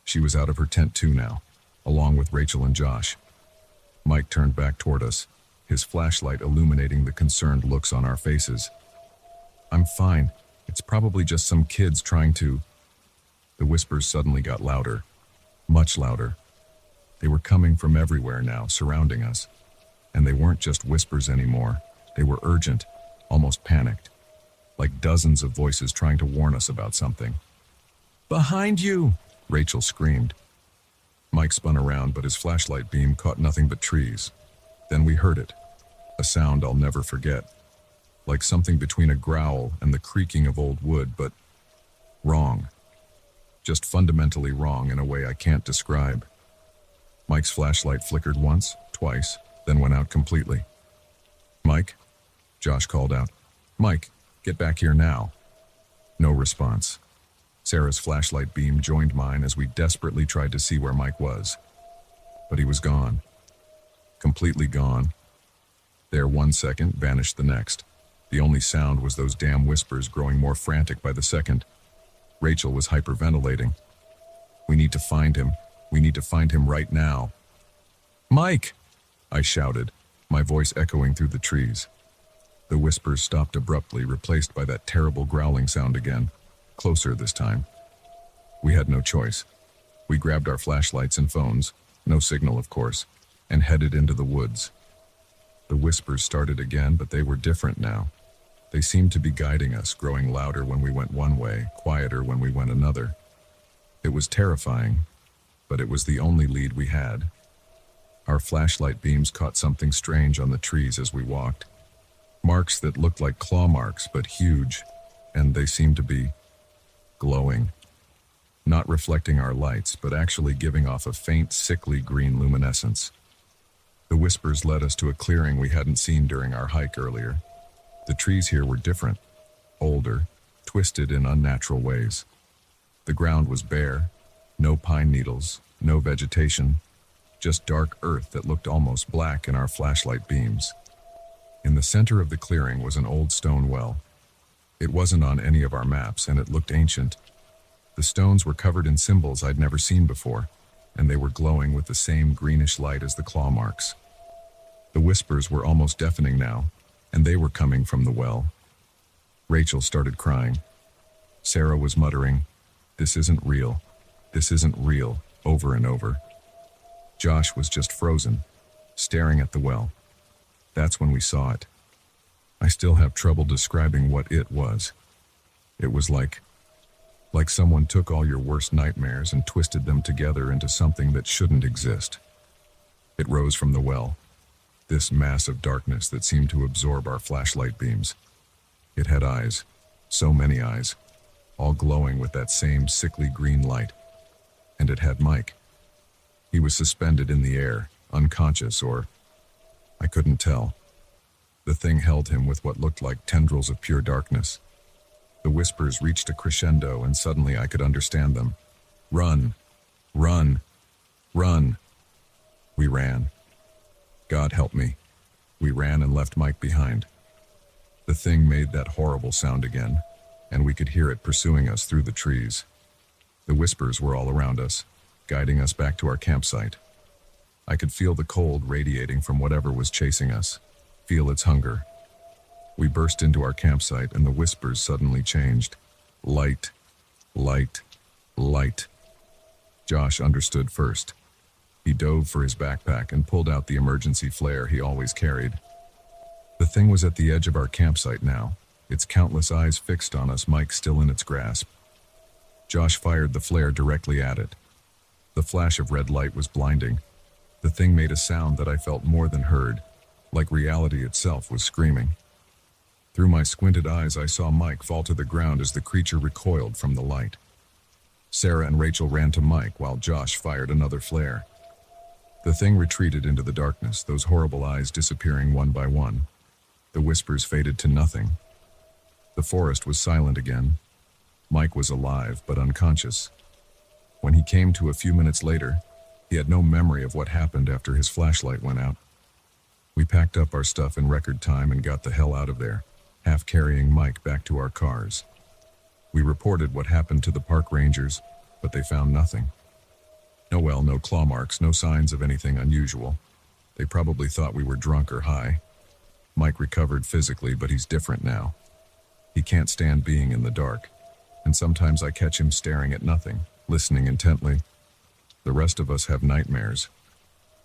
She was out of her tent too now, along with Rachel and Josh. Mike turned back toward us, his flashlight illuminating the concerned looks on our faces. "I'm fine. It's probably just some kids trying to..." The whispers suddenly got louder, much louder. They were coming from everywhere now, surrounding us. And they weren't just whispers anymore. They were urgent, almost panicked, like dozens of voices trying to warn us about something. "Behind you!" Rachel screamed. Mike spun around, but his flashlight beam caught nothing but trees. Then we heard it, a sound I'll never forget, like something between a growl and the creaking of old wood, but wrong. Just fundamentally wrong in a way I can't describe. Mike's flashlight flickered once, twice, then went out completely. "Mike?" Josh called out. "Mike, get back here now." No response. Sarah's flashlight beam joined mine as we desperately tried to see where Mike was. But he was gone. Completely gone. There 1 second, vanished the next. The only sound was those damn whispers growing more frantic by the second. Rachel was hyperventilating. "We need to find him. We need to find him right now." "Mike!" I shouted, my voice echoing through the trees. The whispers stopped abruptly, replaced by that terrible growling sound again, closer this time. We had no choice. We grabbed our flashlights and phones, no signal of course, and headed into the woods. The whispers started again, but they were different now. They seemed to be guiding us, growing louder when we went one way, quieter when we went another. It was terrifying, but it was the only lead we had. Our flashlight beams caught something strange on the trees as we walked. Marks that looked like claw marks, but huge, and they seemed to be glowing. Not reflecting our lights, but actually giving off a faint, sickly green luminescence. The whispers led us to a clearing we hadn't seen during our hike earlier. The trees here were different, older, twisted in unnatural ways. The ground was bare, no pine needles, no vegetation, just dark earth that looked almost black in our flashlight beams. In the center of the clearing was an old stone well. It wasn't on any of our maps, and it looked ancient. The stones were covered in symbols I'd never seen before, and they were glowing with the same greenish light as the claw marks. The whispers were almost deafening now, and they were coming from the well. Rachel started crying. Sarah was muttering, "This isn't real. This isn't real," over and over. Josh was just frozen, staring at the well. That's when we saw it. I still have trouble describing what it was. It was like someone took all your worst nightmares and twisted them together into something that shouldn't exist. It rose from the well, this mass of darkness that seemed to absorb our flashlight beams. It had eyes, so many eyes, all glowing with that same sickly green light. And it had Mike. He was suspended in the air, unconscious, or I couldn't tell. The thing held him with what looked like tendrils of pure darkness. The whispers reached a crescendo, and suddenly I could understand them. "Run! Run! Run!" We ran. God help me. We ran and left Mike behind. The thing made that horrible sound again, and we could hear it pursuing us through the trees. The whispers were all around us, guiding us back to our campsite. I could feel the cold radiating from whatever was chasing us, feel its hunger. We burst into our campsite, and the whispers suddenly changed. Light, light, light. Josh understood first. He dove for his backpack and pulled out the emergency flare he always carried. The thing was at the edge of our campsite now, its countless eyes fixed on us, Mike still in its grasp. Josh fired the flare directly at it. The flash of red light was blinding. The thing made a sound that I felt more than heard, like reality itself was screaming. Through my squinted eyes, I saw Mike fall to the ground as the creature recoiled from the light. Sarah and Rachel ran to Mike while Josh fired another flare. The thing retreated into the darkness, those horrible eyes disappearing one by one. The whispers faded to nothing. The forest was silent again. Mike was alive, but unconscious. When he came to a few minutes later, he had no memory of what happened after his flashlight went out. We packed up our stuff in record time and got the hell out of there, half carrying Mike back to our cars. We reported what happened to the park rangers, but they found nothing. No claw marks, no signs of anything unusual. They probably thought we were drunk or high. Mike recovered physically, but he's different now. He can't stand being in the dark, and sometimes I catch him staring at nothing, listening intently. The rest of us have nightmares.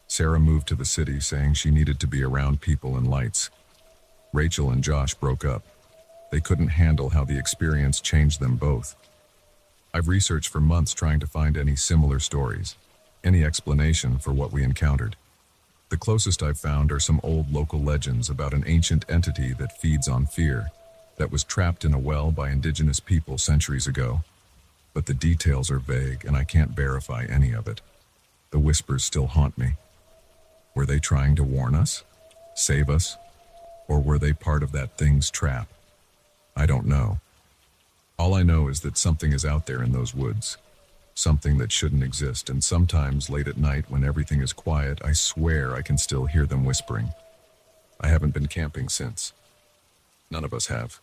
Sarah moved to the city, saying she needed to be around people and lights. Rachel and Josh broke up. They couldn't handle how the experience changed them both. I've researched for months trying to find any similar stories, any explanation for what we encountered. The closest I've found are some old local legends about an ancient entity that feeds on fear, that was trapped in a well by indigenous people centuries ago. But the details are vague, and I can't verify any of it. The whispers still haunt me. Were they trying to warn us? Save us? Or were they part of that thing's trap? I don't know. All I know is that something is out there in those woods. Something that shouldn't exist, and sometimes late at night when everything is quiet, I swear I can still hear them whispering. I haven't been camping since. None of us have.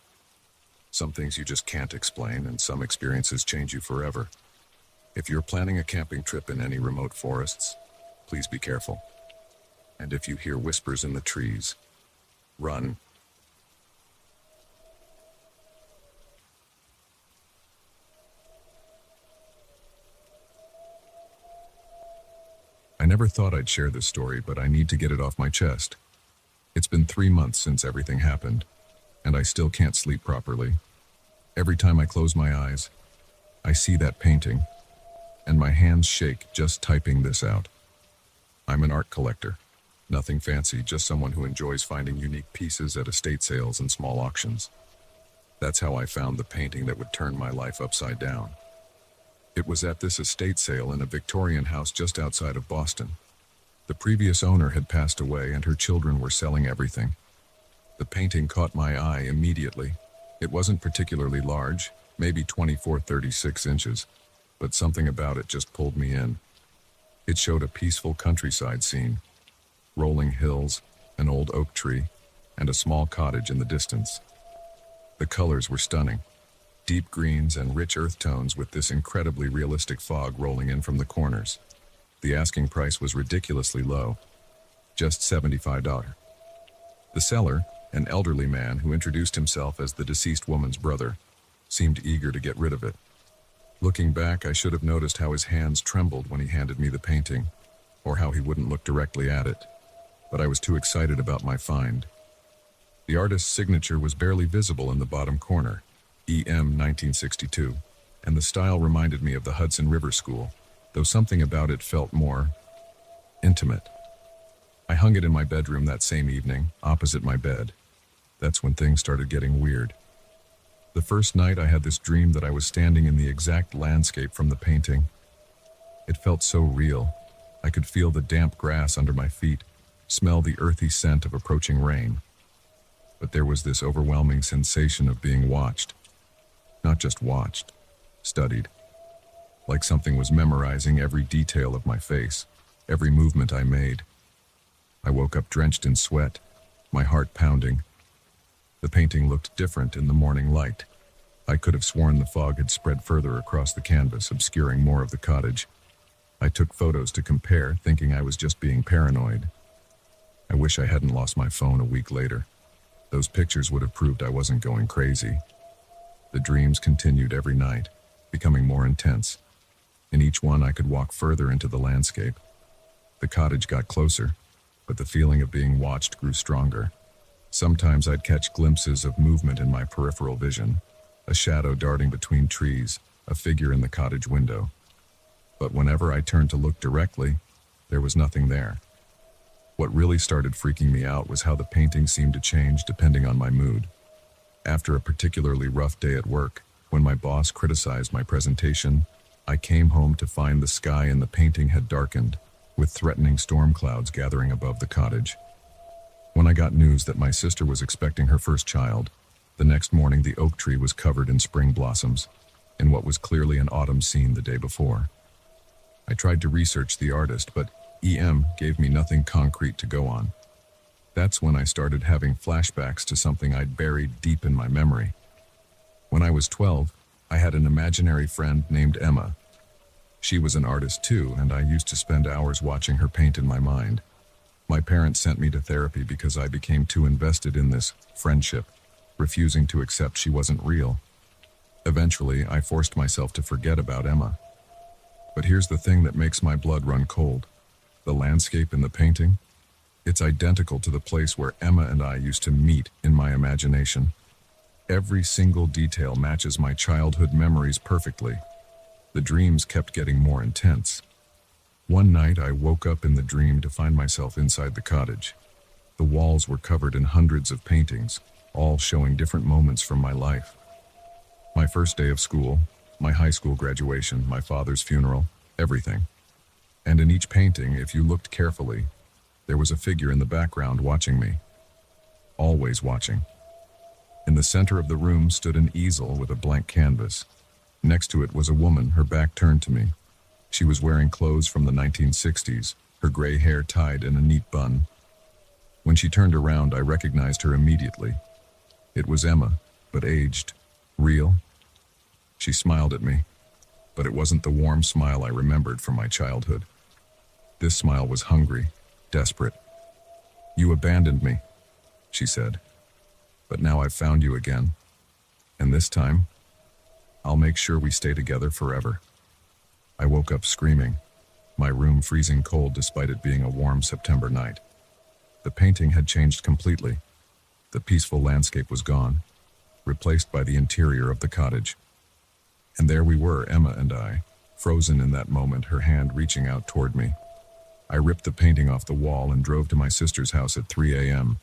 Some things you just can't explain, and some experiences change you forever. If you're planning a camping trip in any remote forests, please be careful. And if you hear whispers in the trees, run. I never thought I'd share this story, but I need to get it off my chest. It's been 3 months since everything happened, and I still can't sleep properly. Every time I close my eyes, I see that painting, and my hands shake just typing this out. I'm an art collector. Nothing fancy, just someone who enjoys finding unique pieces at estate sales and small auctions. That's how I found the painting that would turn my life upside down. It was at this estate sale in a Victorian house just outside of Boston. The previous owner had passed away and her children were selling everything. The painting caught my eye immediately. It wasn't particularly large, maybe 24-36 inches, but something about it just pulled me in. It showed a peaceful countryside scene, rolling hills, an old oak tree, and a small cottage in the distance. The colors were stunning, deep greens and rich earth tones with this incredibly realistic fog rolling in from the corners. The asking price was ridiculously low, just $75. The seller, an elderly man who introduced himself as the deceased woman's brother, seemed eager to get rid of it. Looking back, I should have noticed how his hands trembled when he handed me the painting, or how he wouldn't look directly at it, but I was too excited about my find. The artist's signature was barely visible in the bottom corner, EM 1962, and the style reminded me of the Hudson River School, though something about it felt more intimate. I hung it in my bedroom that same evening, opposite my bed. That's when things started getting weird. The first night I had this dream that I was standing in the exact landscape from the painting. It felt so real. I could feel the damp grass under my feet, smell the earthy scent of approaching rain. But there was this overwhelming sensation of being watched. Not just watched, studied. Like something was memorizing every detail of my face, every movement I made. I woke up drenched in sweat, my heart pounding. The painting looked different in the morning light. I could have sworn the fog had spread further across the canvas, obscuring more of the cottage. I took photos to compare, thinking I was just being paranoid. I wish I hadn't lost my phone a week later. Those pictures would have proved I wasn't going crazy. The dreams continued every night, becoming more intense. In each one, I could walk further into the landscape. The cottage got closer, but the feeling of being watched grew stronger. Sometimes I'd catch glimpses of movement in my peripheral vision, a shadow darting between trees, a figure in the cottage window. But whenever I turned to look directly, there was nothing there. What really started freaking me out was how the painting seemed to change depending on my mood. After a particularly rough day at work, when my boss criticized my presentation, I came home to find the sky in the painting had darkened, with threatening storm clouds gathering above the cottage. When I got news that my sister was expecting her first child, the next morning the oak tree was covered in spring blossoms, in what was clearly an autumn scene the day before. I tried to research the artist, but EM gave me nothing concrete to go on. That's when I started having flashbacks to something I'd buried deep in my memory. When I was 12, I had an imaginary friend named Emma. She was an artist too, and I used to spend hours watching her paint in my mind. My parents sent me to therapy because I became too invested in this friendship, refusing to accept she wasn't real. Eventually, I forced myself to forget about Emma. But here's the thing that makes my blood run cold. The landscape in the painting? It's identical to the place where Emma and I used to meet in my imagination. Every single detail matches my childhood memories perfectly. The dreams kept getting more intense. One night I woke up in the dream to find myself inside the cottage. The walls were covered in hundreds of paintings, all showing different moments from my life. My first day of school, my high school graduation, my father's funeral, everything. And in each painting, if you looked carefully, there was a figure in the background watching me. Always watching. In the center of the room stood an easel with a blank canvas. Next to it was a woman, her back turned to me. She was wearing clothes from the 1960s, her gray hair tied in a neat bun. When she turned around, I recognized her immediately. It was Emma, but aged, real. She smiled at me, but it wasn't the warm smile I remembered from my childhood. This smile was hungry, desperate. "You abandoned me," she said. "But now I've found you again. And this time, I'll make sure we stay together forever." I woke up screaming. my room freezing cold despite it being a warm September night. The painting had changed completely. The peaceful landscape was gone, replaced by the interior of the cottage. And there we were, Emma and I, frozen in that moment, her hand reaching out toward me. I ripped the painting off the wall and drove to my sister's house at 3 a.m.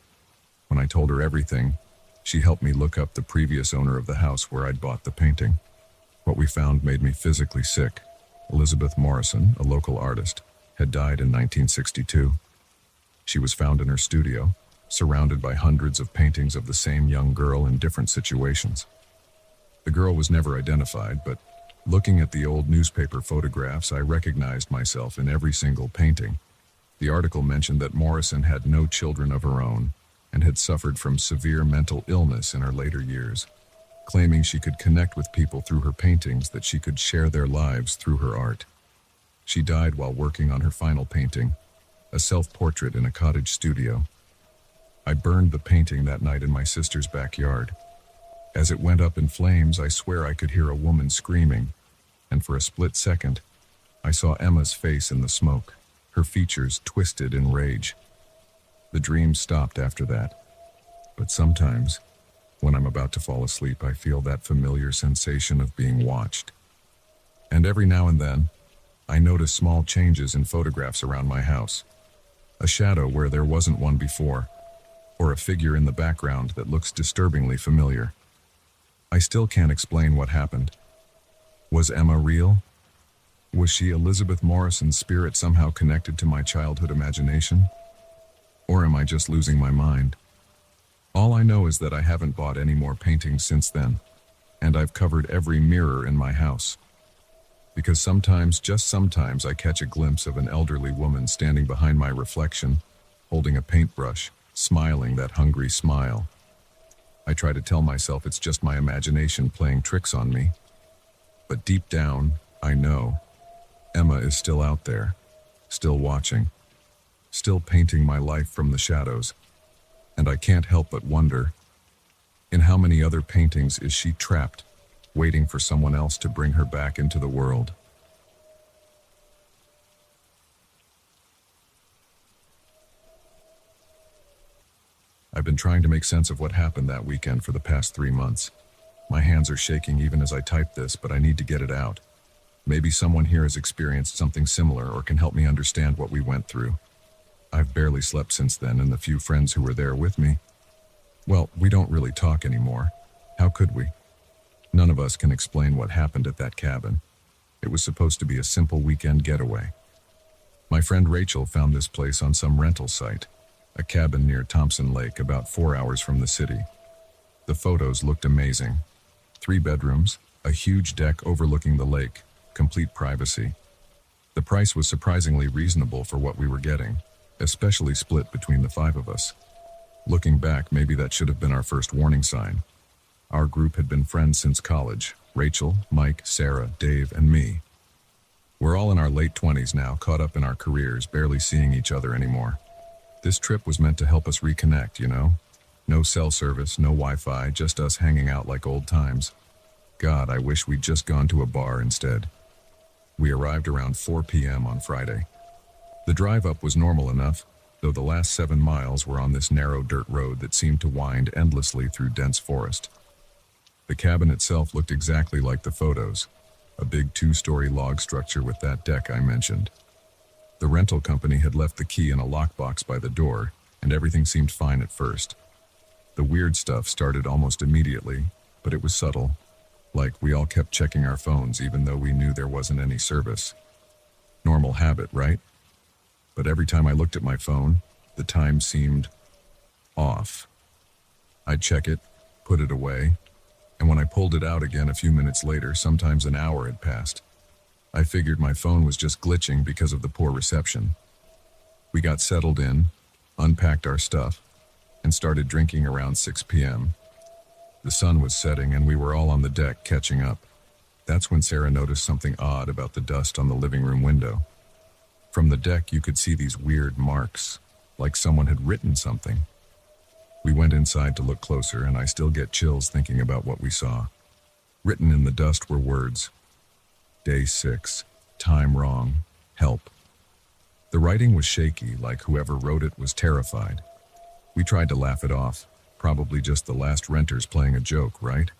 When I told her everything, she helped me look up the previous owner of the house where I'd bought the painting. What we found made me physically sick. Elizabeth Morrison, a local artist, had died in 1962. She was found in her studio, surrounded by hundreds of paintings of the same young girl in different situations. The girl was never identified, but looking at the old newspaper photographs, I recognized myself in every single painting. The article mentioned that Morrison had no children of her own and had suffered from severe mental illness in her later years, claiming she could connect with people through her paintings, that she could share their lives through her art. She died while working on her final painting, a self-portrait in a cottage studio. I burned the painting that night in my sister's backyard. As it went up in flames, I swear I could hear a woman screaming, and for a split second, I saw Emma's face in the smoke, her features twisted in rage. The dream stopped after that, but sometimes, when I'm about to fall asleep, I feel that familiar sensation of being watched. And every now and then, I notice small changes in photographs around my house. A shadow where there wasn't one before, or a figure in the background that looks disturbingly familiar. I still can't explain what happened. Was Emma real? Was she Elizabeth Morrison's spirit somehow connected to my childhood imagination? Or am I just losing my mind? All I know is that I haven't bought any more paintings since then, and I've covered every mirror in my house. Because sometimes, just sometimes, I catch a glimpse of an elderly woman standing behind my reflection, holding a paintbrush, smiling that hungry smile. I try to tell myself it's just my imagination playing tricks on me. But deep down, I know Emma is still out there, still watching, still painting my life from the shadows. And I can't help but wonder, in how many other paintings is she trapped, waiting for someone else to bring her back into the world? I've been trying to make sense of what happened that weekend for the past 3 months. My hands are shaking even as I type this, but I need to get it out. Maybe someone here has experienced something similar or can help me understand what we went through. I've barely slept since then, and the few friends who were there with me, well, we don't really talk anymore. How could we? None of us can explain what happened at that cabin. It was supposed to be a simple weekend getaway. My friend Rachel found this place on some rental site, a cabin near Thompson Lake, about 4 hours from the city. The photos looked amazing. 3 bedrooms, a huge deck overlooking the lake, complete privacy. The price was surprisingly reasonable for what we were getting, especially split between the 5 of us. Looking back, maybe that should have been our first warning sign. Our group had been friends since college: Rachel, Mike, Sarah, Dave, and me. We're all in our late 20s now, caught up in our careers, barely seeing each other anymore. This trip was meant to help us reconnect, you know? No cell service, no Wi-Fi, just us hanging out like old times. God, I wish we'd just gone to a bar instead. We arrived around 4 p.m. on Friday. The drive up was normal enough, though the last 7 miles were on this narrow dirt road that seemed to wind endlessly through dense forest. The cabin itself looked exactly like the photos, a big 2-story log structure with that deck I mentioned. The rental company had left the key in a lockbox by the door, and everything seemed fine at first. The weird stuff started almost immediately, but it was subtle. Like, we all kept checking our phones even though we knew there wasn't any service. Normal habit, right? But every time I looked at my phone, the time seemed off. I'd check it, put it away, and when I pulled it out again a few minutes later, sometimes an hour had passed. I figured my phone was just glitching because of the poor reception. We got settled in, unpacked our stuff, and started drinking around 6 p.m. The sun was setting and we were all on the deck catching up. That's when Sarah noticed something odd about the dust on the living room window. From the deck you could see these weird marks, like someone had written something. We went inside to look closer, and I still get chills thinking about what we saw. Written in the dust were words: Day 6, time wrong, help. The writing was shaky, like whoever wrote it was terrified. We tried to laugh it off, probably just the last renters playing a joke, right?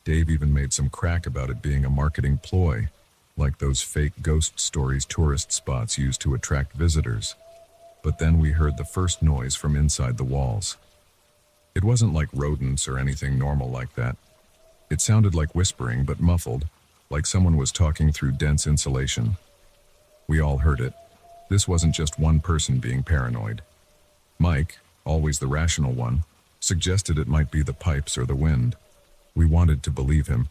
Dave even made some crack about it being a marketing ploy, like those fake ghost stories tourist spots use to attract visitors. But then we heard the first noise from inside the walls. It wasn't like rodents or anything normal like that. It sounded like whispering, but muffled, like someone was talking through dense insulation. We all heard it. This wasn't just one person being paranoid. Mike, always the rational one, suggested it might be the pipes or the wind. We wanted to believe him.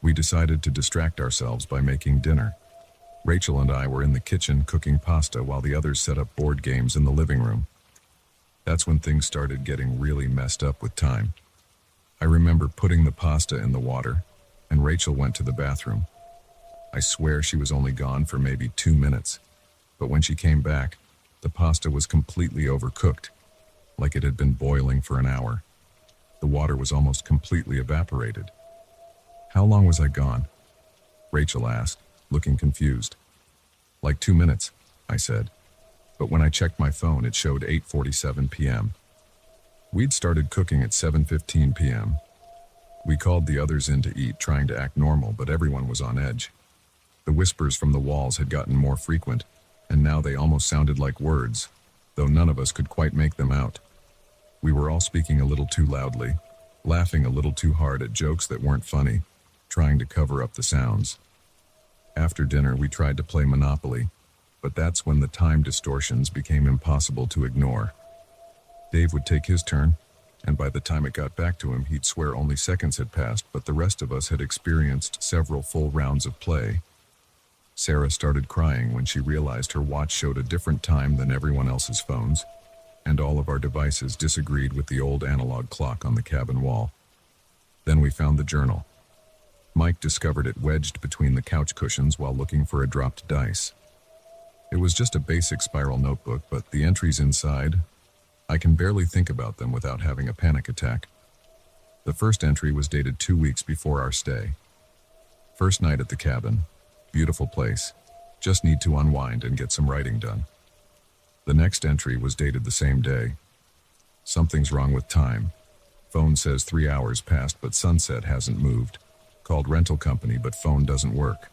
We decided to distract ourselves by making dinner. Rachel and I were in the kitchen cooking pasta while the others set up board games in the living room. That's when things started getting really messed up with time. I remember putting the pasta in the water, and Rachel went to the bathroom. I swear she was only gone for maybe 2 minutes, but when she came back, the pasta was completely overcooked, like it had been boiling for an hour. The water was almost completely evaporated. "How long was I gone?" Rachel asked, looking confused. "Like 2 minutes," I said. But when I checked my phone, it showed 8:47 p.m. We'd started cooking at 7:15 p.m. We called the others in to eat, trying to act normal, but everyone was on edge. The whispers from the walls had gotten more frequent, and now they almost sounded like words, though none of us could quite make them out. We were all speaking a little too loudly, laughing a little too hard at jokes that weren't funny, trying to cover up the sounds. After dinner, we tried to play Monopoly, but that's when the time distortions became impossible to ignore. Dave would take his turn, and by the time it got back to him, he'd swear only seconds had passed, but the rest of us had experienced several full rounds of play. Sarah started crying when she realized her watch showed a different time than everyone else's phones, and all of our devices disagreed with the old analog clock on the cabin wall. Then we found the journal. Mike discovered it wedged between the couch cushions while looking for a dropped dice. It was just a basic spiral notebook, but the entries inside, I can barely think about them without having a panic attack. The first entry was dated 2 weeks before our stay. "First night at the cabin. Beautiful place. Just need to unwind and get some writing done." The next entry was dated the same day. "Something's wrong with time. Phone says 3 hours passed, but sunset hasn't moved. Called rental company, but phone doesn't work."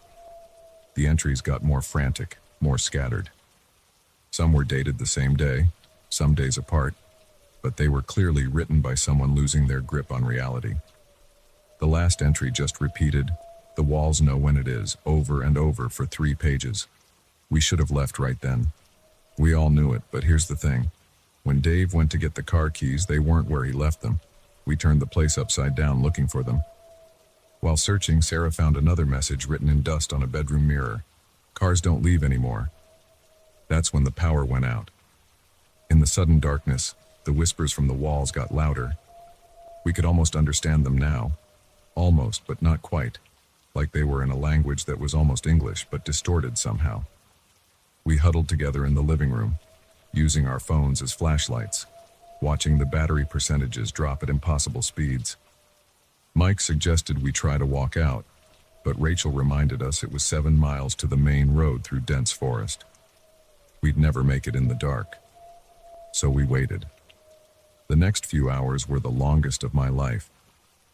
The entries got more frantic, more scattered. Some were dated the same day, some days apart, but they were clearly written by someone losing their grip on reality. The last entry just repeated, "The walls know when it is," over and over for 3 pages. We should have left right then. We all knew it, but here's the thing. When Dave went to get the car keys, they weren't where he left them. We turned the place upside down looking for them. While searching, Sarah found another message written in dust on a bedroom mirror. "Cars don't leave anymore." That's when the power went out. In the sudden darkness, the whispers from the walls got louder. We could almost understand them now. Almost, but not quite. Like they were in a language that was almost English, but distorted somehow. We huddled together in the living room, using our phones as flashlights, watching the battery percentages drop at impossible speeds. Mike suggested we try to walk out, but Rachel reminded us it was 7 miles to the main road through dense forest. We'd never make it in the dark. So we waited. The next few hours were the longest of my life,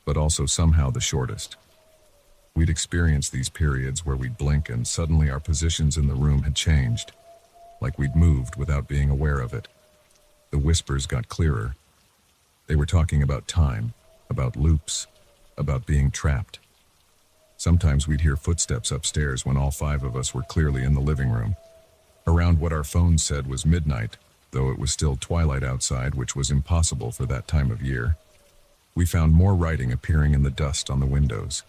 but also somehow the shortest. We'd experienced these periods where we'd blink and suddenly our positions in the room had changed, like we'd moved without being aware of it. The whispers got clearer. They were talking about time, about loops, about being trapped. Sometimes we'd hear footsteps upstairs when all 5 of us were clearly in the living room. Around what our phones said was midnight, though it was still twilight outside, which was impossible for that time of year. We found more writing appearing in the dust on the windows.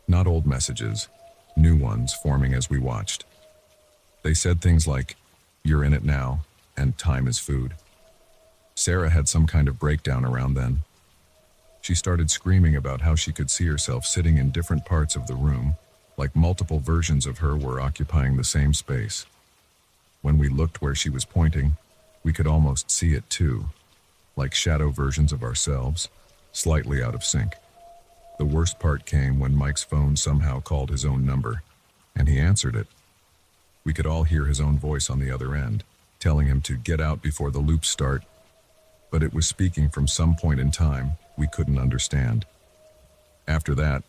Not old messages, new ones forming as we watched. They said things like, "You're in it now," and "Time is food." Sarah had some kind of breakdown around then. She started screaming about how she could see herself sitting in different parts of the room, like multiple versions of her were occupying the same space. When we looked where she was pointing, we could almost see it too, like shadow versions of ourselves, slightly out of sync. The worst part came when Mike's phone somehow called his own number, and he answered it. We could all hear his own voice on the other end, telling him to get out before the loops start, but it was speaking from some point in time we couldn't understand. After that,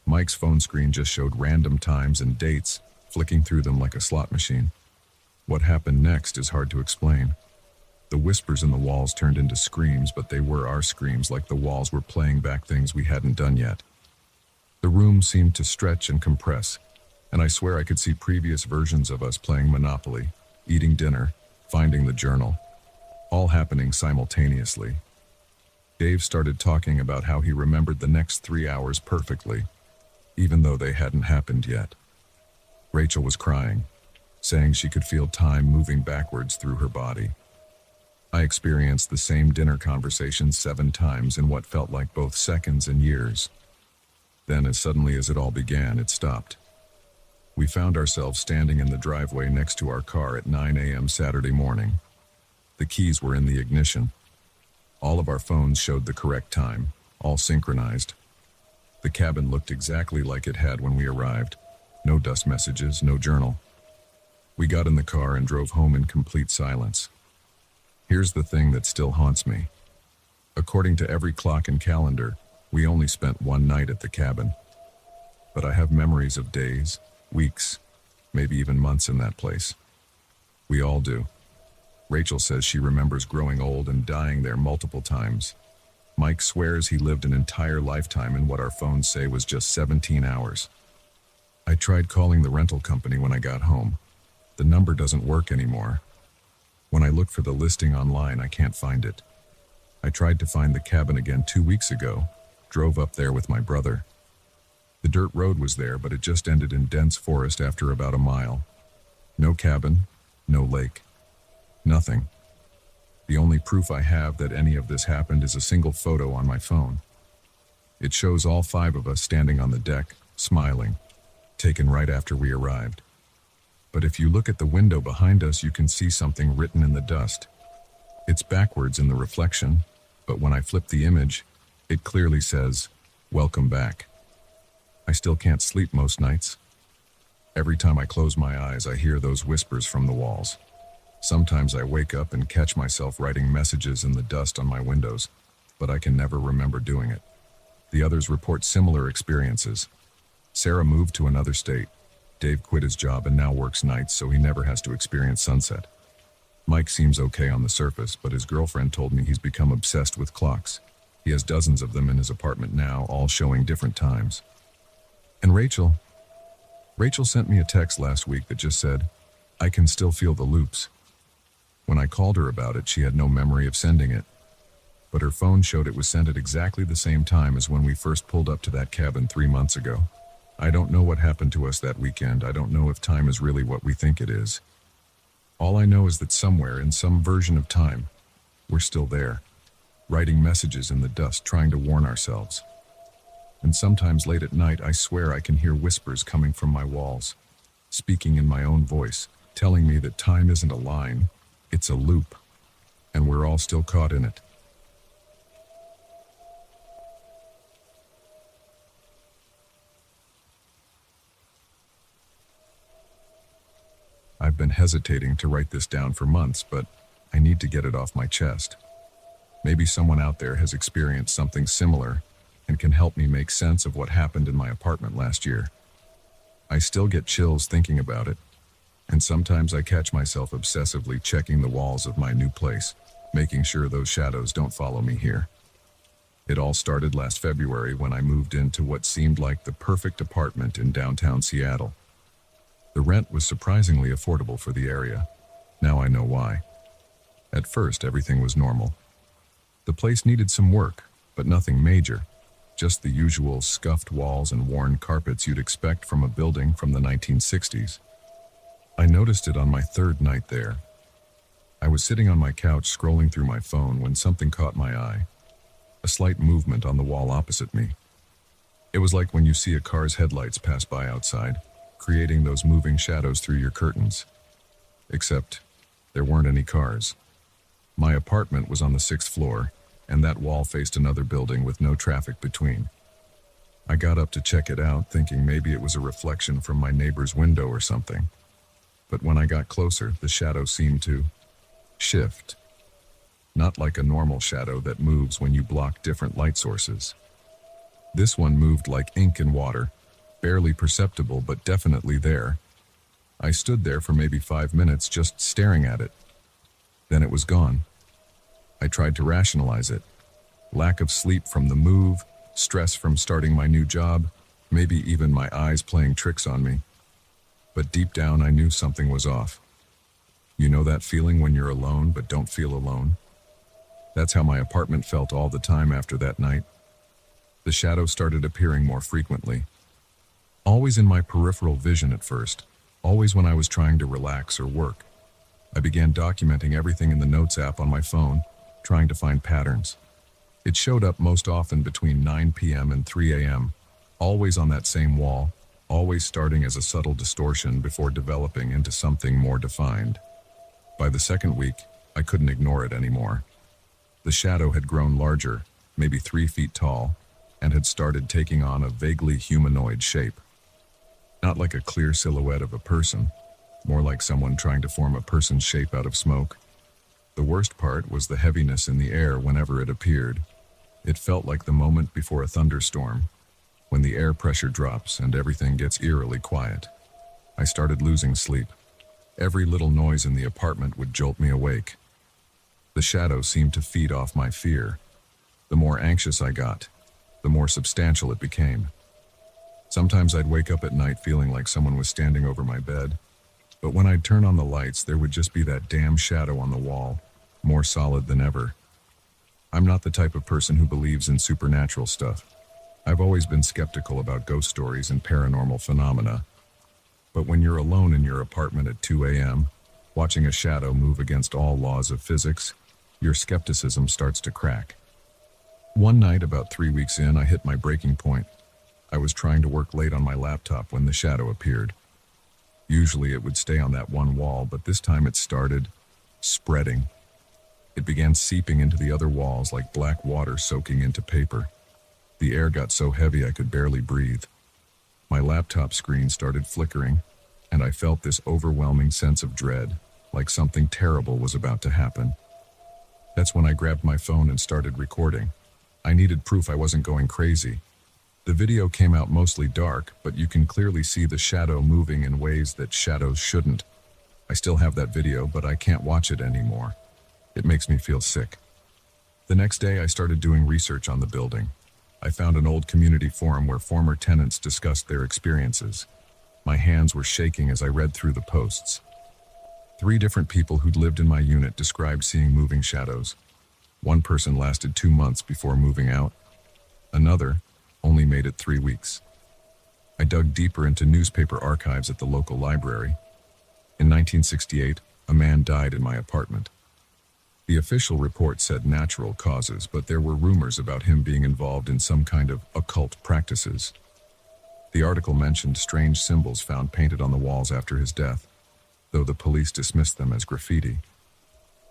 Mike's phone screen just showed random times and dates, flicking through them like a slot machine. What happened next is hard to explain. The whispers in the walls turned into screams, but they were our screams, like the walls were playing back things we hadn't done yet. The room seemed to stretch and compress, and I swear I could see previous versions of us playing Monopoly, eating dinner, finding the journal, all happening simultaneously. Dave started talking about how he remembered the next 3 hours perfectly, even though they hadn't happened yet. Rachel was crying, saying she could feel time moving backwards through her body. I experienced the same dinner conversation 7 times in what felt like both seconds and years. Then, as suddenly as it all began, it stopped. We found ourselves standing in the driveway next to our car at 9 a.m. Saturday morning. The keys were in the ignition. All of our phones showed the correct time, all synchronized. The cabin looked exactly like it had when we arrived. No dust messages, no journal. We got in the car and drove home in complete silence. Here's the thing that still haunts me. According to every clock and calendar, we only spent 1 night at the cabin. But I have memories of days, weeks, maybe even months in that place. We all do. Rachel says she remembers growing old and dying there multiple times. Mike swears he lived an entire lifetime in what our phones say was just 17 hours. I tried calling the rental company when I got home. The number doesn't work anymore. When I look for the listing online, I can't find it. I tried to find the cabin again 2 weeks ago, drove up there with my brother. The dirt road was there, but it just ended in dense forest after about a mile. No cabin, no lake. Nothing. The only proof I have that any of this happened is a single photo on my phone. It shows all 5 of us standing on the deck, smiling, taken right after we arrived. But if you look at the window behind us, you can see something written in the dust. It's backwards in the reflection, but when I flip the image, it clearly says, "Welcome back." I still can't sleep most nights. Every time I close my eyes, I hear those whispers from the walls. Sometimes I wake up and catch myself writing messages in the dust on my windows, but I can never remember doing it. The others report similar experiences. Sarah moved to another state. Dave quit his job and now works nights, so he never has to experience sunset. Mike seems okay on the surface, but his girlfriend told me he's become obsessed with clocks. He has dozens of them in his apartment now, all showing different times. And Rachel sent me a text last week that just said, "I can still feel the loops." When I called her about it, she had no memory of sending it, but her phone showed it was sent at exactly the same time as when we first pulled up to that cabin 3 months ago. I don't know what happened to us that weekend. I don't know if time is really what we think it is. All I know is that somewhere, in some version of time, we're still there, writing messages in the dust, trying to warn ourselves. And sometimes late at night, I swear I can hear whispers coming from my walls, speaking in my own voice, telling me that time isn't a line, it's a loop, and we're all still caught in it. I've been hesitating to write this down for months, but I need to get it off my chest. Maybe someone out there has experienced something similar and can help me make sense of what happened in my apartment last year. I still get chills thinking about it, and sometimes I catch myself obsessively checking the walls of my new place, making sure those shadows don't follow me here. It all started last February when I moved into what seemed like the perfect apartment in downtown Seattle. The rent was surprisingly affordable for the area. Now I know why. At first, everything was normal. The place needed some work, but nothing major. Just the usual scuffed walls and worn carpets you'd expect from a building from the 1960s. I noticed it on my 3rd night there. I was sitting on my couch scrolling through my phone when something caught my eye. A slight movement on the wall opposite me. It was like when you see a car's headlights pass by outside, creating those moving shadows through your curtains. Except there weren't any cars. My apartment was on the 6th floor, and that wall faced another building with no traffic between. I got up to check it out, thinking maybe it was a reflection from my neighbor's window or something. But when I got closer, the shadow seemed to shift. Not like a normal shadow that moves when you block different light sources. This one moved like ink in water, barely perceptible but definitely there. I stood there for maybe 5 minutes just staring at it. Then it was gone. I tried to rationalize it. Lack of sleep from the move, stress from starting my new job, maybe even my eyes playing tricks on me. But deep down I knew something was off. You know that feeling when you're alone but don't feel alone? That's how my apartment felt all the time after that night. The shadow started appearing more frequently. Always in my peripheral vision at first, always when I was trying to relax or work. I began documenting everything in the Notes app on my phone, trying to find patterns. It showed up most often between 9 p.m. and 3 a.m., always on that same wall, always starting as a subtle distortion before developing into something more defined. By the second week, I couldn't ignore it anymore. The shadow had grown larger, maybe 3 feet tall, and had started taking on a vaguely humanoid shape. Not like a clear silhouette of a person, more like someone trying to form a person's shape out of smoke. The worst part was the heaviness in the air whenever it appeared. It felt like the moment before a thunderstorm, when the air pressure drops and everything gets eerily quiet. I started losing sleep. Every little noise in the apartment would jolt me awake. The shadow seemed to feed off my fear. The more anxious I got, the more substantial it became. Sometimes I'd wake up at night feeling like someone was standing over my bed, but when I'd turn on the lights, there would just be that damn shadow on the wall, more solid than ever. I'm not the type of person who believes in supernatural stuff. I've always been skeptical about ghost stories and paranormal phenomena. But when you're alone in your apartment at 2 a.m., watching a shadow move against all laws of physics, your skepticism starts to crack. One night, about 3 weeks in, I hit my breaking point. I was trying to work late on my laptop when the shadow appeared. Usually it would stay on that one wall, but this time it started spreading. It began seeping into the other walls like black water soaking into paper. The air got so heavy I could barely breathe. My laptop screen started flickering, and I felt this overwhelming sense of dread, like something terrible was about to happen. That's when I grabbed my phone and started recording. I needed proof I wasn't going crazy. The video came out mostly dark, but you can clearly see the shadow moving in ways that shadows shouldn't. I still have that video, but I can't watch it anymore. It makes me feel sick. The next day, I started doing research on the building. I found an old community forum where former tenants discussed their experiences. My hands were shaking as I read through the posts. 3 different people who'd lived in my unit described seeing moving shadows. One person lasted 2 months before moving out. Another only made it 3 weeks. I dug deeper into newspaper archives at the local library. In 1968, a man died in my apartment. The official report said natural causes, but there were rumors about him being involved in some kind of occult practices. The article mentioned strange symbols found painted on the walls after his death, though the police dismissed them as graffiti.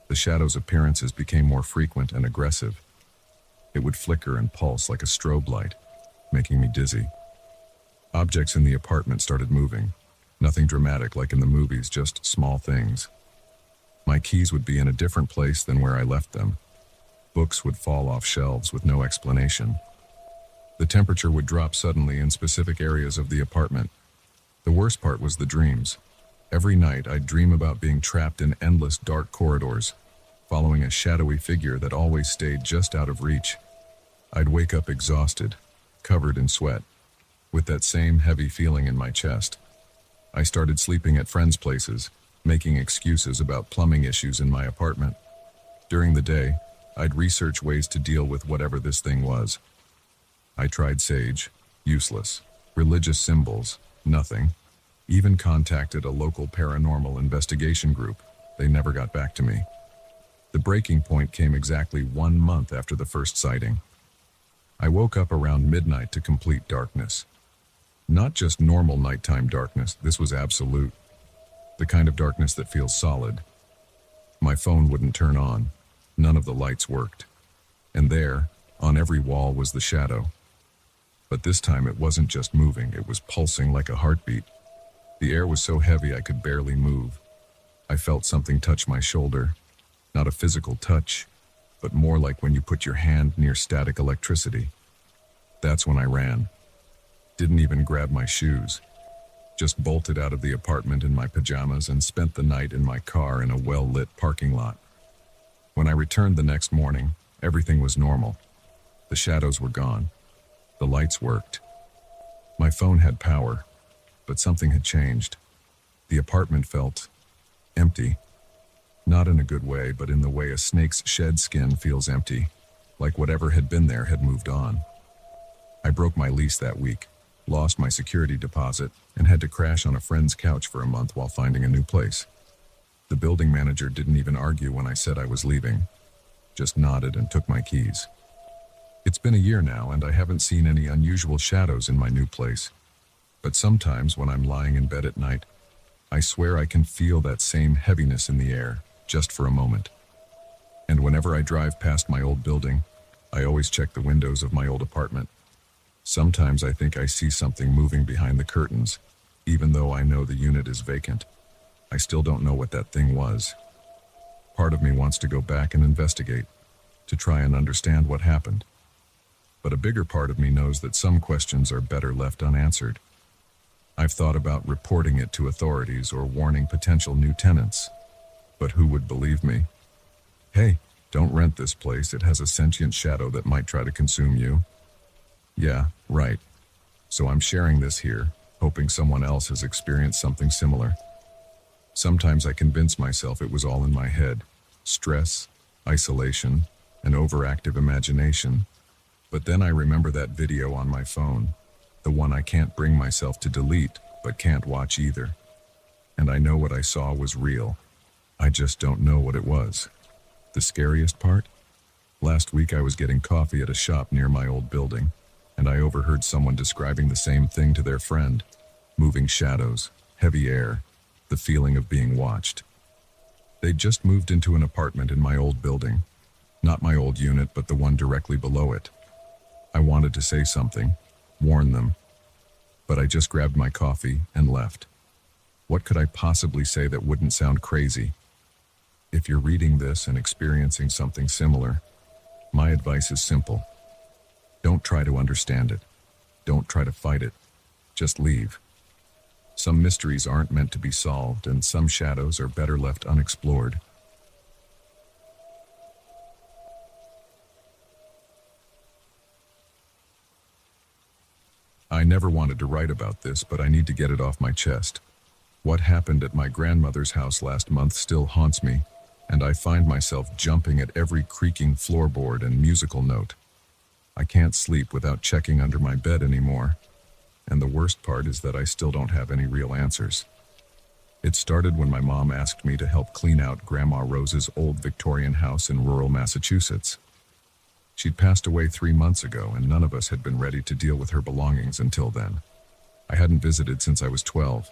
The shadow's appearances became more frequent and aggressive. It would flicker and pulse like a strobe light, making me dizzy. Objects in the apartment started moving. Nothing dramatic like in the movies, just small things. My keys would be in a different place than where I left them. Books would fall off shelves with no explanation. The temperature would drop suddenly in specific areas of the apartment. The worst part was the dreams. Every night I'd dream about being trapped in endless dark corridors, following a shadowy figure that always stayed just out of reach. I'd wake up exhausted, covered in sweat, with that same heavy feeling in my chest. I started sleeping at friends' places, making excuses about plumbing issues in my apartment. During the day, I'd research ways to deal with whatever this thing was. I tried sage, useless. Religious symbols, nothing. Even contacted a local paranormal investigation group. They never got back to me. The breaking point came exactly 1 month after the first sighting. I woke up around midnight to complete darkness. Not just normal nighttime darkness, this was absolute. The kind of darkness that feels solid. My phone wouldn't turn on. None of the lights worked. And there, on every wall, was the shadow. But this time it wasn't just moving, it was pulsing like a heartbeat. The air was so heavy I could barely move. I felt something touch my shoulder, not a physical touch, but more like when you put your hand near static electricity. That's when I ran. Didn't even grab my shoes. Just bolted out of the apartment in my pajamas and spent the night in my car in a well-lit parking lot. When I returned the next morning, everything was normal. The shadows were gone. The lights worked. My phone had power, but something had changed. The apartment felt empty. Not in a good way, but in the way a snake's shed skin feels empty, like whatever had been there had moved on. I broke my lease that week, lost my security deposit, and had to crash on a friend's couch for a month while finding a new place. The building manager didn't even argue when I said I was leaving, just nodded and took my keys. It's been a year now, and I haven't seen any unusual shadows in my new place. But sometimes when I'm lying in bed at night, I swear I can feel that same heaviness in the air, just for a moment. And whenever I drive past my old building, I always check the windows of my old apartment. Sometimes I think I see something moving behind the curtains, even though I know the unit is vacant. I still don't know what that thing was. Part of me wants to go back and investigate, to try and understand what happened. But a bigger part of me knows that some questions are better left unanswered. I've thought about reporting it to authorities or warning potential new tenants. But who would believe me? Hey, don't rent this place, it has a sentient shadow that might try to consume you. Yeah, right. So I'm sharing this here, hoping someone else has experienced something similar. Sometimes I convince myself it was all in my head. Stress, isolation, and overactive imagination. But then I remember that video on my phone, the one I can't bring myself to delete, but can't watch either. And I know what I saw was real. I just don't know what it was. The scariest part? Last week I was getting coffee at a shop near my old building, and I overheard someone describing the same thing to their friend. Moving shadows, heavy air, the feeling of being watched. They'd just moved into an apartment in my old building. Not my old unit, but the one directly below it. I wanted to say something, warn them, but I just grabbed my coffee and left. What could I possibly say that wouldn't sound crazy? If you're reading this and experiencing something similar, my advice is simple. Don't try to understand it. Don't try to fight it. Just leave. Some mysteries aren't meant to be solved, and some shadows are better left unexplored. I never wanted to write about this, but I need to get it off my chest. What happened at my grandmother's house last month still haunts me, and I find myself jumping at every creaking floorboard and musical note. I can't sleep without checking under my bed anymore, and the worst part is that I still don't have any real answers. It started when my mom asked me to help clean out Grandma Rose's old Victorian house in rural Massachusetts. She'd passed away 3 months ago, and none of us had been ready to deal with her belongings until then. I hadn't visited since I was 12,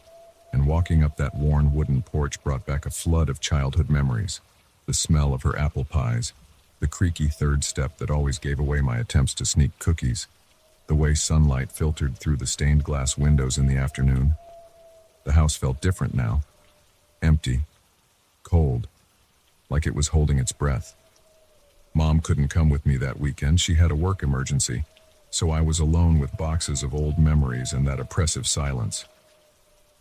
and walking up that worn wooden porch brought back a flood of childhood memories. The smell of her apple pies, the creaky third step that always gave away my attempts to sneak cookies, the way sunlight filtered through the stained glass windows in the afternoon. The house felt different now. Empty, cold, like it was holding its breath. Mom couldn't come with me that weekend. She had a work emergency, so I was alone with boxes of old memories and that oppressive silence.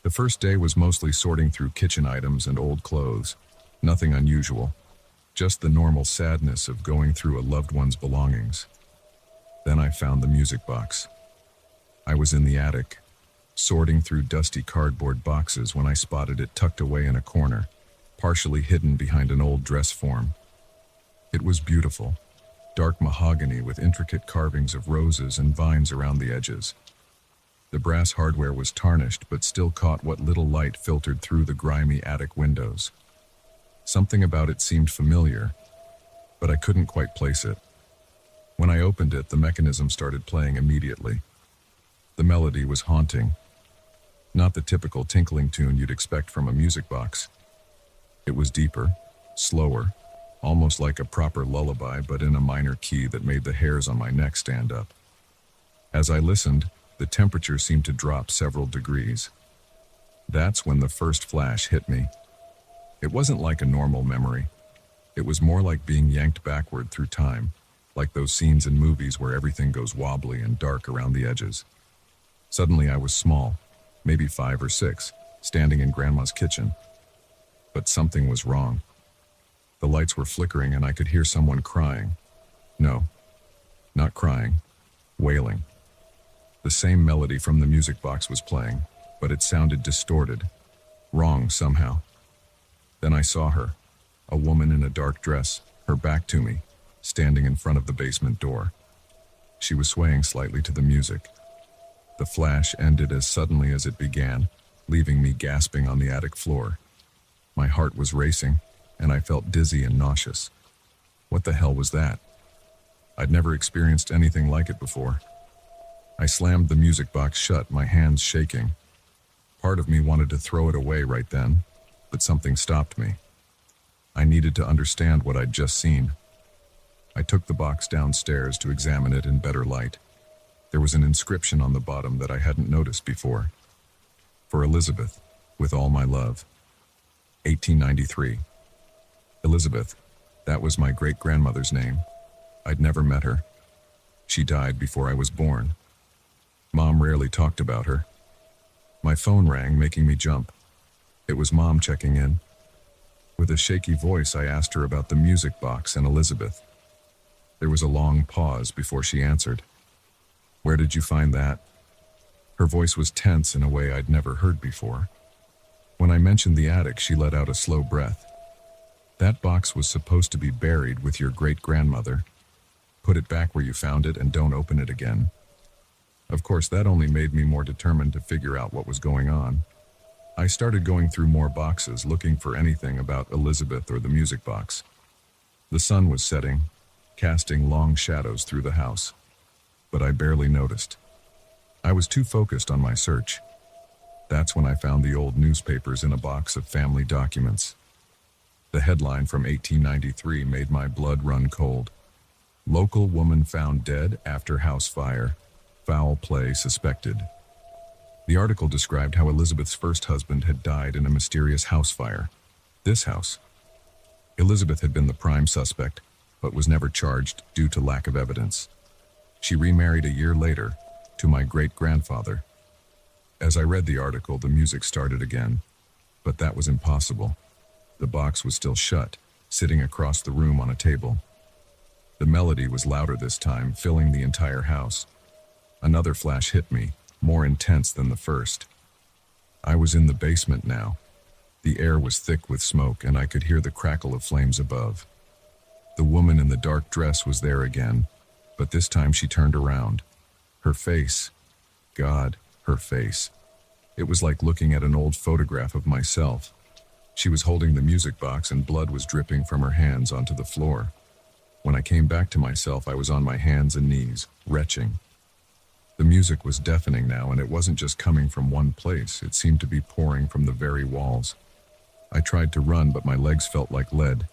The first day was mostly sorting through kitchen items and old clothes. Nothing unusual, just the normal sadness of going through a loved one's belongings. Then I found the music box. I was in the attic, sorting through dusty cardboard boxes when I spotted it tucked away in a corner, partially hidden behind an old dress form. It was beautiful, dark mahogany with intricate carvings of roses and vines around the edges. The brass hardware was tarnished but still caught what little light filtered through the grimy attic windows. Something about it seemed familiar, but I couldn't quite place it. When I opened it, the mechanism started playing immediately. The melody was haunting. Not the typical tinkling tune you'd expect from a music box. It was deeper, slower, almost like a proper lullaby, but in a minor key that made the hairs on my neck stand up. As I listened, the temperature seemed to drop several degrees. That's when the first flash hit me. It wasn't like a normal memory. It was more like being yanked backward through time, like those scenes in movies where everything goes wobbly and dark around the edges. Suddenly I was small, maybe 5 or 6, standing in Grandma's kitchen. But something was wrong. The lights were flickering and I could hear someone crying. No, not crying, wailing. The same melody from the music box was playing, but it sounded distorted, wrong somehow. Then I saw her, a woman in a dark dress, her back to me, standing in front of the basement door. She was swaying slightly to the music. The flash ended as suddenly as it began, leaving me gasping on the attic floor. My heart was racing, and I felt dizzy and nauseous. What the hell was that? I'd never experienced anything like it before. I slammed the music box shut, my hands shaking. Part of me wanted to throw it away right then, but something stopped me. I needed to understand what I'd just seen. I took the box downstairs to examine it in better light. There was an inscription on the bottom that I hadn't noticed before. For Elizabeth, with all my love. 1893. Elizabeth, that was my great-grandmother's name. I'd never met her. She died before I was born. Mom rarely talked about her. My phone rang, making me jump. It was Mom checking in. With a shaky voice, I asked her about the music box and Elizabeth. There was a long pause before she answered. Where did you find that? Her voice was tense in a way I'd never heard before. When I mentioned the attic, she let out a slow breath. That box was supposed to be buried with your great-grandmother. Put it back where you found it and don't open it again. Of course, that only made me more determined to figure out what was going on. I started going through more boxes, looking for anything about Elizabeth or the music box. The sun was setting, casting long shadows through the house, but I barely noticed. I was too focused on my search. That's when I found the old newspapers in a box of family documents. The headline from 1893 made my blood run cold. Local woman found dead after house fire. Foul play suspected. The article described how Elizabeth's first husband had died in a mysterious house fire. This house. Elizabeth had been the prime suspect, but was never charged due to lack of evidence. She remarried a year later, to my great-grandfather. As I read the article, the music started again, but that was impossible. The box was still shut, sitting across the room on a table. The melody was louder this time, filling the entire house. Another flash hit me, more intense than the first. I was in the basement now. The air was thick with smoke, and I could hear the crackle of flames above. The woman in the dark dress was there again, but this time she turned around. Her face. God, her face. It was like looking at an old photograph of myself. She was holding the music box and blood was dripping from her hands onto the floor. When I came back to myself, I was on my hands and knees, retching. The music was deafening now, and it wasn't just coming from one place. It seemed to be pouring from the very walls. I tried to run, but my legs felt like lead.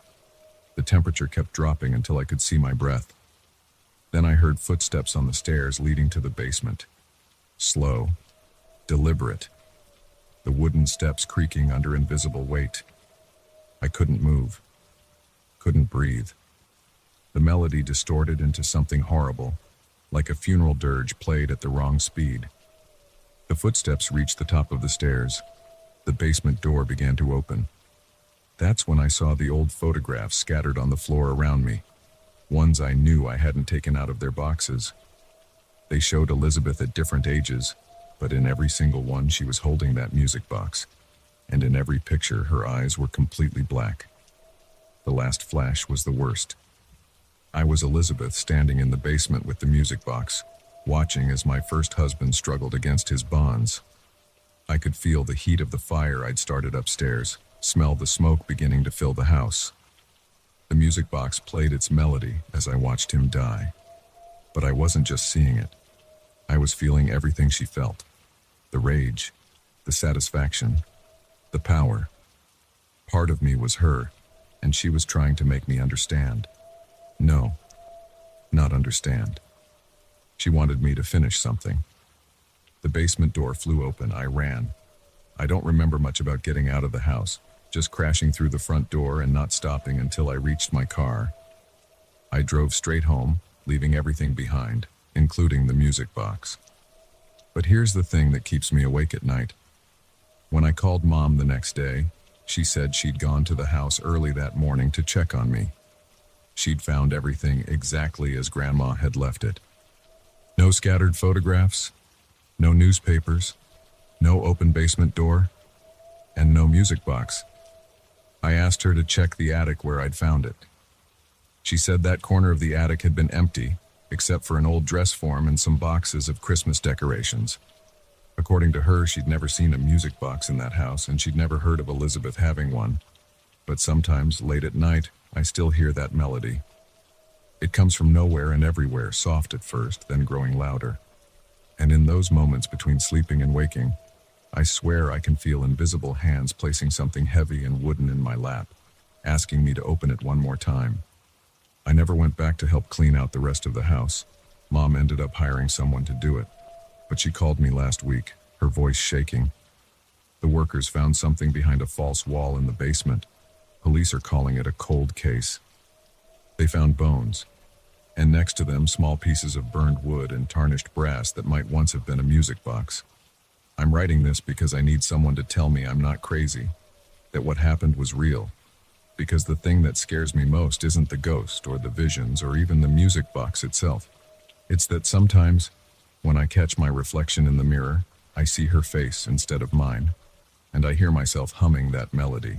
The temperature kept dropping until I could see my breath. Then I heard footsteps on the stairs leading to the basement. Slow, deliberate. The wooden steps creaking under invisible weight. I couldn't move. Couldn't breathe. The melody distorted into something horrible, like a funeral dirge played at the wrong speed. The footsteps reached the top of the stairs. The basement door began to open. That's when I saw the old photographs scattered on the floor around me, ones I knew I hadn't taken out of their boxes. They showed Elizabeth at different ages, but in every single one she was holding that music box, and in every picture her eyes were completely black. The last flash was the worst. I was Elizabeth standing in the basement with the music box, watching as my first husband struggled against his bonds. I could feel the heat of the fire I'd started upstairs, smell the smoke beginning to fill the house. The music box played its melody as I watched him die. But I wasn't just seeing it. I was feeling everything she felt. The rage, the satisfaction, the power. Part of me was her, and she was trying to make me understand. No, not understand. She wanted me to finish something. The basement door flew open. I ran. I don't remember much about getting out of the house, just crashing through the front door and not stopping until I reached my car. I drove straight home, leaving everything behind, including the music box. But here's the thing that keeps me awake at night. When I called Mom the next day, she said she'd gone to the house early that morning to check on me. She'd found everything exactly as Grandma had left it. No scattered photographs, no newspapers, no open basement door, and no music box. I asked her to check the attic where I'd found it. She said that corner of the attic had been empty, except for an old dress form and some boxes of Christmas decorations. According to her, she'd never seen a music box in that house, and she'd never heard of Elizabeth having one. But sometimes, late at night, I still hear that melody. It comes from nowhere and everywhere, soft at first, then growing louder. And in those moments between sleeping and waking, I swear I can feel invisible hands placing something heavy and wooden in my lap, asking me to open it one more time. I never went back to help clean out the rest of the house. Mom ended up hiring someone to do it, but she called me last week, her voice shaking. The workers found something behind a false wall in the basement. Police are calling it a cold case. They found bones, and next to them small pieces of burned wood and tarnished brass that might once have been a music box. I'm writing this because I need someone to tell me I'm not crazy, that what happened was real. Because the thing that scares me most isn't the ghost or the visions or even the music box itself. It's that sometimes, when I catch my reflection in the mirror, I see her face instead of mine, and I hear myself humming that melody.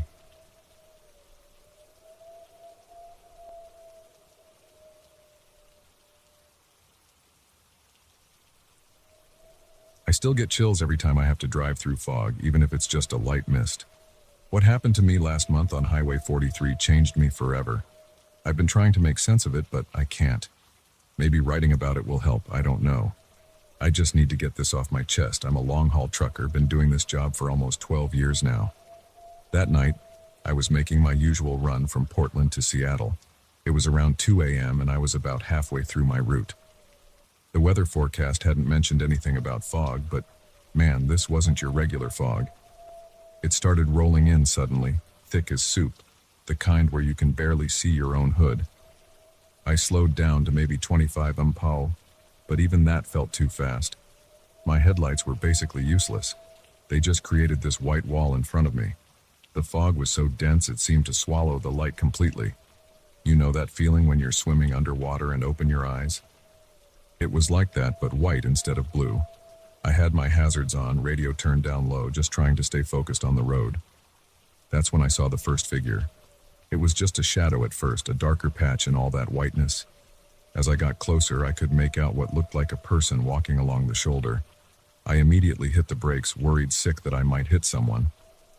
I still get chills every time I have to drive through fog, even if it's just a light mist. What happened to me last month on Highway 43 changed me forever. I've been trying to make sense of it, but I can't. Maybe writing about it will help, I don't know. I just need to get this off my chest. I'm a long-haul trucker, been doing this job for almost 12 years now. That night, I was making my usual run from Portland to Seattle. It was around 2 a.m. and I was about halfway through my route. The weather forecast hadn't mentioned anything about fog, but man, this wasn't your regular fog. It started rolling in suddenly, thick as soup, the kind where you can barely see your own hood. I slowed down to maybe 25 mph, but even that felt too fast. My headlights were basically useless. They just created this white wall in front of me. The fog was so dense it seemed to swallow the light completely. You know that feeling when you're swimming underwater and open your eyes? It was like that, but white instead of blue. I had my hazards on, radio turned down low, just trying to stay focused on the road. That's when I saw the first figure. It was just a shadow at first, a darker patch in all that whiteness. As I got closer, I could make out what looked like a person walking along the shoulder. I immediately hit the brakes, worried sick that I might hit someone.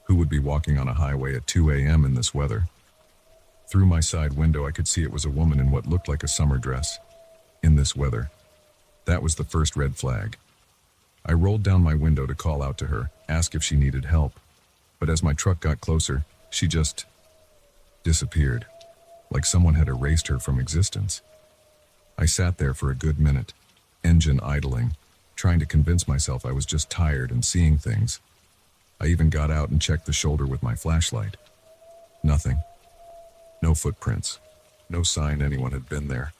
Who would be walking on a highway at 2 a.m. in this weather? Through my side window, I could see it was a woman in what looked like a summer dress. In this weather. That was the first red flag. I rolled down my window to call out to her, ask if she needed help. But as my truck got closer, she just disappeared, like someone had erased her from existence. I sat there for a good minute, engine idling, trying to convince myself I was just tired and seeing things. I even got out and checked the shoulder with my flashlight. Nothing. No footprints. No sign anyone had been there.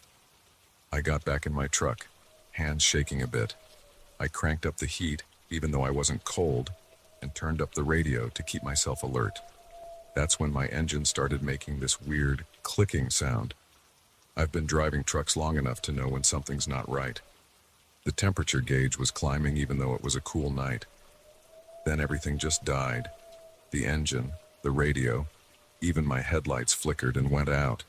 I got back in my truck, hands shaking a bit. I cranked up the heat, even though I wasn't cold, and turned up the radio to keep myself alert. That's when my engine started making this weird, clicking sound. I've been driving trucks long enough to know when something's not right. The temperature gauge was climbing even though it was a cool night. Then everything just died. The engine, the radio, even my headlights flickered and went out.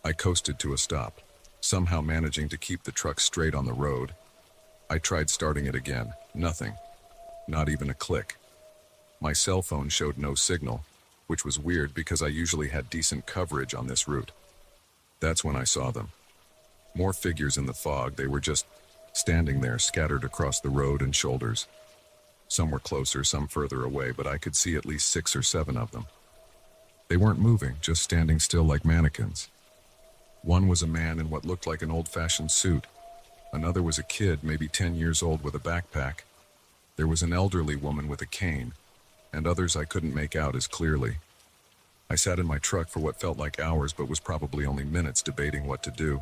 I coasted to a stop, somehow managing to keep the truck straight on the road. I tried starting it again. Nothing. Not even a click. My cell phone showed no signal, which was weird because I usually had decent coverage on this route. That's when I saw them. More figures in the fog. They were just standing there, scattered across the road and shoulders. Some were closer, some further away, but I could see at least 6 or 7 of them. They weren't moving, just standing still like mannequins. One was a man in what looked like an old-fashioned suit. Another was a kid, maybe 10 years old, with a backpack. There was an elderly woman with a cane, and others I couldn't make out as clearly. I sat in my truck for what felt like hours but was probably only minutes debating what to do.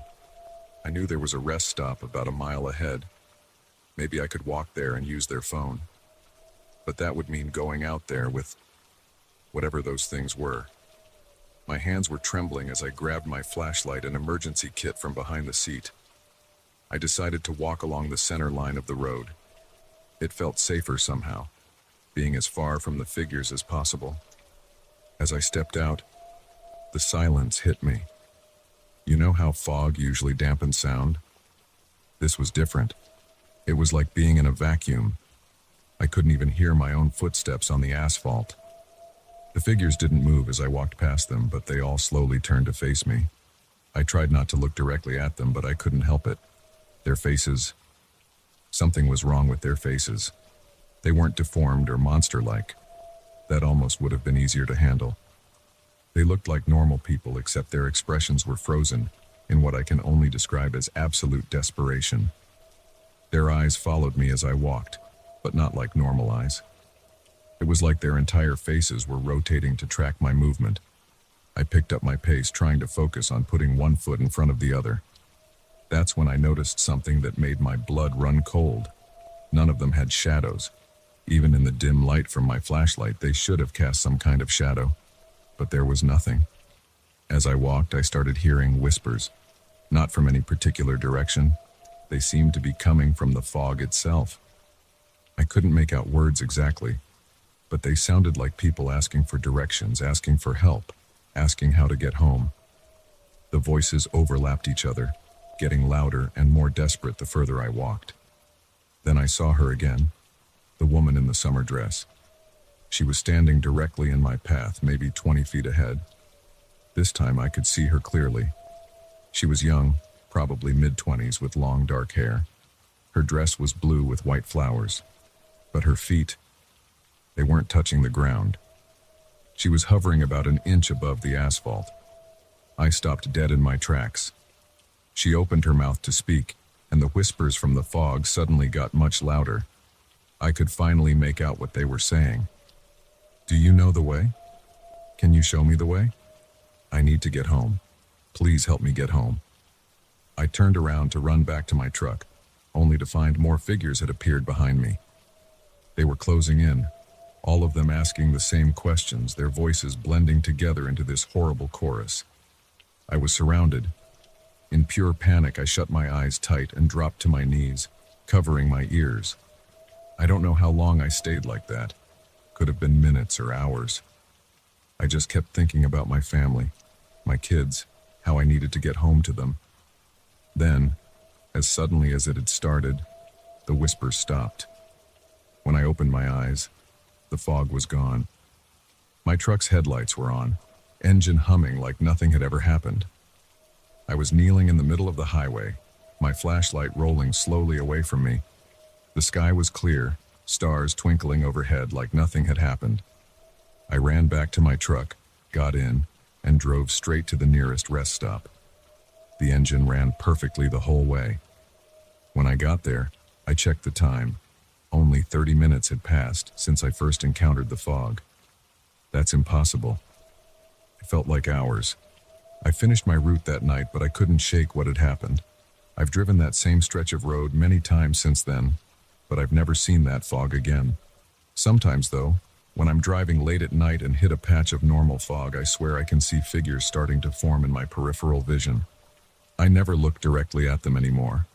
I knew there was a rest stop about a mile ahead. Maybe I could walk there and use their phone. But that would mean going out there with whatever those things were. My hands were trembling as I grabbed my flashlight and emergency kit from behind the seat. I decided to walk along the center line of the road. It felt safer somehow, being as far from the figures as possible. As I stepped out, the silence hit me. You know how fog usually dampens sound? This was different. It was like being in a vacuum. I couldn't even hear my own footsteps on the asphalt. The figures didn't move as I walked past them, but they all slowly turned to face me. I tried not to look directly at them, but I couldn't help it. Their faces... Something was wrong with their faces. They weren't deformed or monster-like. That almost would have been easier to handle. They looked like normal people, except their expressions were frozen in what I can only describe as absolute desperation. Their eyes followed me as I walked, but not like normal eyes. It was like their entire faces were rotating to track my movement. I picked up my pace, trying to focus on putting one foot in front of the other. That's when I noticed something that made my blood run cold. None of them had shadows. Even in the dim light from my flashlight, they should have cast some kind of shadow. But there was nothing. As I walked, I started hearing whispers. Not from any particular direction. They seemed to be coming from the fog itself. I couldn't make out words exactly, but they sounded like people asking for directions, asking for help, asking how to get home. The voices overlapped each other, getting louder and more desperate the further I walked. Then I saw her again, the woman in the summer dress. She was standing directly in my path, maybe 20 feet ahead. This time I could see her clearly. She was young, probably mid-20s, with long dark hair. Her dress was blue with white flowers, but her feet, they weren't touching the ground. She was hovering about an inch above the asphalt. I stopped dead in my tracks. She opened her mouth to speak, and the whispers from the fog suddenly got much louder. I could finally make out what they were saying. "Do you know the way? Can you show me the way? I need to get home. Please help me get home." I turned around to run back to my truck, only to find more figures had appeared behind me. They were closing in, all of them asking the same questions, their voices blending together into this horrible chorus. I was surrounded. In pure panic, I shut my eyes tight and dropped to my knees, covering my ears. I don't know how long I stayed like that. Could have been minutes or hours. I just kept thinking about my family, my kids, how I needed to get home to them. Then, as suddenly as it had started, the whispers stopped. When I opened my eyes, the fog was gone. My truck's headlights were on, engine humming like nothing had ever happened. I was kneeling in the middle of the highway, my flashlight rolling slowly away from me. The sky was clear, stars twinkling overhead like nothing had happened. I ran back to my truck, got in, and drove straight to the nearest rest stop. The engine ran perfectly the whole way. When I got there, I checked the time. Only 30 minutes had passed since I first encountered the fog. That's impossible. It felt like hours. I finished my route that night, but I couldn't shake what had happened. I've driven that same stretch of road many times since then, but I've never seen that fog again. Sometimes, though, when I'm driving late at night and hit a patch of normal fog, I swear I can see figures starting to form in my peripheral vision. I never look directly at them anymore.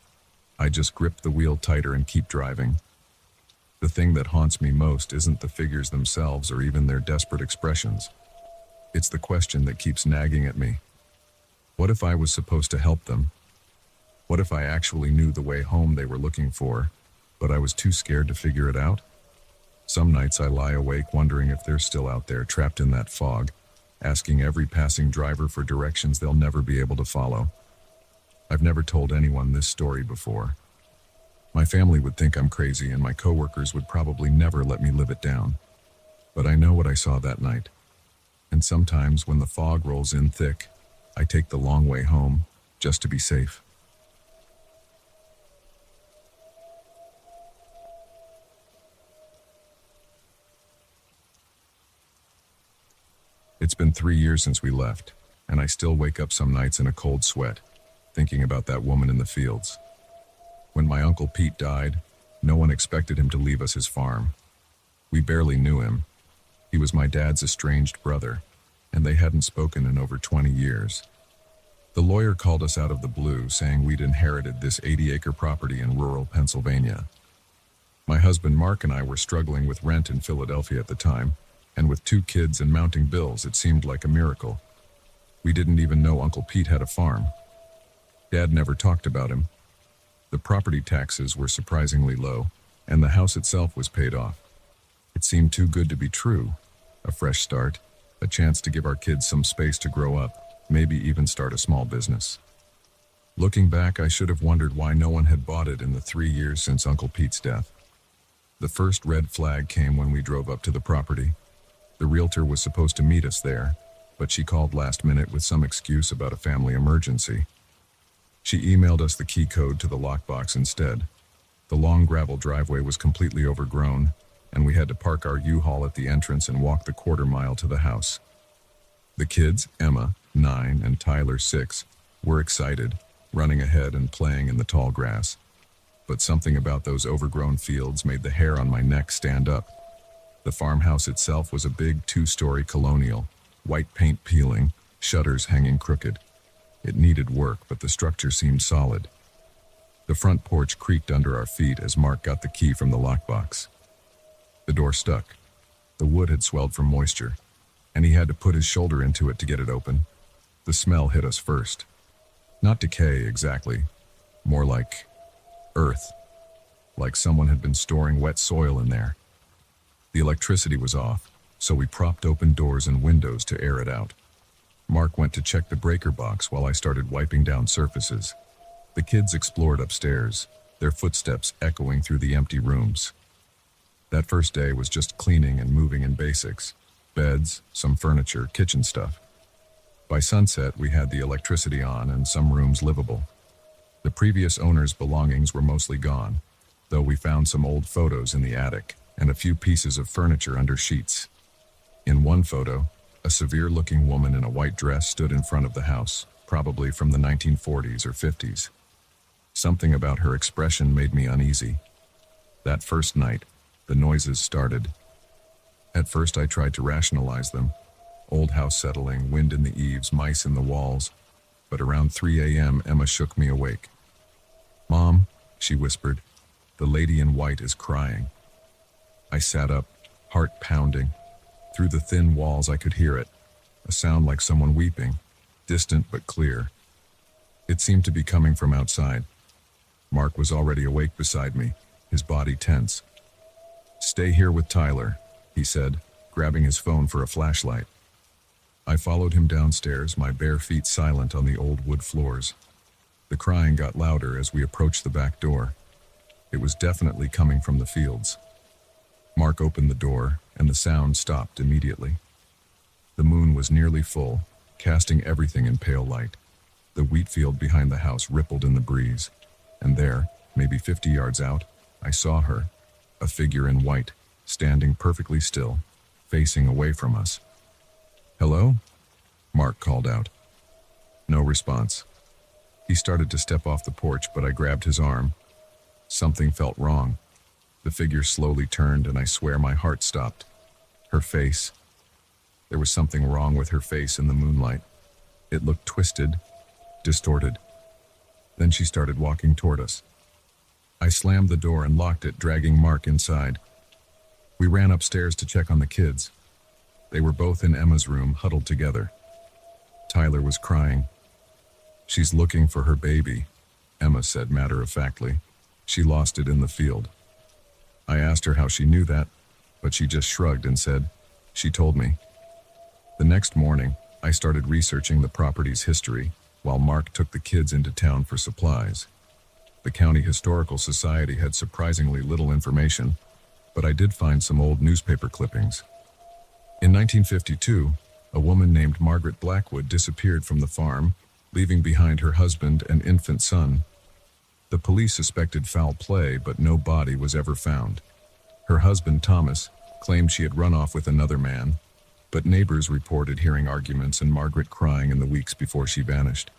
I just grip the wheel tighter and keep driving. The thing that haunts me most isn't the figures themselves or even their desperate expressions. It's the question that keeps nagging at me. What if I was supposed to help them? What if I actually knew the way home they were looking for, but I was too scared to figure it out? Some nights I lie awake wondering if they're still out there trapped in that fog, asking every passing driver for directions they'll never be able to follow. I've never told anyone this story before. My family would think I'm crazy and my coworkers would probably never let me live it down. But I know what I saw that night. And sometimes when the fog rolls in thick, I take the long way home just to be safe. It's been 3 years since we left, and I still wake up some nights in a cold sweat, thinking about that woman in the fields. When my Uncle Pete died, no one expected him to leave us his farm. We barely knew him. He was my dad's estranged brother, and they hadn't spoken in over 20 years. The lawyer called us out of the blue, saying we'd inherited this 80-acre property in rural Pennsylvania. My husband Mark and I were struggling with rent in Philadelphia at the time, and with 2 kids and mounting bills, it seemed like a miracle. We didn't even know Uncle Pete had a farm. Dad never talked about him. The property taxes were surprisingly low, and the house itself was paid off. It seemed too good to be true. A fresh start, a chance to give our kids some space to grow up, maybe even start a small business. Looking back, I should have wondered why no one had bought it in the 3 years since Uncle Pete's death. The first red flag came when we drove up to the property. The realtor was supposed to meet us there, but she called last minute with some excuse about a family emergency. She emailed us the key code to the lockbox instead. The long gravel driveway was completely overgrown, and we had to park our U-Haul at the entrance and walk the quarter-mile to the house. The kids, Emma, 9, and Tyler, 6, were excited, running ahead and playing in the tall grass. But something about those overgrown fields made the hair on my neck stand up. The farmhouse itself was a big 2-story colonial, white paint peeling, shutters hanging crooked. It needed work, but the structure seemed solid. The front porch creaked under our feet as Mark got the key from the lockbox. The door stuck. The wood had swelled from moisture, and he had to put his shoulder into it to get it open. The smell hit us first. Not decay, exactly. More like earth. Like someone had been storing wet soil in there. The electricity was off, so we propped open doors and windows to air it out. Mark went to check the breaker box while I started wiping down surfaces. The kids explored upstairs, their footsteps echoing through the empty rooms. That first day was just cleaning and moving in basics. Beds, some furniture, kitchen stuff. By sunset, we had the electricity on and some rooms livable. The previous owner's belongings were mostly gone, though we found some old photos in the attic and a few pieces of furniture under sheets. In one photo, a severe-looking woman in a white dress stood in front of the house, probably from the 1940s or 50s. Something about her expression made me uneasy. That first night, the noises started. At first I tried to rationalize them. Old house settling, wind in the eaves, mice in the walls. But around 3 a.m., Emma shook me awake. "Mom," she whispered, "the lady in white is crying." I sat up, heart pounding. Through the thin walls I could hear it, a sound like someone weeping, distant but clear. It seemed to be coming from outside. Mark was already awake beside me, his body tense. "Stay here with Tyler," he said, grabbing his phone for a flashlight. I followed him downstairs, my bare feet silent on the old wood floors. The crying got louder as we approached the back door. It was definitely coming from the fields. Mark opened the door, and the sound stopped immediately. The moon was nearly full, casting everything in pale light. The wheat field behind the house rippled in the breeze, and there, maybe 50 yards out, I saw her, a figure in white, standing perfectly still, facing away from us. "Hello?" Mark called out. No response. He started to step off the porch, but I grabbed his arm. Something felt wrong. The figure slowly turned, and I swear my heart stopped. Her face. There was something wrong with her face in the moonlight. It looked twisted, distorted. Then she started walking toward us. I slammed the door and locked it, dragging Mark inside. We ran upstairs to check on the kids. They were both in Emma's room, huddled together. Tyler was crying. "She's looking for her baby," Emma said matter-of-factly. "She lost it in the field." I asked her how she knew that, but she just shrugged and said, "She told me." The next morning, I started researching the property's history, while Mark took the kids into town for supplies. The County Historical Society had surprisingly little information, but I did find some old newspaper clippings. In 1952, a woman named Margaret Blackwood disappeared from the farm, leaving behind her husband and infant son. The police suspected foul play, but no body was ever found. Her husband, Thomas, claimed she had run off with another man, but neighbors reported hearing arguments and Margaret crying in the weeks before she vanished.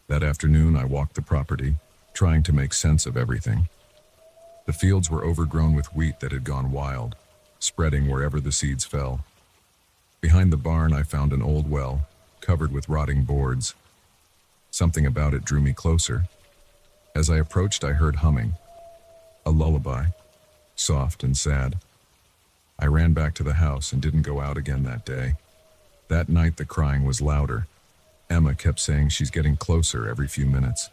That afternoon, I walked the property, trying to make sense of everything. The fields were overgrown with wheat that had gone wild, spreading wherever the seeds fell. Behind the barn, I found an old well, covered with rotting boards. Something about it drew me closer. As I approached, I heard humming. A lullaby, soft and sad. I ran back to the house and didn't go out again that day. That night, the crying was louder. Emma kept saying she's getting closer every few minutes.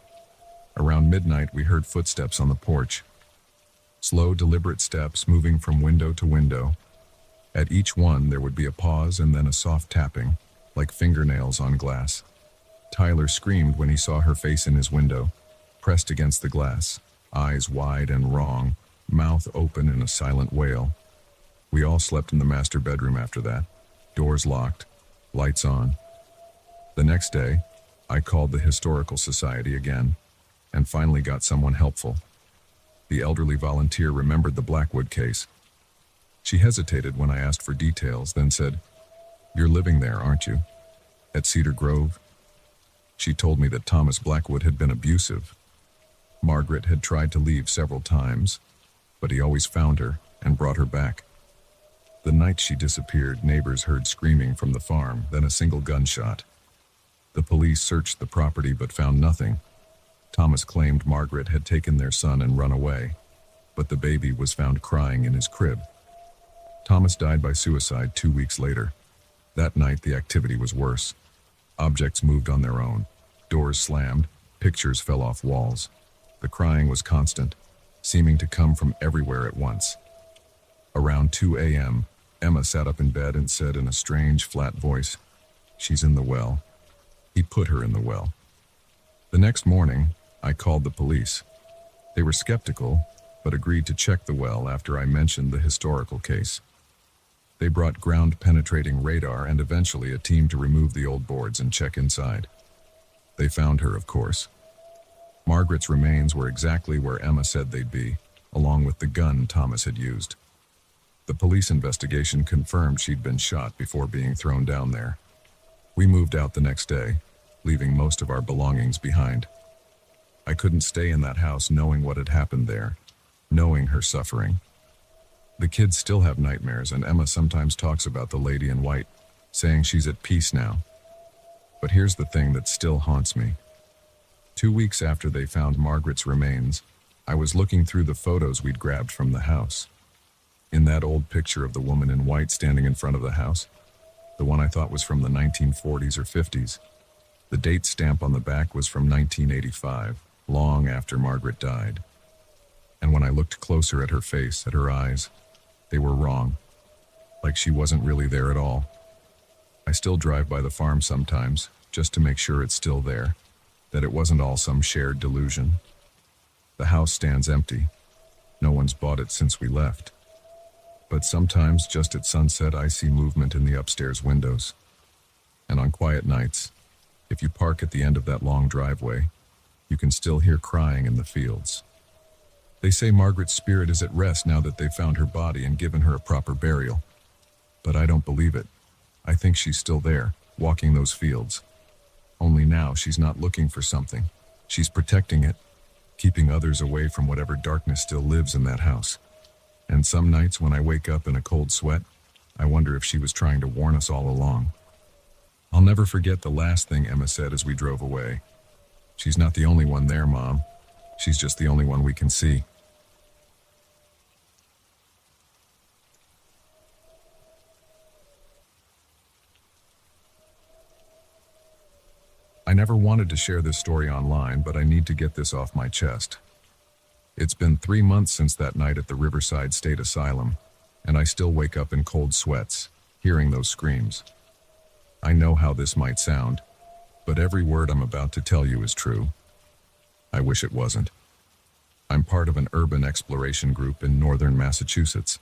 Around midnight, we heard footsteps on the porch. Slow, deliberate steps moving from window to window. At each one, there would be a pause and then a soft tapping, like fingernails on glass. Tyler screamed when he saw her face in his window, pressed against the glass, eyes wide and wrong, mouth open in a silent wail. We all slept in the master bedroom after that, doors locked, lights on. The next day, I called the Historical Society again, and finally got someone helpful. The elderly volunteer remembered the Blackwood case. She hesitated when I asked for details, then said, "You're living there, aren't you? At Cedar Grove?" She told me that Thomas Blackwood had been abusive. Margaret had tried to leave several times, but he always found her and brought her back. The night she disappeared, neighbors heard screaming from the farm, then a single gunshot. The police searched the property but found nothing. Thomas claimed Margaret had taken their son and run away, but the baby was found crying in his crib. Thomas died by suicide 2 weeks later. That night, the activity was worse. Objects moved on their own. Doors slammed. Pictures fell off walls. The crying was constant, seeming to come from everywhere at once. Around 2 a.m., Emma sat up in bed and said in a strange, flat voice, "She's in the well." He put her in the well. The next morning, I called the police. They were skeptical, but agreed to check the well after I mentioned the historical case. They brought ground-penetrating radar and eventually a team to remove the old boards and check inside. They found her, of course. Margaret's remains were exactly where Emma said they'd be, along with the gun Thomas had used. The police investigation confirmed she'd been shot before being thrown down there. We moved out the next day, leaving most of our belongings behind. I couldn't stay in that house knowing what had happened there, knowing her suffering. The kids still have nightmares, and Emma sometimes talks about the lady in white, saying she's at peace now. But here's the thing that still haunts me. 2 weeks after they found Margaret's remains, I was looking through the photos we'd grabbed from the house. In that old picture of the woman in white standing in front of the house, the one I thought was from the 1940s or 50s, the date stamp on the back was from 1985, long after Margaret died. And when I looked closer at her face, at her eyes, they were wrong, like she wasn't really there at all. I still drive by the farm sometimes, just to make sure it's still there, that it wasn't all some shared delusion. The house stands empty. No one's bought it since we left. But sometimes, just at sunset, I see movement in the upstairs windows. And on quiet nights, if you park at the end of that long driveway, you can still hear crying in the fields. They say Margaret's spirit is at rest now that they've found her body and given her a proper burial. But I don't believe it. I think she's still there, walking those fields. Only now she's not looking for something. She's protecting it, keeping others away from whatever darkness still lives in that house. And some nights when I wake up in a cold sweat, I wonder if she was trying to warn us all along. I'll never forget the last thing Emma said as we drove away. "She's not the only one there, Mom. She's just the only one we can see." I never wanted to share this story online, but I need to get this off my chest. It's been 3 months since that night at the Riverside State Asylum, and I still wake up in cold sweats, hearing those screams. I know how this might sound, but every word I'm about to tell you is true. I wish it wasn't. I'm part of an urban exploration group in northern Massachusetts.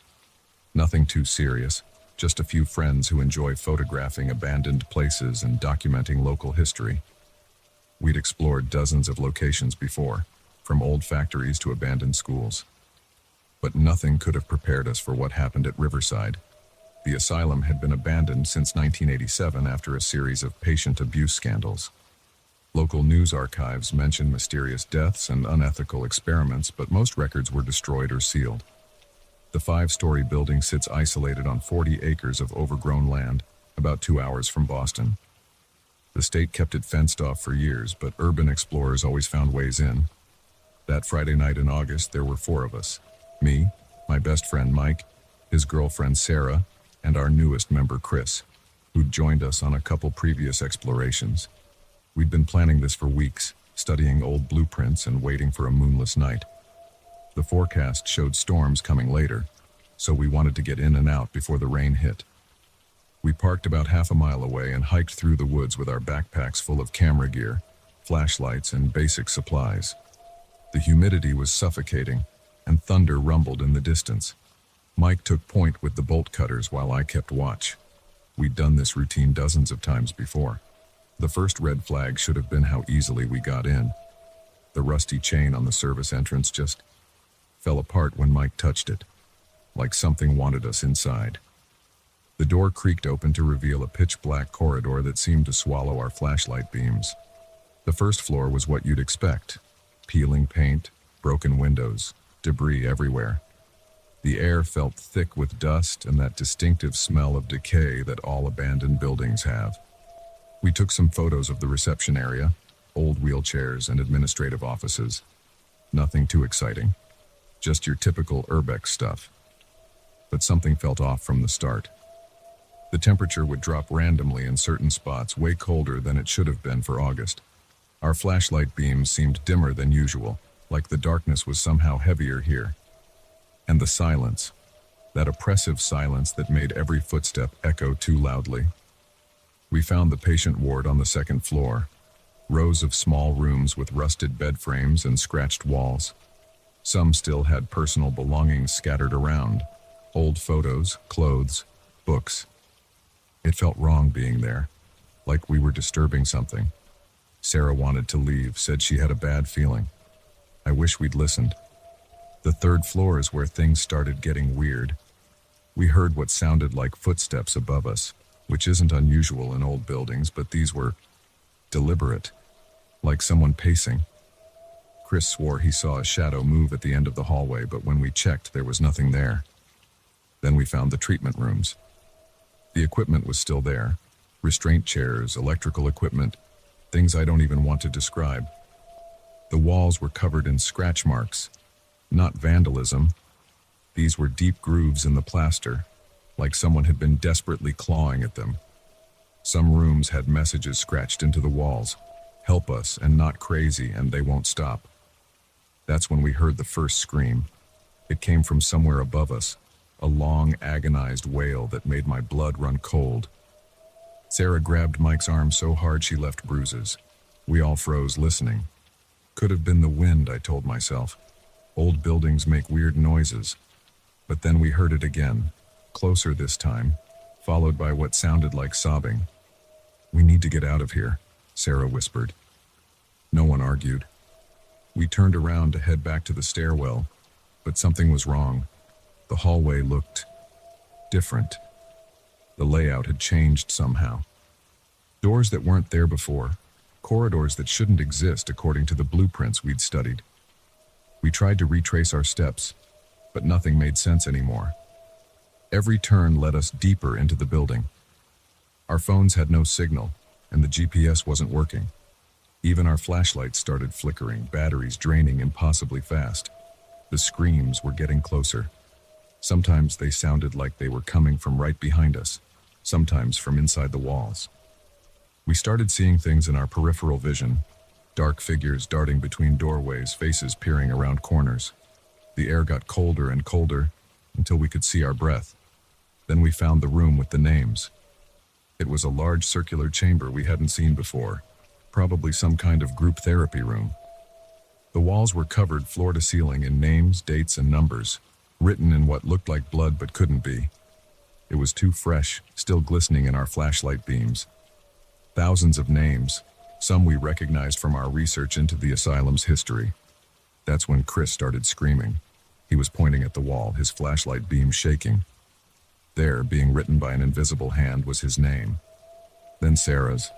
Nothing too serious, just a few friends who enjoy photographing abandoned places and documenting local history. We'd explored dozens of locations before, from old factories to abandoned schools. But nothing could have prepared us for what happened at Riverside. The asylum had been abandoned since 1987 after a series of patient abuse scandals. Local news archives mentioned mysterious deaths and unethical experiments, but most records were destroyed or sealed. The 5-story building sits isolated on 40 acres of overgrown land, about 2 hours from Boston. The state kept it fenced off for years, but urban explorers always found ways in. That Friday night in August, there were 4 of us. Me, my best friend Mike, his girlfriend Sarah, and our newest member Chris, who'd joined us on a couple previous explorations. We'd been planning this for weeks, studying old blueprints and waiting for a moonless night. The forecast showed storms coming later, so we wanted to get in and out before the rain hit. We parked about half a mile away and hiked through the woods with our backpacks full of camera gear, flashlights, and basic supplies. The humidity was suffocating, and thunder rumbled in the distance. Mike took point with the bolt cutters while I kept watch. We'd done this routine dozens of times before. The first red flag should have been how easily we got in. The rusty chain on the service entrance just fell apart when Mike touched it, like something wanted us inside. The door creaked open to reveal a pitch-black corridor that seemed to swallow our flashlight beams. The first floor was what you'd expect: peeling paint, broken windows, debris everywhere. The air felt thick with dust and that distinctive smell of decay that all abandoned buildings have. We took some photos of the reception area, old wheelchairs and administrative offices. Nothing too exciting, just your typical urbex stuff. But something felt off from the start. The temperature would drop randomly in certain spots, way colder than it should have been for August. Our flashlight beams seemed dimmer than usual, like the darkness was somehow heavier here. And the silence, that oppressive silence that made every footstep echo too loudly. We found the patient ward on the second floor, rows of small rooms with rusted bed frames and scratched walls. Some still had personal belongings scattered around, old photos, clothes, books. It felt wrong being there, like we were disturbing something. Sarah wanted to leave, said she had a bad feeling. I wish we'd listened. The third floor is where things started getting weird. We heard what sounded like footsteps above us, which isn't unusual in old buildings, but these were deliberate, like someone pacing. Chris swore he saw a shadow move at the end of the hallway, but when we checked, there was nothing there. Then we found the treatment rooms. The equipment was still there. Restraint chairs, electrical equipment, things I don't even want to describe. The walls were covered in scratch marks, not vandalism. These were deep grooves in the plaster, like someone had been desperately clawing at them. Some rooms had messages scratched into the walls. Help us and not crazy, and they won't stop. That's when we heard the first scream. It came from somewhere above us, a long, agonized wail that made my blood run cold. Sarah grabbed Mike's arm so hard she left bruises. We all froze listening. Could have been the wind, I told myself. Old buildings make weird noises. But then we heard it again, closer this time, followed by what sounded like sobbing. "We need to get out of here," Sarah whispered. No one argued. We turned around to head back to the stairwell, but something was wrong. The hallway looked different. The layout had changed somehow. Doors that weren't there before, corridors that shouldn't exist according to the blueprints we'd studied. We tried to retrace our steps, but nothing made sense anymore. Every turn led us deeper into the building. Our phones had no signal, and the GPS wasn't working. Even our flashlights started flickering, batteries draining impossibly fast. The screams were getting closer. Sometimes they sounded like they were coming from right behind us, sometimes from inside the walls. We started seeing things in our peripheral vision, dark figures darting between doorways, faces peering around corners. The air got colder and colder until we could see our breath. Then we found the room with the names. It was a large circular chamber we hadn't seen before, probably some kind of group therapy room. The walls were covered floor to ceiling in names, dates, and numbers, written in what looked like blood but couldn't be. It was too fresh, still glistening in our flashlight beams. Thousands of names, some we recognized from our research into the asylum's history. That's when Chris started screaming. He was pointing at the wall, his flashlight beam shaking. There, being written by an invisible hand, was his name. Then Sarah's.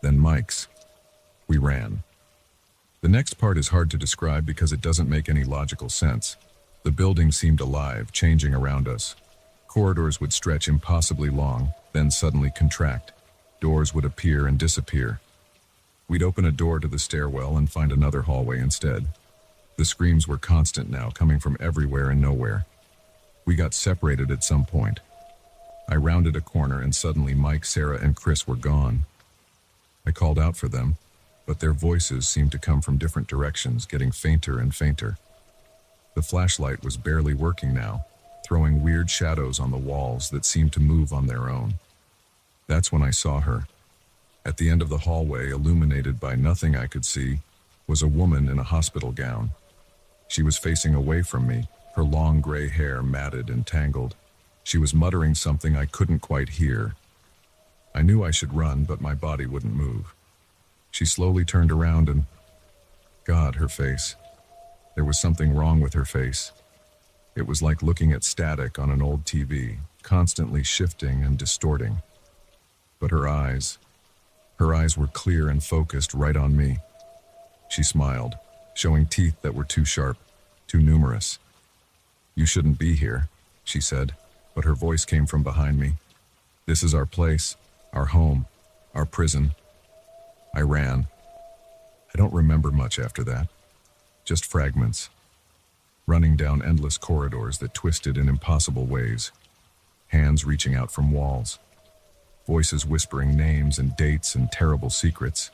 Then Mike's. We ran. The next part is hard to describe because it doesn't make any logical sense. The building seemed alive, changing around us. Corridors would stretch impossibly long, then suddenly contract. Doors would appear and disappear. We'd open a door to the stairwell and find another hallway instead. The screams were constant now, coming from everywhere and nowhere. We got separated at some point. I rounded a corner and suddenly Mike, Sarah, and Chris were gone. I called out for them, but their voices seemed to come from different directions, getting fainter and fainter. The flashlight was barely working now, throwing weird shadows on the walls that seemed to move on their own. That's when I saw her. At the end of the hallway, illuminated by nothing I could see, was a woman in a hospital gown. She was facing away from me, her long gray hair matted and tangled. She was muttering something I couldn't quite hear. I knew I should run, but my body wouldn't move. She slowly turned around and... God, her face. There was something wrong with her face. It was like looking at static on an old TV, constantly shifting and distorting. But her eyes were clear and focused right on me. She smiled, showing teeth that were too sharp, too numerous. "You shouldn't be here," she said, but her voice came from behind me. "This is our place, our home, our prison." I ran. I don't remember much after that. Just fragments. Running down endless corridors that twisted in impossible ways. Hands reaching out from walls. Voices whispering names and dates and terrible secrets.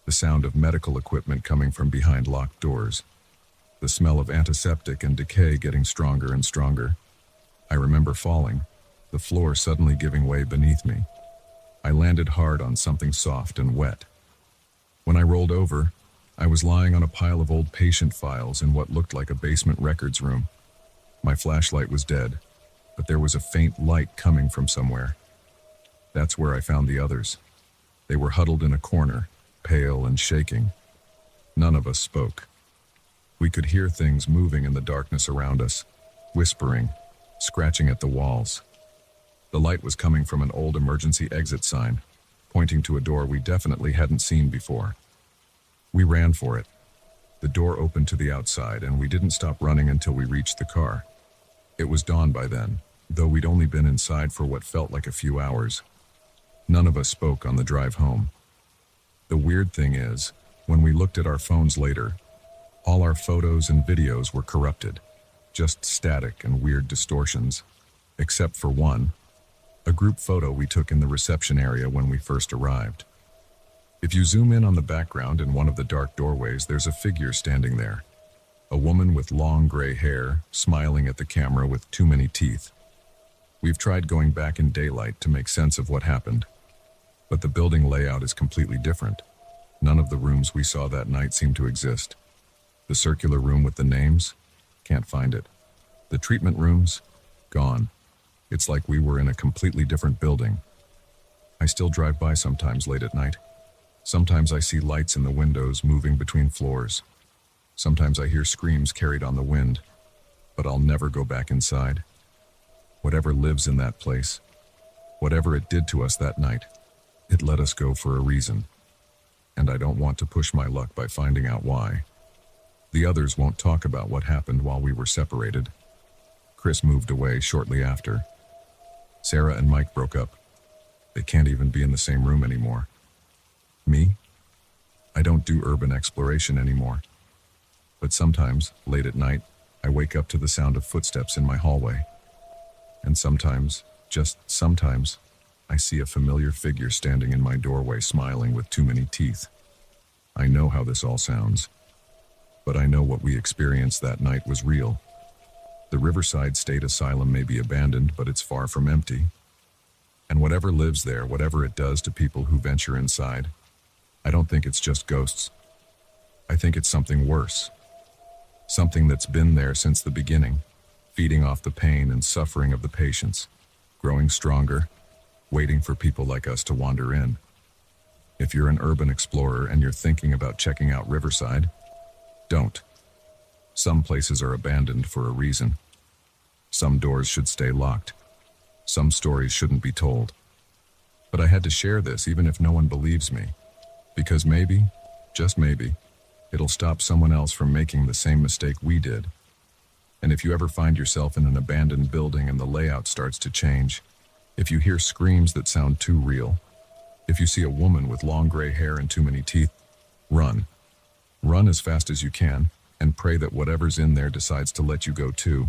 The sound of medical equipment coming from behind locked doors. The smell of antiseptic and decay getting stronger and stronger. I remember falling, the floor suddenly giving way beneath me. I landed hard on something soft and wet. When I rolled over, I was lying on a pile of old patient files in what looked like a basement records room. My flashlight was dead, but there was a faint light coming from somewhere. That's where I found the others. They were huddled in a corner, pale and shaking. None of us spoke. We could hear things moving in the darkness around us, whispering, scratching at the walls. The light was coming from an old emergency exit sign, pointing to a door we definitely hadn't seen before. We ran for it. The door opened to the outside, and we didn't stop running until we reached the car. It was dawn by then, though we'd only been inside for what felt like a few hours. None of us spoke on the drive home. The weird thing is, when we looked at our phones later, all our photos and videos were corrupted, just static and weird distortions, except for one, a group photo we took in the reception area when we first arrived. If you zoom in on the background in one of the dark doorways, there's a figure standing there. A woman with long gray hair, smiling at the camera with too many teeth. We've tried going back in daylight to make sense of what happened. But the building layout is completely different. None of the rooms we saw that night seem to exist. The circular room with the names? Can't find it. The treatment rooms? Gone. It's like we were in a completely different building. I still drive by sometimes late at night. Sometimes I see lights in the windows moving between floors. Sometimes I hear screams carried on the wind. But I'll never go back inside. Whatever lives in that place, whatever it did to us that night, it let us go for a reason. And I don't want to push my luck by finding out why. The others won't talk about what happened while we were separated. Chris moved away shortly after. Sarah and Mike broke up. They can't even be in the same room anymore. Me? I don't do urban exploration anymore. But sometimes, late at night, I wake up to the sound of footsteps in my hallway. And sometimes, just sometimes, I see a familiar figure standing in my doorway smiling with too many teeth. I know how this all sounds. But I know what we experienced that night was real. The Riverside State Asylum may be abandoned, but it's far from empty. And whatever lives there, whatever it does to people who venture inside, I don't think it's just ghosts. I think it's something worse. Something that's been there since the beginning, feeding off the pain and suffering of the patients, growing stronger, waiting for people like us to wander in. If you're an urban explorer and you're thinking about checking out Riverside, don't. Some places are abandoned for a reason. Some doors should stay locked. Some stories shouldn't be told. But I had to share this even if no one believes me. Because maybe, just maybe, it'll stop someone else from making the same mistake we did. And if you ever find yourself in an abandoned building and the layout starts to change, if you hear screams that sound too real, if you see a woman with long gray hair and too many teeth, run. Run as fast as you can, and pray that whatever's in there decides to let you go too.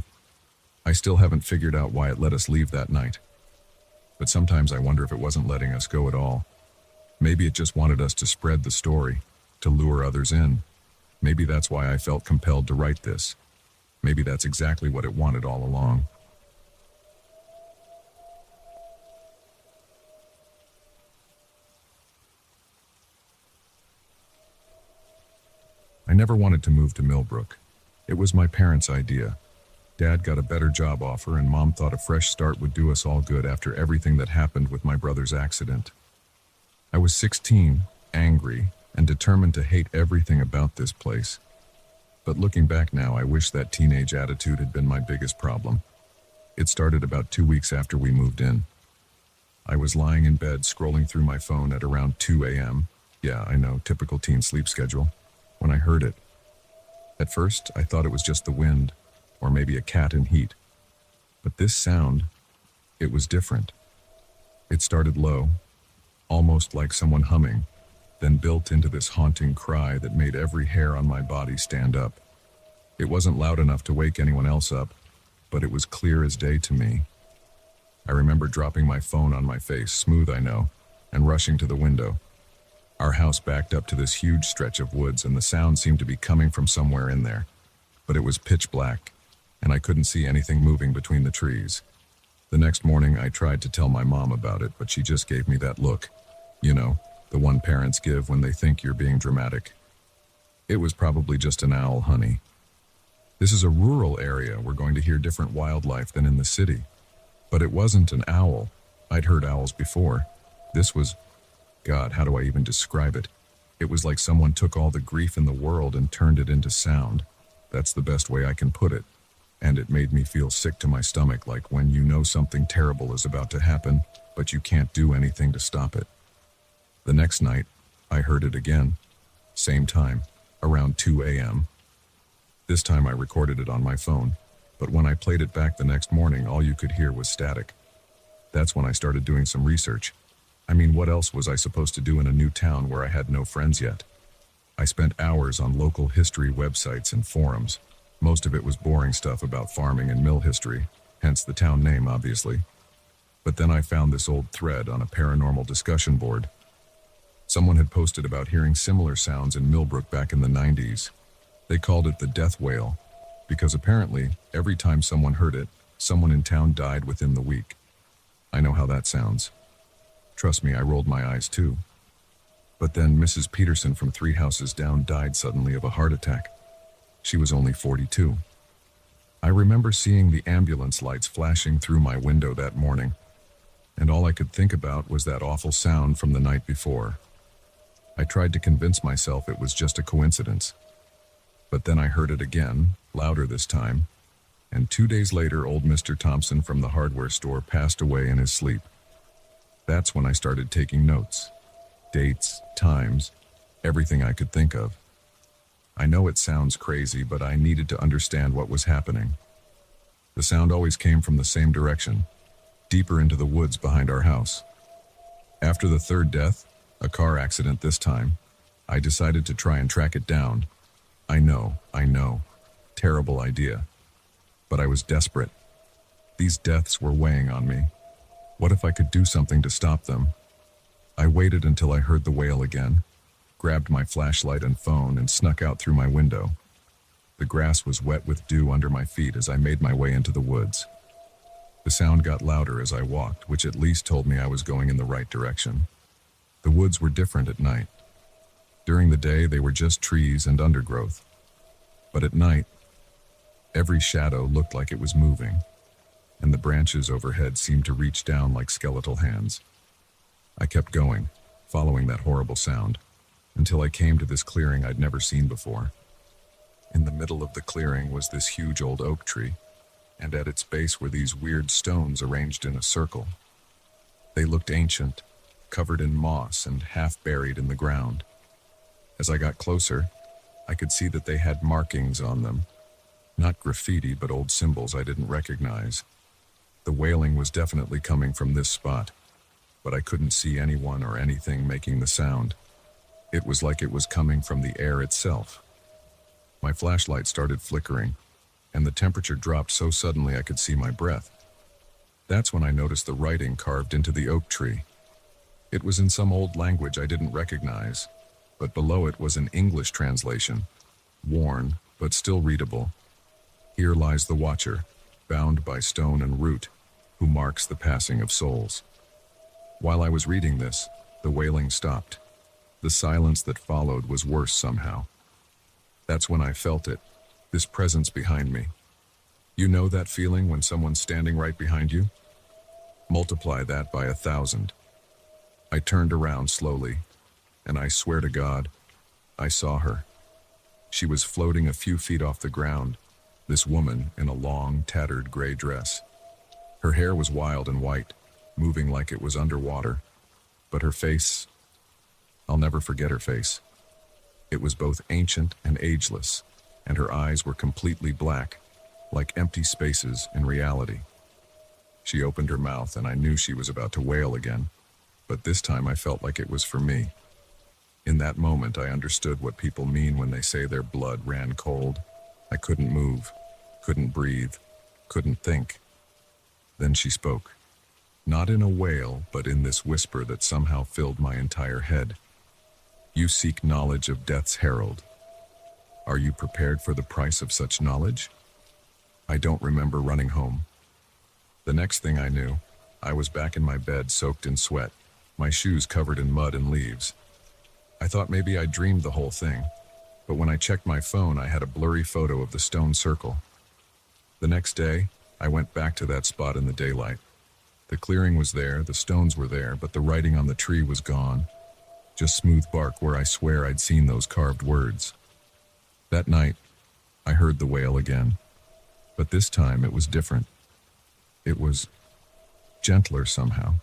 I still haven't figured out why it let us leave that night. But sometimes I wonder if it wasn't letting us go at all. Maybe it just wanted us to spread the story, to lure others in. Maybe that's why I felt compelled to write this. Maybe that's exactly what it wanted all along. I never wanted to move to Millbrook. It was my parents' idea. Dad got a better job offer and Mom thought a fresh start would do us all good after everything that happened with my brother's accident. I was 16, angry, and determined to hate everything about this place. But looking back now, I wish that teenage attitude had been my biggest problem. It started about 2 weeks after we moved in. I was lying in bed scrolling through my phone at around 2 a.m. Yeah, I know, typical teen sleep schedule. When I heard it. At first, I thought it was just the wind, or maybe a cat in heat. But this sound, it was different. It started low, almost like someone humming, then built into this haunting cry that made every hair on my body stand up. It wasn't loud enough to wake anyone else up, but it was clear as day to me. I remember dropping my phone on my face, smooth I know, and rushing to the window. Our house backed up to this huge stretch of woods and the sound seemed to be coming from somewhere in there. But it was pitch black, and I couldn't see anything moving between the trees. The next morning I tried to tell my mom about it, but she just gave me that look. You know, the one parents give when they think you're being dramatic. It was probably just an owl, honey. This is a rural area. We're going to hear different wildlife than in the city. But it wasn't an owl. I'd heard owls before. This was... God, how do I even describe it? It was like someone took all the grief in the world and turned it into sound. That's the best way I can put it. And it made me feel sick to my stomach, like when you know something terrible is about to happen, but you can't do anything to stop it. The next night, I heard it again. Same time, around 2 a.m. This time I recorded it on my phone, but when I played it back the next morning, all you could hear was static. That's when I started doing some research. I mean, what else was I supposed to do in a new town where I had no friends yet? I spent hours on local history websites and forums. Most of it was boring stuff about farming and mill history, hence the town name, obviously. But then I found this old thread on a paranormal discussion board. Someone had posted about hearing similar sounds in Millbrook back in the 90s. They called it the death wail, because apparently, every time someone heard it, someone in town died within the week. I know how that sounds. Trust me, I rolled my eyes too. But then Mrs. Peterson from 3 houses down died suddenly of a heart attack. She was only 42. I remember seeing the ambulance lights flashing through my window that morning, and all I could think about was that awful sound from the night before. I tried to convince myself it was just a coincidence. But then I heard it again, louder this time, and 2 days later old Mr. Thompson from the hardware store passed away in his sleep. That's when I started taking notes. Dates, times, everything I could think of. I know it sounds crazy, but I needed to understand what was happening. The sound always came from the same direction, deeper into the woods behind our house. After the third death, a car accident this time, I decided to try and track it down. I know, terrible idea. But I was desperate. These deaths were weighing on me. What if I could do something to stop them? I waited until I heard the wail again, grabbed my flashlight and phone and snuck out through my window. The grass was wet with dew under my feet as I made my way into the woods. The sound got louder as I walked, which at least told me I was going in the right direction. The woods were different at night. During the day, they were just trees and undergrowth. But at night, every shadow looked like it was moving, and the branches overhead seemed to reach down like skeletal hands. I kept going, following that horrible sound, until I came to this clearing I'd never seen before. In the middle of the clearing was this huge old oak tree. and at its base were these weird stones arranged in a circle. They looked ancient, covered in moss and half buried in the ground. As I got closer, I could see that they had markings on them. Not graffiti, but old symbols I didn't recognize. The wailing was definitely coming from this spot, but I couldn't see anyone or anything making the sound. It was like it was coming from the air itself. My flashlight started flickering, and the temperature dropped so suddenly I could see my breath. That's when I noticed the writing carved into the oak tree. It was in some old language I didn't recognize, but below it was an English translation, worn but still readable. Here lies the watcher, bound by stone and root, who marks the passing of souls. While I was reading this, the wailing stopped. The silence that followed was worse somehow. That's when I felt it, this presence behind me. You know that feeling when someone's standing right behind you? Multiply that by 1,000. I turned around slowly, and I swear to God, I saw her. She was floating a few feet off the ground, this woman in a long, tattered gray dress. Her hair was wild and white, moving like it was underwater, but her face, I'll never forget her face. It was both ancient and ageless, and her eyes were completely black, like empty spaces in reality. She opened her mouth and I knew she was about to wail again, but this time I felt like it was for me. In that moment I understood what people mean when they say their blood ran cold. I couldn't move, couldn't breathe, couldn't think. Then she spoke, not in a wail, but in this whisper that somehow filled my entire head. You seek knowledge of death's herald. Are you prepared for the price of such knowledge? I don't remember running home. The next thing I knew, I was back in my bed soaked in sweat, my shoes covered in mud and leaves. I thought maybe I dreamed the whole thing, but when I checked my phone, I had a blurry photo of the stone circle. The next day, I went back to that spot in the daylight. The clearing was there, the stones were there, but the writing on the tree was gone. Just smooth bark where I swear I'd seen those carved words. That night, I heard the wail again, but this time it was different. It was gentler somehow.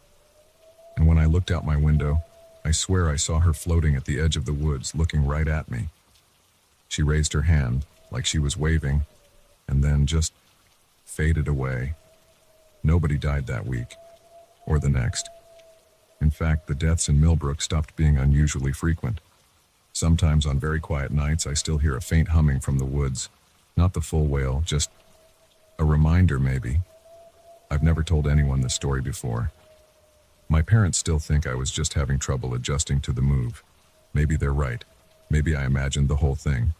And when I looked out my window, I swear I saw her floating at the edge of the woods, looking right at me. She raised her hand, like she was waving, and then just faded away. Nobody died that week, or the next. In fact, the deaths in Millbrook stopped being unusually frequent. Sometimes on very quiet nights, I still hear a faint humming from the woods. Not the full wail, just a reminder maybe. I've never told anyone this story before. My parents still think I was just having trouble adjusting to the move. Maybe they're right. Maybe I imagined the whole thing.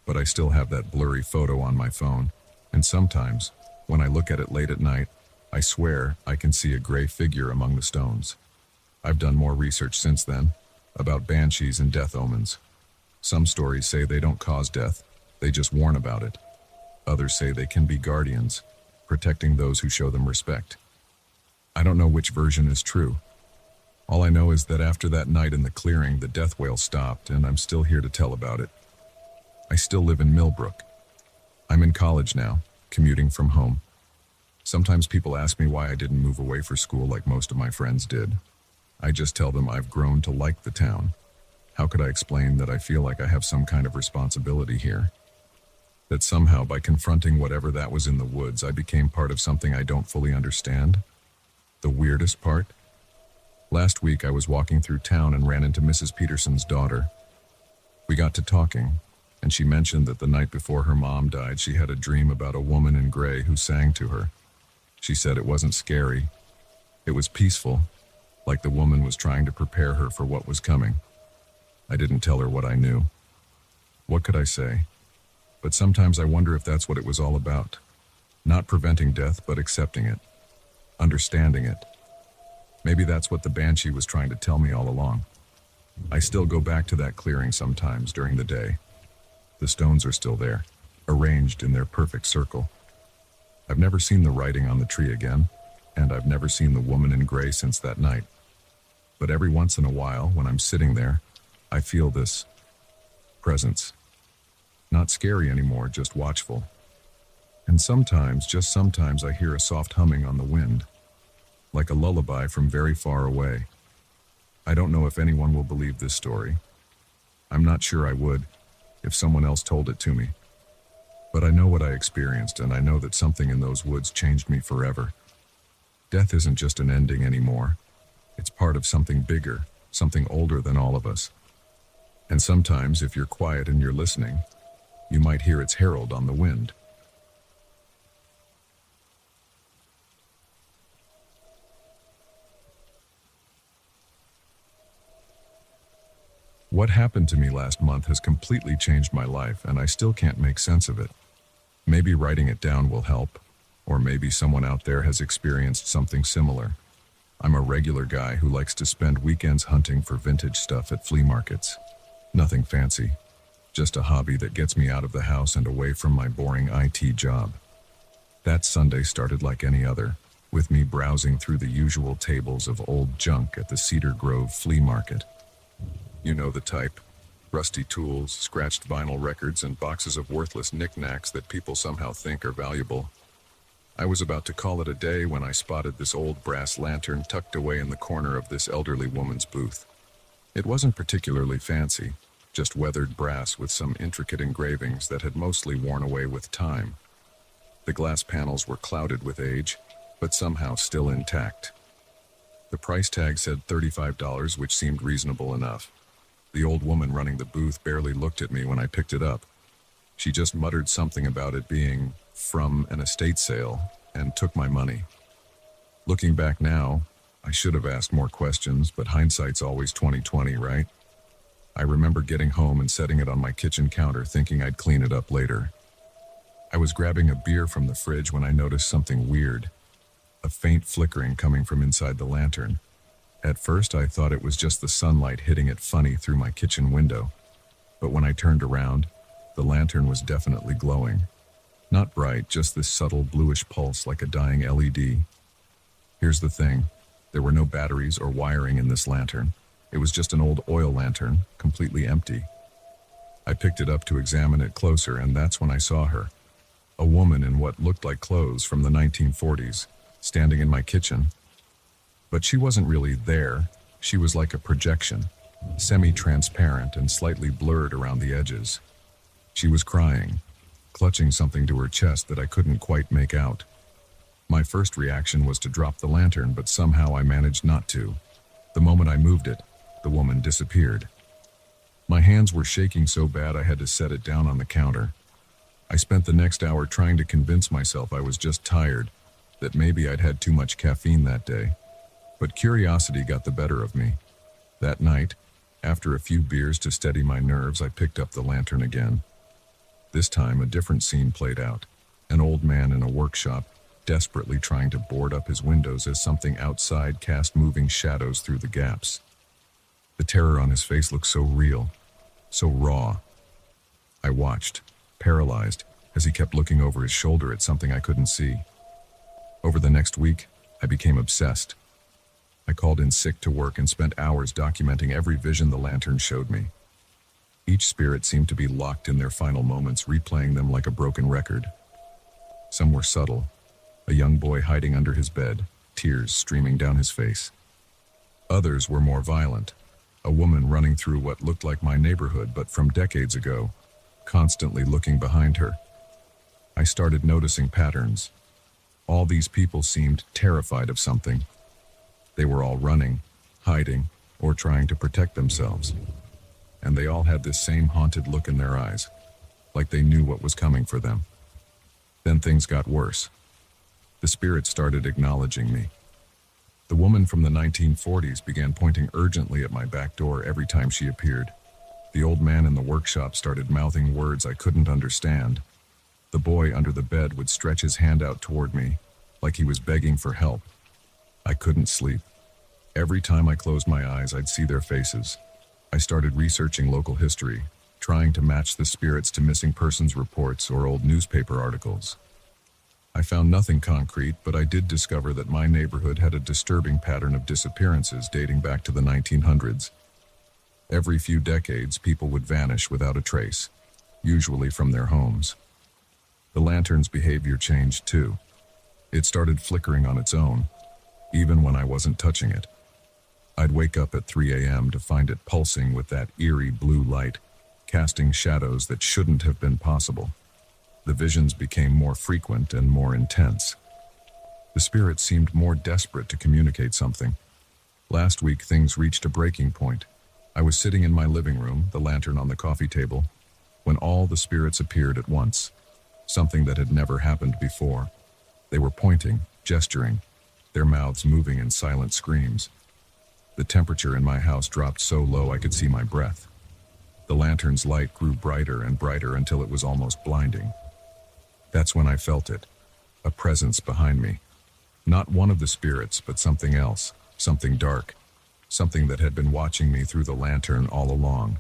But I still have that blurry photo on my phone. And sometimes, when I look at it late at night, I swear I can see a gray figure among the stones. I've done more research since then, about banshees and death omens. Some stories say they don't cause death, they just warn about it. Others say they can be guardians, protecting those who show them respect. I don't know which version is true. All I know is that after that night in the clearing, the death wail stopped, and I'm still here to tell about it. I still live in Millbrook. I'm in college now, commuting from home. Sometimes people ask me why I didn't move away for school like most of my friends did. I just tell them I've grown to like the town. How could I explain that I feel like I have some kind of responsibility here? That somehow by confronting whatever that was in the woods, I became part of something I don't fully understand? The weirdest part? Last week I was walking through town and ran into Mrs. Peterson's daughter. We got to talking, and she mentioned that the night before her mom died, she had a dream about a woman in gray who sang to her. She said it wasn't scary. It was peaceful, like the woman was trying to prepare her for what was coming. I didn't tell her what I knew. What could I say? But sometimes I wonder if that's what it was all about. Not preventing death, but accepting it. Understanding it. Maybe that's what the banshee was trying to tell me all along. I still go back to that clearing sometimes during the day. The stones are still there, arranged in their perfect circle. I've never seen the writing on the tree again, and I've never seen the woman in gray since that night. But every once in a while, when I'm sitting there, I feel this presence. Not scary anymore, just watchful. And sometimes, just sometimes, I hear a soft humming on the wind, like a lullaby from very far away. I don't know if anyone will believe this story. I'm not sure I would, if someone else told it to me. But I know what I experienced, and I know that something in those woods changed me forever. Death isn't just an ending anymore. It's part of something bigger, something older than all of us. And sometimes, if you're quiet and you're listening, you might hear its herald on the wind. What happened to me last month has completely changed my life, and I still can't make sense of it. Maybe writing it down will help, or maybe someone out there has experienced something similar. I'm a regular guy who likes to spend weekends hunting for vintage stuff at flea markets. Nothing fancy, just a hobby that gets me out of the house and away from my boring IT job. That Sunday started like any other, with me browsing through the usual tables of old junk at the Cedar Grove flea market. You know the type. Rusty tools, scratched vinyl records, and boxes of worthless knickknacks that people somehow think are valuable. I was about to call it a day when I spotted this old brass lantern tucked away in the corner of this elderly woman's booth. It wasn't particularly fancy, just weathered brass with some intricate engravings that had mostly worn away with time. The glass panels were clouded with age, but somehow still intact. The price tag said $35, which seemed reasonable enough. The old woman running the booth barely looked at me when I picked it up. She just muttered something about it being from an estate sale and took my money. Looking back now, I should have asked more questions, but hindsight's always 20/20, right? I remember getting home and setting it on my kitchen counter thinking I'd clean it up later. I was grabbing a beer from the fridge when I noticed something weird, a faint flickering coming from inside the lantern. At first, I thought it was just the sunlight hitting it funny through my kitchen window. But when I turned around, the lantern was definitely glowing. Not bright, just this subtle bluish pulse like a dying LED. Here's the thing. There were no batteries or wiring in this lantern. It was just an old oil lantern, completely empty. I picked it up to examine it closer, and that's when I saw her. A woman in what looked like clothes from the 1940s, standing in my kitchen. But she wasn't really there. She was like a projection, semi-transparent and slightly blurred around the edges. She was crying, clutching something to her chest that I couldn't quite make out. My first reaction was to drop the lantern, but somehow I managed not to. The moment I moved it, the woman disappeared. My hands were shaking so bad I had to set it down on the counter. I spent the next hour trying to convince myself I was just tired, that maybe I'd had too much caffeine that day. But curiosity got the better of me. That night, after a few beers to steady my nerves, I picked up the lantern again. This time, a different scene played out. An old man in a workshop, desperately trying to board up his windows as something outside cast moving shadows through the gaps. The terror on his face looked so real, so raw. I watched, paralyzed, as he kept looking over his shoulder at something I couldn't see. Over the next week, I became obsessed. I called in sick to work and spent hours documenting every vision the lantern showed me. Each spirit seemed to be locked in their final moments, replaying them like a broken record. Some were subtle, a young boy hiding under his bed, tears streaming down his face. Others were more violent, a woman running through what looked like my neighborhood but from decades ago, constantly looking behind her. I started noticing patterns. All these people seemed terrified of something. They were all running, hiding, or trying to protect themselves. And they all had this same haunted look in their eyes, like they knew what was coming for them. Then things got worse. The spirits started acknowledging me. The woman from the 1940s began pointing urgently at my back door every time she appeared. The old man in the workshop started mouthing words I couldn't understand. The boy under the bed would stretch his hand out toward me, like he was begging for help. I couldn't sleep. Every time I closed my eyes, I'd see their faces. I started researching local history, trying to match the spirits to missing persons reports or old newspaper articles. I found nothing concrete, but I did discover that my neighborhood had a disturbing pattern of disappearances dating back to the 1900s. Every few decades, people would vanish without a trace, usually from their homes. The lantern's behavior changed too. It started flickering on its own, even when I wasn't touching it. I'd wake up at 3 a.m. to find it pulsing with that eerie blue light, casting shadows that shouldn't have been possible. The visions became more frequent and more intense. The spirit seemed more desperate to communicate something. Last week, things reached a breaking point. I was sitting in my living room, the lantern on the coffee table, when all the spirits appeared at once, something that had never happened before. They were pointing, gesturing, their mouths moving in silent screams. The temperature in my house dropped so low I could see my breath. The lantern's light grew brighter and brighter until it was almost blinding. That's when I felt it, a presence behind me. Not one of the spirits, but something else, something dark, something that had been watching me through the lantern all along.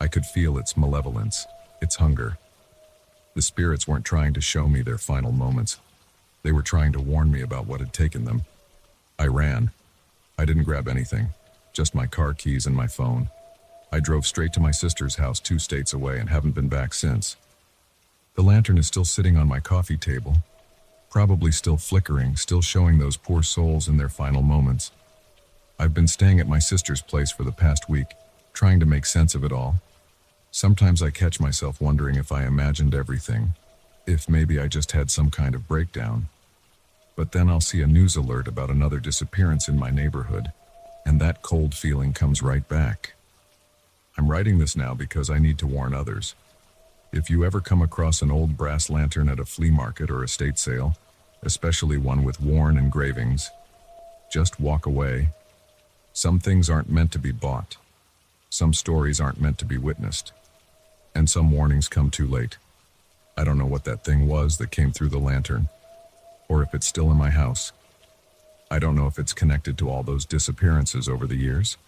I could feel its malevolence, its hunger. The spirits weren't trying to show me their final moments. They were trying to warn me about what had taken them. I ran. I didn't grab anything, just my car keys and my phone. I drove straight to my sister's house 2 states away and haven't been back since. The lantern is still sitting on my coffee table, probably still flickering, still showing those poor souls in their final moments. I've been staying at my sister's place for the past week, trying to make sense of it all. Sometimes I catch myself wondering if I imagined everything, if maybe I just had some kind of breakdown. But then I'll see a news alert about another disappearance in my neighborhood, and that cold feeling comes right back. I'm writing this now because I need to warn others. If you ever come across an old brass lantern at a flea market or estate sale, especially one with worn engravings, just walk away. Some things aren't meant to be bought. Some stories aren't meant to be witnessed. And some warnings come too late. I don't know what that thing was that came through the lantern, or if it's still in my house. I don't know if it's connected to all those disappearances over the years.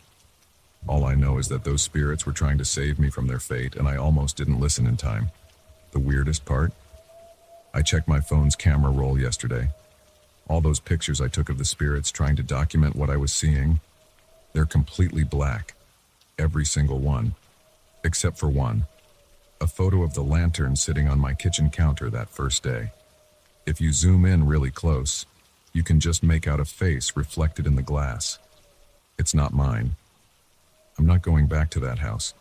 All I know is that those spirits were trying to save me from their fate, and I almost didn't listen in time. The weirdest part? I checked my phone's camera roll yesterday. All those pictures I took of the spirits trying to document what I was seeing, they're completely black. Every single one. Except for one. A photo of the lantern sitting on my kitchen counter that first day. If you zoom in really close, you can just make out a face reflected in the glass. It's not mine. I'm not going back to that house.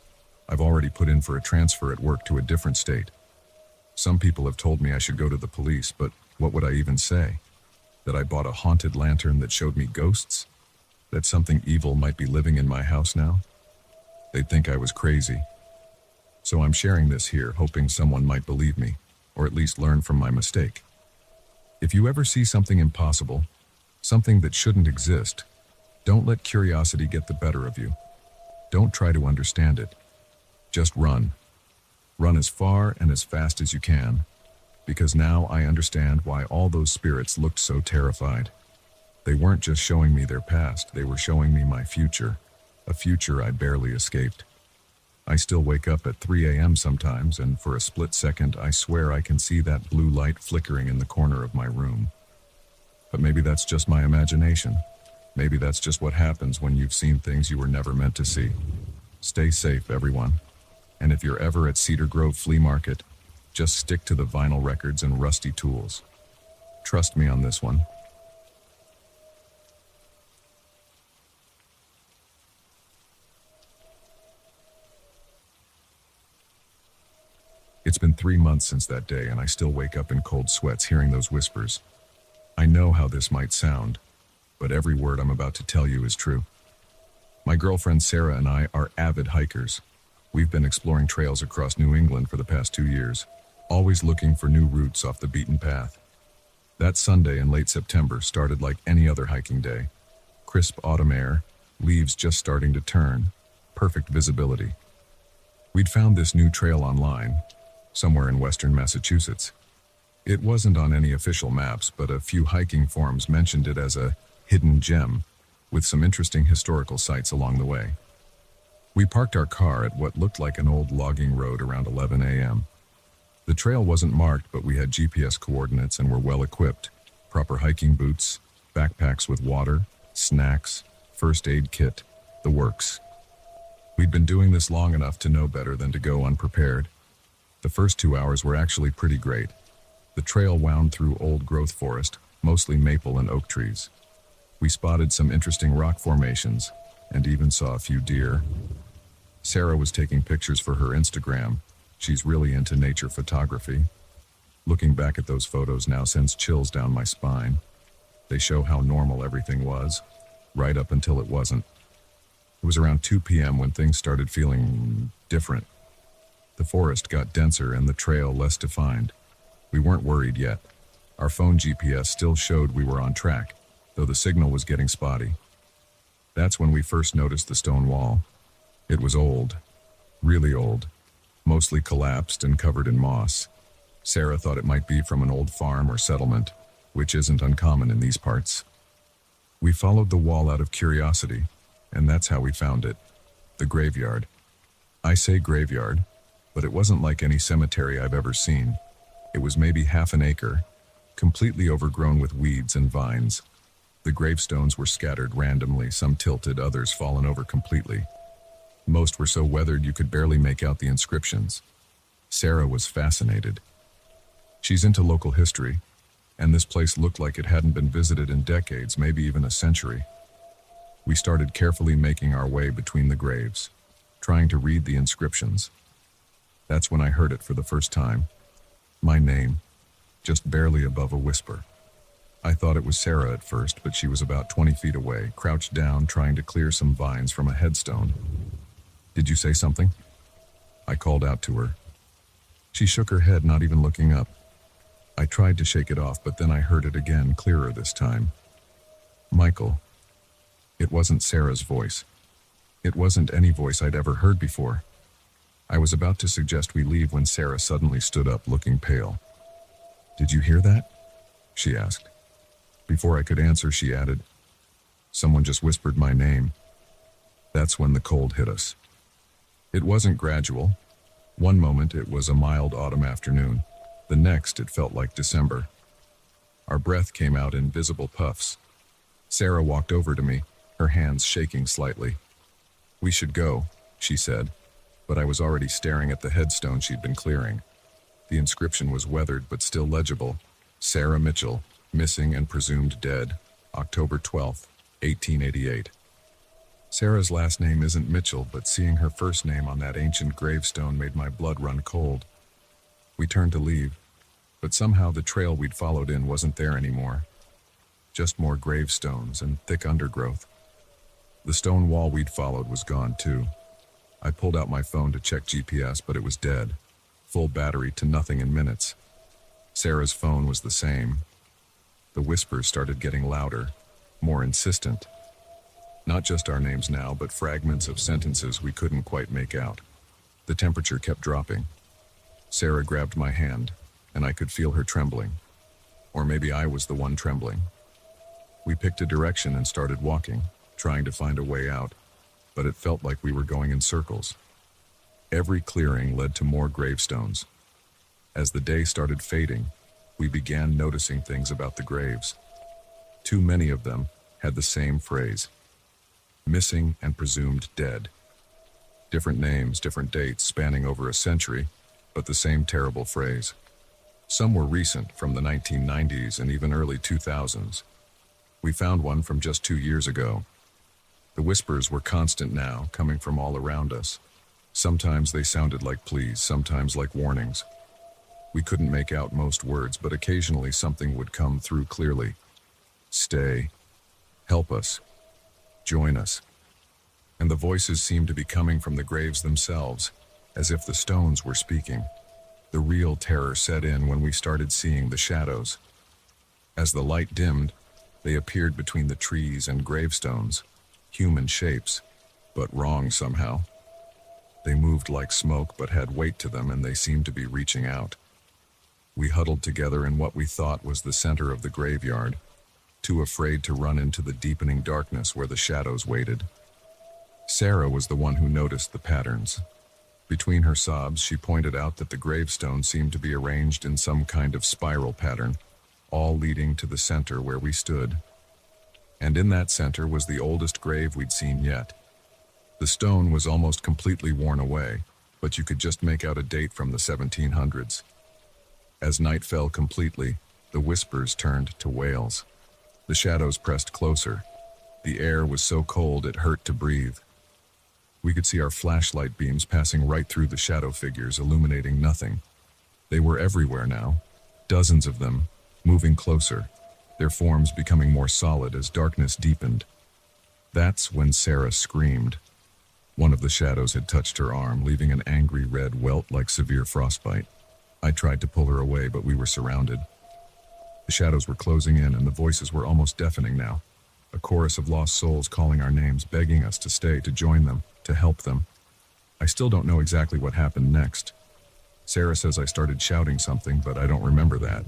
I've already put in for a transfer at work to a different state. Some people have told me I should go to the police, but what would I even say? That I bought a haunted lantern that showed me ghosts? That something evil might be living in my house now? They'd think I was crazy. So I'm sharing this here, hoping someone might believe me, or at least learn from my mistake. If you ever see something impossible, something that shouldn't exist, don't let curiosity get the better of you. Don't try to understand it. Just run. Run as far and as fast as you can, because now I understand why all those spirits looked so terrified. They weren't just showing me their past, they were showing me my future, a future I barely escaped. I still wake up at 3 a.m. sometimes, and for a split second, I swear I can see that blue light flickering in the corner of my room. But maybe that's just my imagination. Maybe that's just what happens when you've seen things you were never meant to see. Stay safe, everyone. And if you're ever at Cedar Grove Flea Market, just stick to the vinyl records and rusty tools. Trust me on this one. It's been 3 months since that day, and I still wake up in cold sweats hearing those whispers. I know how this might sound, but every word I'm about to tell you is true. My girlfriend Sarah and I are avid hikers. We've been exploring trails across New England for the past 2 years, always looking for new routes off the beaten path. That Sunday in late September started like any other hiking day. Crisp autumn air, leaves just starting to turn, perfect visibility. We'd found this new trail online, somewhere in western Massachusetts. It wasn't on any official maps, but a few hiking forums mentioned it as a hidden gem, with some interesting historical sites along the way. We parked our car at what looked like an old logging road around 11 a.m. The trail wasn't marked, but we had GPS coordinates and were well equipped. Proper hiking boots, backpacks with water, snacks, first aid kit, the works. We'd been doing this long enough to know better than to go unprepared. The first 2 hours were actually pretty great. The trail wound through old-growth forest, mostly maple and oak trees. We spotted some interesting rock formations and even saw a few deer. Sarah was taking pictures for her Instagram. She's really into nature photography. Looking back at those photos now sends chills down my spine. They show how normal everything was, right up until it wasn't. It was around 2 p.m. when things started feeling different. The forest got denser and the trail less defined. We weren't worried yet. Our phone GPS still showed we were on track, though the signal was getting spotty. That's when we first noticed the stone wall. It was old, really old, mostly collapsed and covered in moss. Sarah thought it might be from an old farm or settlement, which isn't uncommon in these parts. We followed the wall out of curiosity, and that's how we found it, the graveyard. I say graveyard, but it wasn't like any cemetery I've ever seen. It was maybe half an acre, completely overgrown with weeds and vines. The gravestones were scattered randomly, some tilted, others fallen over completely. Most were so weathered you could barely make out the inscriptions. Sarah was fascinated. She's into local history, and this place looked like it hadn't been visited in decades, maybe even a century. We started carefully making our way between the graves, trying to read the inscriptions. That's when I heard it for the first time. My name, just barely above a whisper. I thought it was Sarah at first, but she was about 20 feet away, crouched down, trying to clear some vines from a headstone. "Did you say something?" I called out to her. She shook her head, not even looking up. I tried to shake it off, but then I heard it again, clearer this time. "Michael." It wasn't Sarah's voice. It wasn't any voice I'd ever heard before. I was about to suggest we leave when Sarah suddenly stood up, looking pale. "Did you hear that?" she asked. Before I could answer, she added, "Someone just whispered my name." That's when the cold hit us. It wasn't gradual. One moment it was a mild autumn afternoon. The next it felt like December. Our breath came out in visible puffs. Sarah walked over to me, her hands shaking slightly. "We should go," she said, but I was already staring at the headstone she'd been clearing. The inscription was weathered but still legible. Sarah Mitchell, missing and presumed dead, October 12th, 1888. Sarah's last name isn't Mitchell, but seeing her first name on that ancient gravestone made my blood run cold. We turned to leave, but somehow the trail we'd followed in wasn't there anymore. Just more gravestones and thick undergrowth. The stone wall we'd followed was gone too. I pulled out my phone to check GPS, but it was dead. Full battery to nothing in minutes. Sarah's phone was the same. The whispers started getting louder, more insistent. Not just our names now, but fragments of sentences we couldn't quite make out. The temperature kept dropping. Sarah grabbed my hand, and I could feel her trembling. Or maybe I was the one trembling. We picked a direction and started walking, trying to find a way out, but it felt like we were going in circles. Every clearing led to more gravestones. As the day started fading, we began noticing things about the graves. Too many of them had the same phrase: missing and presumed dead. Different names, different dates, spanning over a century, but the same terrible phrase. Some were recent, from the 1990s and even early 2000s. We found one from just 2 years ago. The whispers were constant now, coming from all around us. Sometimes they sounded like pleas, sometimes like warnings. We couldn't make out most words, but occasionally something would come through clearly. Stay. Help us. Join us. And the voices seemed to be coming from the graves themselves, as if the stones were speaking. The real terror set in when we started seeing the shadows. As the light dimmed, they appeared between the trees and gravestones, human shapes, but wrong somehow. They moved like smoke but had weight to them, and they seemed to be reaching out. We huddled together in what we thought was the center of the graveyard, too afraid to run into the deepening darkness where the shadows waited. Sarah was the one who noticed the patterns. Between her sobs, she pointed out that the gravestones seemed to be arranged in some kind of spiral pattern, all leading to the center where we stood. And in that center was the oldest grave we'd seen yet. The stone was almost completely worn away, but you could just make out a date from the 1700s. As night fell completely, the whispers turned to wails. The shadows pressed closer. The air was so cold it hurt to breathe. We could see our flashlight beams passing right through the shadow figures, illuminating nothing. They were everywhere now, dozens of them, moving closer, their forms becoming more solid as darkness deepened. That's when Sarah screamed. One of the shadows had touched her arm, leaving an angry red welt like severe frostbite. I tried to pull her away, but we were surrounded. The shadows were closing in, and the voices were almost deafening now. A chorus of lost souls calling our names, begging us to stay, to join them, to help them. I still don't know exactly what happened next. Sarah says I started shouting something, but I don't remember that.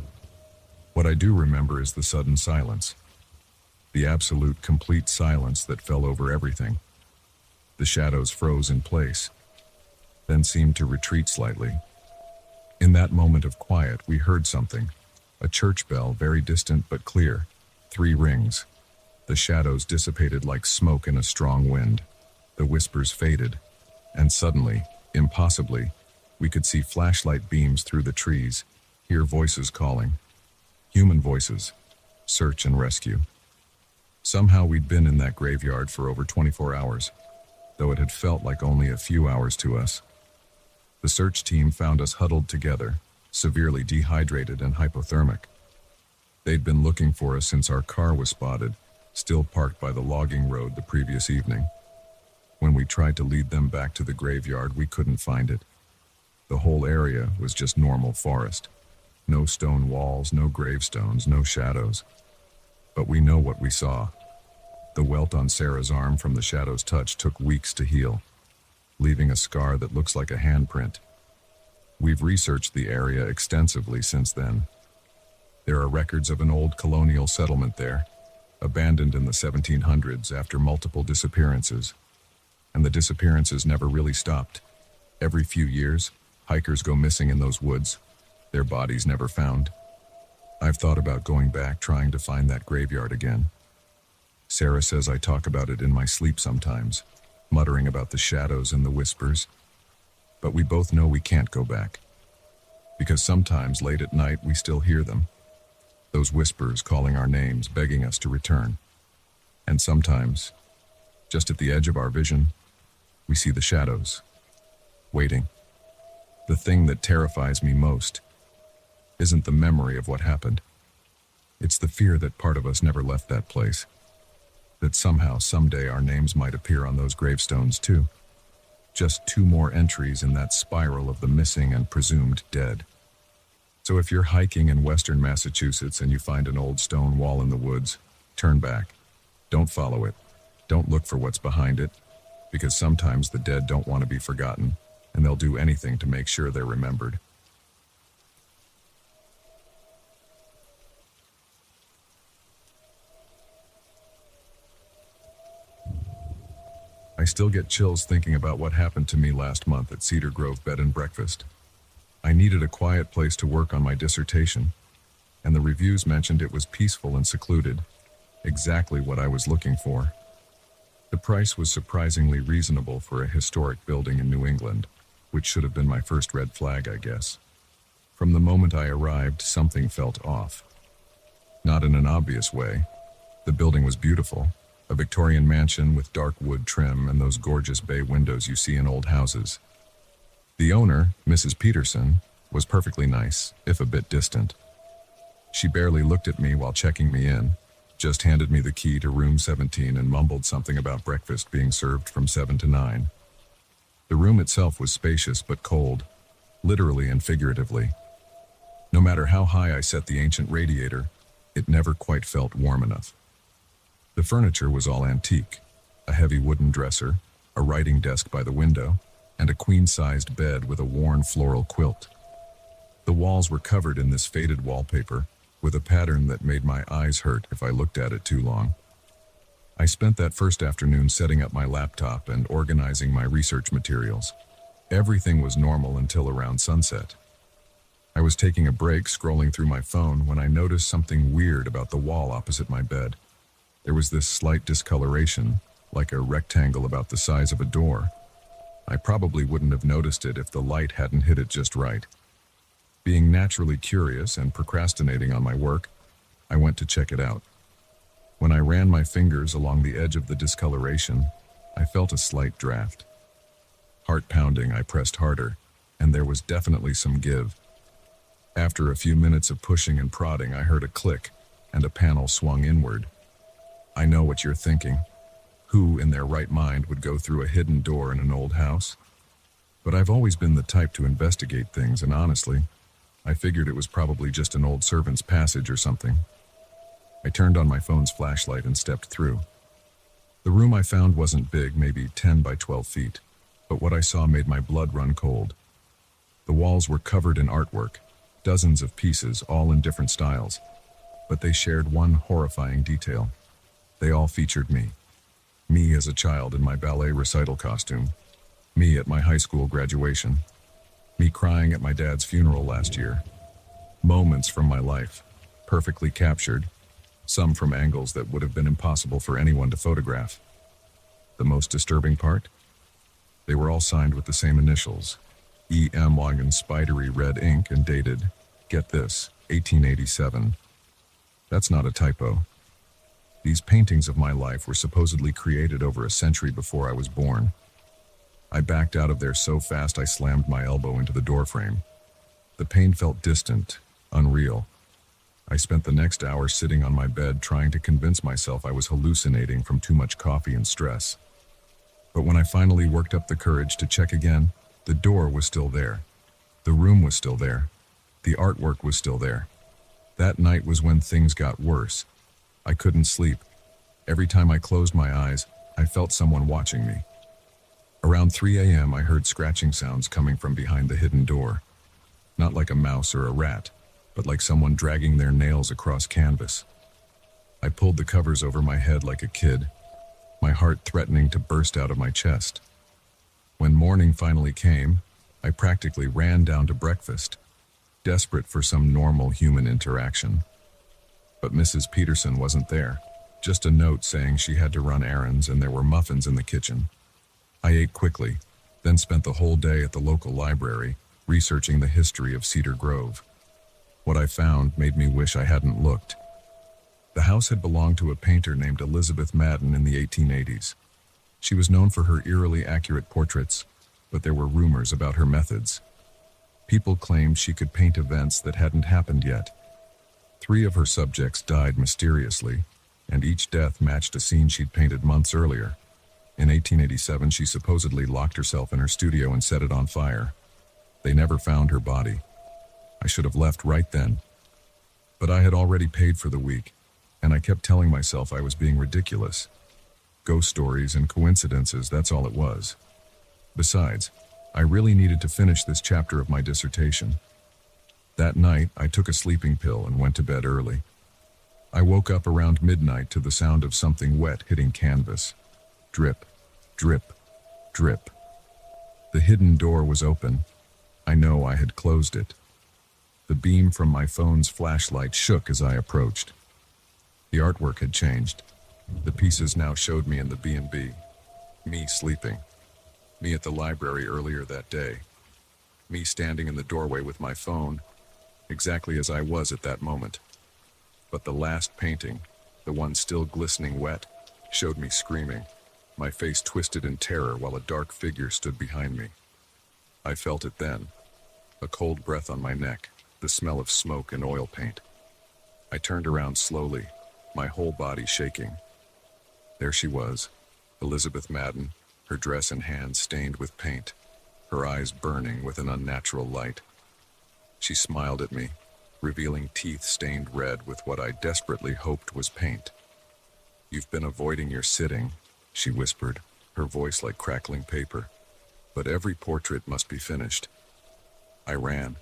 What I do remember is the sudden silence. The absolute, complete silence that fell over everything. The shadows froze in place, then seemed to retreat slightly. In that moment of quiet, we heard something. A church bell, very distant but clear. 3 rings. The shadows dissipated like smoke in a strong wind. The whispers faded. And suddenly, impossibly, we could see flashlight beams through the trees, hear voices calling. Human voices. Search and rescue. Somehow we'd been in that graveyard for over 24 hours, though it had felt like only a few hours to us. The search team found us huddled together, severely dehydrated and hypothermic. They'd been looking for us since our car was spotted, still parked by the logging road the previous evening. When we tried to lead them back to the graveyard, we couldn't find it. The whole area was just normal forest. No stone walls, no gravestones, no shadows. But we know what we saw. The welt on Sarah's arm from the shadow's touch took weeks to heal, leaving a scar that looks like a handprint. We've researched the area extensively since then. There are records of an old colonial settlement there, abandoned in the 1700s after multiple disappearances. And the disappearances never really stopped. Every few years, hikers go missing in those woods, their bodies never found. I've thought about going back, trying to find that graveyard again. Sarah says I talk about it in my sleep sometimes, muttering about the shadows and the whispers. But we both know we can't go back, because sometimes late at night we still hear them. Those whispers calling our names, begging us to return. And sometimes, just at the edge of our vision, we see the shadows, waiting. The thing that terrifies me most isn't the memory of what happened. It's the fear that part of us never left that place. That somehow, someday, our names might appear on those gravestones too. Just 2 more entries in that spiral of the missing and presumed dead. So if you're hiking in western Massachusetts and you find an old stone wall in the woods, turn back. Don't follow it. Don't look for what's behind it, because sometimes the dead don't want to be forgotten, and they'll do anything to make sure they're remembered. I still get chills thinking about what happened to me last month at Cedar Grove Bed and Breakfast. I needed a quiet place to work on my dissertation, and the reviews mentioned it was peaceful and secluded, exactly what I was looking for. The price was surprisingly reasonable for a historic building in New England, which should have been my first red flag, I guess. From the moment I arrived, something felt off. Not in an obvious way. The building was beautiful. A Victorian mansion with dark wood trim and those gorgeous bay windows you see in old houses. The owner, Mrs. Peterson, was perfectly nice, if a bit distant. She barely looked at me while checking me in, just handed me the key to room 17 and mumbled something about breakfast being served from 7 to 9. The room itself was spacious but cold, literally and figuratively. No matter how high I set the ancient radiator, it never quite felt warm enough. The furniture was all antique, a heavy wooden dresser, a writing desk by the window, and a queen-sized bed with a worn floral quilt. The walls were covered in this faded wallpaper, with a pattern that made my eyes hurt if I looked at it too long. I spent that first afternoon setting up my laptop and organizing my research materials. Everything was normal until around sunset. I was taking a break scrolling through my phone when I noticed something weird about the wall opposite my bed. There was this slight discoloration, like a rectangle about the size of a door. I probably wouldn't have noticed it if the light hadn't hit it just right. Being naturally curious and procrastinating on my work, I went to check it out. When I ran my fingers along the edge of the discoloration, I felt a slight draft. Heart pounding, I pressed harder, and there was definitely some give. After a few minutes of pushing and prodding, I heard a click, and a panel swung inward. I know what you're thinking. Who in their right mind would go through a hidden door in an old house? But I've always been the type to investigate things, and honestly, I figured it was probably just an old servant's passage or something. I turned on my phone's flashlight and stepped through. The room I found wasn't big, maybe 10 by 12 feet, but what I saw made my blood run cold. The walls were covered in artwork, dozens of pieces, all in different styles, but they shared one horrifying detail. They all featured me. Me as a child in my ballet recital costume. Me at my high school graduation. Me crying at my dad's funeral last year. Moments from my life, perfectly captured, some from angles that would have been impossible for anyone to photograph. The most disturbing part? They were all signed with the same initials, E.M. in spidery red ink and dated, get this, 1887. That's not a typo. These paintings of my life were supposedly created over a century before I was born. I backed out of there so fast I slammed my elbow into the doorframe. The pain felt distant, unreal. I spent the next hour sitting on my bed trying to convince myself I was hallucinating from too much coffee and stress. But when I finally worked up the courage to check again, the door was still there. The room was still there. The artwork was still there. That night was when things got worse. I couldn't sleep. Every time I closed my eyes, I felt someone watching me. Around 3 a.m., I heard scratching sounds coming from behind the hidden door. Not like a mouse or a rat, but like someone dragging their nails across canvas. I pulled the covers over my head like a kid, my heart threatening to burst out of my chest. When morning finally came, I practically ran down to breakfast, desperate for some normal human interaction. But Mrs. Peterson wasn't there, just a note saying she had to run errands and there were muffins in the kitchen. I ate quickly, then spent the whole day at the local library, researching the history of Cedar Grove. What I found made me wish I hadn't looked. The house had belonged to a painter named Elizabeth Madden in the 1880s. She was known for her eerily accurate portraits, but there were rumors about her methods. People claimed she could paint events that hadn't happened yet. 3 of her subjects died mysteriously, and each death matched a scene she'd painted months earlier. In 1887, she supposedly locked herself in her studio and set it on fire. They never found her body. I should have left right then. But I had already paid for the week, and I kept telling myself I was being ridiculous. Ghost stories and coincidences, that's all it was. Besides, I really needed to finish this chapter of my dissertation. That night, I took a sleeping pill and went to bed early. I woke up around midnight to the sound of something wet hitting canvas. Drip, drip, drip. The hidden door was open. I know I had closed it. The beam from my phone's flashlight shook as I approached. The artwork had changed. The pieces now showed me in the B&B. Me sleeping. Me at the library earlier that day. Me standing in the doorway with my phone, exactly as I was at that moment. But the last painting, the one still glistening wet, showed me screaming, my face twisted in terror while a dark figure stood behind me. I felt it then, a cold breath on my neck, the smell of smoke and oil paint. I turned around slowly, my whole body shaking. There she was, Elizabeth Madden, her dress and hands stained with paint, her eyes burning with an unnatural light. She smiled at me, revealing teeth stained red with what I desperately hoped was paint. "You've been avoiding your sitting," she whispered, her voice like crackling paper. "But every portrait must be finished." I ran.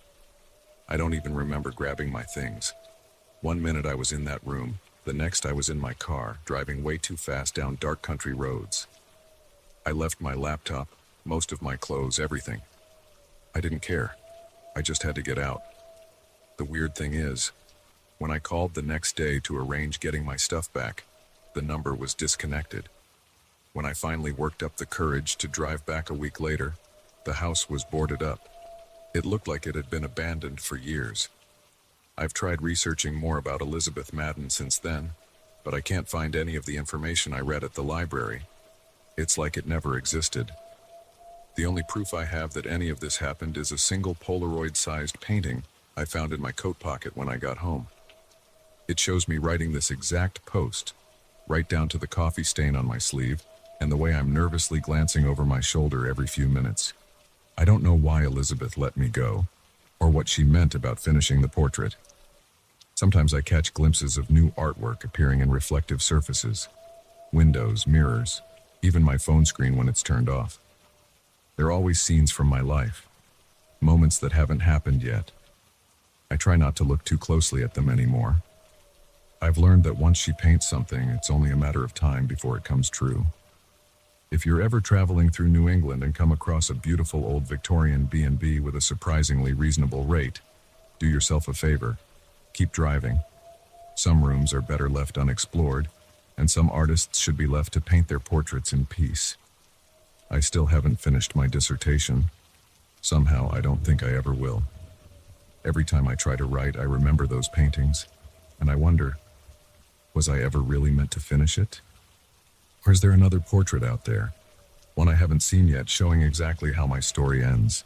I don't even remember grabbing my things. One minute I was in that room, the next I was in my car, driving way too fast down dark country roads. I left my laptop, most of my clothes, everything. I didn't care. I just had to get out. The weird thing is, when I called the next day to arrange getting my stuff back, the number was disconnected. When I finally worked up the courage to drive back a week later, the house was boarded up. It looked like it had been abandoned for years. I've tried researching more about Elizabeth Madden since then, but I can't find any of the information I read at the library. It's like it never existed. The only proof I have that any of this happened is a single Polaroid-sized painting I found in my coat pocket when I got home. It shows me writing this exact post, right down to the coffee stain on my sleeve, and the way I'm nervously glancing over my shoulder every few minutes. I don't know why Elizabeth let me go, or what she meant about finishing the portrait. Sometimes I catch glimpses of new artwork appearing in reflective surfaces, windows, mirrors, even my phone screen when it's turned off. They're always scenes from my life, moments that haven't happened yet. I try not to look too closely at them anymore. I've learned that once she paints something, it's only a matter of time before it comes true. If you're ever traveling through New England and come across a beautiful old Victorian B&B with a surprisingly reasonable rate, do yourself a favor. Keep driving. Some rooms are better left unexplored, and some artists should be left to paint their portraits in peace. I still haven't finished my dissertation. Somehow, I don't think I ever will. Every time I try to write, I remember those paintings, and I wonder, was I ever really meant to finish it? Or is there another portrait out there, one I haven't seen yet, showing exactly how my story ends?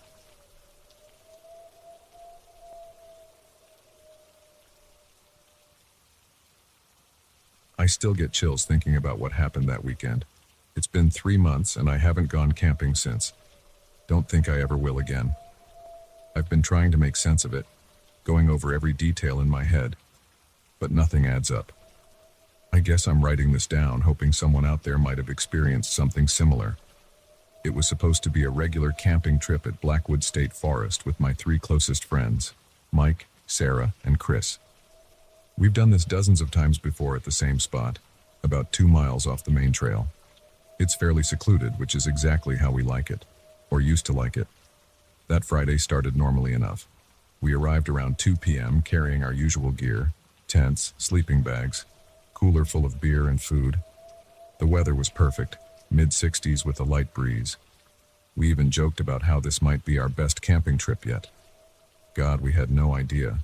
I still get chills thinking about what happened that weekend. It's been 3 months and I haven't gone camping since. Don't think I ever will again. I've been trying to make sense of it, going over every detail in my head, but nothing adds up. I guess I'm writing this down, hoping someone out there might have experienced something similar. It was supposed to be a regular camping trip at Blackwood State Forest with my 3 closest friends, Mike, Sarah, and Chris. We've done this dozens of times before at the same spot, about 2 miles off the main trail. It's fairly secluded, which is exactly how we like it, or used to like it. That Friday started normally enough. We arrived around 2 p.m. carrying our usual gear, tents, sleeping bags, cooler full of beer and food. The weather was perfect, mid-60s with a light breeze. We even joked about how this might be our best camping trip yet. God, we had no idea.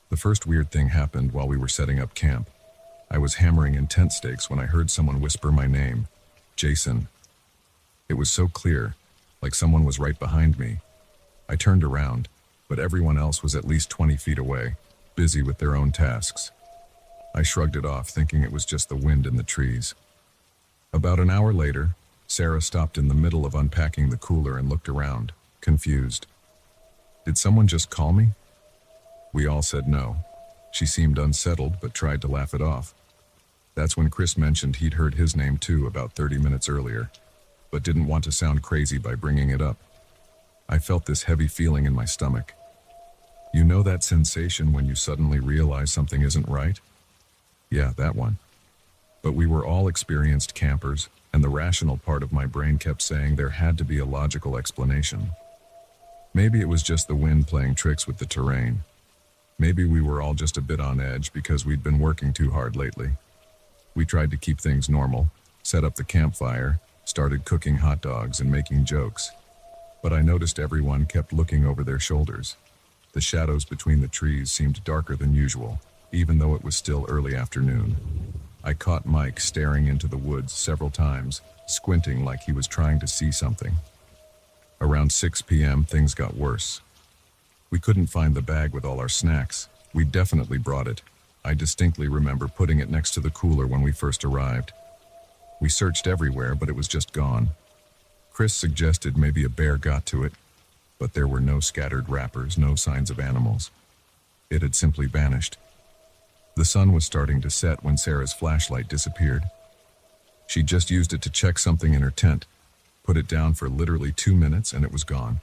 The first weird thing happened while we were setting up camp. I was hammering in tent stakes when I heard someone whisper my name, Jason. It was so clear, like someone was right behind me. I turned around, but everyone else was at least 20 feet away, busy with their own tasks. I shrugged it off, thinking it was just the wind in the trees. About an hour later, Sarah stopped in the middle of unpacking the cooler and looked around, confused. Did someone just call me? We all said no. She seemed unsettled, but tried to laugh it off. That's when Chris mentioned he'd heard his name too about 30 minutes earlier, but didn't want to sound crazy by bringing it up. I felt this heavy feeling in my stomach. You know that sensation when you suddenly realize something isn't right? Yeah, that one. But we were all experienced campers, and the rational part of my brain kept saying there had to be a logical explanation. Maybe it was just the wind playing tricks with the terrain. Maybe we were all just a bit on edge because we'd been working too hard lately. We tried to keep things normal, set up the campfire, started cooking hot dogs and making jokes. But I noticed everyone kept looking over their shoulders. The shadows between the trees seemed darker than usual, even though it was still early afternoon. I caught Mike staring into the woods several times, squinting like he was trying to see something. Around 6 p.m., things got worse. We couldn't find the bag with all our snacks. We definitely brought it. I distinctly remember putting it next to the cooler when we first arrived. We searched everywhere, but it was just gone. Chris suggested maybe a bear got to it, but there were no scattered wrappers, no signs of animals. It had simply vanished. The sun was starting to set when Sarah's flashlight disappeared. She just used it to check something in her tent, put it down for literally 2 minutes, and it was gone.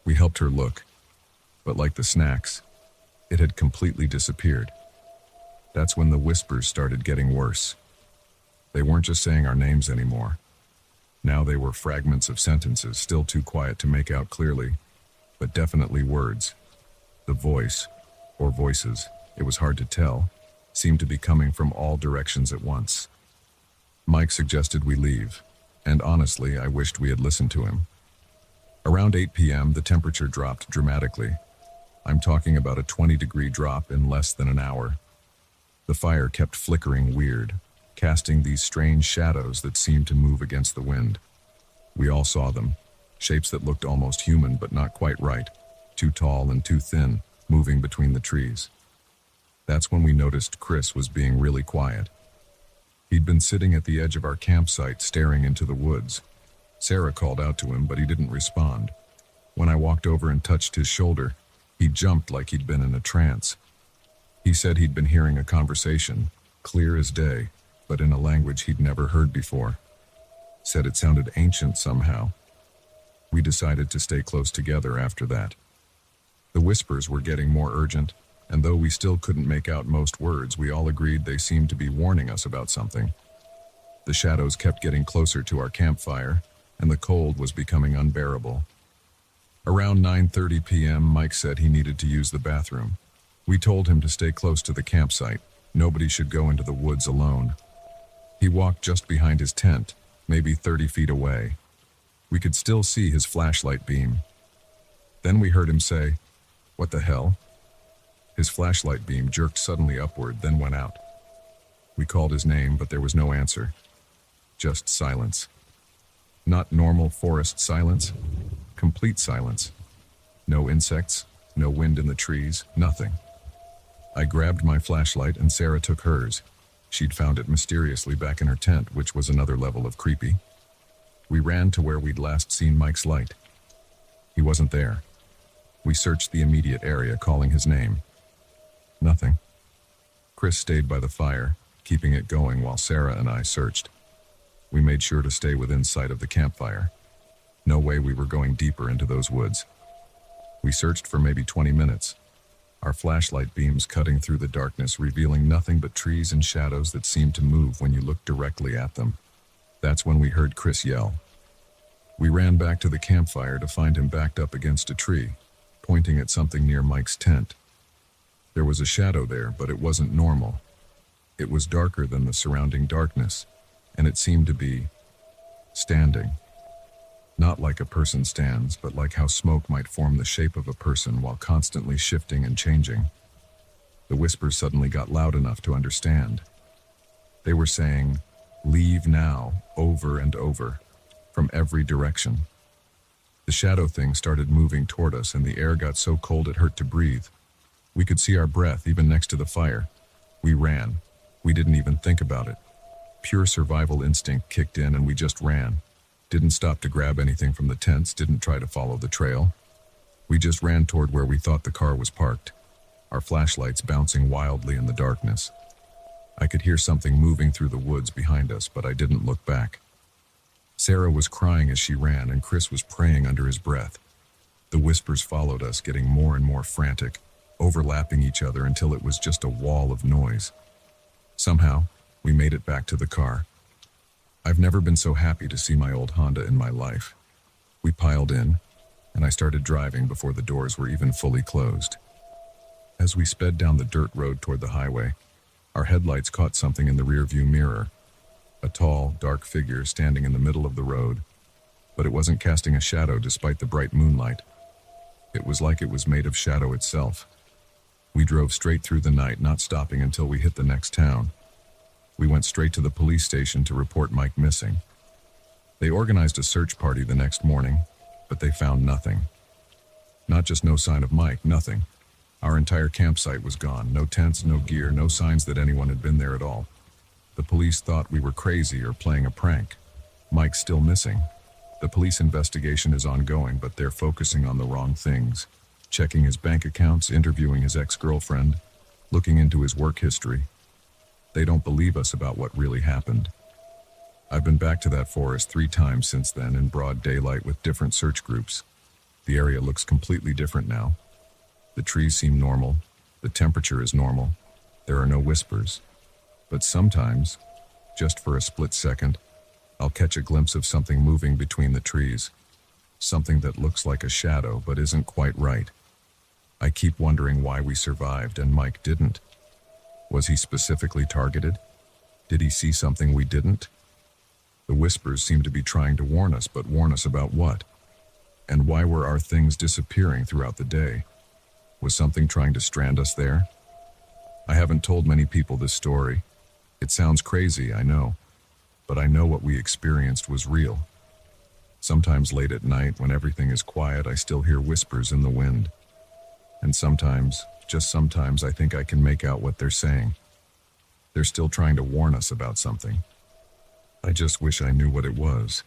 We helped her look, but like the snacks, it had completely disappeared. That's when the whispers started getting worse. They weren't just saying our names anymore. Now they were fragments of sentences, still too quiet to make out clearly, but definitely words. The voice, or voices, it was hard to tell, seemed to be coming from all directions at once. Mike suggested we leave, and honestly, I wished we had listened to him. Around 8 p.m., the temperature dropped dramatically. I'm talking about a 20-degree drop in less than an hour. The fire kept flickering weird, casting these strange shadows that seemed to move against the wind. We all saw them, shapes that looked almost human but not quite right, too tall and too thin, moving between the trees. That's when we noticed Chris was being really quiet. He'd been sitting at the edge of our campsite staring into the woods. Sarah called out to him, but he didn't respond. When I walked over and touched his shoulder, he jumped like he'd been in a trance. He said he'd been hearing a conversation, clear as day, but in a language he'd never heard before. Said it sounded ancient somehow. We decided to stay close together after that. The whispers were getting more urgent, and though we still couldn't make out most words, we all agreed they seemed to be warning us about something. The shadows kept getting closer to our campfire, and the cold was becoming unbearable. Around 9:30 p.m., Mike said he needed to use the bathroom. We told him to stay close to the campsite. Nobody should go into the woods alone. He walked just behind his tent, maybe 30 feet away. We could still see his flashlight beam. Then we heard him say, "What the hell?" His flashlight beam jerked suddenly upward, then went out. We called his name, but there was no answer. Just silence. Not normal forest silence. Complete silence. No insects, no wind in the trees, nothing. I grabbed my flashlight and Sarah took hers. She'd found it mysteriously back in her tent, which was another level of creepy. We ran to where we'd last seen Mike's light. He wasn't there. We searched the immediate area, calling his name. Nothing. Chris stayed by the fire, keeping it going while Sarah and I searched. We made sure to stay within sight of the campfire. No way we were going deeper into those woods. We searched for maybe 20 minutes, our flashlight beams cutting through the darkness, revealing nothing but trees and shadows that seemed to move when you looked directly at them. That's when we heard Chris yell. We ran back to the campfire to find him backed up against a tree, pointing at something near Mike's tent. There was a shadow there, but it wasn't normal. It was darker than the surrounding darkness, and it seemed to be standing. Not like a person stands, but like how smoke might form the shape of a person while constantly shifting and changing. The whispers suddenly got loud enough to understand. They were saying, "Leave now," over and over, from every direction. The shadow thing started moving toward us, and the air got so cold it hurt to breathe. We could see our breath even next to the fire. We ran. We didn't even think about it. Pure survival instinct kicked in and we just ran. Didn't stop to grab anything from the tents, didn't try to follow the trail. We just ran toward where we thought the car was parked, our flashlights bouncing wildly in the darkness. I could hear something moving through the woods behind us, but I didn't look back. Sarah was crying as she ran, and Chris was praying under his breath. The whispers followed us, getting more and more frantic, overlapping each other until it was just a wall of noise. Somehow, we made it back to the car. I've never been so happy to see my old Honda in my life. We piled in, and I started driving before the doors were even fully closed. As we sped down the dirt road toward the highway, our headlights caught something in the rearview mirror. A tall, dark figure standing in the middle of the road, but it wasn't casting a shadow despite the bright moonlight. It was like it was made of shadow itself. We drove straight through the night, not stopping until we hit the next town. We went straight to the police station to report Mike missing. They organized a search party the next morning, but they found nothing. Not just no sign of Mike, nothing. Our entire campsite was gone. No tents, no gear, no signs that anyone had been there at all. The police thought we were crazy or playing a prank. Mike's still missing. The police investigation is ongoing, but they're focusing on the wrong things. Checking his bank accounts, interviewing his ex-girlfriend, looking into his work history. They don't believe us about what really happened. I've been back to that forest 3 times since then in broad daylight with different search groups. The area looks completely different now. The trees seem normal. The temperature is normal. There are no whispers. But sometimes, just for a split second, I'll catch a glimpse of something moving between the trees. Something that looks like a shadow but isn't quite right. I keep wondering why we survived and Mike didn't. Was he specifically targeted? Did he see something we didn't? The whispers seem to be trying to warn us, but warn us about what? And why were our things disappearing throughout the day? Was something trying to strand us there? I haven't told many people this story. It sounds crazy, I know, but I know what we experienced was real. Sometimes late at night, when everything is quiet, I still hear whispers in the wind. And sometimes, just sometimes, I think I can make out what they're saying. They're still trying to warn us about something. I just wish I knew what it was.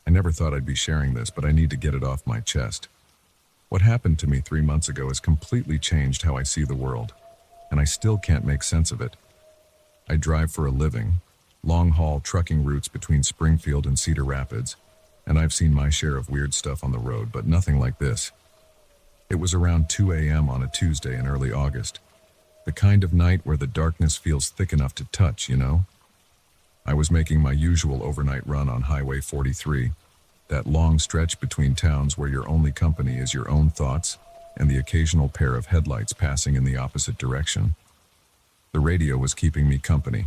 I never thought I'd be sharing this, but I need to get it off my chest. What happened to me 3 months ago has completely changed how I see the world, and I still can't make sense of it. I drive for a living, long-haul trucking routes between Springfield and Cedar Rapids, and I've seen my share of weird stuff on the road, but nothing like this. It was around 2 a.m. on a Tuesday in early August, the kind of night where the darkness feels thick enough to touch, you know? I was making my usual overnight run on Highway 43, that long stretch between towns where your only company is your own thoughts and the occasional pair of headlights passing in the opposite direction. The radio was keeping me company,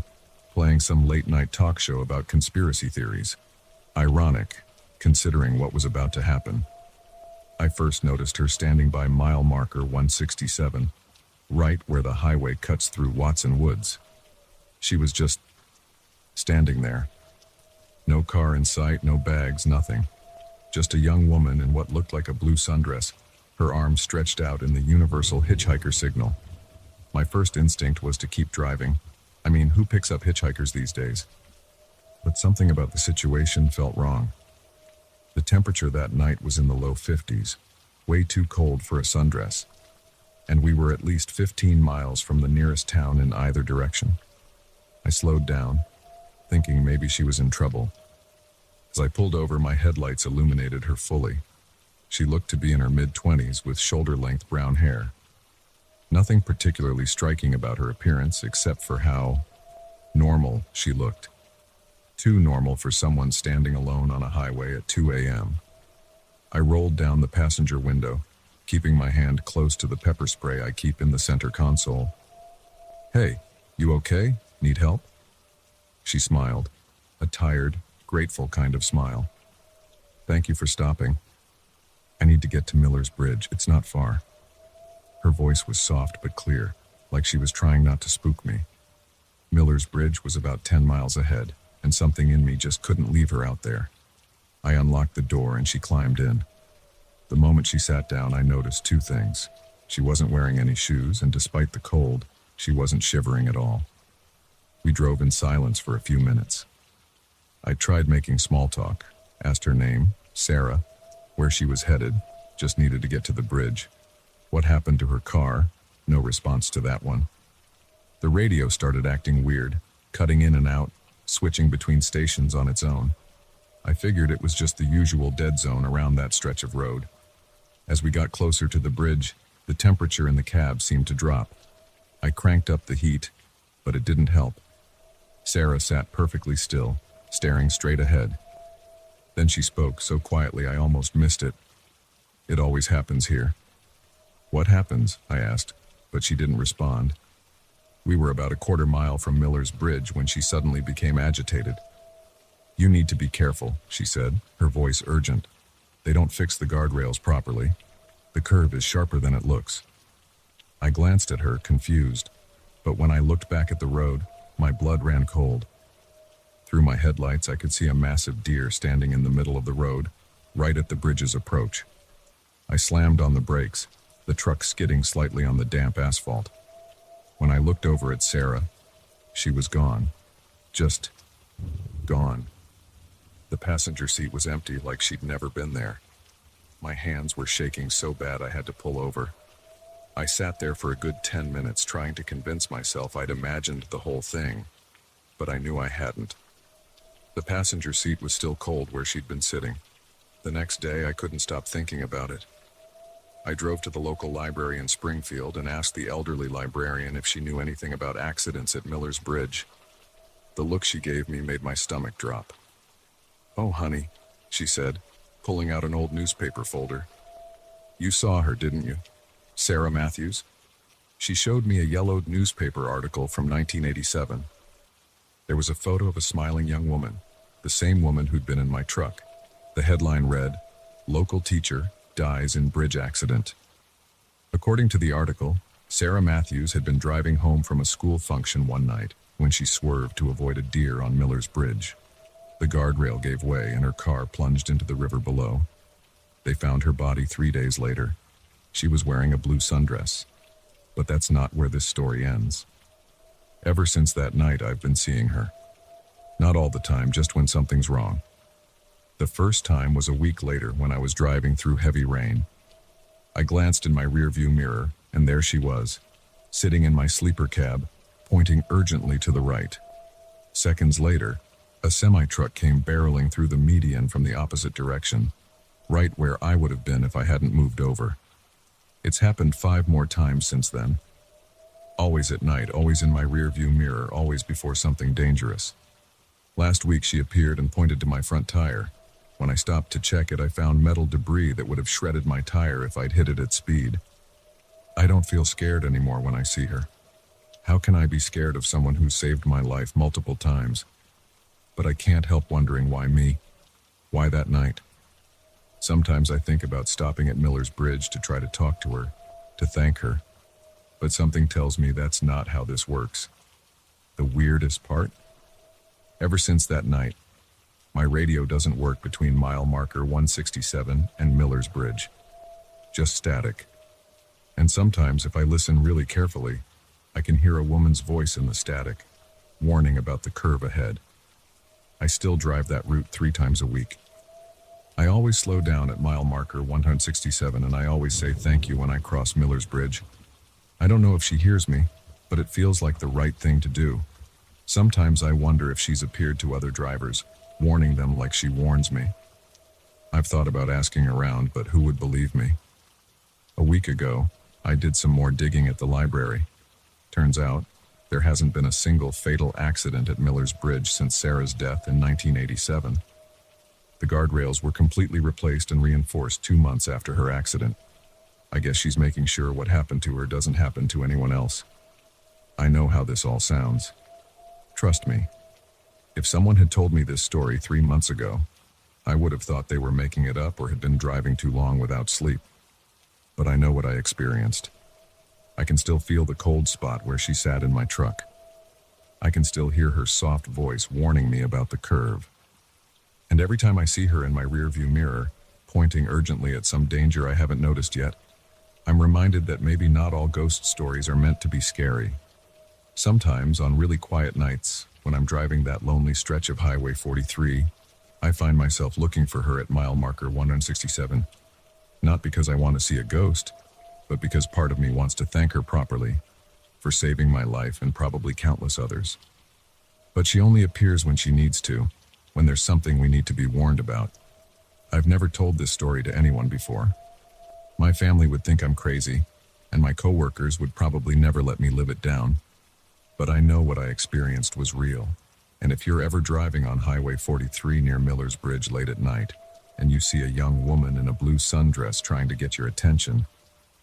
playing some late-night talk show about conspiracy theories. Ironic, considering what was about to happen. I first noticed her standing by mile marker 167, right where the highway cuts through Watson Woods. She was just standing there. No car in sight, no bags, nothing. Just a young woman in what looked like a blue sundress, her arms stretched out in the universal hitchhiker signal. My first instinct was to keep driving. I mean, who picks up hitchhikers these days? But something about the situation felt wrong. The temperature that night was in the low 50s, way too cold for a sundress. And we were at least 15 miles from the nearest town in either direction. I slowed down, thinking maybe she was in trouble. As I pulled over, my headlights illuminated her fully. She looked to be in her mid-20s with shoulder-length brown hair. Nothing particularly striking about her appearance except for how normal she looked. Too normal for someone standing alone on a highway at 2 a.m. I rolled down the passenger window, keeping my hand close to the pepper spray I keep in the center console. "Hey, you okay? Need help?" She smiled, a tired, grateful kind of smile. "Thank you for stopping. I need to get to Miller's Bridge. It's not far." Her voice was soft but clear, like she was trying not to spook me. Miller's Bridge was about 10 miles ahead, and something in me just couldn't leave her out there. I unlocked the door and she climbed in. The moment she sat down, I noticed two things. She wasn't wearing any shoes, and despite the cold, she wasn't shivering at all. We drove in silence for a few minutes. I tried making small talk, asked her name, Sarah, where she was headed, just needed to get to the bridge. What happened to her car? No response to that one. The radio started acting weird, cutting in and out, switching between stations on its own. I figured it was just the usual dead zone around that stretch of road. As we got closer to the bridge, the temperature in the cab seemed to drop. I cranked up the heat, but it didn't help. Sarah sat perfectly still, staring straight ahead. Then she spoke so quietly I almost missed it. "It always happens here." "What happens?" I asked, but she didn't respond. We were about a quarter mile from Miller's Bridge when she suddenly became agitated. "You need to be careful," she said, her voice urgent. "They don't fix the guardrails properly. The curve is sharper than it looks." I glanced at her, confused, but when I looked back at the road, my blood ran cold. Through my headlights, I could see a massive deer standing in the middle of the road, right at the bridge's approach. I slammed on the brakes, the truck skidding slightly on the damp asphalt. When I looked over at Sarah, she was gone. Just gone. The passenger seat was empty, like she'd never been there. My hands were shaking so bad I had to pull over. I sat there for a good 10 minutes trying to convince myself I'd imagined the whole thing, but I knew I hadn't. The passenger seat was still cold where she'd been sitting. The next day, I couldn't stop thinking about it. I drove to the local library in Springfield and asked the elderly librarian if she knew anything about accidents at Miller's Bridge. The look she gave me made my stomach drop. "Oh, honey," she said, pulling out an old newspaper folder. "You saw her, didn't you? Sarah Matthews? She showed me a yellowed newspaper article from 1987. There was a photo of a smiling young woman, the same woman who'd been in my truck. The headline read, "Local teacher dies in bridge accident." According to the article, Sarah Matthews had been driving home from a school function one night when she swerved to avoid a deer on Miller's Bridge. The guardrail gave way and her car plunged into the river below. They found her body 3 days later. She was wearing a blue sundress. But that's not where this story ends. Ever since that night, I've been seeing her. Not all the time, just when something's wrong. The first time was a week later when I was driving through heavy rain. I glanced in my rearview mirror, and there she was, sitting in my sleeper cab, pointing urgently to the right. Seconds later, a semi-truck came barreling through the median from the opposite direction, right where I would have been if I hadn't moved over. It's happened 5 more times since then. Always at night, always in my rearview mirror, always before something dangerous. Last week she appeared and pointed to my front tire. When I stopped to check it, I found metal debris that would have shredded my tire if I'd hit it at speed. I don't feel scared anymore when I see her. How can I be scared of someone who saved my life multiple times? But I can't help wondering why me? Why that night? Sometimes I think about stopping at Miller's Bridge to try to talk to her, to thank her. But something tells me that's not how this works. The weirdest part? Ever since that night, my radio doesn't work between mile marker 167 and Miller's Bridge. Just static. And sometimes, if I listen really carefully, I can hear a woman's voice in the static, warning about the curve ahead. I still drive that route 3 times a week. I always slow down at mile marker 167, and I always say thank you when I cross Miller's Bridge. I don't know if she hears me, but it feels like the right thing to do. Sometimes I wonder if she's appeared to other drivers, warning them like she warns me. I've thought about asking around, but who would believe me? A week ago, I did some more digging at the library. Turns out, there hasn't been a single fatal accident at Miller's Bridge since Sarah's death in 1987. The guardrails were completely replaced and reinforced 2 months after her accident. I guess she's making sure what happened to her doesn't happen to anyone else. I know how this all sounds. Trust me. If someone had told me this story 3 months ago, I would have thought they were making it up or had been driving too long without sleep. But I know what I experienced. I can still feel the cold spot where she sat in my truck. I can still hear her soft voice warning me about the curve. And every time I see her in my rearview mirror, pointing urgently at some danger I haven't noticed yet, I'm reminded that maybe not all ghost stories are meant to be scary. Sometimes, on really quiet nights, when I'm driving that lonely stretch of Highway 43, I find myself looking for her at mile marker 167. Not because I want to see a ghost, but because part of me wants to thank her properly for saving my life and probably countless others. But she only appears when she needs to, when there's something we need to be warned about. I've never told this story to anyone before. My family would think I'm crazy, and my coworkers would probably never let me live it down. But I know what I experienced was real, and if you're ever driving on Highway 43 near Miller's Bridge late at night, and you see a young woman in a blue sundress trying to get your attention,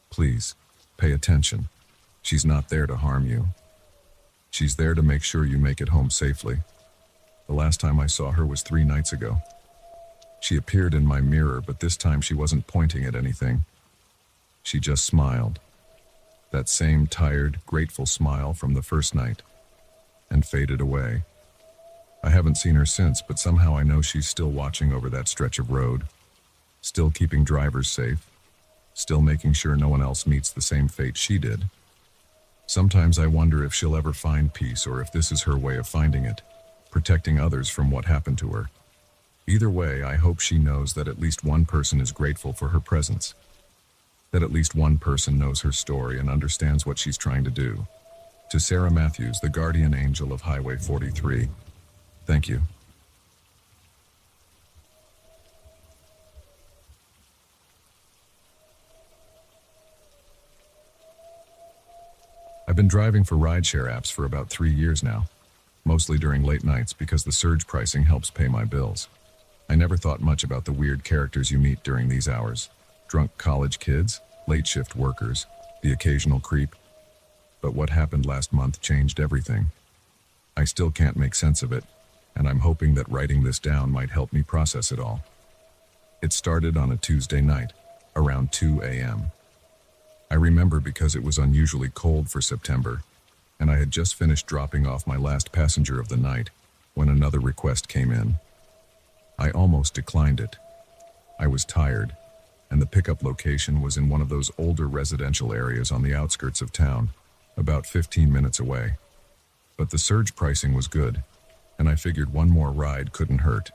please, pay attention. She's not there to harm you. She's there to make sure you make it home safely. The last time I saw her was 3 nights ago. She appeared in my mirror, but this time she wasn't pointing at anything. She just smiled. That same tired, grateful smile from the first night, and faded away. I haven't seen her since, but somehow I know she's still watching over that stretch of road, still keeping drivers safe, still making sure no one else meets the same fate she did. Sometimes I wonder if she'll ever find peace, or if this is her way of finding it, protecting others from what happened to her. Either way, I hope she knows that at least one person is grateful for her presence, that at least one person knows her story and understands what she's trying to do. To Sarah Matthews, the guardian angel of Highway 43, thank you. I've been driving for rideshare apps for about 3 years now, mostly during late nights because the surge pricing helps pay my bills. I never thought much about the weird characters you meet during these hours. Drunk college kids, late shift workers, the occasional creep. But what happened last month changed everything. I still can't make sense of it, and I'm hoping that writing this down might help me process it all. It started on a Tuesday night, around 2 a.m. I remember because it was unusually cold for September, and I had just finished dropping off my last passenger of the night when another request came in. I almost declined it. I was tired, and the pickup location was in one of those older residential areas on the outskirts of town, about 15 minutes away. But the surge pricing was good, and I figured one more ride couldn't hurt.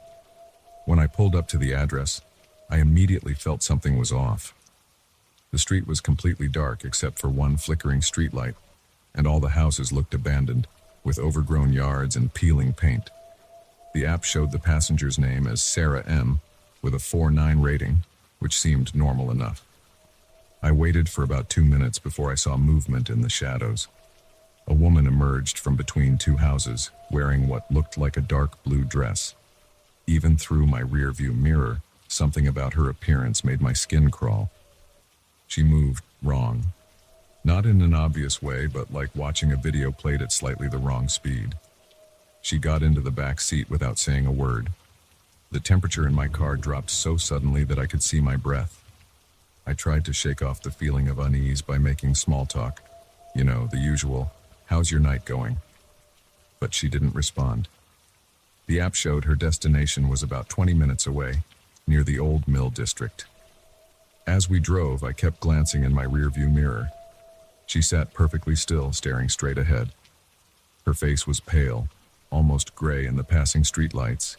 When I pulled up to the address, I immediately felt something was off. The street was completely dark except for one flickering streetlight, and all the houses looked abandoned, with overgrown yards and peeling paint. The app showed the passenger's name as Sarah M., with a 4.9 rating, which seemed normal enough. I waited for about 2 minutes before I saw movement in the shadows. A woman emerged from between two houses, wearing what looked like a dark blue dress. Even through my rearview mirror, something about her appearance made my skin crawl. She moved wrong. Not in an obvious way, but like watching a video played at slightly the wrong speed. She got into the back seat without saying a word. The temperature in my car dropped so suddenly that I could see my breath. I tried to shake off the feeling of unease by making small talk. You know, the usual, "How's your night going?" But she didn't respond. The app showed her destination was about 20 minutes away, near the Old Mill District. As we drove, I kept glancing in my rearview mirror. She sat perfectly still, staring straight ahead. Her face was pale, almost gray in the passing streetlights,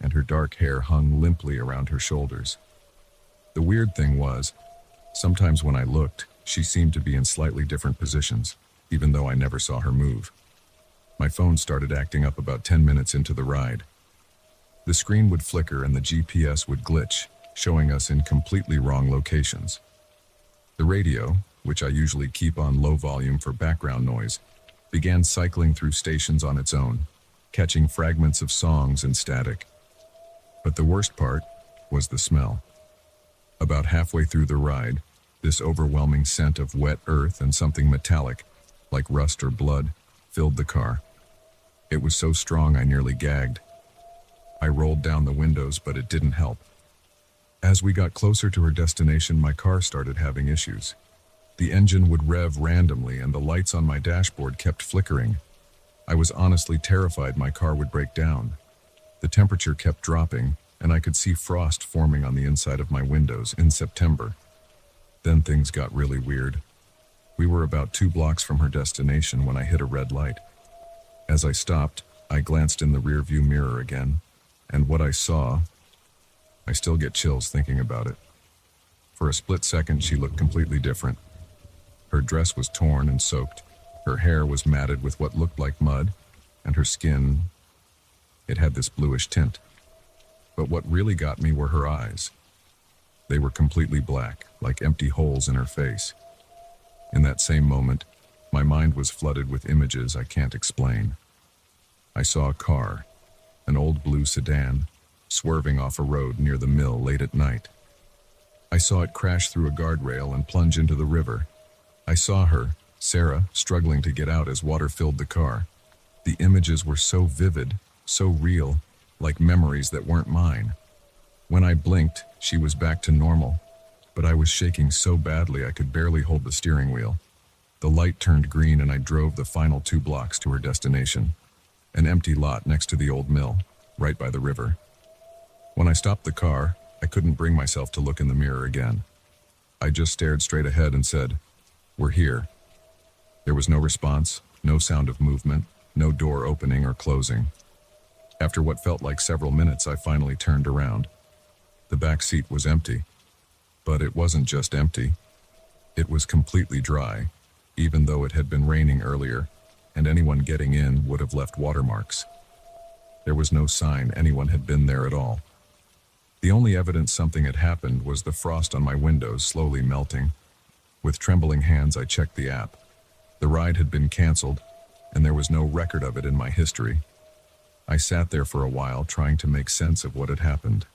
and her dark hair hung limply around her shoulders. The weird thing was, sometimes when I looked, she seemed to be in slightly different positions, even though I never saw her move. My phone started acting up about 10 minutes into the ride. The screen would flicker and the GPS would glitch, showing us in completely wrong locations. The radio, which I usually keep on low volume for background noise, began cycling through stations on its own, catching fragments of songs and static. But the worst part was the smell. About halfway through the ride, this overwhelming scent of wet earth and something metallic, like rust or blood, filled the car. It was so strong I nearly gagged. I rolled down the windows, but it didn't help. As we got closer to her destination, my car started having issues. The engine would rev randomly and the lights on my dashboard kept flickering. I was honestly terrified my car would break down. The temperature kept dropping, and I could see frost forming on the inside of my windows in September. Then things got really weird. We were about 2 blocks from her destination when I hit a red light. As I stopped, I glanced in the rearview mirror again, and what I saw, I still get chills thinking about it. For a split second, she looked completely different. Her dress was torn and soaked, her hair was matted with what looked like mud, and her skin, it had this bluish tint. But what really got me were her eyes. They were completely black, like empty holes in her face. In that same moment, my mind was flooded with images I can't explain. I saw a car, an old blue sedan, swerving off a road near the mill late at night. I saw it crash through a guardrail and plunge into the river. I saw her, Sarah, struggling to get out as water filled the car. The images were so vivid, so real, like memories that weren't mine. When I blinked, she was back to normal, but I was shaking so badly I could barely hold the steering wheel. The light turned green and I drove the final 2 blocks to her destination, an empty lot next to the old mill, right by the river. When I stopped the car, I couldn't bring myself to look in the mirror again. I just stared straight ahead and said, "We're here." There was no response, no sound of movement, no door opening or closing. After what felt like several minutes, I finally turned around. The back seat was empty. But it wasn't just empty. It was completely dry, even though it had been raining earlier, and anyone getting in would have left watermarks. There was no sign anyone had been there at all. The only evidence something had happened was the frost on my windows slowly melting. With trembling hands, I checked the app. The ride had been canceled, and there was no record of it in my history. I sat there for a while trying to make sense of what had happened.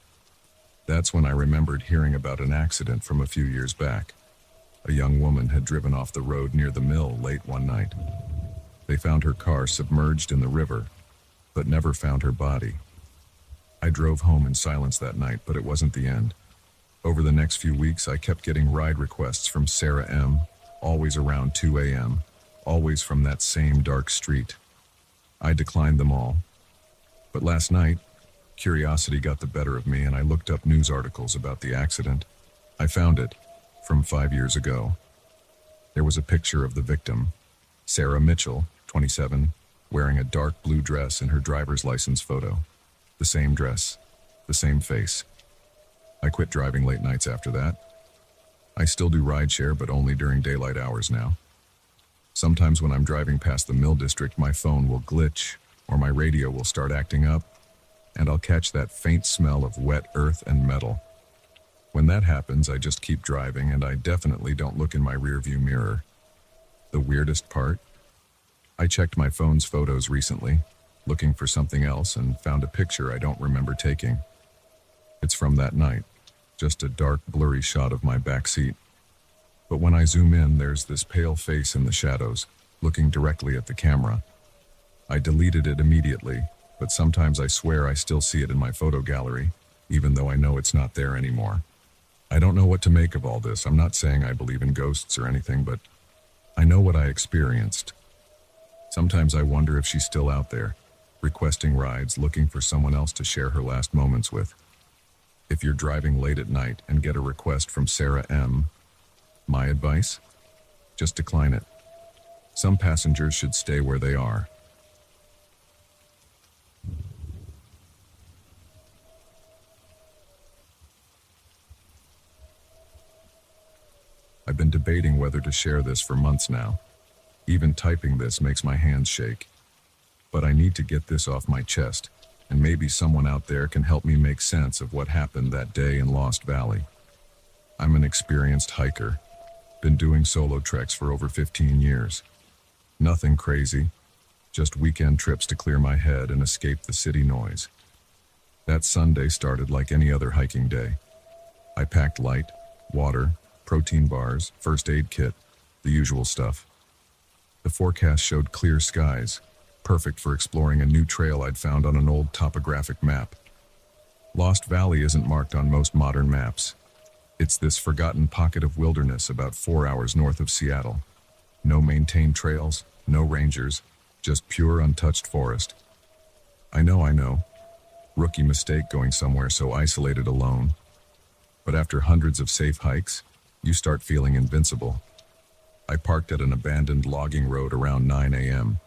That's when I remembered hearing about an accident from a few years back. A young woman had driven off the road near the mill late one night. They found her car submerged in the river, but never found her body. I drove home in silence that night, but it wasn't the end. Over the next few weeks, I kept getting ride requests from Sarah M., always around 2 a.m., always from that same dark street. I declined them all. But last night, curiosity got the better of me and I looked up news articles about the accident. I found it, from 5 years ago. There was a picture of the victim, Sarah Mitchell, 27, wearing a dark blue dress in her driver's license photo. The same dress, the same face. I quit driving late nights after that. I still do rideshare, but only during daylight hours now. Sometimes when I'm driving past the mill district, my phone will glitch or my radio will start acting up, and I'll catch that faint smell of wet earth and metal. When that happens, I just keep driving and I definitely don't look in my rearview mirror. The weirdest part? I checked my phone's photos recently, looking for something else, and found a picture I don't remember taking. It's from that night, just a dark, blurry shot of my back seat. But when I zoom in, there's this pale face in the shadows, looking directly at the camera. I deleted it immediately, but sometimes I swear I still see it in my photo gallery, even though I know it's not there anymore. I don't know what to make of all this. I'm not saying I believe in ghosts or anything, but I know what I experienced. Sometimes I wonder if she's still out there, requesting rides, looking for someone else to share her last moments with. If you're driving late at night and get a request from Sarah M., my advice? Just decline it. Some passengers should stay where they are. I've been debating whether to share this for months now. Even typing this makes my hands shake. But I need to get this off my chest, and maybe someone out there can help me make sense of what happened that day in Lost Valley. I'm an experienced hiker. Been doing solo treks for over 15 years. Nothing crazy, just weekend trips to clear my head and escape the city noise. That Sunday started like any other hiking day. I packed light, water, protein bars, first aid kit, the usual stuff. The forecast showed clear skies, perfect for exploring a new trail I'd found on an old topographic map. Lost Valley isn't marked on most modern maps. It's this forgotten pocket of wilderness about 4 hours north of Seattle. No maintained trails, no rangers, just pure untouched forest. I know. Rookie mistake going somewhere so isolated alone. But after hundreds of safe hikes, you start feeling invincible. I parked at an abandoned logging road around 9 a.m.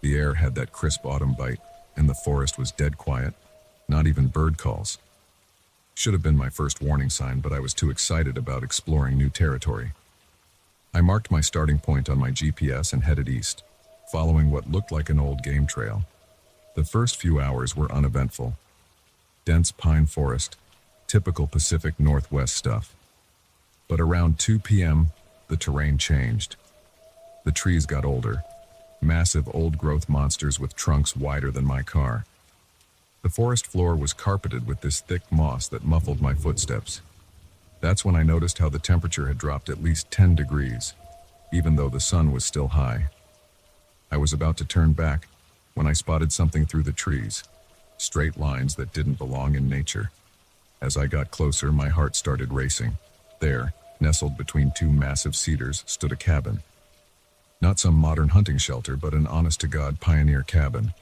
The air had that crisp autumn bite, and the forest was dead quiet, not even bird calls. Should have been my first warning sign, but I was too excited about exploring new territory. I marked my starting point on my GPS and headed east, following what looked like an old game trail. The first few hours were uneventful. Dense pine forest, typical Pacific Northwest stuff. But around 2 p.m., the terrain changed. The trees got older, massive old-growth monsters with trunks wider than my car. The forest floor was carpeted with this thick moss that muffled my footsteps. That's when I noticed how the temperature had dropped at least 10 degrees, even though the sun was still high. I was about to turn back when I spotted something through the trees, straight lines that didn't belong in nature. As I got closer, my heart started racing. There, nestled between two massive cedars, stood a cabin. Not some modern hunting shelter, but an honest-to-God pioneer cabin,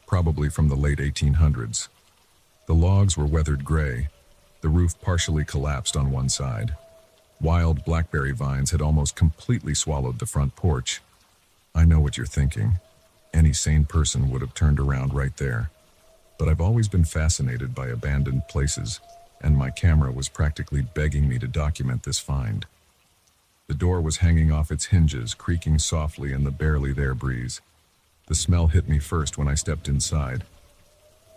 probably from the late 1800s. The logs were weathered gray, the roof partially collapsed on one side. Wild blackberry vines had almost completely swallowed the front porch. I know what you're thinking. Any sane person would have turned around right there. But I've always been fascinated by abandoned places, and my camera was practically begging me to document this find. The door was hanging off its hinges, creaking softly in the barely there breeze. The smell hit me first when I stepped inside.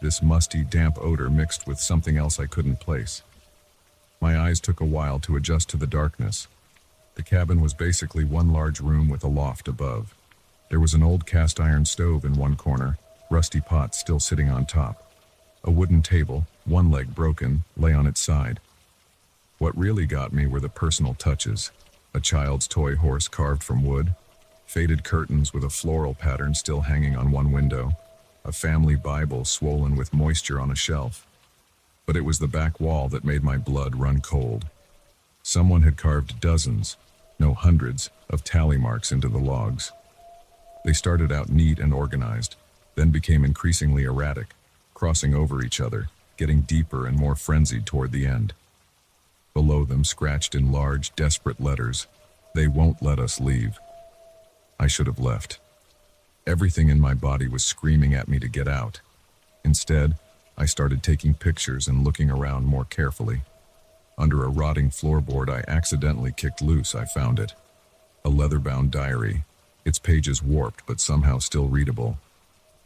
This musty, damp odor mixed with something else I couldn't place. My eyes took a while to adjust to the darkness. The cabin was basically one large room with a loft above. There was an old cast iron stove in one corner, rusty pot still sitting on top. A wooden table, one leg broken, lay on its side. What really got me were the personal touches. A child's toy horse carved from wood, faded curtains with a floral pattern still hanging on one window, a family Bible swollen with moisture on a shelf. But it was the back wall that made my blood run cold. Someone had carved dozens, no hundreds, of tally marks into the logs. They started out neat and organized, then became increasingly erratic, crossing over each other, getting deeper and more frenzied toward the end. Below them, scratched in large, desperate letters, "They won't let us leave." I should have left. Everything in my body was screaming at me to get out. Instead, I started taking pictures and looking around more carefully. Under a rotting floorboard I accidentally kicked loose, I found it. A leather-bound diary, its pages warped but somehow still readable.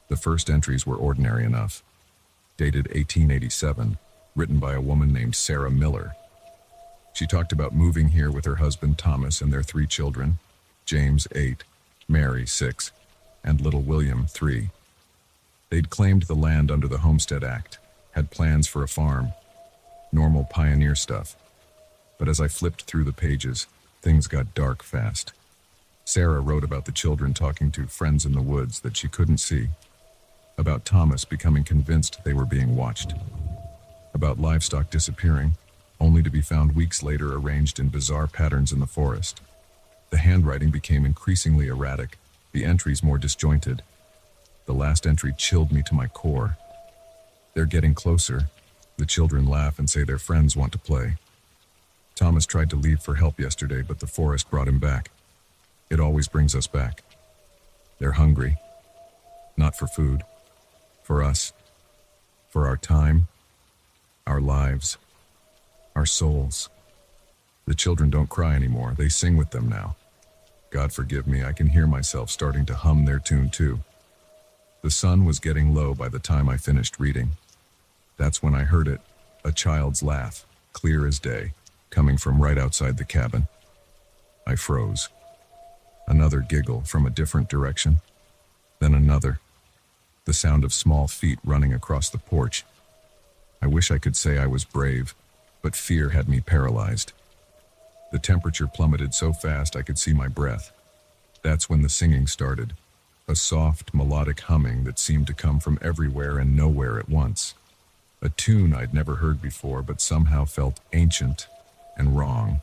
The first entries were ordinary enough. Dated 1887, written by a woman named Sarah Miller. She talked about moving here with her husband Thomas and their 3 children, James 8, Mary 6, and little William 3. They'd claimed the land under the Homestead Act, had plans for a farm, normal pioneer stuff. But as I flipped through the pages, things got dark fast. Sarah wrote about the children talking to friends in the woods that she couldn't see, about Thomas becoming convinced they were being watched, about livestock disappearing, only to be found weeks later arranged in bizarre patterns in the forest. The handwriting became increasingly erratic, the entries more disjointed. The last entry chilled me to my core. "They're getting closer. The children laugh and say their friends want to play. Thomas tried to leave for help yesterday, but the forest brought him back. It always brings us back. They're hungry. Not for food. For us. For our time. Our lives. Our souls. The children don't cry anymore. They sing with them now. God forgive me, I can hear myself starting to hum their tune too." The sun was getting low by the time I finished reading. That's when I heard it, a child's laugh, clear as day, coming from right outside the cabin. I froze. Another giggle from a different direction. Then another. The sound of small feet running across the porch. I wish I could say I was brave, but fear had me paralyzed. The temperature plummeted so fast I could see my breath. That's when the singing started. A soft, melodic humming that seemed to come from everywhere and nowhere at once. A tune I'd never heard before, but somehow felt ancient and wrong.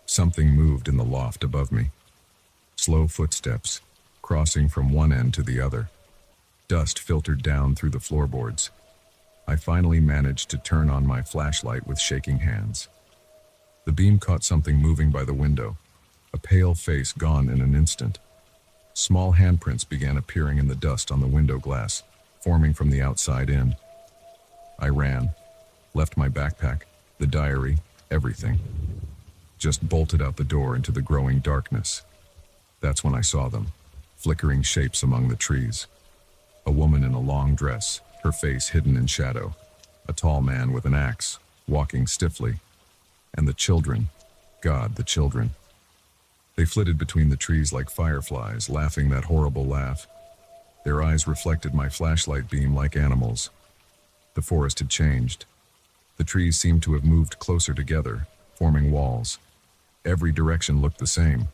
Something moved in the loft above me. Slow footsteps, crossing from one end to the other. Dust filtered down through the floorboards. I finally managed to turn on my flashlight with shaking hands. The beam caught something moving by the window, a pale face gone in an instant. Small handprints began appearing in the dust on the window glass, forming from the outside in. I ran, left my backpack, the diary, everything. Just bolted out the door into the growing darkness. That's when I saw them, flickering shapes among the trees. A woman in a long dress, her face hidden in shadow. A tall man with an axe, walking stiffly. And the children. God, the children. They flitted between the trees like fireflies, laughing that horrible laugh. Their eyes reflected my flashlight beam like animals. The forest had changed. The trees seemed to have moved closer together, forming walls. Every direction looked the same.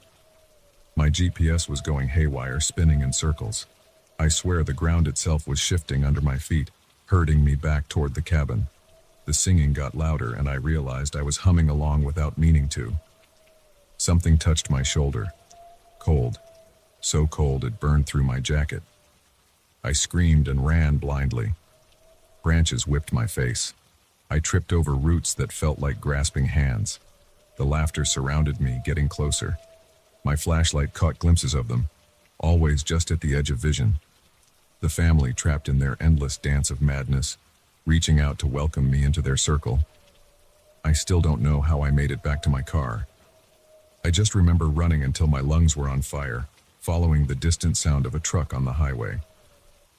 My GPS was going haywire, spinning in circles. I swear the ground itself was shifting under my feet, herding me back toward the cabin. The singing got louder, and I realized I was humming along without meaning to. Something touched my shoulder. Cold. So cold it burned through my jacket. I screamed and ran blindly. Branches whipped my face. I tripped over roots that felt like grasping hands. The laughter surrounded me, getting closer. My flashlight caught glimpses of them, always just at the edge of vision. The family trapped in their endless dance of madness, reaching out to welcome me into their circle. I still don't know how I made it back to my car. I just remember running until my lungs were on fire, following the distant sound of a truck on the highway.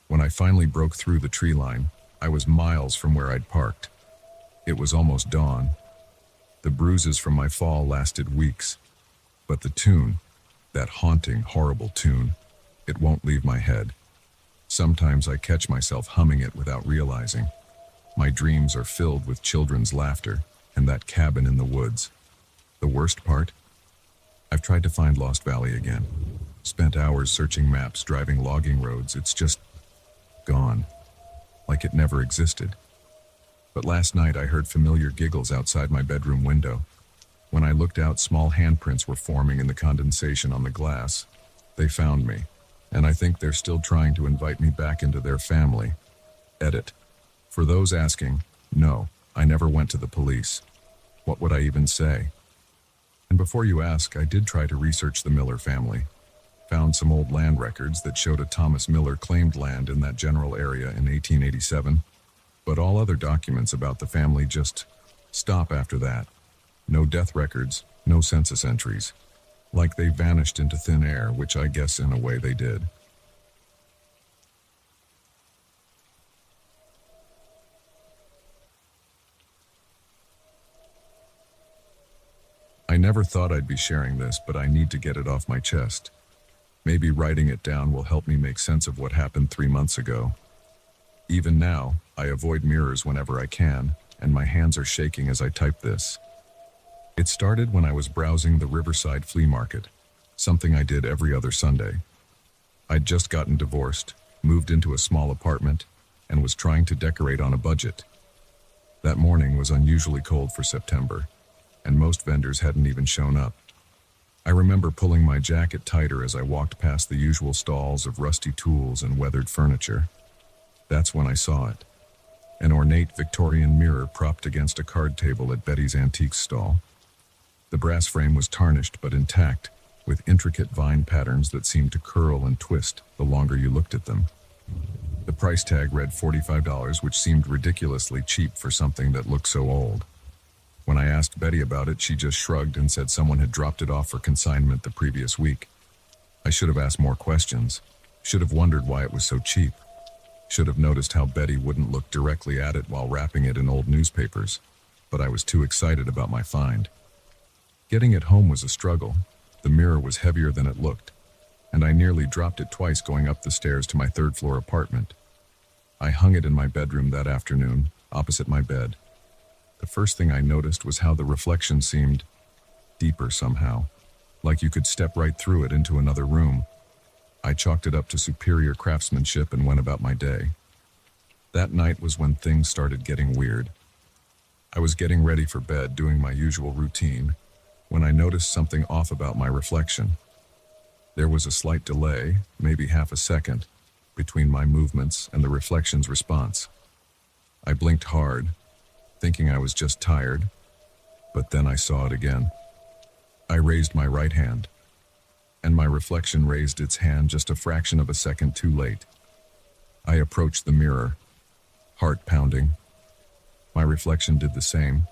When I finally broke through the tree line, I was miles from where I'd parked. It was almost dawn. The bruises from my fall lasted weeks. But the tune, that haunting, horrible tune, it won't leave my head. Sometimes I catch myself humming it without realizing. My dreams are filled with children's laughter and that cabin in the woods. The worst part? I've tried to find Lost Valley again. Spent hours searching maps, driving logging roads. It's just gone. Like it never existed. But last night I heard familiar giggles outside my bedroom window. When I looked out, small handprints were forming in the condensation on the glass. They found me, and I think they're still trying to invite me back into their family. Edit. For those asking, no, I never went to the police. What would I even say? And before you ask, I did try to research the Miller family. Found some old land records that showed a Thomas Miller claimed land in that general area in 1887, but all other documents about the family just stop after that. No death records, no census entries. Like they vanished into thin air, which I guess in a way they did. I never thought I'd be sharing this, but I need to get it off my chest. Maybe writing it down will help me make sense of what happened 3 months ago. Even now, I avoid mirrors whenever I can, and my hands are shaking as I type this. It started when I was browsing the Riverside flea market, something I did every other Sunday. I'd just gotten divorced, moved into a small apartment, and was trying to decorate on a budget. That morning was unusually cold for September, and most vendors hadn't even shown up. I remember pulling my jacket tighter as I walked past the usual stalls of rusty tools and weathered furniture. That's when I saw it. An ornate Victorian mirror propped against a card table at Betty's Antiques stall. The brass frame was tarnished but intact, with intricate vine patterns that seemed to curl and twist the longer you looked at them. The price tag read $45, which seemed ridiculously cheap for something that looked so old. When I asked Betty about it, she just shrugged and said someone had dropped it off for consignment the previous week. I should have asked more questions. Should have wondered why it was so cheap. Should have noticed how Betty wouldn't look directly at it while wrapping it in old newspapers. But I was too excited about my find. Getting it home was a struggle. The mirror was heavier than it looked, and I nearly dropped it twice going up the stairs to my third-floor apartment. I hung it in my bedroom that afternoon, opposite my bed. The first thing I noticed was how the reflection seemed deeper somehow, like you could step right through it into another room. I chalked it up to superior craftsmanship and went about my day. That night was when things started getting weird. I was getting ready for bed, doing my usual routine, when I noticed something off about my reflection. There was a slight delay, maybe half a second, between my movements and the reflection's response. I blinked hard, thinking I was just tired, but then I saw it again. I raised my right hand, and my reflection raised its hand just a fraction of a second too late. I approached the mirror, heart pounding. My reflection did the same,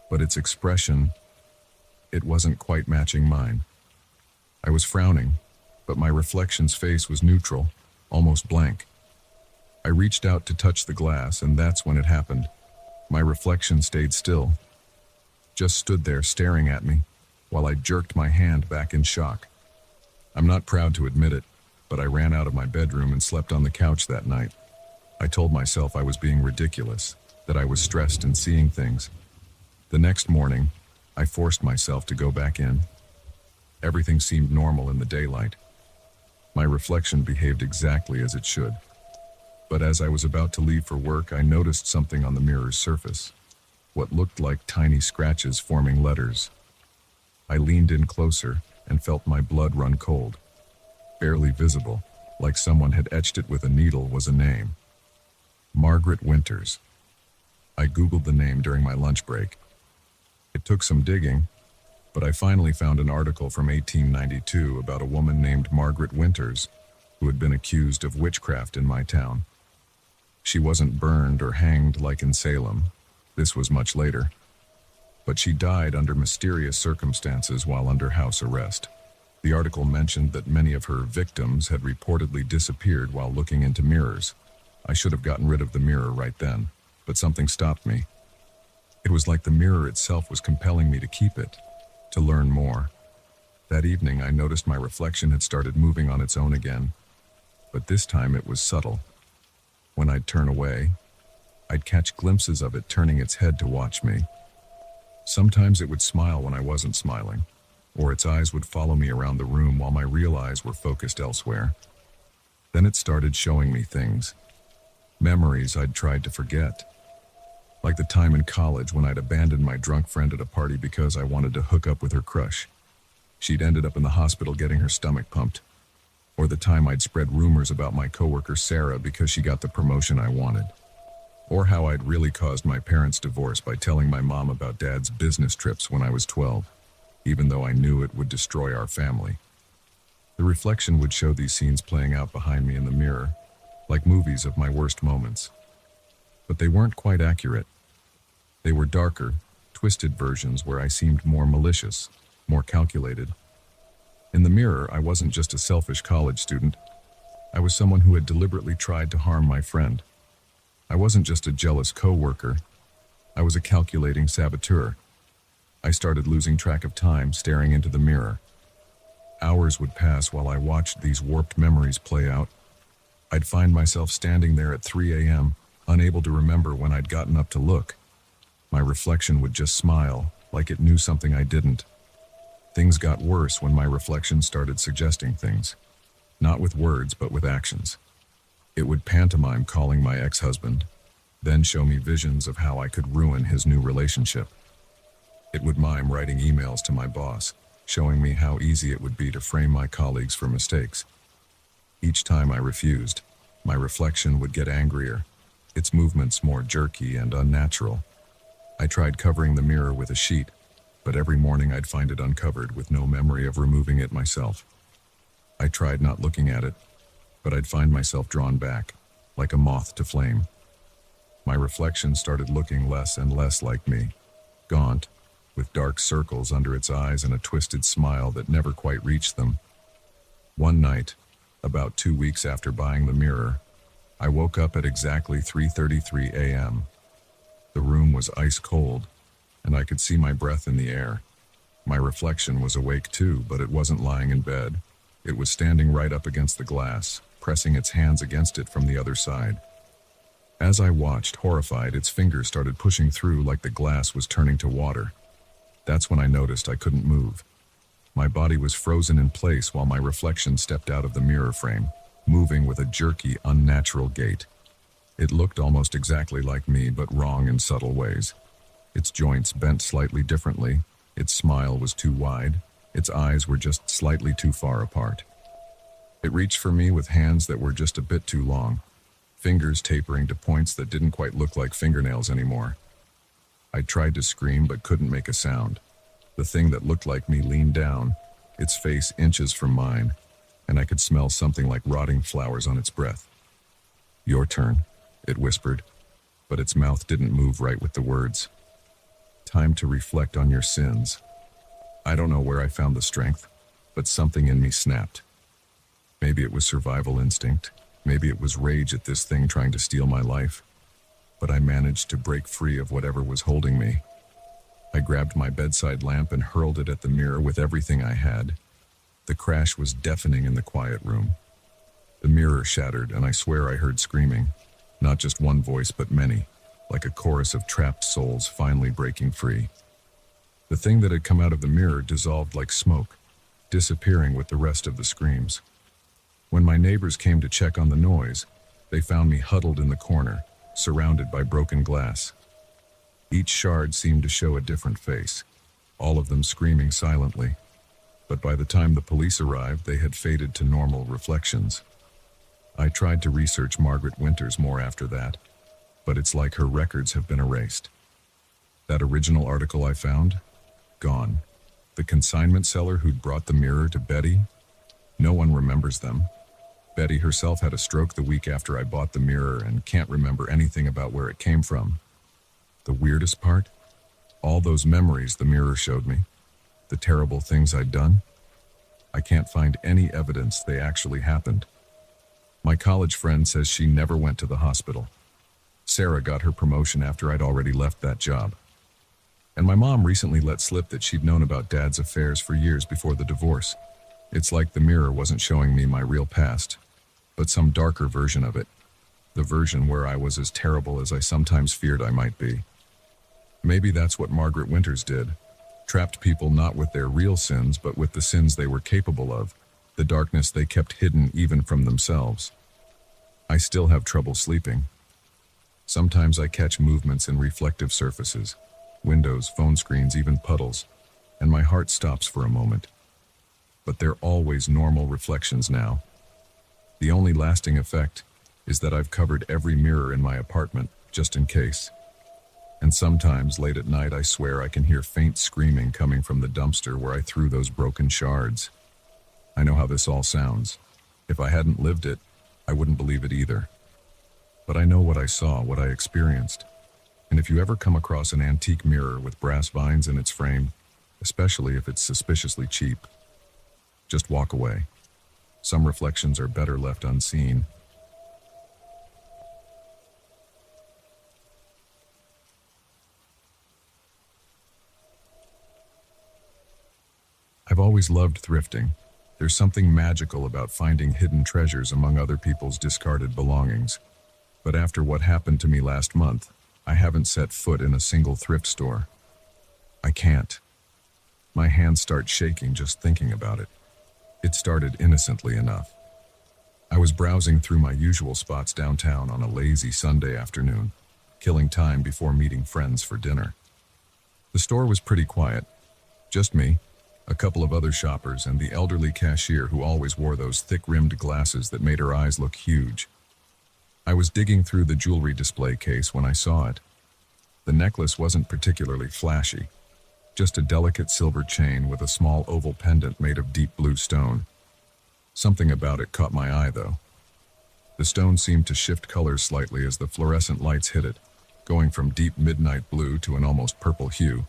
but its expression, it wasn't quite matching mine. I was frowning, but my reflection's face was neutral, almost blank. I reached out to touch the glass, and that's when it happened. My reflection stayed still, just stood there staring at me, while I jerked my hand back in shock. I'm not proud to admit it, but I ran out of my bedroom and slept on the couch that night. I told myself I was being ridiculous, that I was stressed and seeing things. The next morning, I forced myself to go back in. Everything seemed normal in the daylight. My reflection behaved exactly as it should. But as I was about to leave for work, I noticed something on the mirror's surface. What looked like tiny scratches forming letters. I leaned in closer and felt my blood run cold. Barely visible, like someone had etched it with a needle, was a name. Margaret Winters. I Googled the name during my lunch break. It took some digging, but I finally found an article from 1892 about a woman named Margaret Winters who had been accused of witchcraft in my town. She wasn't burned or hanged like in Salem. This was much later. But she died under mysterious circumstances while under house arrest. The article mentioned that many of her victims had reportedly disappeared while looking into mirrors. I should have gotten rid of the mirror right then, but something stopped me. It was like the mirror itself was compelling me to keep it, to learn more. That evening, I noticed my reflection had started moving on its own again, but this time it was subtle. When I'd turn away, I'd catch glimpses of it turning its head to watch me. Sometimes it would smile when I wasn't smiling, or its eyes would follow me around the room while my real eyes were focused elsewhere. Then it started showing me things, memories I'd tried to forget. Like the time in college when I'd abandoned my drunk friend at a party because I wanted to hook up with her crush. She'd ended up in the hospital getting her stomach pumped. Or the time I'd spread rumors about my coworker Sarah because she got the promotion I wanted. Or how I'd really caused my parents' divorce by telling my mom about Dad's business trips when I was 12, even though I knew it would destroy our family. The reflection would show these scenes playing out behind me in the mirror, like movies of my worst moments. But they weren't quite accurate. They were darker, twisted versions where I seemed more malicious, more calculated. In the mirror, I wasn't just a selfish college student. I was someone who had deliberately tried to harm my friend. I wasn't just a jealous coworker. I was a calculating saboteur. I started losing track of time staring into the mirror. Hours would pass while I watched these warped memories play out. I'd find myself standing there at 3 a.m., unable to remember when I'd gotten up to look. My reflection would just smile, like it knew something I didn't. Things got worse when my reflection started suggesting things. Not with words, but with actions. It would pantomime calling my ex-husband, then show me visions of how I could ruin his new relationship. It would mime writing emails to my boss, showing me how easy it would be to frame my colleagues for mistakes. Each time I refused, my reflection would get angrier, its movements more jerky and unnatural. I tried covering the mirror with a sheet, but every morning I'd find it uncovered with no memory of removing it myself. I tried not looking at it, but I'd find myself drawn back, like a moth to flame. My reflection started looking less and less like me, gaunt, with dark circles under its eyes and a twisted smile that never quite reached them. One night, about 2 weeks after buying the mirror, I woke up at exactly 3:33 a.m. The room was ice cold, and I could see my breath in the air. My reflection was awake too, but it wasn't lying in bed. It was standing right up against the glass, pressing its hands against it from the other side. As I watched, horrified, its fingers started pushing through like the glass was turning to water. That's when I noticed I couldn't move. My body was frozen in place while my reflection stepped out of the mirror frame, moving with a jerky, unnatural gait. It looked almost exactly like me, but wrong in subtle ways. Its joints bent slightly differently, its smile was too wide, its eyes were just slightly too far apart. It reached for me with hands that were just a bit too long, fingers tapering to points that didn't quite look like fingernails anymore. I tried to scream but couldn't make a sound. The thing that looked like me leaned down, its face inches from mine, and I could smell something like rotting flowers on its breath. "Your turn," it whispered, but its mouth didn't move right with the words. "Time to reflect on your sins." I don't know where I found the strength, but something in me snapped. Maybe it was survival instinct, maybe it was rage at this thing trying to steal my life, but I managed to break free of whatever was holding me. I grabbed my bedside lamp and hurled it at the mirror with everything I had. The crash was deafening in the quiet room. The mirror shattered, and I swear I heard screaming. Not just one voice, but many, like a chorus of trapped souls finally breaking free. The thing that had come out of the mirror dissolved like smoke, disappearing with the rest of the screams. When my neighbors came to check on the noise, they found me huddled in the corner, surrounded by broken glass. Each shard seemed to show a different face, all of them screaming silently. But by the time the police arrived, they had faded to normal reflections. I tried to research Margaret Winters more after that, but it's like her records have been erased. That original article I found? Gone. The consignment seller who'd brought the mirror to Betty? No one remembers them. Betty herself had a stroke the week after I bought the mirror and can't remember anything about where it came from. The weirdest part? All those memories the mirror showed me, the terrible things I'd done, I can't find any evidence they actually happened. My college friend says she never went to the hospital. Sarah got her promotion after I'd already left that job. And my mom recently let slip that she'd known about Dad's affairs for years before the divorce. It's like the mirror wasn't showing me my real past, but some darker version of it. The version where I was as terrible as I sometimes feared I might be. Maybe that's what Margaret Winters did. Trapped people not with their real sins, but with the sins they were capable of, the darkness they kept hidden even from themselves. I still have trouble sleeping. Sometimes I catch movements in reflective surfaces, windows, phone screens, even puddles, and my heart stops for a moment. But they're always normal reflections now. The only lasting effect is that I've covered every mirror in my apartment, just in case. And sometimes, late at night, I swear I can hear faint screaming coming from the dumpster where I threw those broken shards. I know how this all sounds. If I hadn't lived it, I wouldn't believe it either. But I know what I saw, what I experienced. And if you ever come across an antique mirror with brass vines in its frame, especially if it's suspiciously cheap, just walk away. Some reflections are better left unseen. I've always loved thrifting. There's something magical about finding hidden treasures among other people's discarded belongings. But after what happened to me last month, I haven't set foot in a single thrift store. I can't. My hands start shaking just thinking about it. It started innocently enough. I was browsing through my usual spots downtown on a lazy Sunday afternoon, killing time before meeting friends for dinner. The store was pretty quiet. Just me, a couple of other shoppers, and the elderly cashier who always wore those thick-rimmed glasses that made her eyes look huge. I was digging through the jewelry display case when I saw it. The necklace wasn't particularly flashy, just a delicate silver chain with a small oval pendant made of deep blue stone. Something about it caught my eye, though. The stone seemed to shift colors slightly as the fluorescent lights hit it, going from deep midnight blue to an almost purple hue.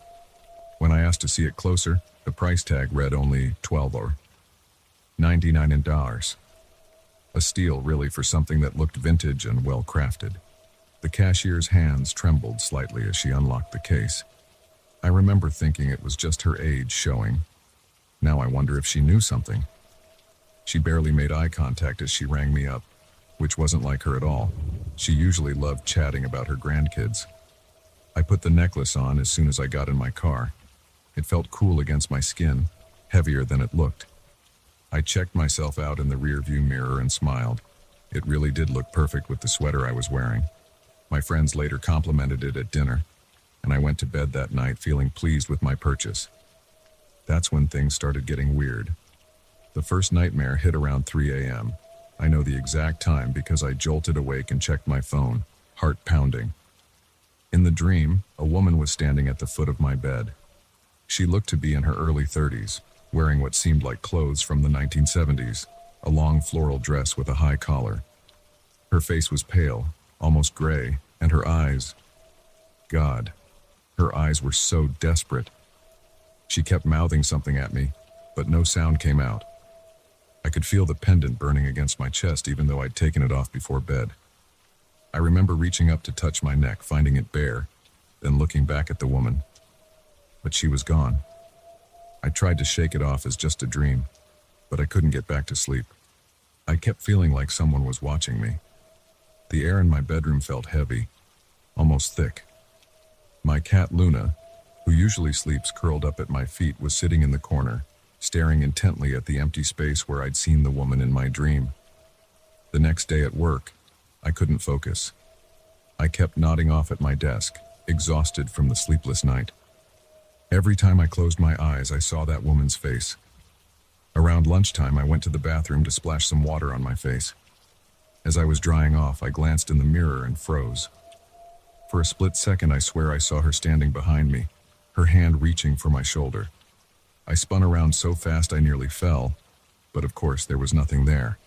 When I asked to see it closer, the price tag read only $12.99. A steal, really, for something that looked vintage and well-crafted. The cashier's hands trembled slightly as she unlocked the case. I remember thinking it was just her age showing. Now I wonder if she knew something. She barely made eye contact as she rang me up, which wasn't like her at all. She usually loved chatting about her grandkids. I put the necklace on as soon as I got in my car. It felt cool against my skin, heavier than it looked. I checked myself out in the rearview mirror and smiled. It really did look perfect with the sweater I was wearing. My friends later complimented it at dinner, and I went to bed that night feeling pleased with my purchase. That's when things started getting weird. The first nightmare hit around 3 a.m. I know the exact time because I jolted awake and checked my phone, heart pounding. In the dream, a woman was standing at the foot of my bed. She looked to be in her early 30s, wearing what seemed like clothes from the 1970s, a long floral dress with a high collar. Her face was pale, almost gray, and her eyes... God, her eyes were so desperate. She kept mouthing something at me, but no sound came out. I could feel the pendant burning against my chest even though I'd taken it off before bed. I remember reaching up to touch my neck, finding it bare, then looking back at the woman. But she was gone. I tried to shake it off as just a dream, but I couldn't get back to sleep. I kept feeling like someone was watching me. The air in my bedroom felt heavy, almost thick. My cat Luna, who usually sleeps curled up at my feet, was sitting in the corner, staring intently at the empty space where I'd seen the woman in my dream. The next day at work, I couldn't focus. I kept nodding off at my desk, exhausted from the sleepless night. Every time I closed my eyes, I saw that woman's face. Around lunchtime, I went to the bathroom to splash some water on my face. As I was drying off, I glanced in the mirror and froze. For a split second, I swear I saw her standing behind me, her hand reaching for my shoulder. I spun around so fast I nearly fell, but of course there was nothing there.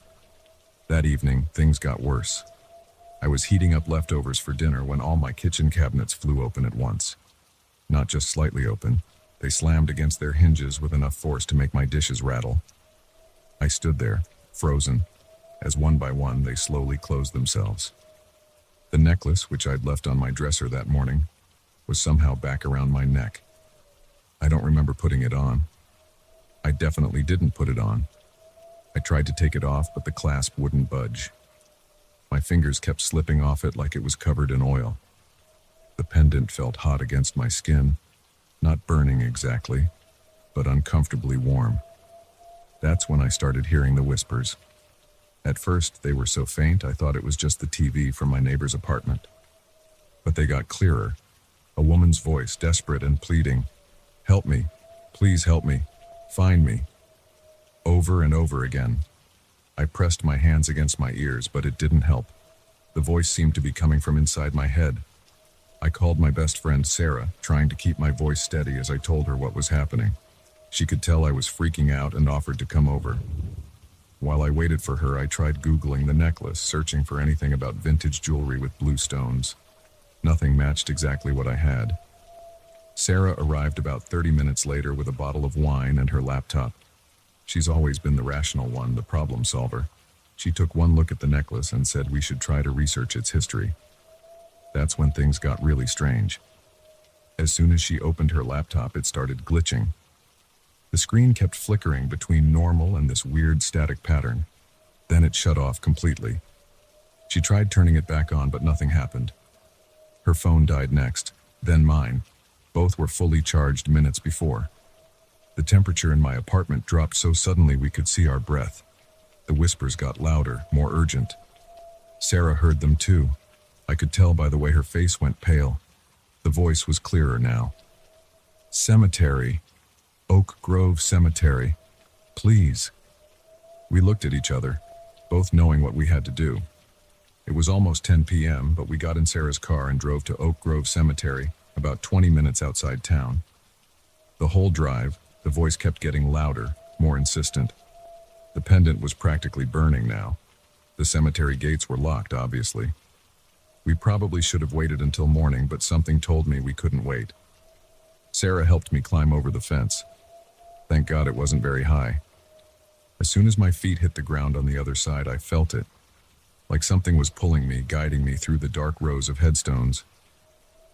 That evening, things got worse. I was heating up leftovers for dinner when all my kitchen cabinets flew open at once. Not just slightly open, they slammed against their hinges with enough force to make my dishes rattle. I stood there, frozen, as one by one they slowly closed themselves. The necklace, which I'd left on my dresser that morning, was somehow back around my neck. I don't remember putting it on. I definitely didn't put it on. I tried to take it off, but the clasp wouldn't budge. My fingers kept slipping off it like it was covered in oil. The pendant felt hot against my skin, Not burning exactly, but uncomfortably warm. That's when I started hearing the whispers. At first, they were so faint I thought it was just the TV from my neighbor's apartment. But they got clearer. A woman's voice, desperate and pleading. "Help me. Please help me. Find me." Over and over again. I pressed my hands against my ears, but it didn't help. The voice seemed to be coming from inside my head. I called my best friend Sarah, trying to keep my voice steady as I told her what was happening. She could tell I was freaking out and offered to come over. While I waited for her, I tried Googling the necklace, searching for anything about vintage jewelry with blue stones. Nothing matched exactly what I had. Sarah arrived about 30 minutes later with a bottle of wine and her laptop. She's always been the rational one, the problem solver. She took one look at the necklace and said we should try to research its history. That's when things got really strange. As soon as she opened her laptop, it started glitching. The screen kept flickering between normal and this weird static pattern. Then it shut off completely. She tried turning it back on, but nothing happened. Her phone died next, then mine. Both were fully charged minutes before. The temperature in my apartment dropped so suddenly we could see our breath. The whispers got louder, more urgent. Sarah heard them too. I could tell by the way her face went pale. The voice was clearer now. "Cemetery. Oak Grove Cemetery. Please." We looked at each other, both knowing what we had to do. It was almost 10 p.m., but we got in Sarah's car and drove to Oak Grove Cemetery, about 20 minutes outside town. The whole drive, the voice kept getting louder, more insistent. The pendant was practically burning now. The cemetery gates were locked, obviously. We probably should have waited until morning, but something told me we couldn't wait. Sarah helped me climb over the fence. Thank God it wasn't very high. As soon as my feet hit the ground on the other side, I felt it. Like something was pulling me, guiding me through the dark rows of headstones.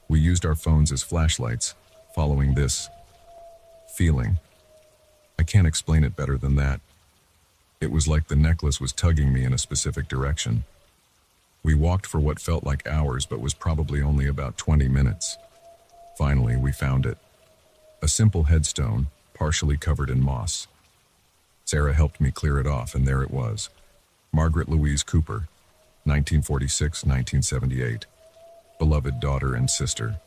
We used our phones as flashlights, following this feeling. I can't explain it better than that. It was like the necklace was tugging me in a specific direction. We walked for what felt like hours, but was probably only about 20 minutes. Finally, we found it. A simple headstone, partially covered in moss. Sarah helped me clear it off, and there it was. Margaret Louise Cooper, 1946-1978. Beloved daughter and sister.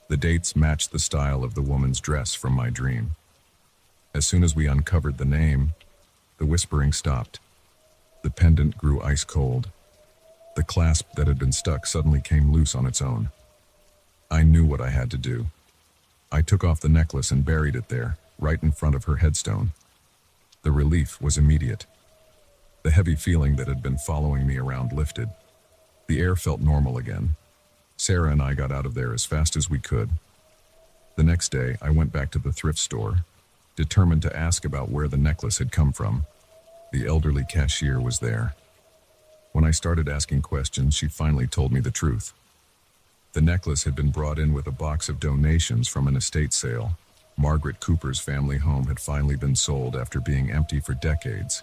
The dates matched the style of the woman's dress from my dream. As soon as we uncovered the name, the whispering stopped. The pendant grew ice cold. The clasp that had been stuck suddenly came loose on its own. I knew what I had to do. I took off the necklace and buried it there, right in front of her headstone. The relief was immediate. The heavy feeling that had been following me around lifted. The air felt normal again. Sarah and I got out of there as fast as we could. The next day, I went back to the thrift store, determined to ask about where the necklace had come from. The elderly cashier was there. When I started asking questions, she finally told me the truth. The necklace had been brought in with a box of donations from an estate sale. Margaret Cooper's family home had finally been sold after being empty for decades.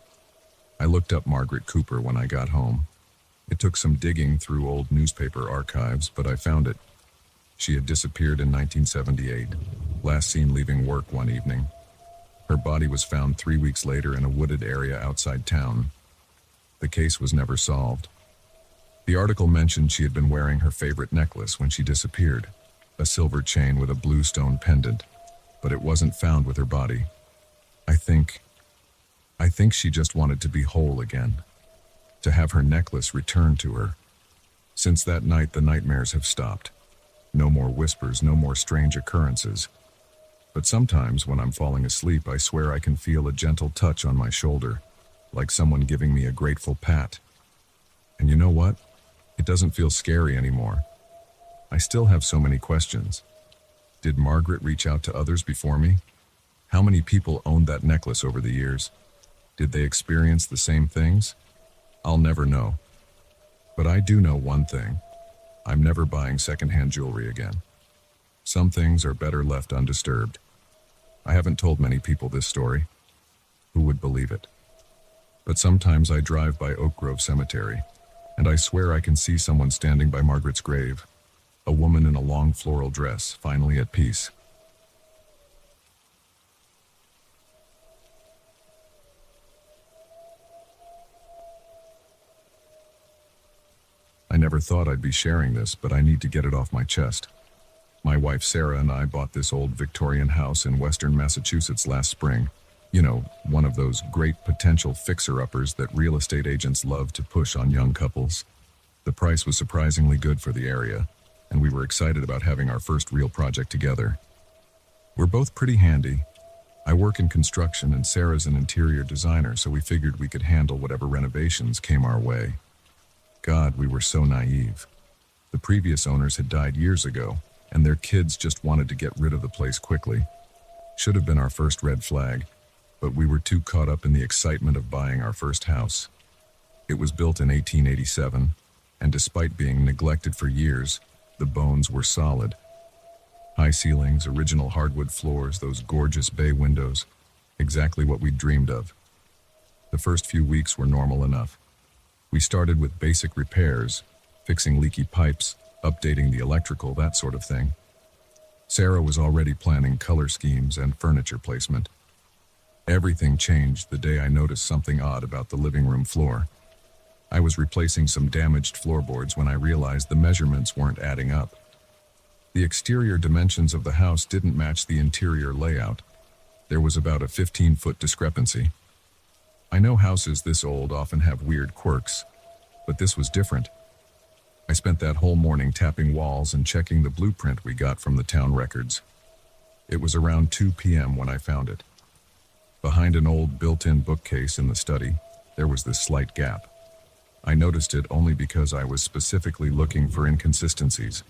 I looked up Margaret Cooper when I got home. It took some digging through old newspaper archives, but I found it. She had disappeared in 1978, last seen leaving work one evening. Her body was found 3 weeks later in a wooded area outside town. The case was never solved. The article mentioned she had been wearing her favorite necklace when she disappeared, a silver chain with a blue stone pendant, but it wasn't found with her body. I think she just wanted to be whole again, to have her necklace returned to her. Since that night, the nightmares have stopped. No more whispers, no more strange occurrences. But sometimes when I'm falling asleep, I swear I can feel a gentle touch on my shoulder, like someone giving me a grateful pat. And you know what? It doesn't feel scary anymore. I still have so many questions. Did Margaret reach out to others before me? How many people owned that necklace over the years? Did they experience the same things? I'll never know. But I do know one thing. I'm never buying secondhand jewelry again. Some things are better left undisturbed. I haven't told many people this story. Who would believe it? But sometimes I drive by Oak Grove Cemetery, and I swear I can see someone standing by Margaret's grave, a woman in a long floral dress, finally at peace. never thought I'd be sharing this, but I need to get it off my chest. My wife Sarah and I bought this old Victorian house in western Massachusetts last spring. You know, one of those great potential fixer-uppers that real estate agents love to push on young couples. The price was surprisingly good for the area, and we were excited about having our first real project together. We're both pretty handy. I work in construction and Sarah's an interior designer, so we figured we could handle whatever renovations came our way. God, we were so naive. The previous owners had died years ago, and their kids just wanted to get rid of the place quickly. Should have been our first red flag, but we were too caught up in the excitement of buying our first house. It was built in 1887, and despite being neglected for years, the bones were solid. High ceilings, original hardwood floors, those gorgeous bay windows, exactly what we'd dreamed of. The first few weeks were normal enough. We started with basic repairs, fixing leaky pipes, updating the electrical, that sort of thing. Sarah was already planning color schemes and furniture placement. Everything changed the day I noticed something odd about the living room floor. I was replacing some damaged floorboards when I realized the measurements weren't adding up. The exterior dimensions of the house didn't match the interior layout. There was about a 15-foot discrepancy. I know houses this old often have weird quirks, but this was different. I spent that whole morning tapping walls and checking the blueprint we got from the town records. It was around 2 p.m. when I found it. Behind an old built-in bookcase in the study, there was this slight gap. I noticed it only because I was specifically looking for inconsistencies.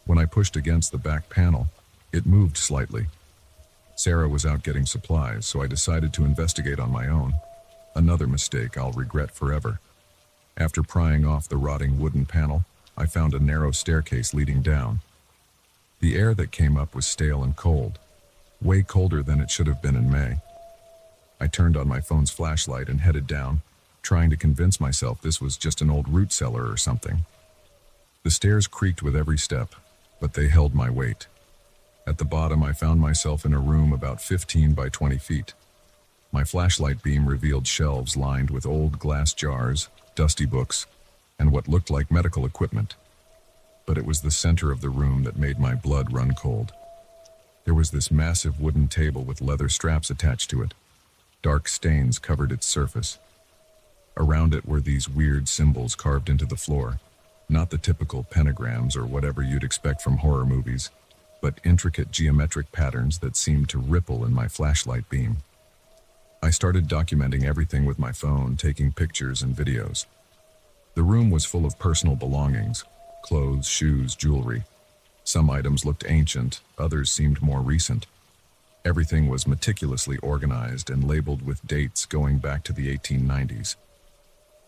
When I pushed against the back panel, it moved slightly. Sarah was out getting supplies, so I decided to investigate on my own. Another mistake I'll regret forever. After prying off the rotting wooden panel, I found a narrow staircase leading down. The air that came up was stale and cold, way colder than it should have been in May. I turned on my phone's flashlight and headed down, trying to convince myself this was just an old root cellar or something. The stairs creaked with every step, but they held my weight. At the bottom, I found myself in a room about 15 by 20 feet. My flashlight beam revealed shelves lined with old glass jars, dusty books, and what looked like medical equipment. But it was the center of the room that made my blood run cold. There was this massive wooden table with leather straps attached to it. Dark stains covered its surface. Around it were these weird symbols carved into the floor, not the typical pentagrams or whatever you'd expect from horror movies, but intricate geometric patterns that seemed to ripple in my flashlight beam. I started documenting everything with my phone, taking pictures and videos. The room was full of personal belongings, clothes, shoes, jewelry. Some items looked ancient, others seemed more recent. Everything was meticulously organized and labeled with dates going back to the 1890s.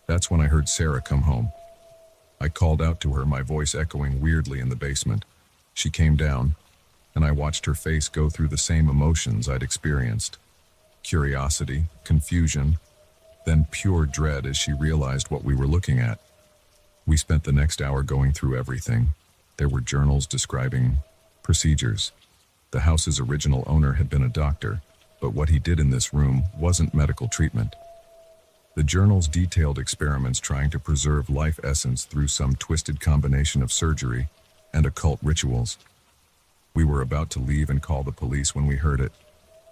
That's when I heard Sarah come home. I called out to her, my voice echoing weirdly in the basement. She came down, and I watched her face go through the same emotions I'd experienced. Curiosity, confusion, then pure dread as she realized what we were looking at. We spent the next hour going through everything. There were journals describing procedures. The house's original owner had been a doctor, but what he did in this room wasn't medical treatment. The journals detailed experiments trying to preserve life essence through some twisted combination of surgery and occult rituals. We were about to leave and call the police when we heard it.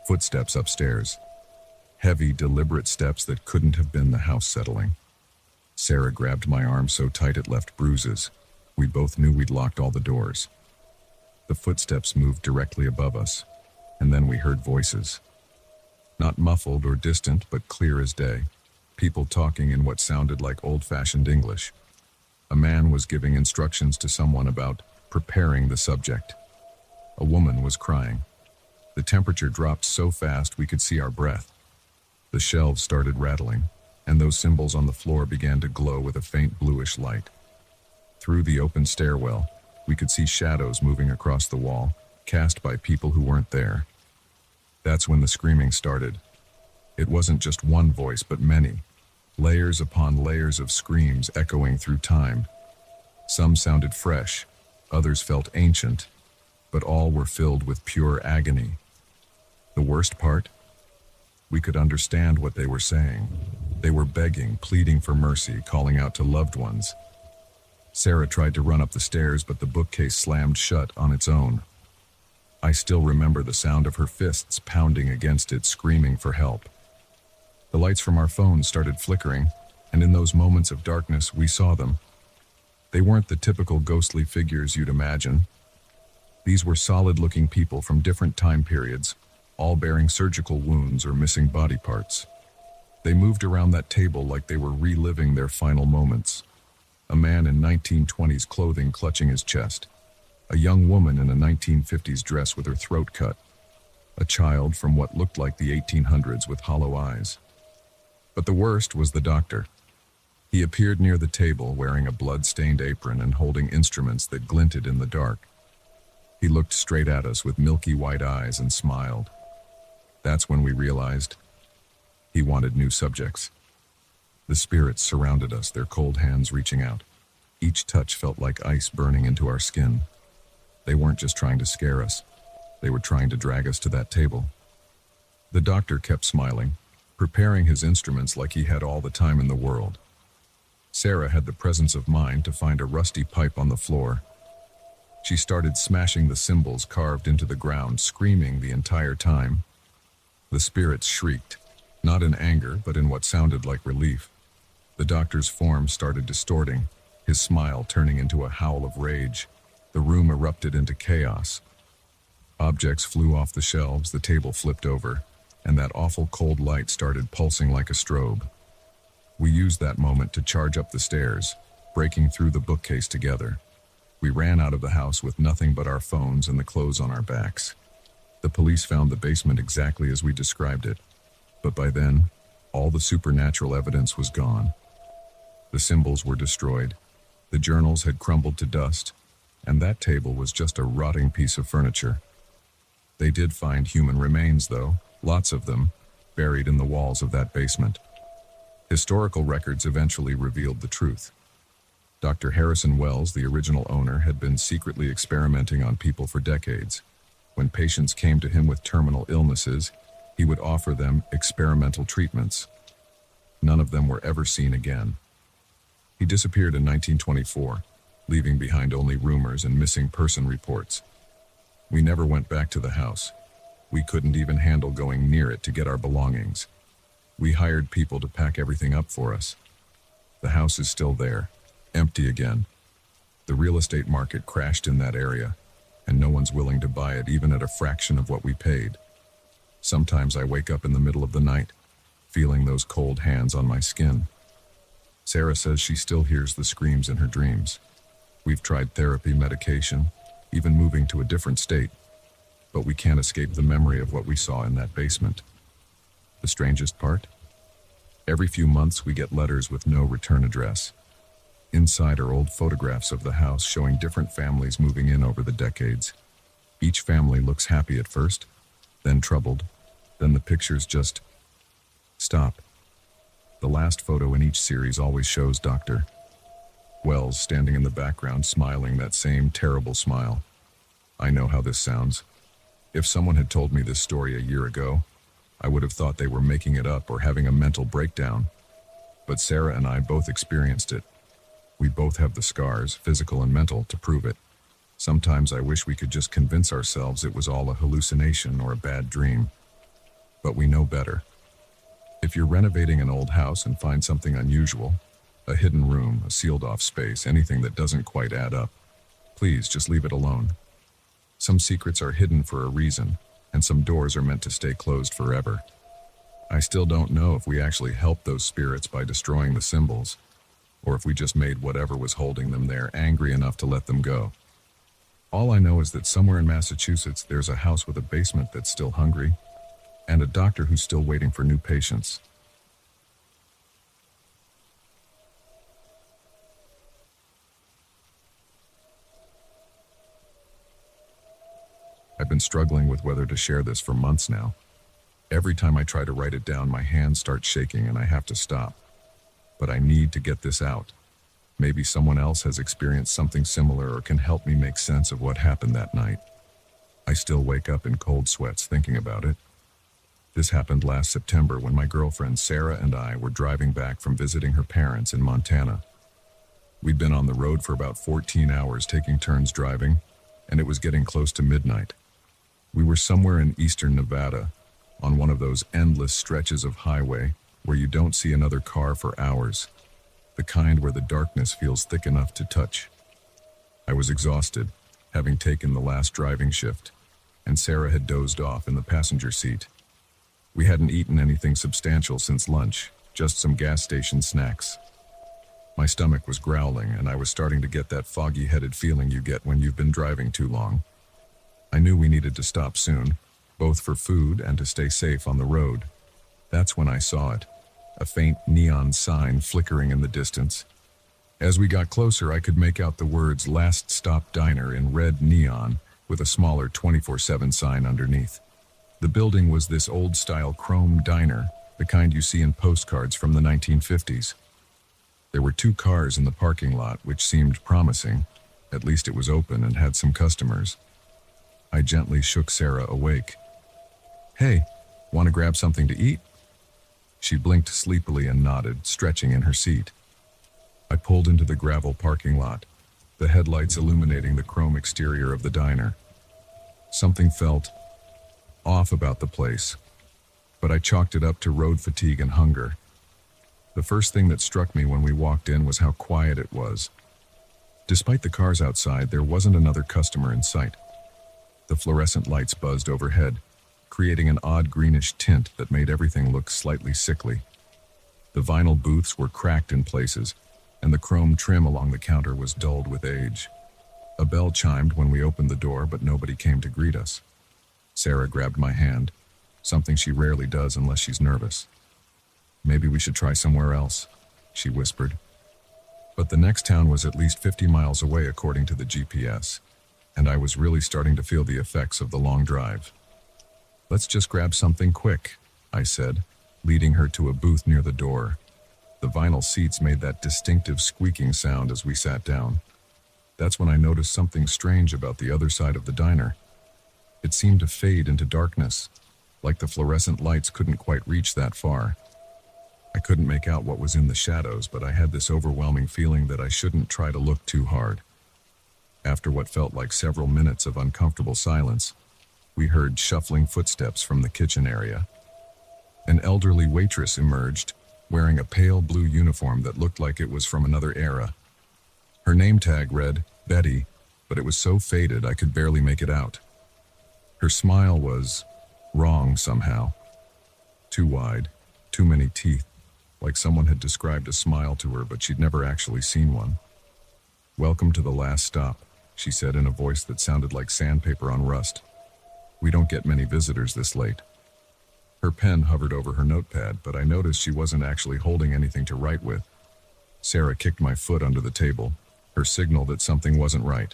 Footsteps upstairs. Heavy, deliberate steps that couldn't have been the house settling. Sarah grabbed my arm so tight it left bruises. We both knew we'd locked all the doors. The footsteps moved directly above us, and then we heard voices. Not muffled or distant, but clear as day. People talking in what sounded like old-fashioned English. A man was giving instructions to someone about preparing the subject. A woman was crying. The temperature dropped so fast we could see our breath. The shelves started rattling, and those symbols on the floor began to glow with a faint bluish light. Through the open stairwell, we could see shadows moving across the wall, cast by people who weren't there. That's when the screaming started. It wasn't just one voice, but many. Layers upon layers of screams echoing through time. Some sounded fresh, others felt ancient, but all were filled with pure agony. The worst part? We could understand what they were saying. They were begging, pleading for mercy, calling out to loved ones. Sarah tried to run up the stairs, but the bookcase slammed shut on its own. I still remember the sound of her fists pounding against it, screaming for help. The lights from our phones started flickering, and in those moments of darkness, we saw them. They weren't the typical ghostly figures you'd imagine. These were solid-looking people from different time periods, all bearing surgical wounds or missing body parts. They moved around that table like they were reliving their final moments. A man in 1920s clothing clutching his chest. A young woman in a 1950s dress with her throat cut. A child from what looked like the 1800s with hollow eyes. But the worst was the doctor. He appeared near the table wearing a blood-stained apron and holding instruments that glinted in the dark. He looked straight at us with milky white eyes and smiled. That's when we realized he wanted new subjects. The spirits surrounded us, their cold hands reaching out. Each touch felt like ice burning into our skin. They weren't just trying to scare us. They were trying to drag us to that table. The doctor kept smiling, preparing his instruments like he had all the time in the world. Sarah had the presence of mind to find a rusty pipe on the floor. She started smashing the symbols carved into the ground, screaming the entire time. The spirits shrieked, not in anger, but in what sounded like relief. The doctor's form started distorting, his smile turning into a howl of rage. The room erupted into chaos. Objects flew off the shelves, the table flipped over, and that awful cold light started pulsing like a strobe. We used that moment to charge up the stairs, breaking through the bookcase together. We ran out of the house with nothing but our phones and the clothes on our backs. The police found the basement exactly as we described it, but by then, all the supernatural evidence was gone. The symbols were destroyed, the journals had crumbled to dust, and that table was just a rotting piece of furniture. They did find human remains, though, lots of them, buried in the walls of that basement. Historical records eventually revealed the truth. Dr. Harrison Wells, the original owner, had been secretly experimenting on people for decades. When patients came to him with terminal illnesses, he would offer them experimental treatments. None of them were ever seen again. He disappeared in 1924, leaving behind only rumors and missing person reports. We never went back to the house. We couldn't even handle going near it to get our belongings. We hired people to pack everything up for us. The house is still there, empty again. The real estate market crashed in that area, and no one's willing to buy it even at a fraction of what we paid. Sometimes I wake up in the middle of the night, feeling those cold hands on my skin. Sarah says she still hears the screams in her dreams. We've tried therapy, medication, even moving to a different state, but we can't escape the memory of what we saw in that basement. The strangest part? Every few months we get letters with no return address. Inside are old photographs of the house showing different families moving in over the decades. Each family looks happy at first, then troubled, then the pictures just stop. The last photo in each series always shows Dr. Wells standing in the background, smiling that same terrible smile. I know how this sounds. If someone had told me this story a year ago, I would have thought they were making it up or having a mental breakdown. But Sarah and I both experienced it. We both have the scars, physical and mental, to prove it. Sometimes I wish we could just convince ourselves it was all a hallucination or a bad dream. But we know better. If you're renovating an old house and find something unusual, a hidden room, a sealed-off space, anything that doesn't quite add up, please just leave it alone. Some secrets are hidden for a reason, and some doors are meant to stay closed forever. I still don't know if we actually helped those spirits by destroying the symbols, or if we just made whatever was holding them there angry enough to let them go. All I know is that somewhere in Massachusetts there's a house with a basement that's still hungry, and a doctor who's still waiting for new patients. I've been struggling with whether to share this for months now. Every time I try to write it down, my hands start shaking and I have to stop. But I need to get this out. Maybe someone else has experienced something similar or can help me make sense of what happened that night. I still wake up in cold sweats thinking about it. This happened last September when my girlfriend Sarah and I were driving back from visiting her parents in Montana. We'd been on the road for about 14 hours taking turns driving, and it was getting close to midnight. We were somewhere in eastern Nevada, on one of those endless stretches of highway where you don't see another car for hours, the kind where the darkness feels thick enough to touch. I was exhausted, having taken the last driving shift, and Sarah had dozed off in the passenger seat. We hadn't eaten anything substantial since lunch, just some gas station snacks. My stomach was growling, and I was starting to get that foggy-headed feeling you get when you've been driving too long. I knew we needed to stop soon, both for food and to stay safe on the road. That's when I saw it, a faint neon sign flickering in the distance. As we got closer, I could make out the words "Last Stop Diner" in red neon, with a smaller 24/7 sign underneath. The building was this old-style chrome diner, the kind you see in postcards from the 1950s. There were 2 cars in the parking lot, which seemed promising. At least it was open and had some customers. I gently shook Sarah awake. "Hey, want to grab something to eat?" She blinked sleepily and nodded, stretching in her seat. I pulled into the gravel parking lot, the headlights illuminating the chrome exterior of the diner. Something felt off about the place, but I chalked it up to road fatigue and hunger. The first thing that struck me when we walked in was how quiet it was. Despite the cars outside, there wasn't another customer in sight. The fluorescent lights buzzed overhead, creating an odd greenish tint that made everything look slightly sickly. The vinyl booths were cracked in places, and the chrome trim along the counter was dulled with age. A bell chimed when we opened the door, but nobody came to greet us. Sarah grabbed my hand, something she rarely does unless she's nervous. "Maybe we should try somewhere else," she whispered. But the next town was at least 50 miles away according to the GPS, and I was really starting to feel the effects of the long drive. "Let's just grab something quick," I said, leading her to a booth near the door. The vinyl seats made that distinctive squeaking sound as we sat down. That's when I noticed something strange about the other side of the diner. It seemed to fade into darkness, like the fluorescent lights couldn't quite reach that far. I couldn't make out what was in the shadows, but I had this overwhelming feeling that I shouldn't try to look too hard. After what felt like several minutes of uncomfortable silence, we heard shuffling footsteps from the kitchen area. An elderly waitress emerged, wearing a pale blue uniform that looked like it was from another era. Her name tag read Betty, but it was so faded I could barely make it out. Her smile was wrong somehow. Too wide, too many teeth, like someone had described a smile to her, but she'd never actually seen one. "Welcome to the last stop," she said in a voice that sounded like sandpaper on rust. "We don't get many visitors this late." Her pen hovered over her notepad, but I noticed she wasn't actually holding anything to write with. Sarah kicked my foot under the table, her signal that something wasn't right.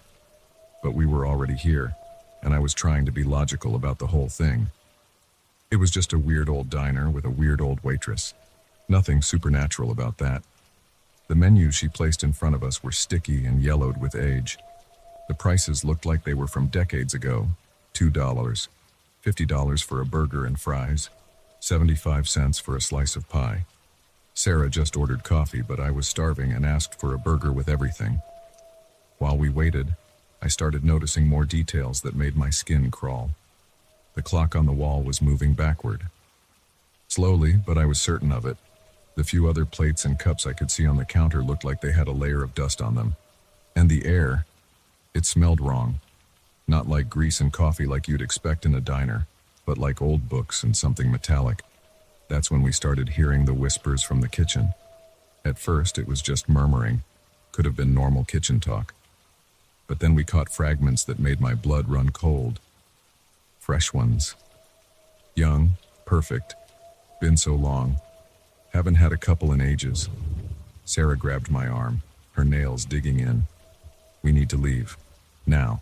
But we were already here, and I was trying to be logical about the whole thing. It was just a weird old diner with a weird old waitress. Nothing supernatural about that. The menus she placed in front of us were sticky and yellowed with age. The prices looked like they were from decades ago. $2, $50 for a burger and fries, 75 cents for a slice of pie. Sarah just ordered coffee, but I was starving and asked for a burger with everything. While we waited, I started noticing more details that made my skin crawl. The clock on the wall was moving backward. Slowly, but I was certain of it. The few other plates and cups I could see on the counter looked like they had a layer of dust on them. And the air, it smelled wrong. Not like grease and coffee like you'd expect in a diner, but like old books and something metallic. That's when we started hearing the whispers from the kitchen. At first, it was just murmuring. Could have been normal kitchen talk. But then we caught fragments that made my blood run cold. Fresh ones. Young, perfect. Been so long. Haven't had a couple in ages. Sarah grabbed my arm, her nails digging in. "We need to leave. Now."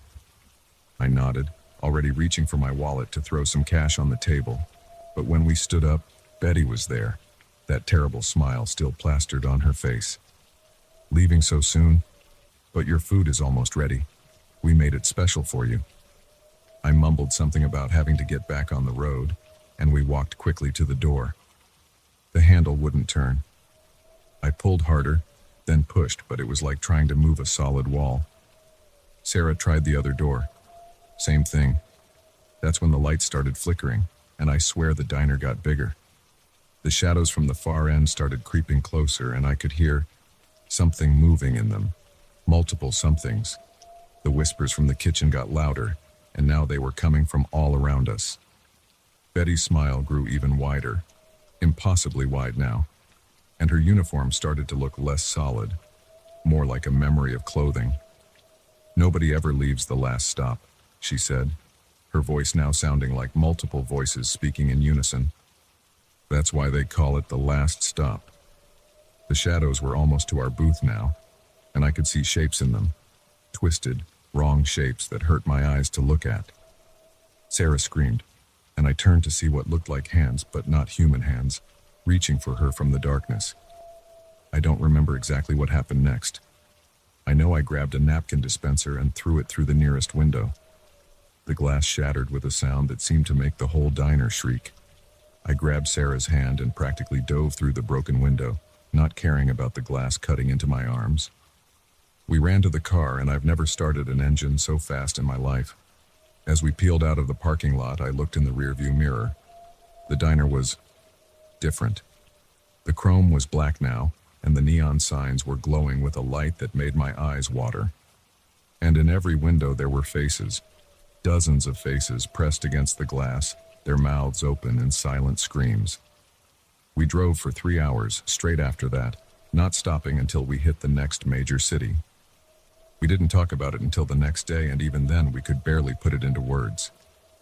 I nodded, already reaching for my wallet to throw some cash on the table. But when we stood up, Betty was there, that terrible smile still plastered on her face. "Leaving so soon? But your food is almost ready. We made it special for you." I mumbled something about having to get back on the road, and we walked quickly to the door. The handle wouldn't turn. I pulled harder, then pushed, but it was like trying to move a solid wall. Sarah tried the other door. Same thing. That's when the lights started flickering, and I swear the diner got bigger. The shadows from the far end started creeping closer, and I could hear something moving in them. Multiple somethings. The whispers from the kitchen got louder, and now they were coming from all around us. Betty's smile grew even wider, impossibly wide now, and her uniform started to look less solid, more like a memory of clothing. "Nobody ever leaves the last stop," she said, her voice now sounding like multiple voices speaking in unison. "That's why they call it the last stop." The shadows were almost to our booth now, and I could see shapes in them, twisted, wrong shapes that hurt my eyes to look at. Sarah screamed, and I turned to see what looked like hands, but not human hands, reaching for her from the darkness. I don't remember exactly what happened next. I know I grabbed a napkin dispenser and threw it through the nearest window. The glass shattered with a sound that seemed to make the whole diner shriek. I grabbed Sarah's hand and practically dove through the broken window, not caring about the glass cutting into my arms. We ran to the car, and I've never started an engine so fast in my life. As we peeled out of the parking lot, I looked in the rearview mirror. The diner was different. The chrome was black now, and the neon signs were glowing with a light that made my eyes water. And in every window there were faces, dozens of faces pressed against the glass, their mouths open in silent screams. We drove for 3 hours straight after that, not stopping until we hit the next major city. We didn't talk about it until the next day, and even then we could barely put it into words.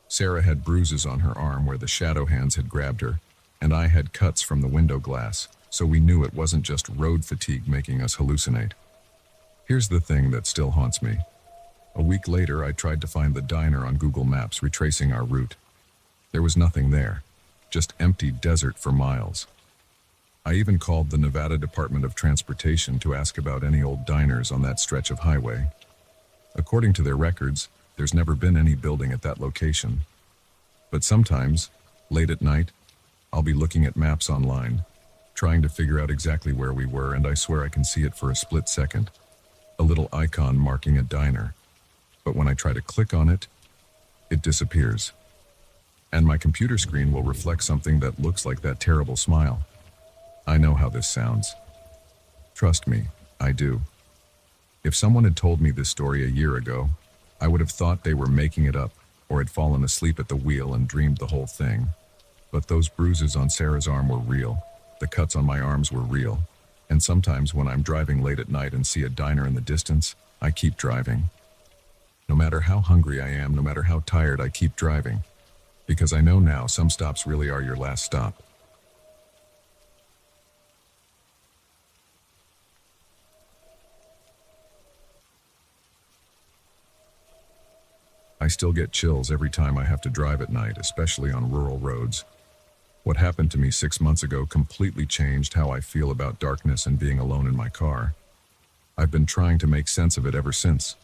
Sarah had bruises on her arm where the shadow hands had grabbed her, and I had cuts from the window glass, so we knew it wasn't just road fatigue making us hallucinate. Here's the thing that still haunts me. A week later, I tried to find the diner on Google Maps, retracing our route. There was nothing there, just empty desert for miles. I even called the Nevada Department of Transportation to ask about any old diners on that stretch of highway. According to their records, there's never been any building at that location. But sometimes, late at night, I'll be looking at maps online, trying to figure out exactly where we were, and I swear I can see it for a split second. A little icon marking a diner. But when I try to click on it, it disappears. And my computer screen will reflect something that looks like that terrible smile. I know how this sounds. Trust me, I do. If someone had told me this story a year ago, I would have thought they were making it up or had fallen asleep at the wheel and dreamed the whole thing. But those bruises on Sarah's arm were real. The cuts on my arms were real. And sometimes when I'm driving late at night and see a diner in the distance, I keep driving. No matter how hungry I am, no matter how tired, I keep driving. Because I know now some stops really are your last stop. I still get chills every time I have to drive at night, especially on rural roads. What happened to me 6 months ago completely changed how I feel about darkness and being alone in my car. I've been trying to make sense of it ever since,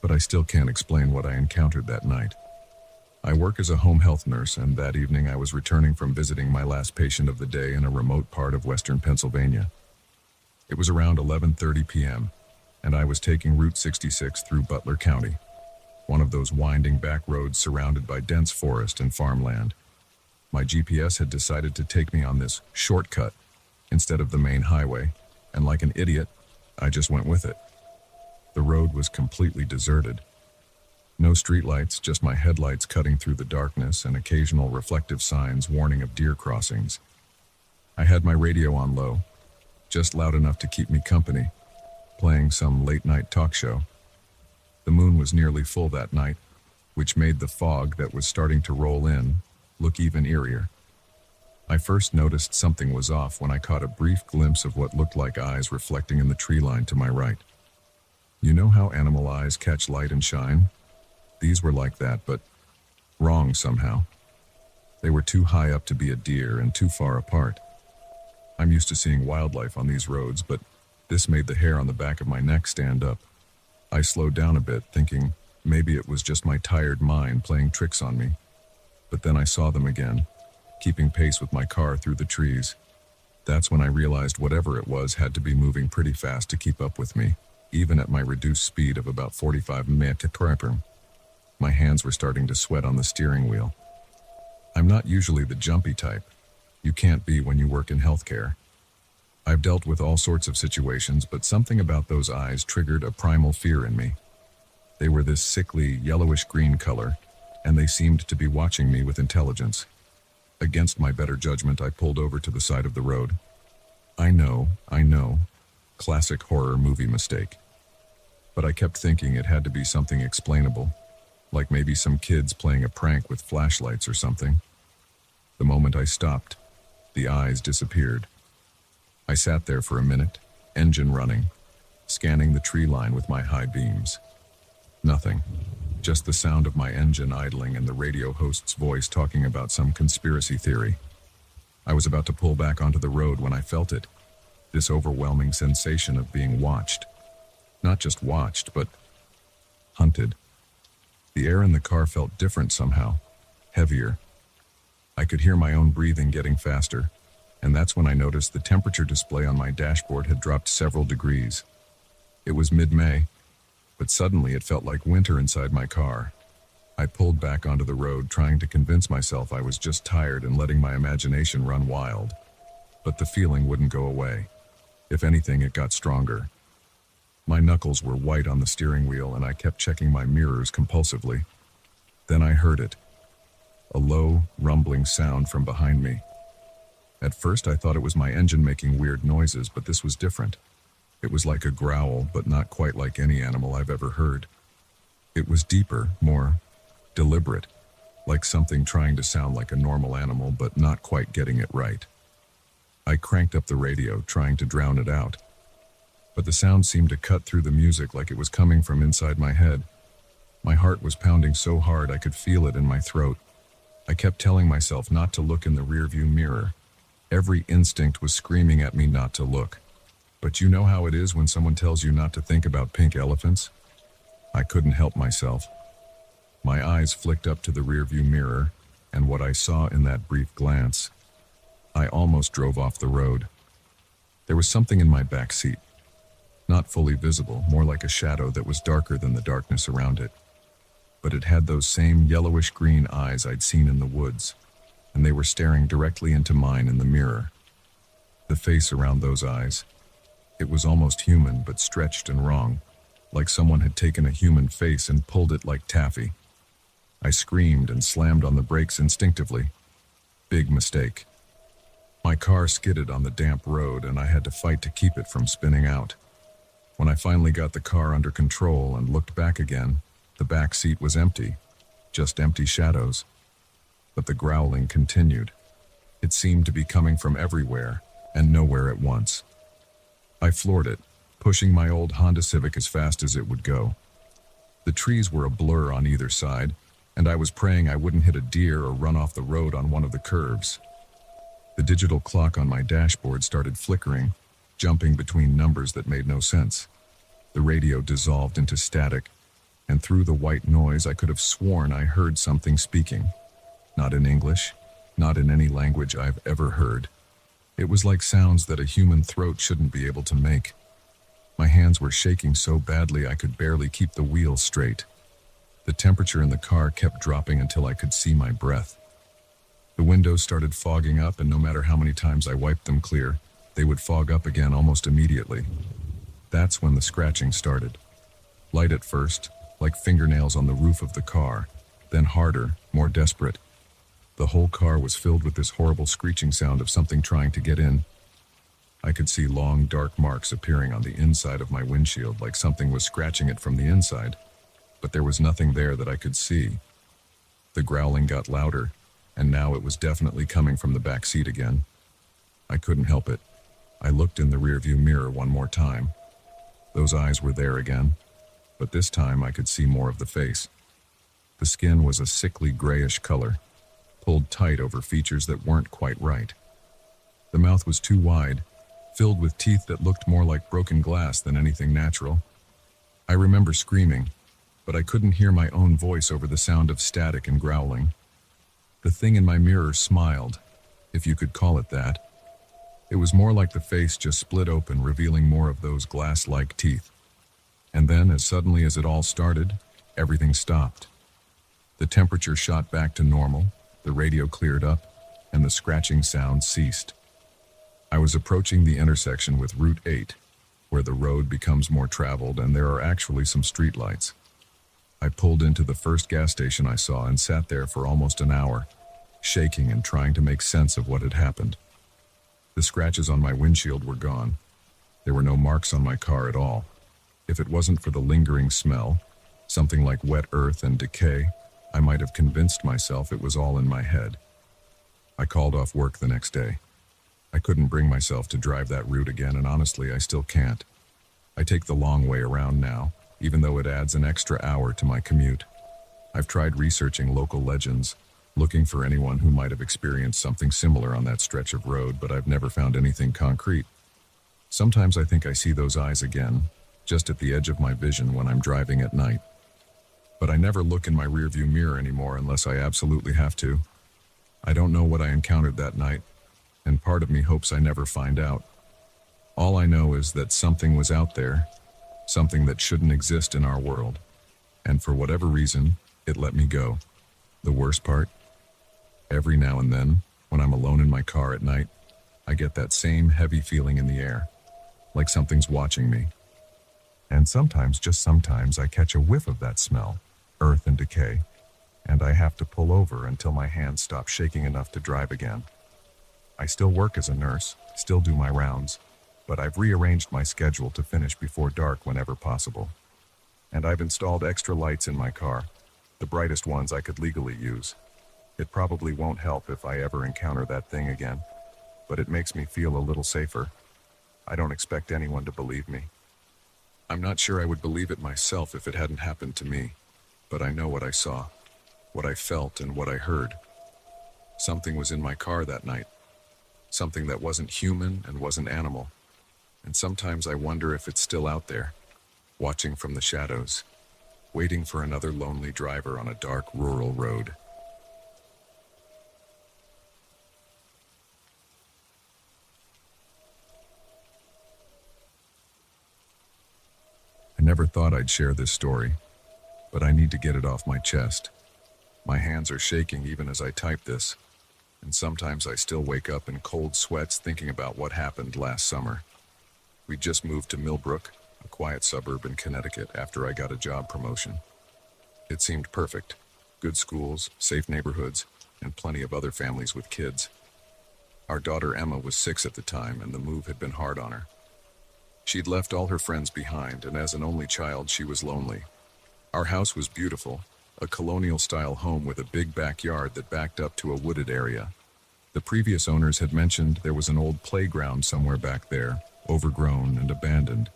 but I still can't explain what I encountered that night. I work as a home health nurse, and that evening I was returning from visiting my last patient of the day in a remote part of western Pennsylvania. It was around 11:30 p.m., and I was taking Route 66 through Butler County, one of those winding back roads surrounded by dense forest and farmland. My GPS had decided to take me on this shortcut instead of the main highway, and like an idiot, I just went with it. The road was completely deserted. No streetlights, just my headlights cutting through the darkness and occasional reflective signs warning of deer crossings. I had my radio on low, just loud enough to keep me company, playing some late-night talk show. The moon was nearly full that night, which made the fog that was starting to roll in look even eerier. I first noticed something was off when I caught a brief glimpse of what looked like eyes reflecting in the tree line to my right. You know how animal eyes catch light and shine? These were like that, but wrong somehow. They were too high up to be a deer and too far apart. I'm used to seeing wildlife on these roads, but this made the hair on the back of my neck stand up. I slowed down a bit, thinking maybe it was just my tired mind playing tricks on me. But then I saw them again, keeping pace with my car through the trees. That's when I realized whatever it was had to be moving pretty fast to keep up with me, even at my reduced speed of about 45 mph. My hands were starting to sweat on the steering wheel. I'm not usually the jumpy type. You can't be when you work in healthcare. I've dealt with all sorts of situations, but something about those eyes triggered a primal fear in me. They were this sickly, yellowish-green color, and they seemed to be watching me with intelligence. Against my better judgment, I pulled over to the side of the road. I know. Classic horror movie mistake. But I kept thinking it had to be something explainable, like maybe some kids playing a prank with flashlights or something. The moment I stopped, the eyes disappeared. I sat there for a minute, engine running, scanning the tree line with my high beams. Nothing. Just the sound of my engine idling and the radio host's voice talking about some conspiracy theory. I was about to pull back onto the road when I felt it, this overwhelming sensation of being watched. Not just watched, but hunted. The air in the car felt different somehow, heavier. I could hear my own breathing getting faster, and that's when I noticed the temperature display on my dashboard had dropped several degrees. It was mid-May, but suddenly it felt like winter inside my car. I pulled back onto the road, trying to convince myself I was just tired and letting my imagination run wild. But the feeling wouldn't go away. If anything, it got stronger. My knuckles were white on the steering wheel, and I kept checking my mirrors compulsively. Then I heard it. A low, rumbling sound from behind me. At first, I thought it was my engine making weird noises, but this was different. It was like a growl, but not quite like any animal I've ever heard. It was deeper, more deliberate, like something trying to sound like a normal animal, but not quite getting it right. I cranked up the radio, trying to drown it out. But the sound seemed to cut through the music like it was coming from inside my head. My heart was pounding so hard I could feel it in my throat. I kept telling myself not to look in the rearview mirror. Every instinct was screaming at me not to look. But you know how it is when someone tells you not to think about pink elephants? I couldn't help myself. My eyes flicked up to the rearview mirror, and what I saw in that brief glance, I almost drove off the road. There was something in my back seat. Not fully visible, more like a shadow that was darker than the darkness around it. But it had those same yellowish-green eyes I'd seen in the woods, and they were staring directly into mine in the mirror. The face around those eyes, it was almost human, but stretched and wrong, like someone had taken a human face and pulled it like taffy. I screamed and slammed on the brakes instinctively. Big mistake. My car skidded on the damp road, and I had to fight to keep it from spinning out. When I finally got the car under control and looked back again, the back seat was empty, just empty shadows. But the growling continued. It seemed to be coming from everywhere and nowhere at once. I floored it, pushing my old Honda Civic as fast as it would go. The trees were a blur on either side, and I was praying I wouldn't hit a deer or run off the road on one of the curves. The digital clock on my dashboard started flickering, jumping between numbers that made no sense. The radio dissolved into static, and through the white noise I could have sworn I heard something speaking. Not in English, not in any language I've ever heard. It was like sounds that a human throat shouldn't be able to make. My hands were shaking so badly I could barely keep the wheel straight. The temperature in the car kept dropping until I could see my breath. The windows started fogging up, and no matter how many times I wiped them clear, they would fog up again almost immediately. That's when the scratching started. Light at first, like fingernails on the roof of the car, then harder, more desperate. The whole car was filled with this horrible screeching sound of something trying to get in. I could see long, dark marks appearing on the inside of my windshield, like something was scratching it from the inside, but there was nothing there that I could see. The growling got louder, and now it was definitely coming from the back seat again. I couldn't help it. I looked in the rearview mirror one more time. Those eyes were there again, but this time I could see more of the face. The skin was a sickly grayish color, pulled tight over features that weren't quite right. The mouth was too wide, filled with teeth that looked more like broken glass than anything natural. I remember screaming, but I couldn't hear my own voice over the sound of static and growling. The thing in my mirror smiled, if you could call it that. It was more like the face just split open, revealing more of those glass-like teeth. And then, as suddenly as it all started, everything stopped. The temperature shot back to normal, the radio cleared up, and the scratching sound ceased. I was approaching the intersection with Route 8, where the road becomes more traveled and there are actually some streetlights. I pulled into the first gas station I saw and sat there for almost an hour, shaking and trying to make sense of what had happened. The scratches on my windshield were gone. There were no marks on my car at all. If it wasn't for the lingering smell, something like wet earth and decay, I might have convinced myself it was all in my head. I called off work the next day. I couldn't bring myself to drive that route again, and honestly, I still can't. I take the long way around now, even though it adds an extra hour to my commute. I've tried researching local legends, looking for anyone who might have experienced something similar on that stretch of road, but I've never found anything concrete. Sometimes I think I see those eyes again, just at the edge of my vision when I'm driving at night. But I never look in my rearview mirror anymore unless I absolutely have to. I don't know what I encountered that night, and part of me hopes I never find out. All I know is that something was out there, something that shouldn't exist in our world, and for whatever reason, it let me go. The worst part? Every now and then, when I'm alone in my car at night, I get that same heavy feeling in the air, like something's watching me. And sometimes, just sometimes, I catch a whiff of that smell, earth and decay, and I have to pull over until my hands stop shaking enough to drive again. I still work as a nurse, still do my rounds, but I've rearranged my schedule to finish before dark whenever possible. And I've installed extra lights in my car, the brightest ones I could legally use. It probably won't help if I ever encounter that thing again, but it makes me feel a little safer. I don't expect anyone to believe me. I'm not sure I would believe it myself if it hadn't happened to me, but I know what I saw, what I felt, and what I heard. Something was in my car that night. Something that wasn't human and wasn't animal. And sometimes I wonder if it's still out there, watching from the shadows, waiting for another lonely driver on a dark rural road. I never thought I'd share this story, but I need to get it off my chest. My hands are shaking even as I type this, and sometimes I still wake up in cold sweats thinking about what happened last summer. We just moved to Millbrook, a quiet suburb in Connecticut, after I got a job promotion. It seemed perfect. Good schools, safe neighborhoods, and plenty of other families with kids. Our daughter Emma was 6 at the time, and the move had been hard on her. She'd left all her friends behind, and as an only child, she was lonely. Our house was beautiful, a colonial-style home with a big backyard that backed up to a wooded area. The previous owners had mentioned there was an old playground somewhere back there, overgrown and abandoned.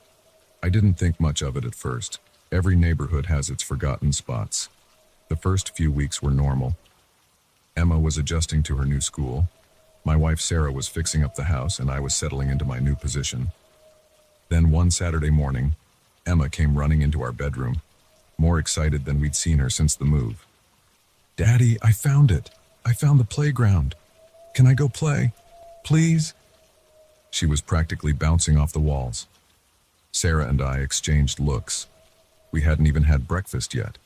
I didn't think much of it at first. Every neighborhood has its forgotten spots. The first few weeks were normal. Emma was adjusting to her new school. My wife Sarah was fixing up the house, and I was settling into my new position. Then one Saturday morning, Emma came running into our bedroom, more excited than we'd seen her since the move. "Daddy, I found it. I found the playground. Can I go play? Please?" She was practically bouncing off the walls. Sarah and I exchanged looks. We hadn't even had breakfast yet,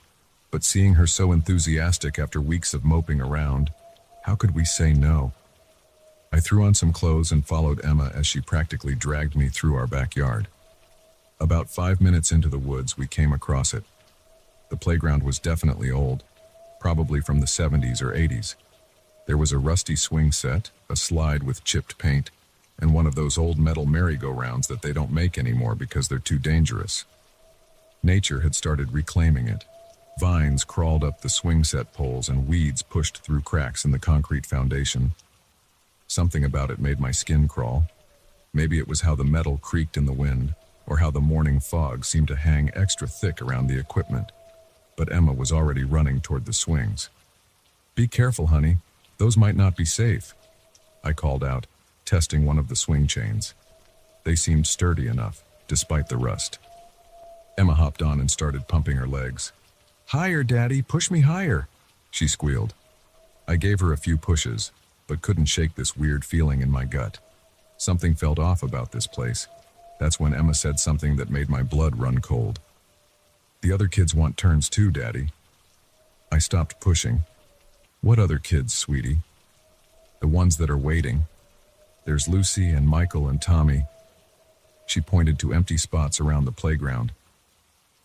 but seeing her so enthusiastic after weeks of moping around, how could we say no? I threw on some clothes and followed Emma as she practically dragged me through our backyard. About 5 minutes into the woods, we came across it. The playground was definitely old, probably from the 70s or 80s. There was a rusty swing set, a slide with chipped paint, and one of those old metal merry-go-rounds that they don't make anymore because they're too dangerous. Nature had started reclaiming it. Vines crawled up the swing set poles and weeds pushed through cracks in the concrete foundation. Something about it made my skin crawl. Maybe it was how the metal creaked in the wind, or how the morning fog seemed to hang extra thick around the equipment. But Emma was already running toward the swings. "Be careful, honey. Those might not be safe," I called out, testing one of the swing chains. They seemed sturdy enough, despite the rust. Emma hopped on and started pumping her legs. "Higher, Daddy, push me higher," she squealed. I gave her a few pushes, but couldn't shake this weird feeling in my gut. Something felt off about this place. That's when Emma said something that made my blood run cold. "The other kids want turns too, Daddy." I stopped pushing. "What other kids, sweetie?" "The ones that are waiting. There's Lucy and Michael and Tommy." She pointed to empty spots around the playground.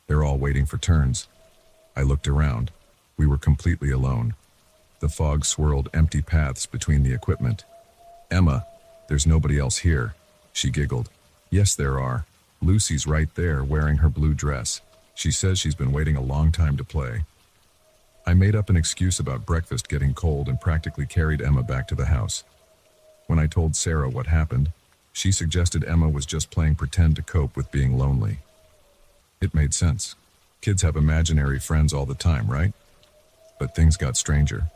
"They're all waiting for turns." I looked around. We were completely alone. The fog swirled empty paths between the equipment. "Emma, there's nobody else here," she giggled. "Yes, there are. Lucy's right there wearing her blue dress. She says she's been waiting a long time to play." I made up an excuse about breakfast getting cold and practically carried Emma back to the house. When I told Sarah what happened, she suggested Emma was just playing pretend to cope with being lonely. It made sense. Kids have imaginary friends all the time, right? But things got stranger.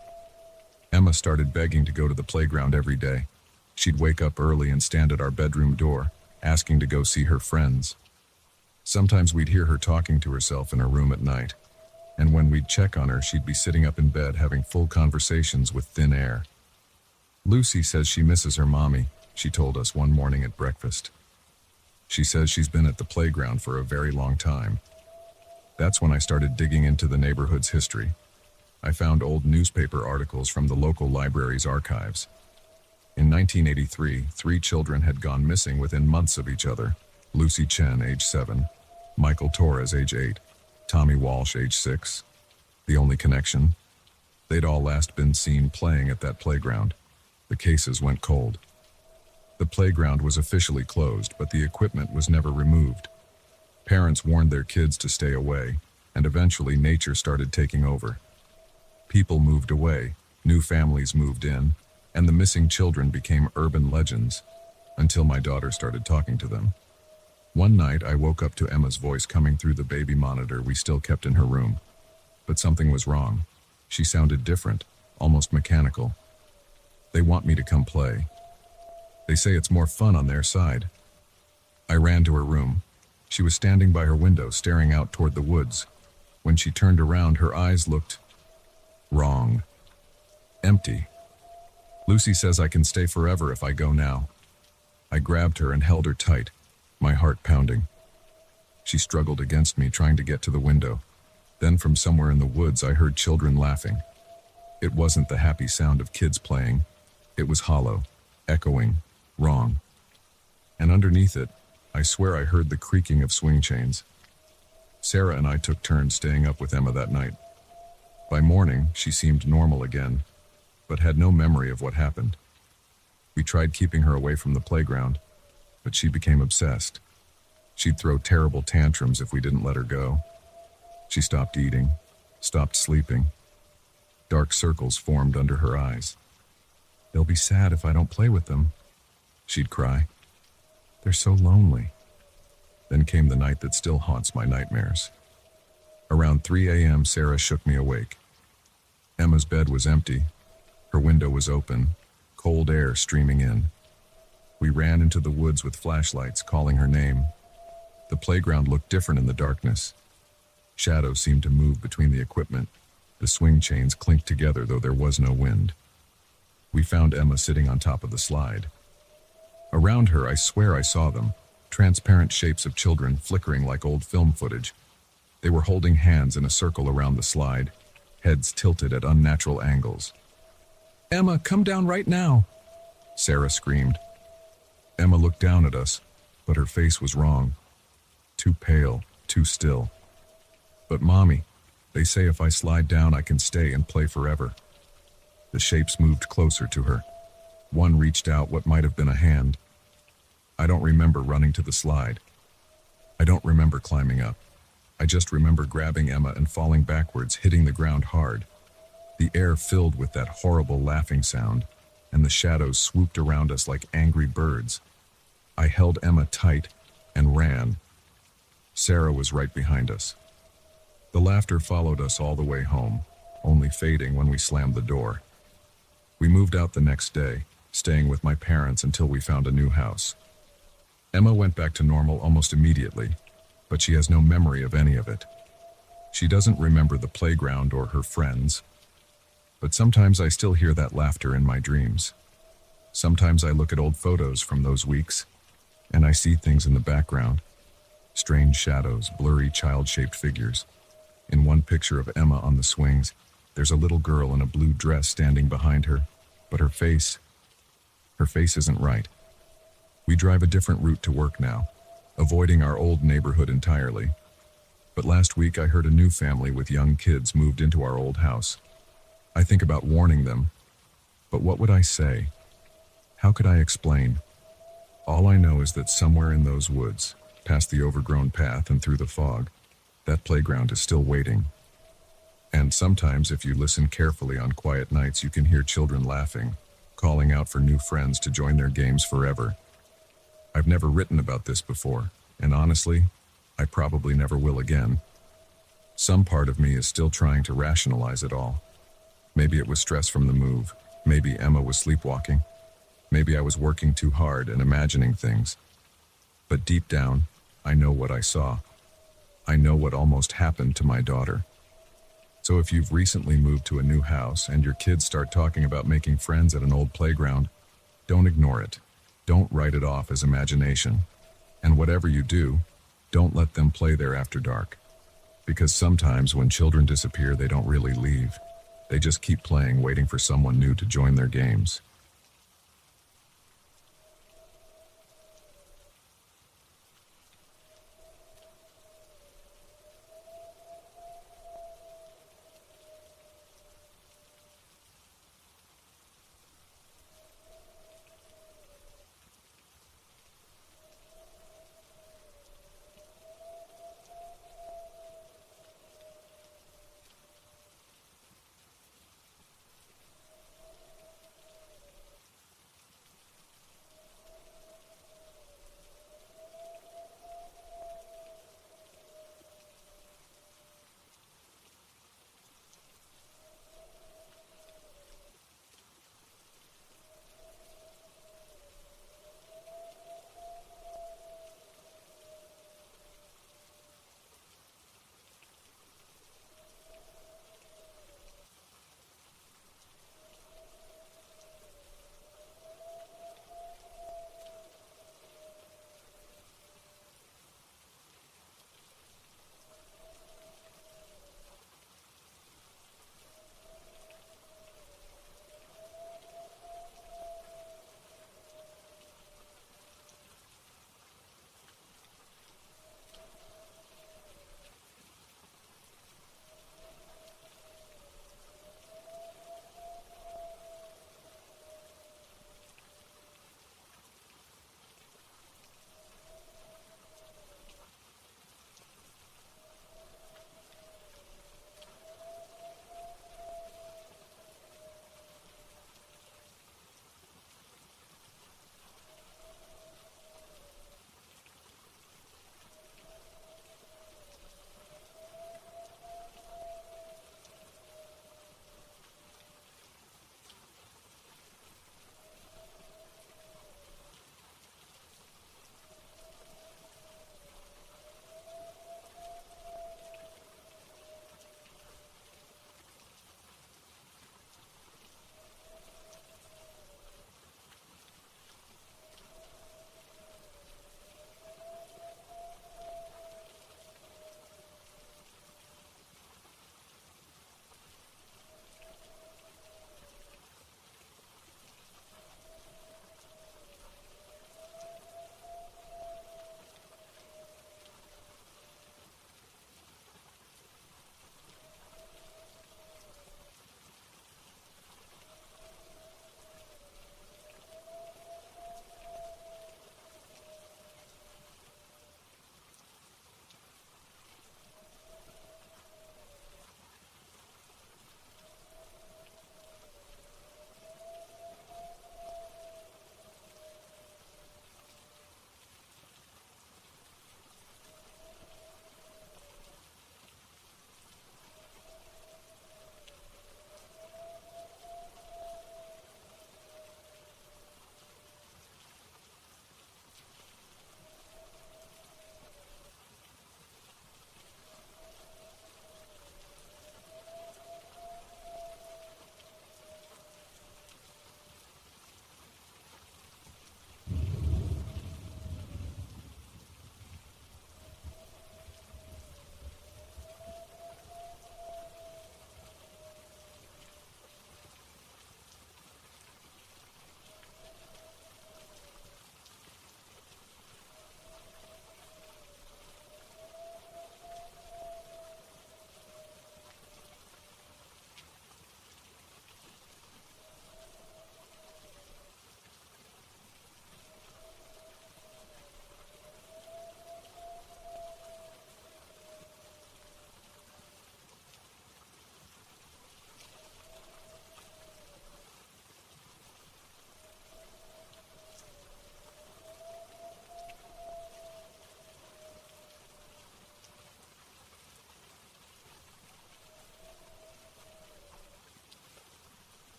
Emma started begging to go to the playground every day. She'd wake up early and stand at our bedroom door, asking to go see her friends. Sometimes we'd hear her talking to herself in her room at night, and when we'd check on her, she'd be sitting up in bed having full conversations with thin air. "Lucy says she misses her mommy," she told us one morning at breakfast. "She says she's been at the playground for a very long time." That's when I started digging into the neighborhood's history. I found old newspaper articles from the local library's archives. In 1983, 3 children had gone missing within months of each other. Lucy Chen, age 7, Michael Torres, age 8, Tommy Walsh, age 6. The only connection? They'd all last been seen playing at that playground. The cases went cold. The playground was officially closed, but the equipment was never removed. Parents warned their kids to stay away, and eventually nature started taking over. People moved away, new families moved in, and the missing children became urban legends, until my daughter started talking to them. One night, I woke up to Emma's voice coming through the baby monitor we still kept in her room. But something was wrong. She sounded different, almost mechanical. "They want me to come play. They say it's more fun on their side." I ran to her room. She was standing by her window, staring out toward the woods. When she turned around, her eyes looked wrong. Empty. "Lucy says I can stay forever if I go now." I grabbed her and held her tight, my heart pounding. She struggled against me, trying to get to the window. Then from somewhere in the woods, I heard children laughing. It wasn't the happy sound of kids playing. It was hollow, echoing, wrong. And underneath it, I swear I heard the creaking of swing chains. Sarah and I took turns staying up with Emma that night. By morning, she seemed normal again, but had no memory of what happened. We tried keeping her away from the playground, but she became obsessed. She'd throw terrible tantrums if we didn't let her go. She stopped eating, stopped sleeping. Dark circles formed under her eyes. "They'll be sad if I don't play with them," she'd cry. "They're so lonely." Then came the night that still haunts my nightmares. Around 3 a.m., Sarah shook me awake. Emma's bed was empty. Her window was open, cold air streaming in. We ran into the woods with flashlights, calling her name. The playground looked different in the darkness. Shadows seemed to move between the equipment. The swing chains clinked together, though there was no wind. We found Emma sitting on top of the slide. Around her, I swear I saw them, transparent shapes of children flickering like old film footage. They were holding hands in a circle around the slide, heads tilted at unnatural angles. "Emma, come down right now," Sarah screamed. Emma looked down at us, but her face was wrong. Too pale, too still. "But Mommy, they say if I slide down I can stay and play forever." The shapes moved closer to her. One reached out what might have been a hand. I don't remember running to the slide. I don't remember climbing up. I just remember grabbing Emma and falling backwards, hitting the ground hard. The air filled with that horrible laughing sound, and the shadows swooped around us like angry birds. I held Emma tight and ran. Sarah was right behind us. The laughter followed us all the way home, only fading when we slammed the door. We moved out the next day, staying with my parents until we found a new house. Emma went back to normal almost immediately, but she has no memory of any of it. She doesn't remember the playground or her friends, but sometimes I still hear that laughter in my dreams. Sometimes I look at old photos from those weeks, and I see things in the background. Strange shadows, blurry child-shaped figures. In one picture of Emma on the swings, there's a little girl in a blue dress standing behind her, but her face isn't right. We drive a different route to work now, avoiding our old neighborhood entirely. But last week I heard a new family with young kids moved into our old house. I think about warning them, but what would I say? How could I explain? All I know is that somewhere in those woods, past the overgrown path and through the fog, that playground is still waiting. And sometimes, if you listen carefully on quiet nights, you can hear children laughing, calling out for new friends to join their games forever. I've never written about this before, and honestly, I probably never will again. Some part of me is still trying to rationalize it all. Maybe it was stress from the move. Maybe Emma was sleepwalking. Maybe I was working too hard and imagining things. But deep down, I know what I saw. I know what almost happened to my daughter. So if you've recently moved to a new house and your kids start talking about making friends at an old playground, don't ignore it. Don't write it off as imagination. And whatever you do, don't let them play there after dark. Because sometimes when children disappear, they don't really leave. They just keep playing, waiting for someone new to join their games.